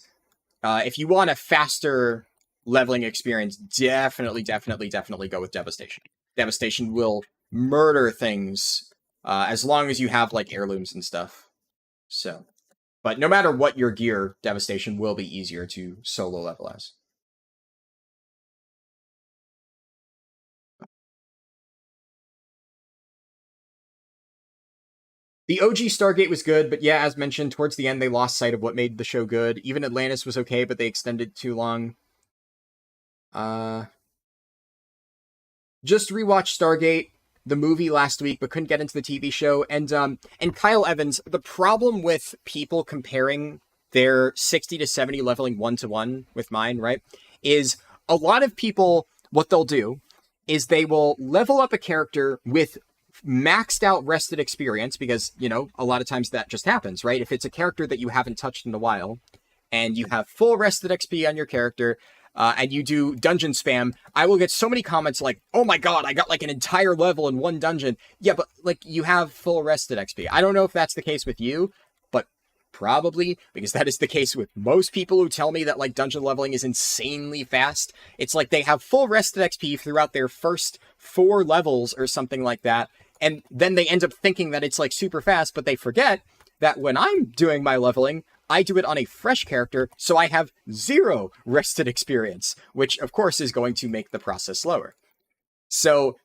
if you want a faster leveling experience, definitely go with Devastation. Devastation will murder things as long as you have like heirlooms and stuff. So, but no matter what your gear, Devastation will be easier to solo level as. The OG Stargate was good, but yeah, as mentioned, towards the end they lost sight of what made the show good. Even Atlantis was okay, but they extended too long. Just rewatched Stargate, the movie last week, but couldn't get into the TV show. And Kyle Evans, the problem with people comparing their 60 to 70 leveling 1-to-1 with mine, right, is a lot of people, what they'll do is they will level up a character with maxed out rested experience, because, you know, a lot of times that just happens, right? If it's a character that you haven't touched in a while and you have full rested XP on your character, and you do dungeon spam, I will get so many comments like, oh my god, I got like an entire level in one dungeon. Yeah, but like you have full rested XP. I don't know if that's the case with you, but probably, because that is the case with most people who tell me that like dungeon leveling is insanely fast. It's like they have full rested XP throughout their first 4 levels or something like that, and then they end up thinking that it's like super fast, but they forget that when I'm doing my leveling, I do it on a fresh character, so I have 0 rested experience, which of course is going to make the process slower. So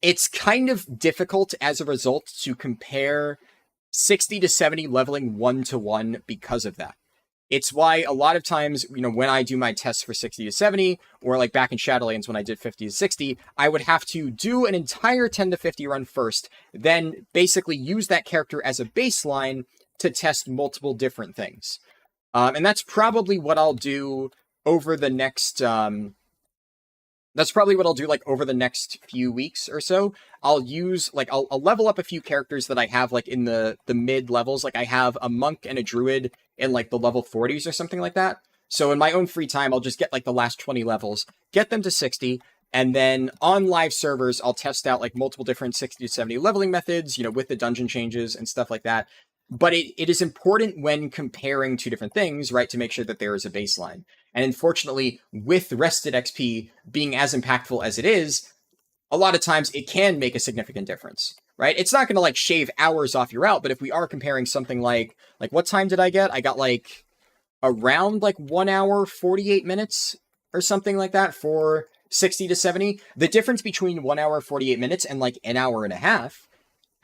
it's kind of difficult as a result to compare 60 to 70 leveling 1-to-1 because of that. It's why a lot of times, you know, when I do my tests for 60 to 70, or like back in Shadowlands when I did 50 to 60, I would have to do an entire 10 to 50 run first, then basically use that character as a baseline to test multiple different things. And that's probably what I'll do over the next, over the next few weeks or so. I'll use, like, I'll level up a few characters that I have, like, in the mid levels. Like, I have a monk and a druid in, like, the level 40s or something like that. So in my own free time, I'll just get, like, the last 20 levels, get them to 60, and then on live servers, I'll test out, like, multiple different 60 to 70 leveling methods, you know, with the dungeon changes and stuff like that. But it is important when comparing 2 different things, right, to make sure that there is a baseline. And unfortunately, with rested XP being as impactful as it is, a lot of times it can make a significant difference, right? It's not going to like shave hours off your route, but if we are comparing something like what time did I get? I got like around like 1 hour, 48 minutes or something like that for 60 to 70. The difference between 1 hour, 48 minutes and like an hour and a half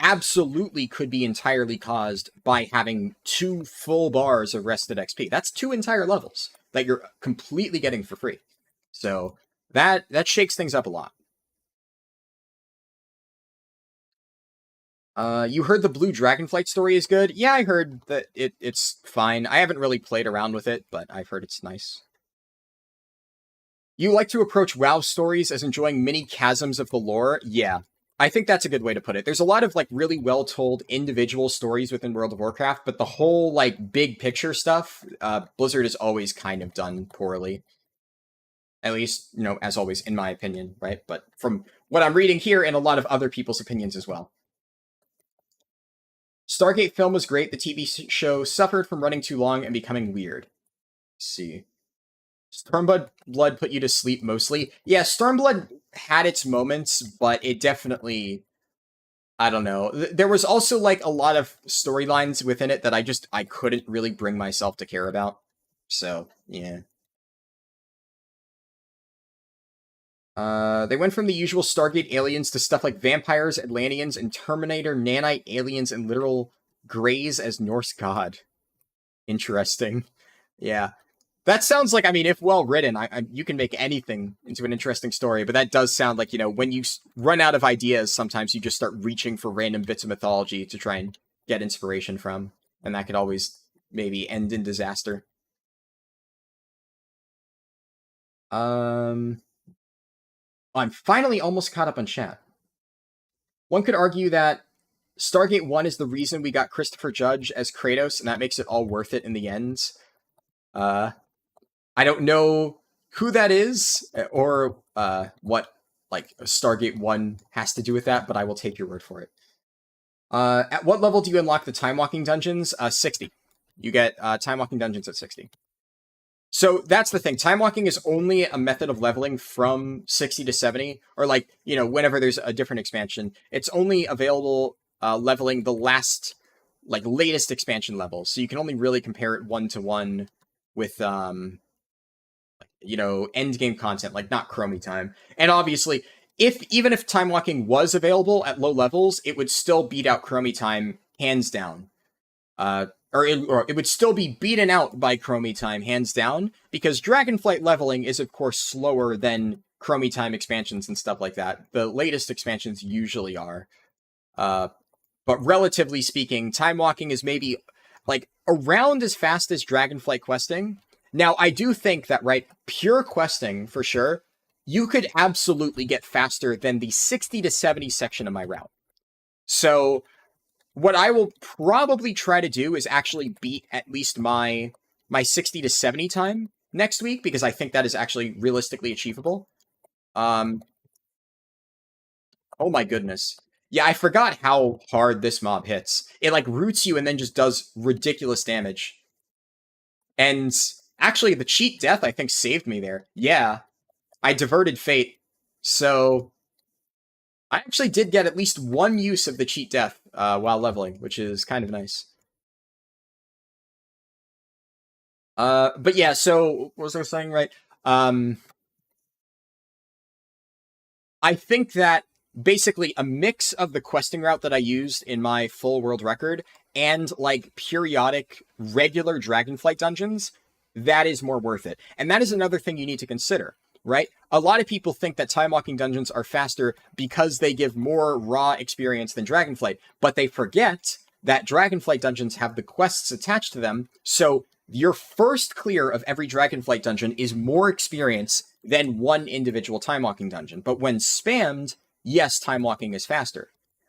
absolutely could be entirely caused by having 2 full bars of rested XP. That's 2 entire levels that you're completely getting for free. So that shakes things up a lot. You heard the blue Dragonflight story is good? Yeah, I heard that it's fine. I haven't really played around with it, but I've heard it's nice. You like to approach WoW stories as enjoying mini chasms of the lore? Yeah. I think that's a good way to put it. There's a lot of like really well told individual stories within World of Warcraft, but the whole like big picture stuff, Blizzard has always kind of done poorly. At least, you know, as always, in my opinion, right? But from what I'm reading here and a lot of other people's opinions as well. Stargate film was great. The TV show suffered from running too long and becoming weird. Let's see. Stormblood put you to sleep mostly. Yeah, Stormblood had its moments, but it definitely, I don't know. There was also like a lot of storylines within it that I couldn't really bring myself to care about. So, yeah. They went from the usual Stargate aliens to stuff like vampires, Atlanteans, and Terminator, nanite aliens, and literal Greys as Norse god. Interesting. Yeah. That sounds like, I mean, if well written, you can make anything into an interesting story, but that does sound like, you know, when you run out of ideas, sometimes you just start reaching for random bits of mythology to try and get inspiration from, and that could always maybe end in disaster. I'm finally almost caught up on chat. One could argue that Stargate 1 is the reason we got Christopher Judge as Kratos, and that makes it all worth it in the end. I don't know who that is or what like Stargate 1 has to do with that, but I will take your word for it. At what level do you unlock the time walking dungeons? 60. You get time walking dungeons at 60. So that's the thing. Time walking is only a method of leveling from 60 to 70, or like, you know, whenever there's a different expansion. It's only available leveling the latest expansion level. So you can only really compare it 1-to-1 with end game content, like not chromie time. And obviously, even if time walking was available at low levels, it would still beat out chromie time hands down. Or it would still be beaten out by chromie time hands down, because Dragonflight leveling is of course slower than chromie time expansions and stuff like that. The latest expansions usually are. But relatively speaking, time walking is maybe like around as fast as Dragonflight questing. Now, I do think that, right, pure questing, for sure, you could absolutely get faster than the 60 to 70 section of my route. So what I will probably try to do is actually beat at least my 60 to 70 time next week, because I think that is actually realistically achievable. Oh my goodness. Yeah, I forgot how hard this mob hits. It like roots you and then just does ridiculous damage. And actually, the cheat death, I think, saved me there. Yeah, I diverted fate. So I actually did get at least one use of the cheat death while leveling, which is kind of nice. But yeah, so what was I saying, right? I think that basically a mix of the questing route that I used in my full world record and like periodic regular Dragonflight dungeons, that is more worth it. And that is another thing you need to consider, right? A lot of people think that time walking dungeons are faster because they give more raw experience than Dragonflight, but they forget that Dragonflight dungeons have the quests attached to them, so your first clear of every Dragonflight dungeon is more experience than one individual time walking dungeon. But when spammed, yes, time walking is faster.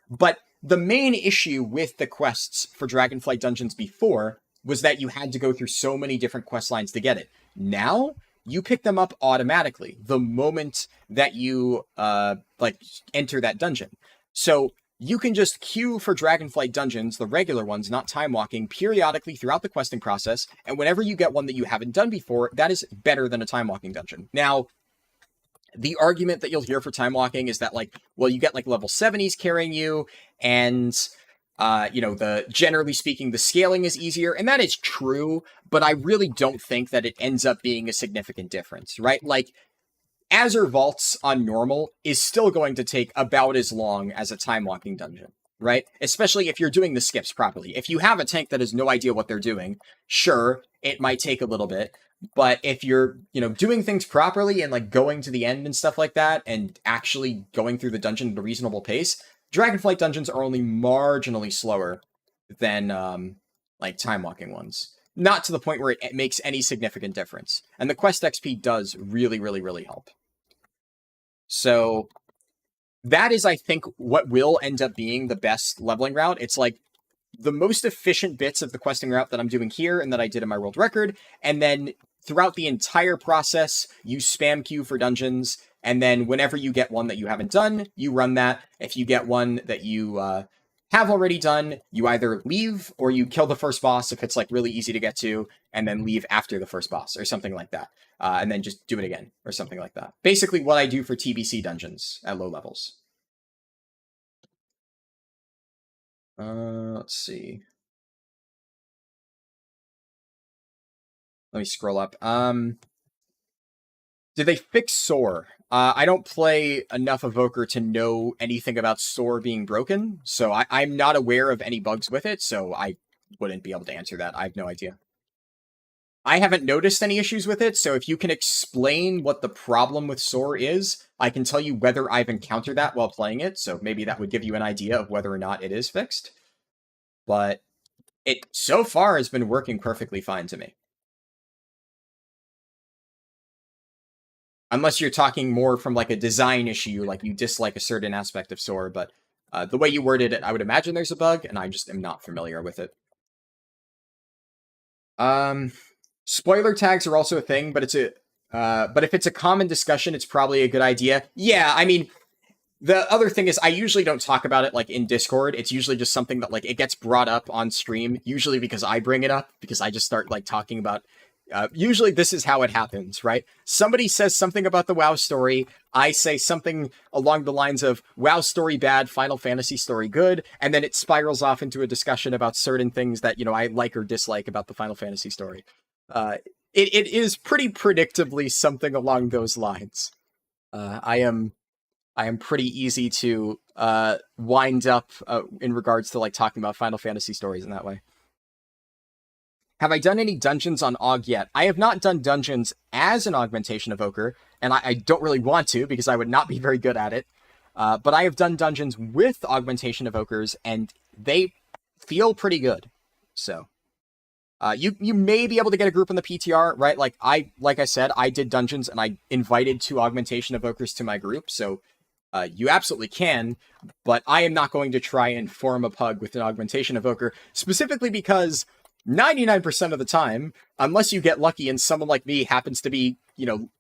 But the main issue with the quests for Dragonflight dungeons before was that you had to go through so many different quest lines to get it. Now, you pick them up automatically the moment that you enter that dungeon. So you can just queue for Dragonflight dungeons, the regular ones, not time walking, periodically throughout the questing process, and whenever you get one that you haven't done before, that is better than a time walking dungeon. Now, the argument that you'll hear for time walking is that, like, well, you get like level 70s carrying you, and generally speaking, the scaling is easier, and that is true, but I really don't think that it ends up being a significant difference, right? Like, Azure Vaults on normal is still going to take about as long as a time walking dungeon, right? Especially if you're doing the skips properly. If you have a tank that has no idea what they're doing, sure, it might take a little bit. But if you're, doing things properly and like going to the end and stuff like that, and actually going through the dungeon at a reasonable pace, Dragonflight dungeons are only marginally slower than time walking ones. Not to the point where it makes any significant difference. And the quest XP does really, really, really help. So that is, I think, what will end up being the best leveling route. It's like the most efficient bits of the questing route that I'm doing here and that I did in my world record. And then throughout the entire process, you spam queue for dungeons. And then whenever you get one that you haven't done, you run that. If you get one that you have already done, you either leave or you kill the first boss if it's like really easy to get to, and then leave after the first boss or something like that. And then just do it again or something like that. Basically what I do for TBC dungeons at low levels. Let's see. Let me scroll up. Did they fix Soar? I don't play enough Evoker to know anything about Soar being broken, so I'm not aware of any bugs with it, so I wouldn't be able to answer that. I have no idea. I haven't noticed any issues with it, so if you can explain what the problem with Soar is, I can tell you whether I've encountered that while playing it, so maybe that would give you an idea of whether or not it is fixed. But it, so far, has been working perfectly fine to me. Unless you're talking more from like a design issue, like you dislike a certain aspect of Soar, but the way you worded it, I would imagine there's a bug, and I just am not familiar with it. Spoiler tags are also a thing, but but if it's a common discussion, it's probably a good idea. Yeah, I mean, the other thing is I usually don't talk about it like in Discord. It's usually just something that like it gets brought up on stream, usually because I bring it up, because I just start like talking about Usually this is how it happens, right? Somebody says something about the WoW story. I say something along the lines of WoW story bad, Final Fantasy story good, and then it spirals off into a discussion about certain things that, I like or dislike about the Final Fantasy story. It is pretty predictably something along those lines. I am pretty easy to wind up in regards to like talking about Final Fantasy stories in that way. Have I done any dungeons on Aug yet? I have not done dungeons as an Augmentation Evoker, and I don't really want to because I would not be very good at it. But I have done dungeons with Augmentation Evokers, and they feel pretty good. So, you may be able to get a group in the PTR, right? Like I said, I did dungeons, and I invited 2 Augmentation Evokers to my group, so you absolutely can, but I am not going to try and form a pug with an Augmentation Evoker, specifically because 99% of the time, unless you get lucky and someone like me happens to be,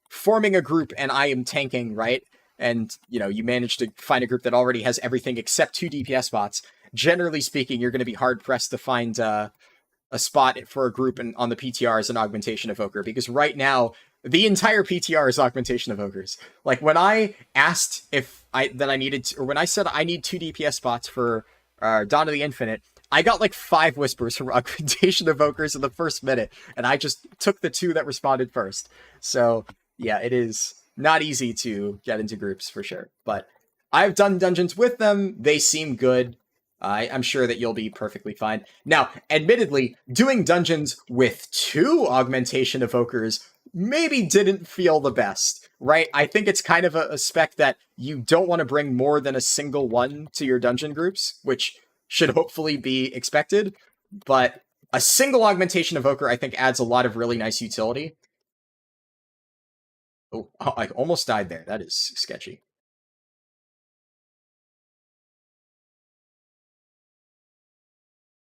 forming a group and I am tanking, right? And, you manage to find a group that already has everything except 2 DPS spots. Generally speaking, you're going to be hard-pressed to find a spot for a group on the PTR as an Augmentation Evoker, because right now, the entire PTR is Augmentation Evokers. Like, when I asked when I said I need 2 DPS spots for Dawn of the Infinite, I got like 5 whispers from Augmentation Evokers in the first minute, and I just took the 2 that responded first. So, yeah, it is not easy to get into groups for sure. But I've done dungeons with them. They seem good. I'm sure that you'll be perfectly fine. Now, admittedly, doing dungeons with 2 Augmentation Evokers maybe didn't feel the best, right? I think it's kind of a spec that you don't want to bring more than a single one to your dungeon groups, which should hopefully be expected, but a single Augmentation Evoker, I think, adds a lot of really nice utility. Oh, I almost died there. That is sketchy.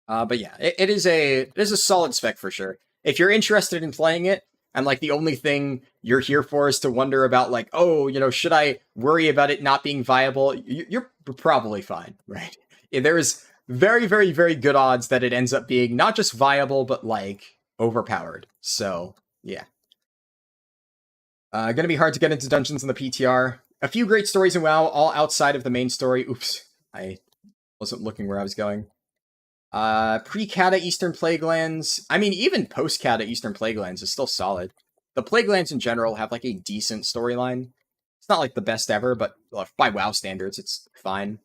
But yeah, it is a solid spec for sure. If you're interested in playing it, and like the only thing you're here for is to wonder about like, oh, should I worry about it not being viable? You're probably fine, right? There's very, very, very good odds that it ends up being not just viable, but like overpowered. So yeah. Gonna be hard to get into dungeons in the PTR. A few great stories in WoW, all outside of the main story. Oops, I wasn't looking where I was going. Pre-Kata Eastern Plaguelands. I mean, even post-Kata Eastern Plaguelands is still solid. The Plaguelands in general have like a decent storyline. It's not like the best ever, but by WoW standards, it's fine.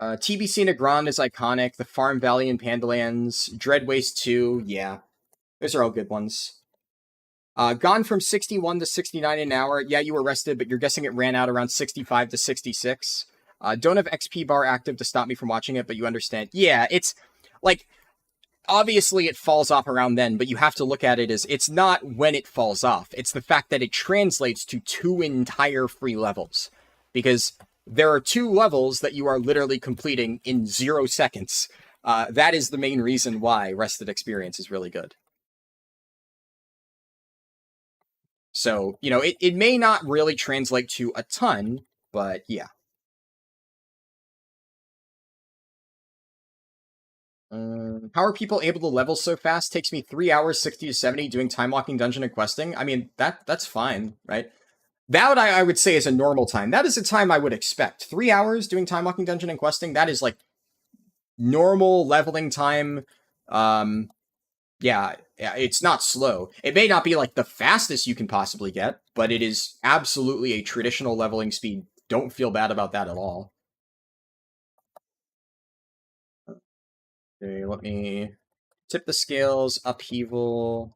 TBC Nagrand is iconic. The Farm Valley and Pandalands. Dreadwaste 2, yeah. Those are all good ones. Gone from 61 to 69 an hour. Yeah, you were rested, but you're guessing it ran out around 65 to 66. Don't have XP bar active to stop me from watching it, but you understand. Yeah, it's like, obviously it falls off around then, but you have to look at it as it's not when it falls off. It's the fact that it translates to 2 entire free levels. Because there are 2 levels that you are literally completing in 0 seconds. That is the main reason why Rested Experience is really good. So, it may not really translate to a ton, but yeah. How are people able to level so fast? Takes me 3 hours, 60 to 70, doing time-walking dungeon and questing. I mean, that's fine, right? That I would say is a normal time. That is a time I would expect. 3 hours doing time-walking dungeon and questing, that is like normal leveling time. Yeah, it's not slow. It may not be like the fastest you can possibly get, but it is absolutely a traditional leveling speed. Don't feel bad about that at all. Okay, let me tip the scales, upheaval.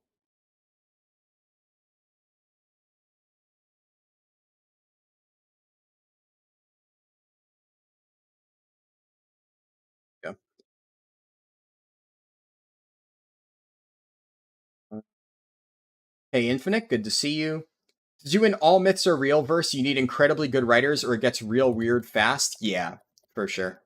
Go. Hey, Infinite, good to see you. To do an all myths are real verse, you need incredibly good writers or it gets real weird fast. Yeah, for sure.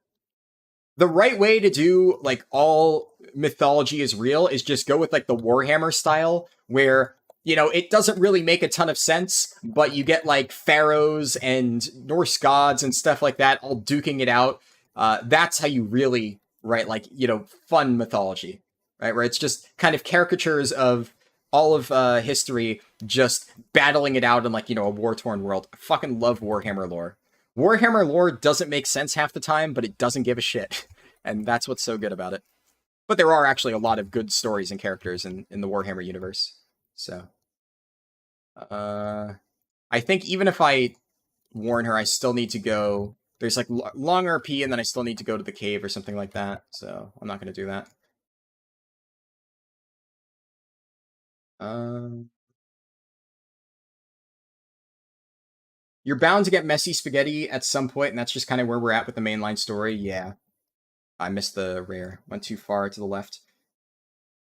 The right way to do like all mythology is real is just go with like the Warhammer style where, it doesn't really make a ton of sense, but you get like pharaohs and Norse gods and stuff like that all duking it out. That's how you really right? Like, fun mythology, right? Where it's just kind of caricatures of all of history just battling it out in like, a war-torn world. I fucking love Warhammer lore. Warhammer lore doesn't make sense half the time, but it doesn't give a shit. And that's what's so good about it. But there are actually a lot of good stories and characters in the Warhammer universe. So, I think even if I warn her, I still need to go. There's like long RP, and then I still need to go to the cave or something like that. So I'm not going to do that. You're bound to get messy spaghetti at some point, and that's just kind of where we're at with the mainline story. Yeah, I missed the rare. Went too far to the left.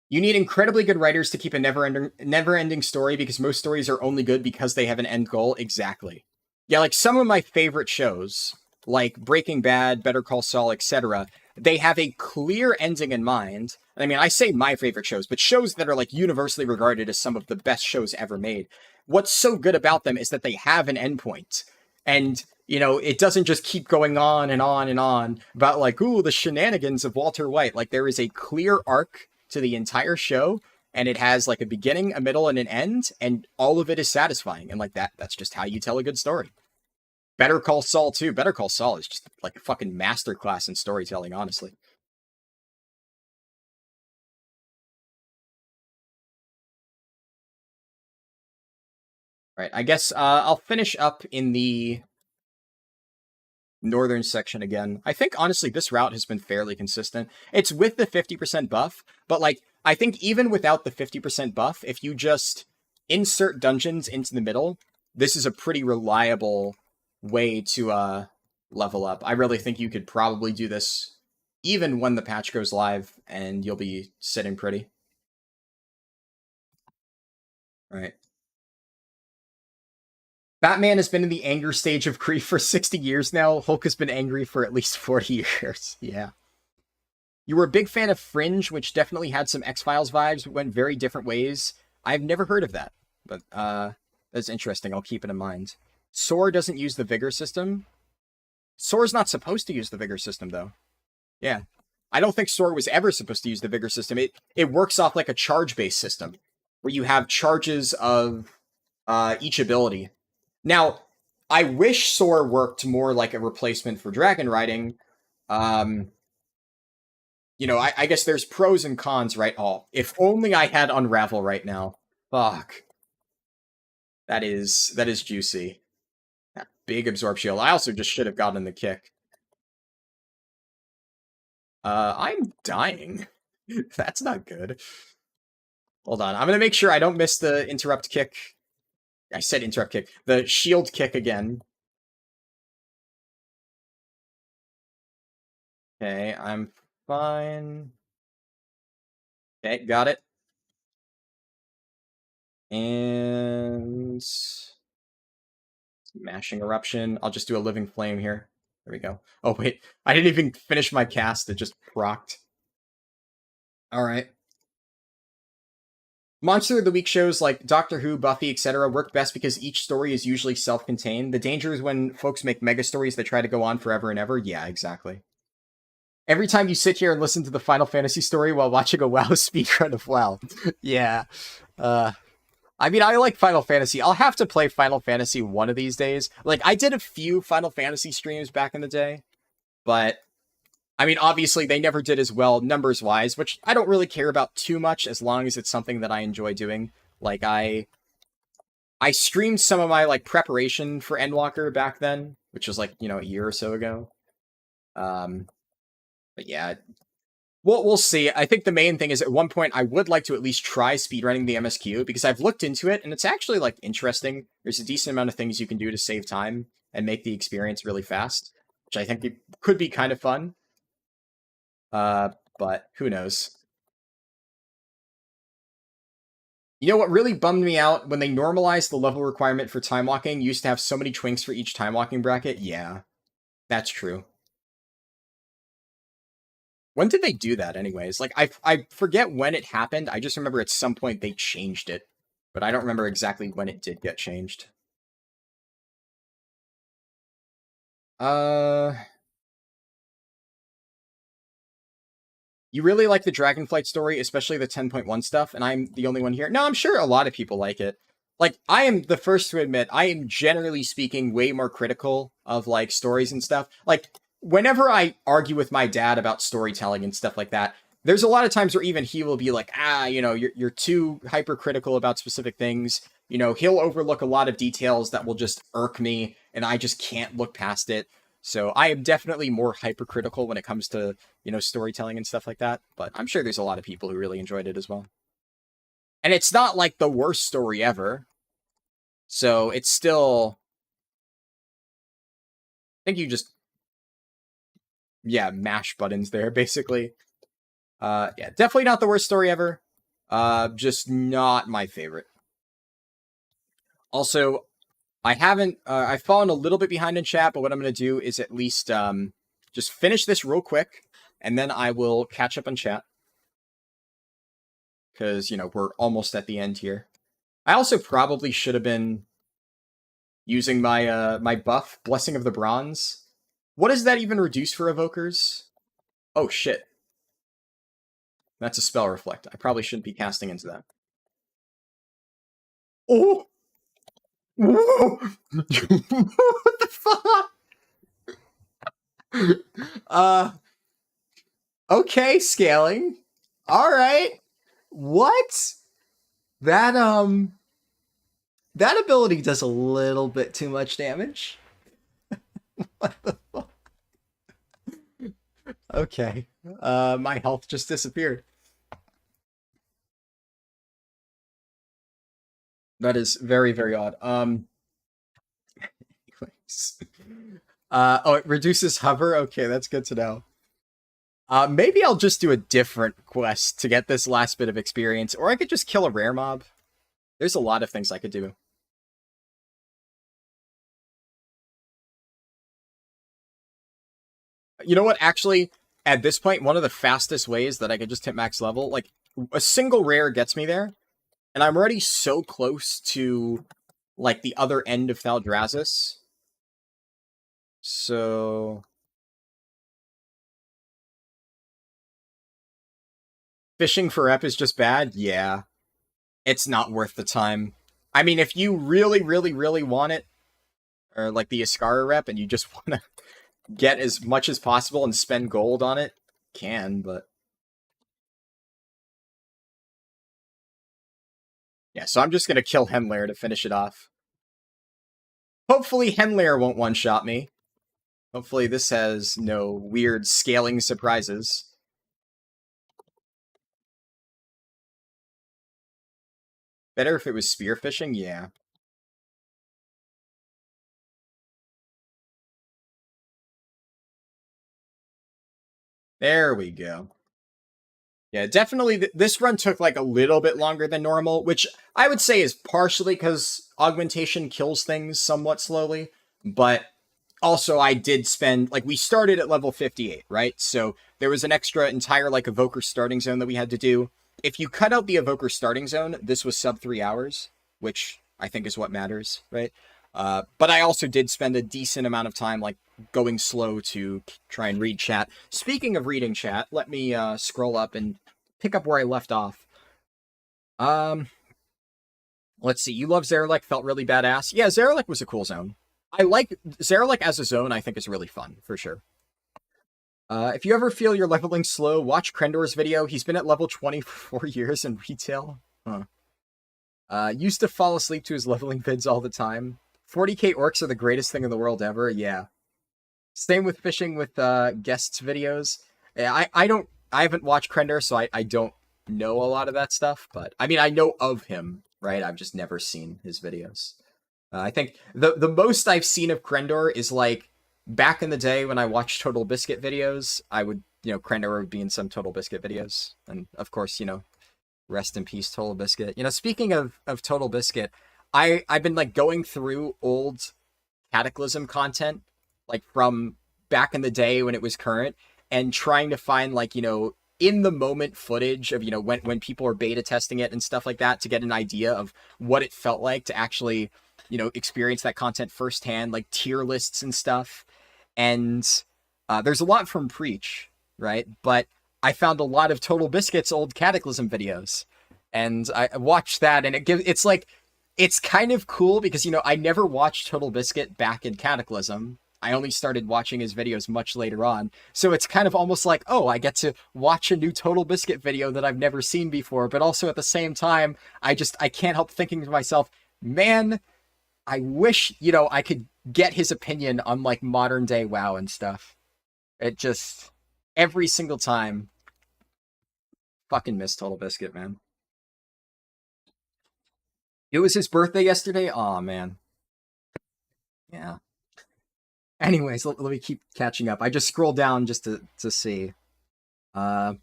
You need incredibly good writers to keep a never-ending story because most stories are only good because they have an end goal. Exactly. Yeah, like some of my favorite shows, like Breaking Bad, Better Call Saul, etc., they have a clear ending in mind. I mean, I say my favorite shows, but shows that are like universally regarded as some of the best shows ever made. What's so good about them is that they have an endpoint. And, it doesn't just keep going on and on and on about like, ooh, the shenanigans of Walter White. Like there is a clear arc to the entire show, and it has like a beginning, a middle, and an end, and all of it is satisfying. And like that's just how you tell a good story. Better Call Saul too. Better Call Saul is just like a fucking masterclass in storytelling, honestly. Right. I guess I'll finish up in the northern section again. I think honestly this route has been fairly consistent. It's with the 50% buff, but like I think even without the 50% buff, if you just insert dungeons into the middle, this is a pretty reliable way to level up. I really think you could probably do this even when the patch goes live and you'll be sitting pretty. Right. Batman has been in the anger stage of grief for 60 years now. Hulk has been angry for at least 40 years. Yeah. You were a big fan of Fringe, which definitely had some X-Files vibes, but went very different ways. I've never heard of that, but that's interesting. I'll keep it in mind. Soar doesn't use the Vigor system. Soar's not supposed to use the Vigor system, though. Yeah. I don't think Soar was ever supposed to use the Vigor system. It works off like a charge-based system, where you have charges of each ability. Now, I wish Soar worked more like a replacement for dragon riding. Um, I guess there's pros and cons, right? Oh, if only I had Unravel right now. Fuck. That is juicy. That big absorb shield. I also just should have gotten the kick. I'm dying. That's not good. Hold on. I'm gonna make sure I don't miss the interrupt kick. I said interrupt kick. The shield kick again. Okay, I'm fine. Okay, got it. And mashing eruption. I'll just do a living flame here. There we go. Oh wait, I didn't even finish my cast. It just procced. All right. Monster of the Week shows like Doctor Who, Buffy, etc. work best because each story is usually self-contained. The danger is when folks make mega stories that try to go on forever and ever. Yeah, exactly. Every time you sit here and listen to the Final Fantasy story while watching a WoW speedrun of WoW. Yeah. I mean, I like Final Fantasy. I'll have to play Final Fantasy one of these days. Like, I did a few Final Fantasy streams back in the day, but I mean, obviously, they never did as well numbers-wise, which I don't really care about too much as long as it's something that I enjoy doing. Like, I streamed some of my, like, preparation for Endwalker back then, which was, like, a year or so ago. But yeah, we'll see. I think the main thing is at one point I would like to at least try speedrunning the MSQ because I've looked into it and it's actually like interesting. There's a decent amount of things you can do to save time and make the experience really fast, which I think could be kind of fun. But who knows? You know what really bummed me out when they normalized the level requirement for time walking? You used to have so many twinks for each time walking bracket. Yeah, that's true. When did they do that anyways? Like I forget when it happened. I just remember at some point they changed it, but I don't remember exactly when it did get changed. Uh You really like the Dragonflight story, especially the 10.1 stuff, and I'm the only one here. No, I'm sure a lot of people like it. Like, I am the first to admit, I am generally speaking way more critical of like stories and stuff. Like, whenever I argue with my dad about storytelling and stuff like that, there's a lot of times where even he will be like, you're too hypercritical about specific things. He'll overlook a lot of details that will just irk me, and I just can't look past it. So I am definitely more hypercritical when it comes to, storytelling and stuff like that. But I'm sure there's a lot of people who really enjoyed it as well. And it's not like the worst story ever. So it's still, I think you just, mash buttons there, basically. Yeah, definitely not the worst story ever. Just not my favorite. Also, I've fallen a little bit behind in chat, but what I'm going to do is at least just finish this real quick, and then I will catch up on chat. Because, we're almost at the end here. I also probably should have been using my my buff, Blessing of the Bronze. What does that even reduce for evokers? Oh, shit. That's a spell reflect. I probably shouldn't be casting into that. Oh! Whoa! What the fuck? Okay, scaling. All right. What? That that ability does a little bit too much damage. What the fuck? Okay. My health just disappeared. That is very, very odd. Anyways. Oh, it reduces hover? Okay, that's good to know. Maybe I'll just do a different quest to get this last bit of experience, or I could just kill a rare mob. There's a lot of things I could do. You know what? Actually, at this point, one of the fastest ways that I could just hit max level, like, a single rare gets me there, and I'm already so close to, like, the other end of Thaldraszus. So... Fishing for ep is just bad? Yeah. It's not worth the time. I mean, if you really, really, really want it, or like the Iskara rep, and you just want to get as much as possible and spend gold on it, can, but... Yeah, so I'm just going to kill Henlair to finish it off. Hopefully Henlair won't one-shot me. Hopefully this has no weird scaling surprises. Better if it was spearfishing? Yeah. There we go. Yeah, definitely this run took like a little bit longer than normal, which I would say is partially because augmentation kills things somewhat slowly, but also I did spend, like, we started at level 58, right? So there was an extra entire like evoker starting zone that we had to do. If you cut out the evoker starting zone, this was sub 3 hours, which I think is what matters, right? But I also did spend a decent amount of time like going slow to try and read chat. Speaking of reading chat, let me scroll up and pick up where I left off. Let's see. You love Zerlek, felt really badass. Yeah, Zerlek was a cool zone. I like Zerlek as a zone. I think is really fun for sure. If you ever feel you're leveling slow, watch Krendor's video. He's been at level 20 for 4 years in retail. Huh. Used to fall asleep to his leveling vids all the time. 40k orcs are the greatest thing in the world ever. Yeah. Same with fishing with guests videos. I haven't watched Krendor, so I don't know a lot of that stuff. But I mean, I know of him, right? I've just never seen his videos. I think the most I've seen of Krendor is like back in the day when I watched Total Biscuit videos. I would, Krendor would be in some Total Biscuit videos, and of course, rest in peace, Total Biscuit. Speaking of Total Biscuit, I've been like going through old Cataclysm content, like from back in the day when it was current, and trying to find like, in the moment footage of, when people are beta testing it and stuff like that to get an idea of what it felt like to actually, experience that content firsthand, like tier lists and stuff. And there's a lot from Preach, right? But I found a lot of Total Biscuit's old Cataclysm videos, and I watched that, and it's like it's kind of cool because I never watched Total Biscuit back in Cataclysm. I only started watching his videos much later on, so it's kind of almost like, oh, I get to watch a new Total Biscuit video that I've never seen before, but also at the same time, I can't help thinking to myself, man, I wish I could get his opinion on like modern day WoW and stuff. It just every single time, fucking miss Total Biscuit, man. It was his birthday yesterday. Oh man, yeah. Anyways, let me keep catching up. I just scrolled down just to see. Uh,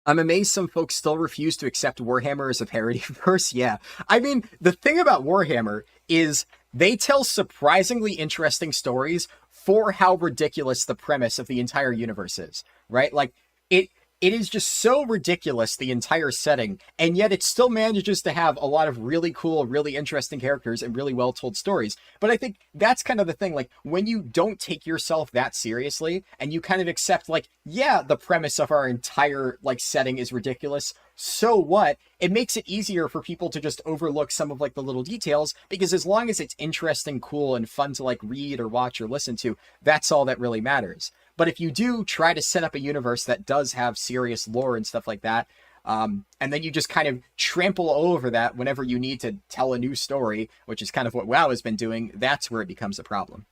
I'm amazed some folks still refuse to accept Warhammer as a parody verse. Yeah, I mean the thing about Warhammer is they tell surprisingly interesting stories for how ridiculous the premise of the entire universe is. Right? Like it. It is just so ridiculous, the entire setting, and yet it still manages to have a lot of really cool, really interesting characters and really well-told stories. But I think that's kind of the thing, like, when you don't take yourself that seriously, and you kind of accept, like, yeah, the premise of our entire, like, setting is ridiculous, so what? It makes it easier for people to just overlook some of, like, the little details, because as long as it's interesting, cool, and fun to, like, read or watch or listen to, that's all that really matters. But if you do try to set up a universe that does have serious lore and stuff like that, and then you just kind of trample over that whenever you need to tell a new story, which is kind of what WoW has been doing, that's where it becomes a problem.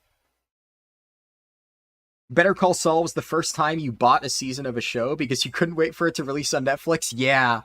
Better Call Saul was the first time you bought a season of a show because you couldn't wait for it to release on Netflix? Yeah.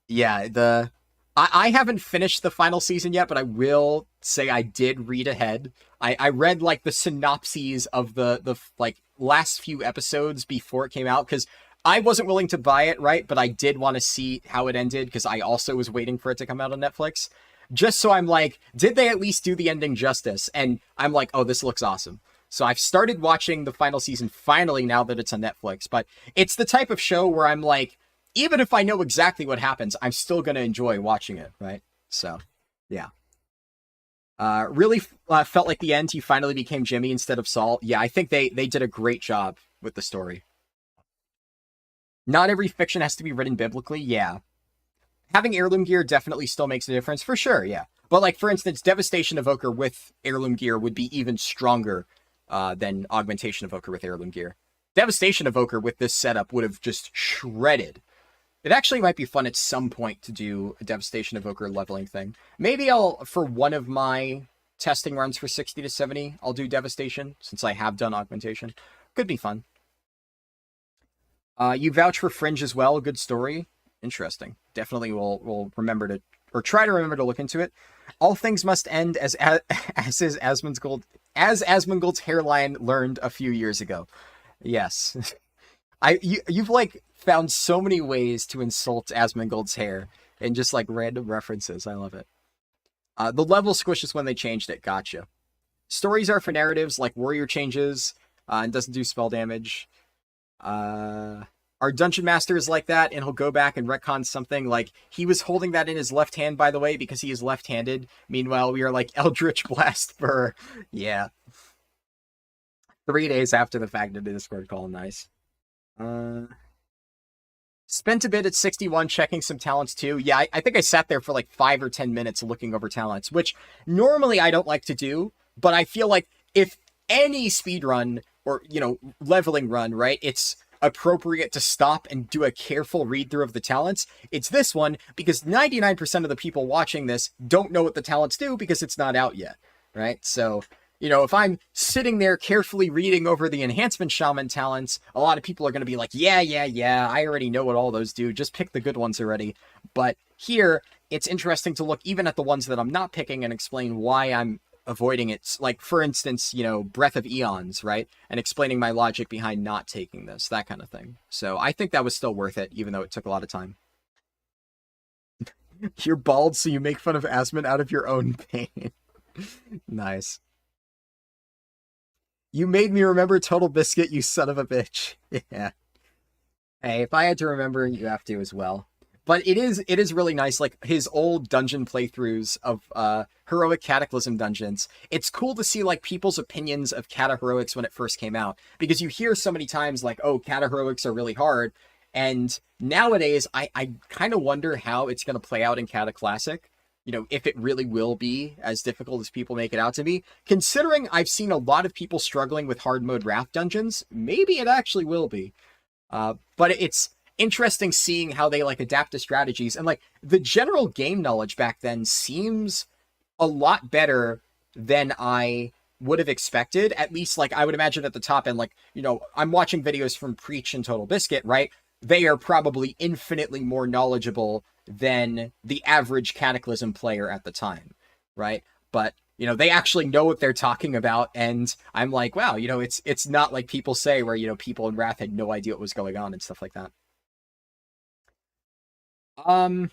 Yeah, I haven't finished the final season yet, but I will say I did read ahead. I read like the synopses of the like last few episodes before it came out because I wasn't willing to buy it, right? But I did want to see how it ended because I also was waiting for it to come out on Netflix. Just so I'm like, did they at least do the ending justice? And I'm like, oh, this looks awesome. So I've started watching the final season finally now that it's on Netflix. But it's the type of show where I'm like, even if I know exactly what happens, I'm still going to enjoy watching it, right? So, yeah. Really felt like the end, he finally became Jimmy instead of Saul. Yeah, I think they did a great job with the story. Not every fiction has to be written biblically, yeah. Having heirloom gear definitely still makes a difference, for sure, yeah. But, like, for instance, Devastation Evoker with heirloom gear would be even stronger than Augmentation Evoker with heirloom gear. Devastation Evoker with this setup would have just shredded. It actually might be fun at some point to do a Devastation Evoker leveling thing. Maybe I'll, for one of my testing runs for 60 to 70, I'll do Devastation, since I have done Augmentation. Could be fun. You vouch for Fringe as well, good story. Interesting. Definitely will remember to, or try to remember to look into it. All things must end as is Asmongold's hairline learned a few years ago. Yes. You've like found so many ways to insult Asmongold's hair and just like random references. I love it. The level squishes when they changed it. Gotcha. Stories are for narratives like Warrior changes and doesn't do spell damage. Our Dungeon Master is like that, and he'll go back and retcon something. Like, he was holding that in his left hand, by the way, because he is left-handed. Meanwhile, we are like Eldritch Blast for... Yeah. 3 days after the fact in the Discord call. Nice. Spent a bit at 61 checking some talents, too. Yeah, I think I sat there for like 5 or 10 minutes looking over talents, which normally I don't like to do, but I feel like if any speedrun or, leveling run, right, it's appropriate to stop and do a careful read through of the talents. It's this one because 99% of the people watching this don't know what the talents do because it's not out yet, right? So, if I'm sitting there carefully reading over the enhancement shaman talents, a lot of people are going to be like, yeah, I already know what all those do. Just pick the good ones already. But here, it's interesting to look even at the ones that I'm not picking and explain why I'm avoiding it. Like, for instance, Breath of Eons, right? And explaining my logic behind not taking this, that kind of thing. So I think that was still worth it, even though it took a lot of time. You're bald, so you make fun of Asmon out of your own pain. Nice. You made me remember Total Biscuit, you son of a bitch. Yeah. Hey, if I had to remember, you have to as well. But it is really nice, like his old dungeon playthroughs of heroic Cataclysm dungeons. It's cool to see like people's opinions of Cata heroics when it first came out, because you hear so many times like, oh, Cata heroics are really hard, and nowadays I kind of wonder how it's going to play out in Cata Classic. You know, if it really will be as difficult as people make it out to be. Considering I've seen a lot of people struggling with hard mode Wrath dungeons, maybe it actually will be. But it's interesting seeing how they like adapt to strategies, and like the general game knowledge back then seems a lot better than I would have expected. At least like I would imagine at the top end, like, you know, I'm watching videos from Preach and Total Biscuit, right? They are probably infinitely more knowledgeable than the average Cataclysm player at the time, right? But you know, they actually know what they're talking about, and I'm like, wow, you know, it's not like people say where, you know, people in Wrath had no idea what was going on and stuff like that. Let's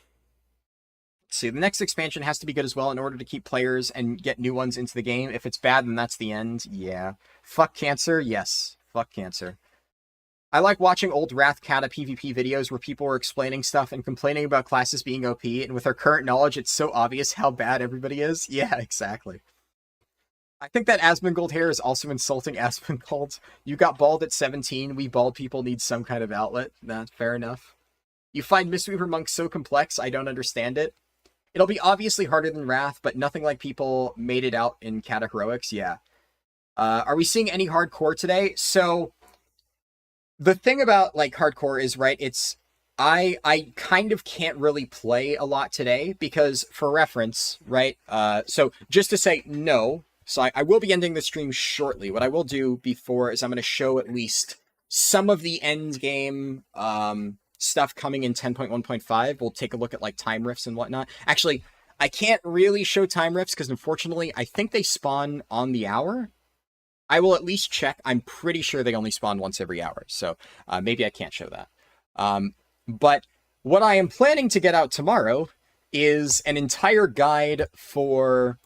see. The next expansion has to be good as well in order to keep players and get new ones into the game. If it's bad, then that's the end. Yeah. Fuck cancer. Yes. Fuck cancer. I like watching old Wrath Kata PvP videos where people are explaining stuff and complaining about classes being OP, and with our current knowledge, it's so obvious how bad everybody is. Yeah, exactly. I think that Asmongold hair is also insulting Asmongold. You got bald at 17. We bald people need some kind of outlet. That's fair enough. You find Mistweaver Monk so complex, I don't understand it. It'll be obviously harder than Wrath, but nothing like people made it out in Cata Heroics, yeah. Are we seeing any hardcore today? So, the thing about, like, hardcore is, right, it's... I kind of can't really play a lot today, because, for reference, right, so just to say no, so I will be ending the stream shortly. What I will do before is I'm going to show at least some of the end game stuff coming in 10.1.5. We'll take a look at like time rifts and whatnot. Actually, I can't really show time rifts because unfortunately I think they spawn on the hour. I will at least check. I'm pretty sure they only spawn once every hour, so maybe I can't show that. But what I am planning to get out tomorrow is an entire guide for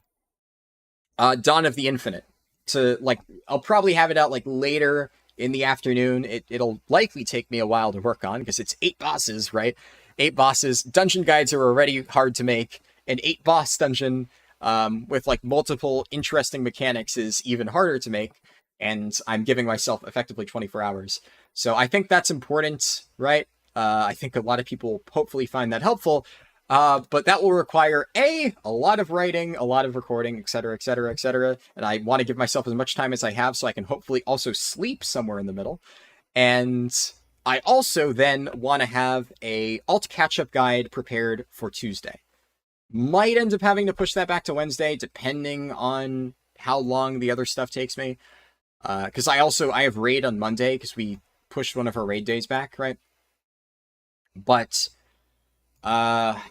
Dawn of the Infinite. To like, I'll probably have it out like later in the afternoon. It'll likely take me a while to work on because it's 8 bosses, right? 8 bosses. Dungeon guides are already hard to make. An 8 boss dungeon with like multiple interesting mechanics is even harder to make. And I'm giving myself effectively 24 hours. So I think that's important, right? I think a lot of people hopefully find that helpful. But that will require a lot of writing, a lot of recording, etc., etc., etc. And I want to give myself as much time as I have so I can hopefully also sleep somewhere in the middle. And I also then want to have a alt catch-up guide prepared for Tuesday. Might end up having to push that back to Wednesday, depending on how long the other stuff takes me. Because I have raid on Monday, because we pushed one of our raid days back, right? But...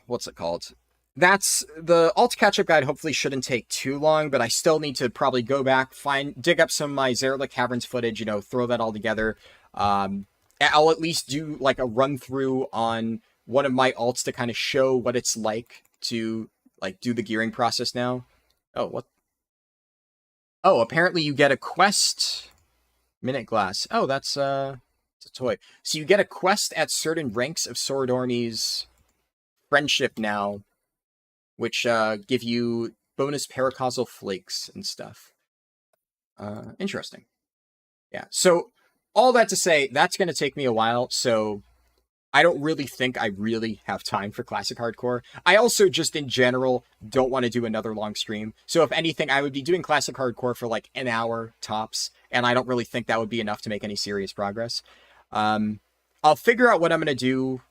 what's it called? That's the alt catch-up guide. Hopefully shouldn't take too long, but I still need to probably go back, dig up some of my Zerla Caverns footage, you know, throw that all together. I'll at least do like a run through on one of my alts to kind of show what it's like to like do the gearing process now. Oh, what? Oh, apparently you get a quest. Minute Glass. Oh, that's it's a toy. So you get a quest at certain ranks of Sorodorni's friendship now, which give you bonus paracausal flakes and stuff. Interesting. Yeah, so all that to say, that's going to take me a while, so I don't really think I really have time for Classic Hardcore. I also just, in general, don't want to do another long stream. So if anything, I would be doing Classic Hardcore for like an hour tops, and I don't really think that would be enough to make any serious progress. I'll figure out what I'm going to do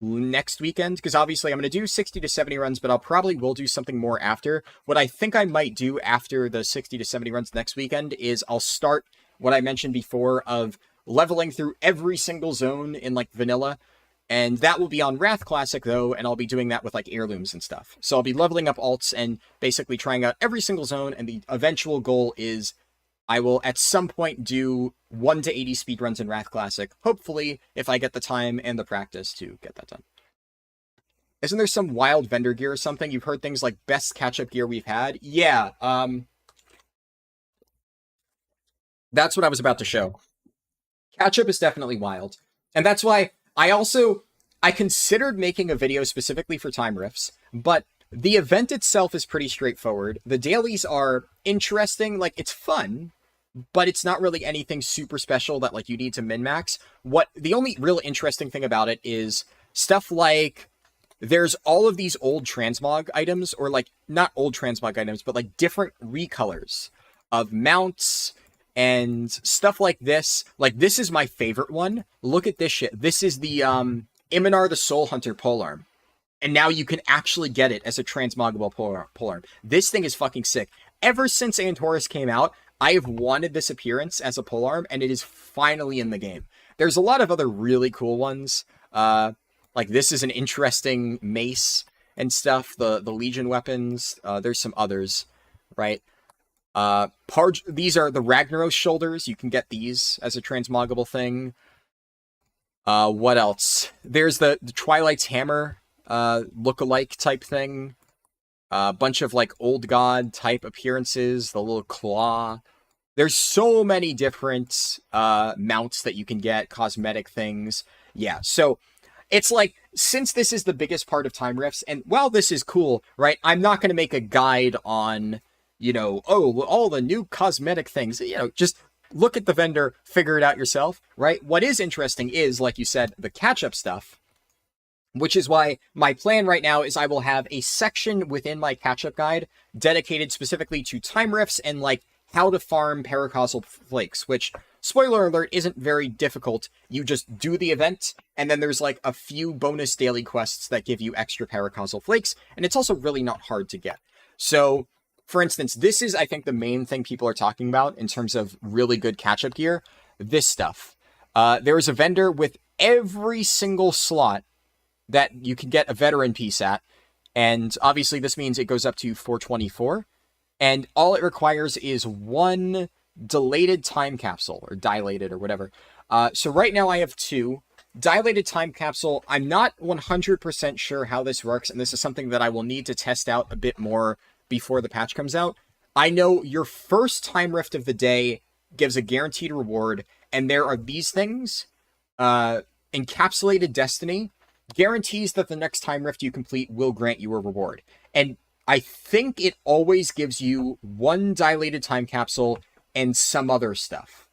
next weekend, because obviously I'm going to do 60 to 70 runs, but I'll probably will do something more after. What I think I might do after the 60 to 70 runs next weekend is I'll start what I mentioned before of leveling through every single zone in like vanilla, and that will be on Wrath Classic though, and I'll be doing that with like heirlooms and stuff. So I'll be leveling up alts and basically trying out every single zone, and the eventual goal is I will at some point do 1 to 80 speedruns in Wrath Classic, hopefully, if I get the time and the practice to get that done. Isn't there some wild vendor gear or something? You've heard things like best catch-up gear we've had? Yeah, that's what I was about to show. Catch-up is definitely wild. And that's why I also... I considered making a video specifically for time rifts, but the event itself is pretty straightforward. The dailies are interesting, like it's fun, but it's not really anything super special that like you need to min-max. What the only real interesting thing about it is stuff like there's all of these old transmog items, or like not old transmog items, but like different recolors of mounts and stuff like this. Like this is my favorite one. Look at this shit. This is the Iminar the Soul Hunter polearm. And now you can actually get it as a transmoggable polearm. This thing is fucking sick. Ever since Antorus came out, I have wanted this appearance as a polearm, and it is finally in the game. There's a lot of other really cool ones. Like this is an interesting mace and stuff. The Legion weapons. There's some others, right? These are the Ragnaros shoulders. You can get these as a transmoggable thing. What else? There's the Twilight's hammer look-alike type thing. A bunch of like old god type appearances. The little claw. There's so many different mounts that you can get, cosmetic things. Yeah, so it's like, since this is the biggest part of time rifts, and while this is cool, right, I'm not going to make a guide on, you know, oh, all the new cosmetic things. You know, just look at the vendor, figure it out yourself, right? What is interesting is, like you said, the catch-up stuff, which is why my plan right now is I will have a section within my catch-up guide dedicated specifically to time rifts and, like, how to farm paracausal flakes, which, spoiler alert, isn't very difficult. You just do the event, and then there's like a few bonus daily quests that give you extra paracausal flakes, and it's also really not hard to get. So, for instance, this is, I think, the main thing people are talking about in terms of really good catch-up gear. This stuff. There is a vendor with every single slot that you can get a veteran piece at, and obviously this means it goes up to 424. And all it requires is one dilated time capsule, or dilated, or whatever. So right now I have two. Dilated time capsule, I'm not 100% sure how this works, and this is something that I will need to test out a bit more before the patch comes out. I know your first time rift of the day gives a guaranteed reward, and there are these things. Encapsulated Destiny guarantees that the next time rift you complete will grant you a reward. And I think it always gives you one dilated time capsule and some other stuff.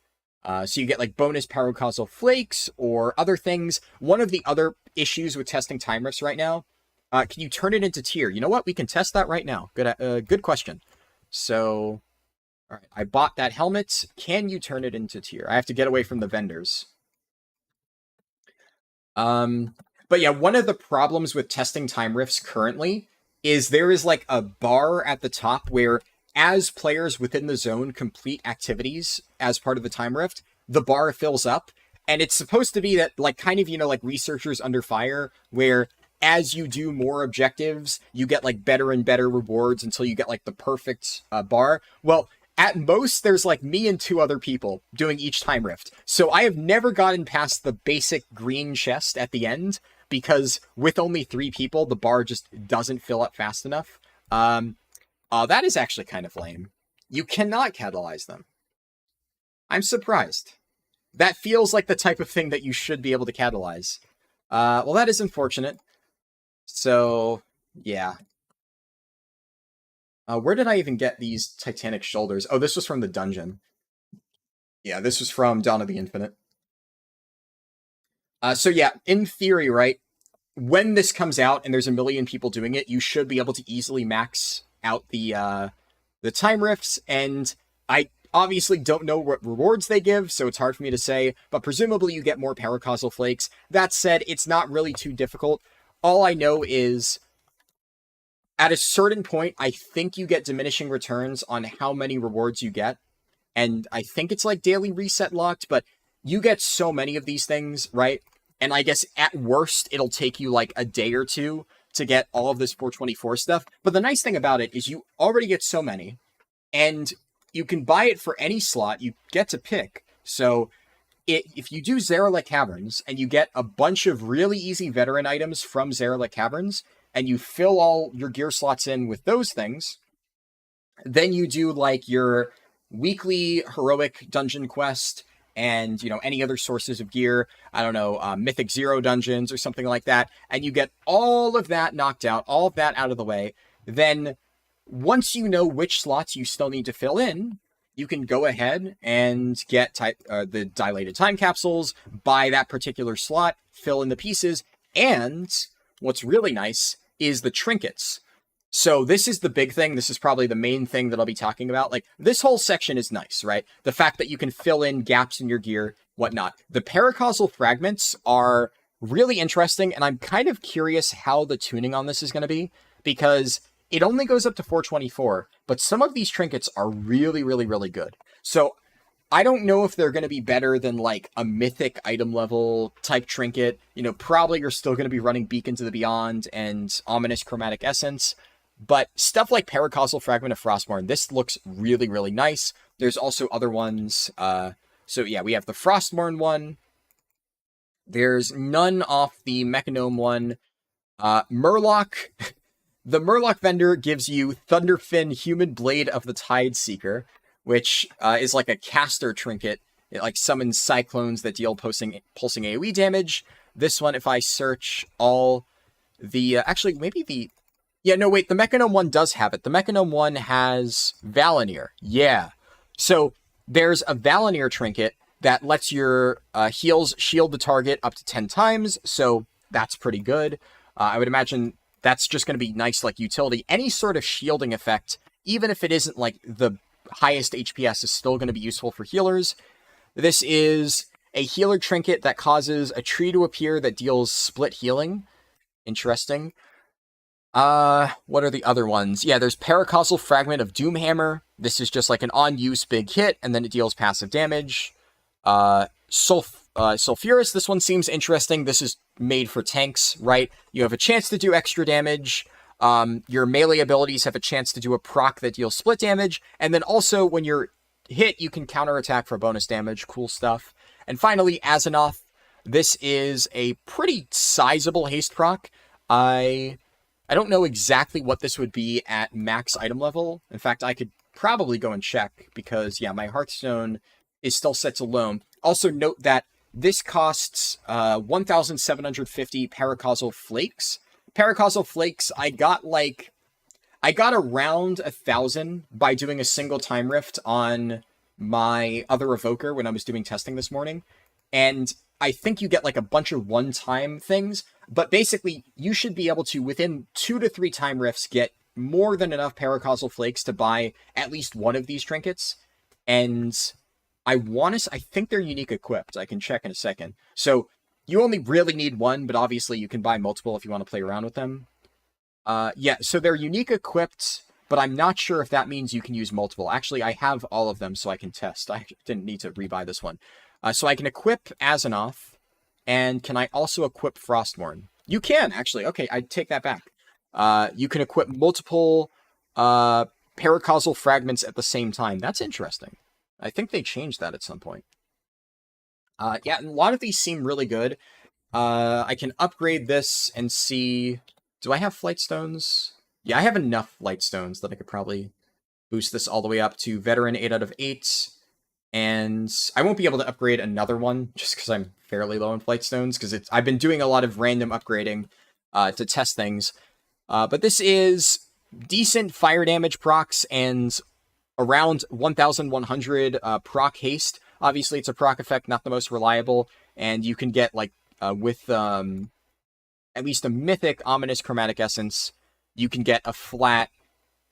So you get like bonus paracausal flakes or other things. One of the other issues with testing time rifts right now, can you turn it into tier? You know what? We can test that right now. Good question. So, all right, I bought that helmet. Can you turn it into tier? I have to get away from the vendors. But yeah, one of the problems with testing time rifts currently is there is like a bar at the top where as players within the zone complete activities as part of the time rift, the bar fills up. And it's supposed to be that like kind of, you know, like Researchers Under Fire, where as you do more objectives, you get like better and better rewards until you get like the perfect bar. Well, at most, there's like me and two other people doing each time rift. So I have never gotten past the basic green chest at the end, because with only 3 people, the bar just doesn't fill up fast enough. That is actually kind of lame. You cannot catalyze them. I'm surprised. That feels like the type of thing that you should be able to catalyze. Well, that is unfortunate. So, yeah. Where did I even get these Titanic shoulders? Oh, this was from the dungeon. Yeah, this was from Dawn of the Infinite. So yeah, in theory, right, when this comes out and there's a million people doing it, you should be able to easily max out the time rifts, and I obviously don't know what rewards they give, so it's hard for me to say, but presumably you get more paracausal flakes. That said, it's not really too difficult. All I know is at a certain point, I think you get diminishing returns on how many rewards you get, and I think it's like daily reset locked, but you get so many of these things, right? And I guess at worst, it'll take you like a day or two to get all of this 424 stuff. But the nice thing about it is you already get so many, and you can buy it for any slot you get to pick. So if you do Zarelek Caverns and you get a bunch of really easy veteran items from Zarelek Caverns, and you fill all your gear slots in with those things, then you do like your weekly heroic dungeon quest and, you know, any other sources of gear, I don't know, Mythic Zero dungeons or something like that, and you get all of that knocked out, all of that out of the way, then once you know which slots you still need to fill in, you can go ahead and get the dilated time capsules, buy that particular slot, fill in the pieces, and what's really nice is the trinkets. So this is the big thing. This is probably the main thing that I'll be talking about. Like, this whole section is nice, right? The fact that you can fill in gaps in your gear, whatnot. The paracausal fragments are really interesting, and I'm kind of curious how the tuning on this is going to be, because it only goes up to 424, but some of these trinkets are really, really, really good. So I don't know if they're going to be better than like a mythic item level type trinket. You know, probably you're still going to be running Beacons of the Beyond and Ominous Chromatic Essence. But stuff like Paracausal Fragment of Frostmourne, this looks really, really nice. There's also other ones. So yeah, we have the Frostmourne one. There's none off the Mechanome one. Murloc. The Murloc vendor gives you Thunderfin Human Blade of the Tideseeker, which is like a caster trinket. It like summons cyclones that deal pulsing AoE damage. This one, if I search all the... actually, maybe the... Yeah, no, wait, the Mechanome one does have it. The Mechanome one has Valinir. Yeah. So there's a Valinir trinket that lets your heals shield the target up to 10 times, so that's pretty good. I would imagine that's just going to be nice, like, utility. Any sort of shielding effect, even if it isn't, like, the highest HPS, is still going to be useful for healers. This is a healer trinket that causes a tree to appear that deals split healing. Interesting. What are the other ones? Yeah, there's Paracausal Fragment of Doomhammer. This is just like an on-use big hit, and then it deals passive damage. Sulfurous, this one seems interesting. This is made for tanks, right? You have a chance to do extra damage. Your melee abilities have a chance to do a proc that deals split damage. And then also, when you're hit, you can counterattack for bonus damage. Cool stuff. And finally, Azzinoth. This is a pretty sizable haste proc. I don't know exactly what this would be at max item level. In fact, I could probably go and check because, yeah, my Hearthstone is still set to loam. Also note that this costs 1,750 Paracausal Flakes. Paracausal Flakes, I got around 1,000 by doing a single time rift on my other evoker when I was doing testing this morning. And I think you get like a bunch of one-time things, but basically you should be able to, within 2 to 3 time rifts, get more than enough Paracausal Flakes to buy at least one of these trinkets. And I think they're unique equipped. I can check in a second. So you only really need one, but obviously you can buy multiple if you want to play around with them. Yeah, so they're unique equipped, but I'm not sure if that means you can use multiple. Actually, I have all of them, so I can test. I didn't need to rebuy this one. So I can equip Azzinoth, and can I also equip Frostmourne? You can, actually. Okay, I take that back. You can equip multiple Paracausal Fragments at the same time. That's interesting. I think they changed that at some point. Yeah, and a lot of these seem really good. I can upgrade this and see... Do I have Flightstones? Yeah, I have enough Flightstones that I could probably boost this all the way up to Veteran 8 out of 8. And I won't be able to upgrade another one just because I'm fairly low on Flightstones, because I've been doing a lot of random upgrading to test things. But this is decent fire damage procs and around 1,100 proc haste. Obviously, it's a proc effect, not the most reliable, and you can get, like, with at least a mythic Ominous Chromatic Essence, you can get a flat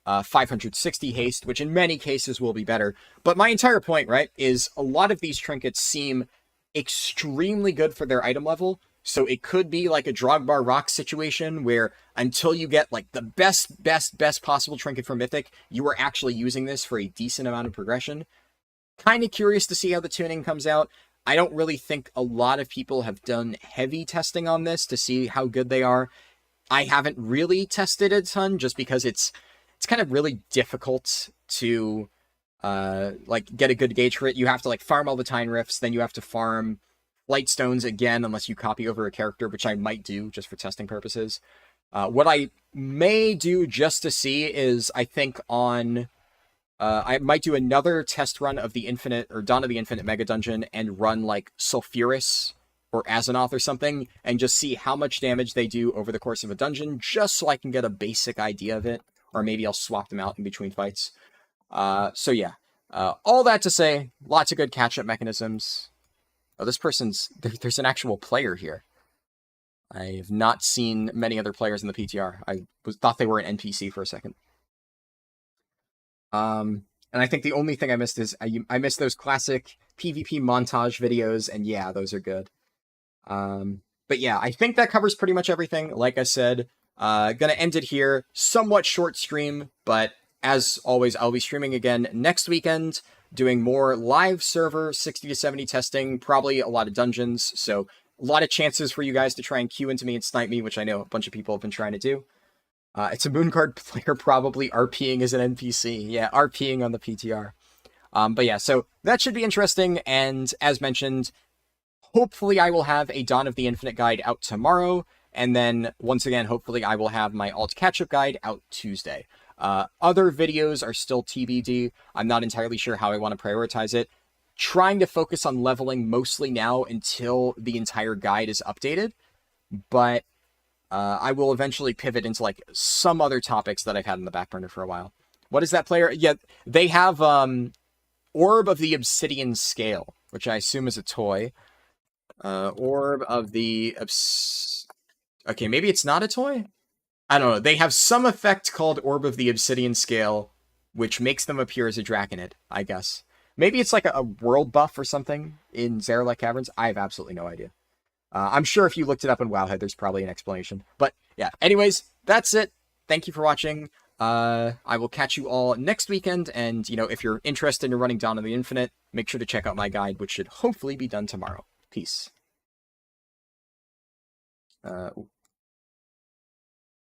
560 haste, which in many cases will be better. But my entire point, right, is a lot of these trinkets seem extremely good for their item level, so it could be like a Drogbar Rock situation where until you get like the best possible trinket for Mythic, you are actually using this for a decent amount of progression. Kind of curious to see how the tuning comes out. I don't really think a lot of people have done heavy testing on this to see how good they are. I haven't really tested a ton just because it's kind of really difficult to like get a good gauge for it. You have to like farm all the time rifts, then you have to farm Lightstones again unless you copy over a character, which I might do just for testing purposes. What I may do just to see is I think on I might do another test run of the Infinite or Dawn of the Infinite Mega Dungeon and run like Sulfuris or Azeroth or something and just see how much damage they do over the course of a dungeon, just so I can get a basic idea of it. Or maybe I'll swap them out in between fights. So yeah, all that to say, lots of good catch-up mechanisms. Oh, this person's... There's an actual player here. I have not seen many other players in the PTR. I thought they were an NPC for a second. And I think the only thing I missed is I missed those classic PvP montage videos, and yeah, those are good. But yeah, I think that covers pretty much everything. Like I said, gonna end it here. Somewhat short stream, but as always, I'll be streaming again next weekend, doing more live server 60 to 70 testing, probably a lot of dungeons, so a lot of chances for you guys to try and queue into me and snipe me, which I know a bunch of people have been trying to do. It's a Moonguard player probably RPing as an NPC. Yeah, RPing on the PTR. But yeah, so that should be interesting, and as mentioned, hopefully I will have a Dawn of the Infinite guide out tomorrow, and then, once again, hopefully I will have my alt catch-up guide out Tuesday. Other videos are still TBD. I'm not entirely sure how I want to prioritize it. Trying to focus on leveling mostly now until the entire guide is updated, but I will eventually pivot into like some other topics that I've had in the back burner for a while. What is that player? Yeah, they have Orb of the Obsidian Scale, which I assume is a toy. Orb of the... Okay, maybe it's not a toy? I don't know. They have some effect called Orb of the Obsidian Scale, which makes them appear as a Draconid, I guess. Maybe it's like a world buff or something in Zaralek Caverns. I have absolutely no idea. I'm sure if you looked it up in Wowhead, there's probably an explanation. But yeah, anyways, that's it. Thank you for watching. I will catch you all next weekend. And, you know, if you're interested in running Dawn of the Infinite, make sure to check out my guide, which should hopefully be done tomorrow. Peace.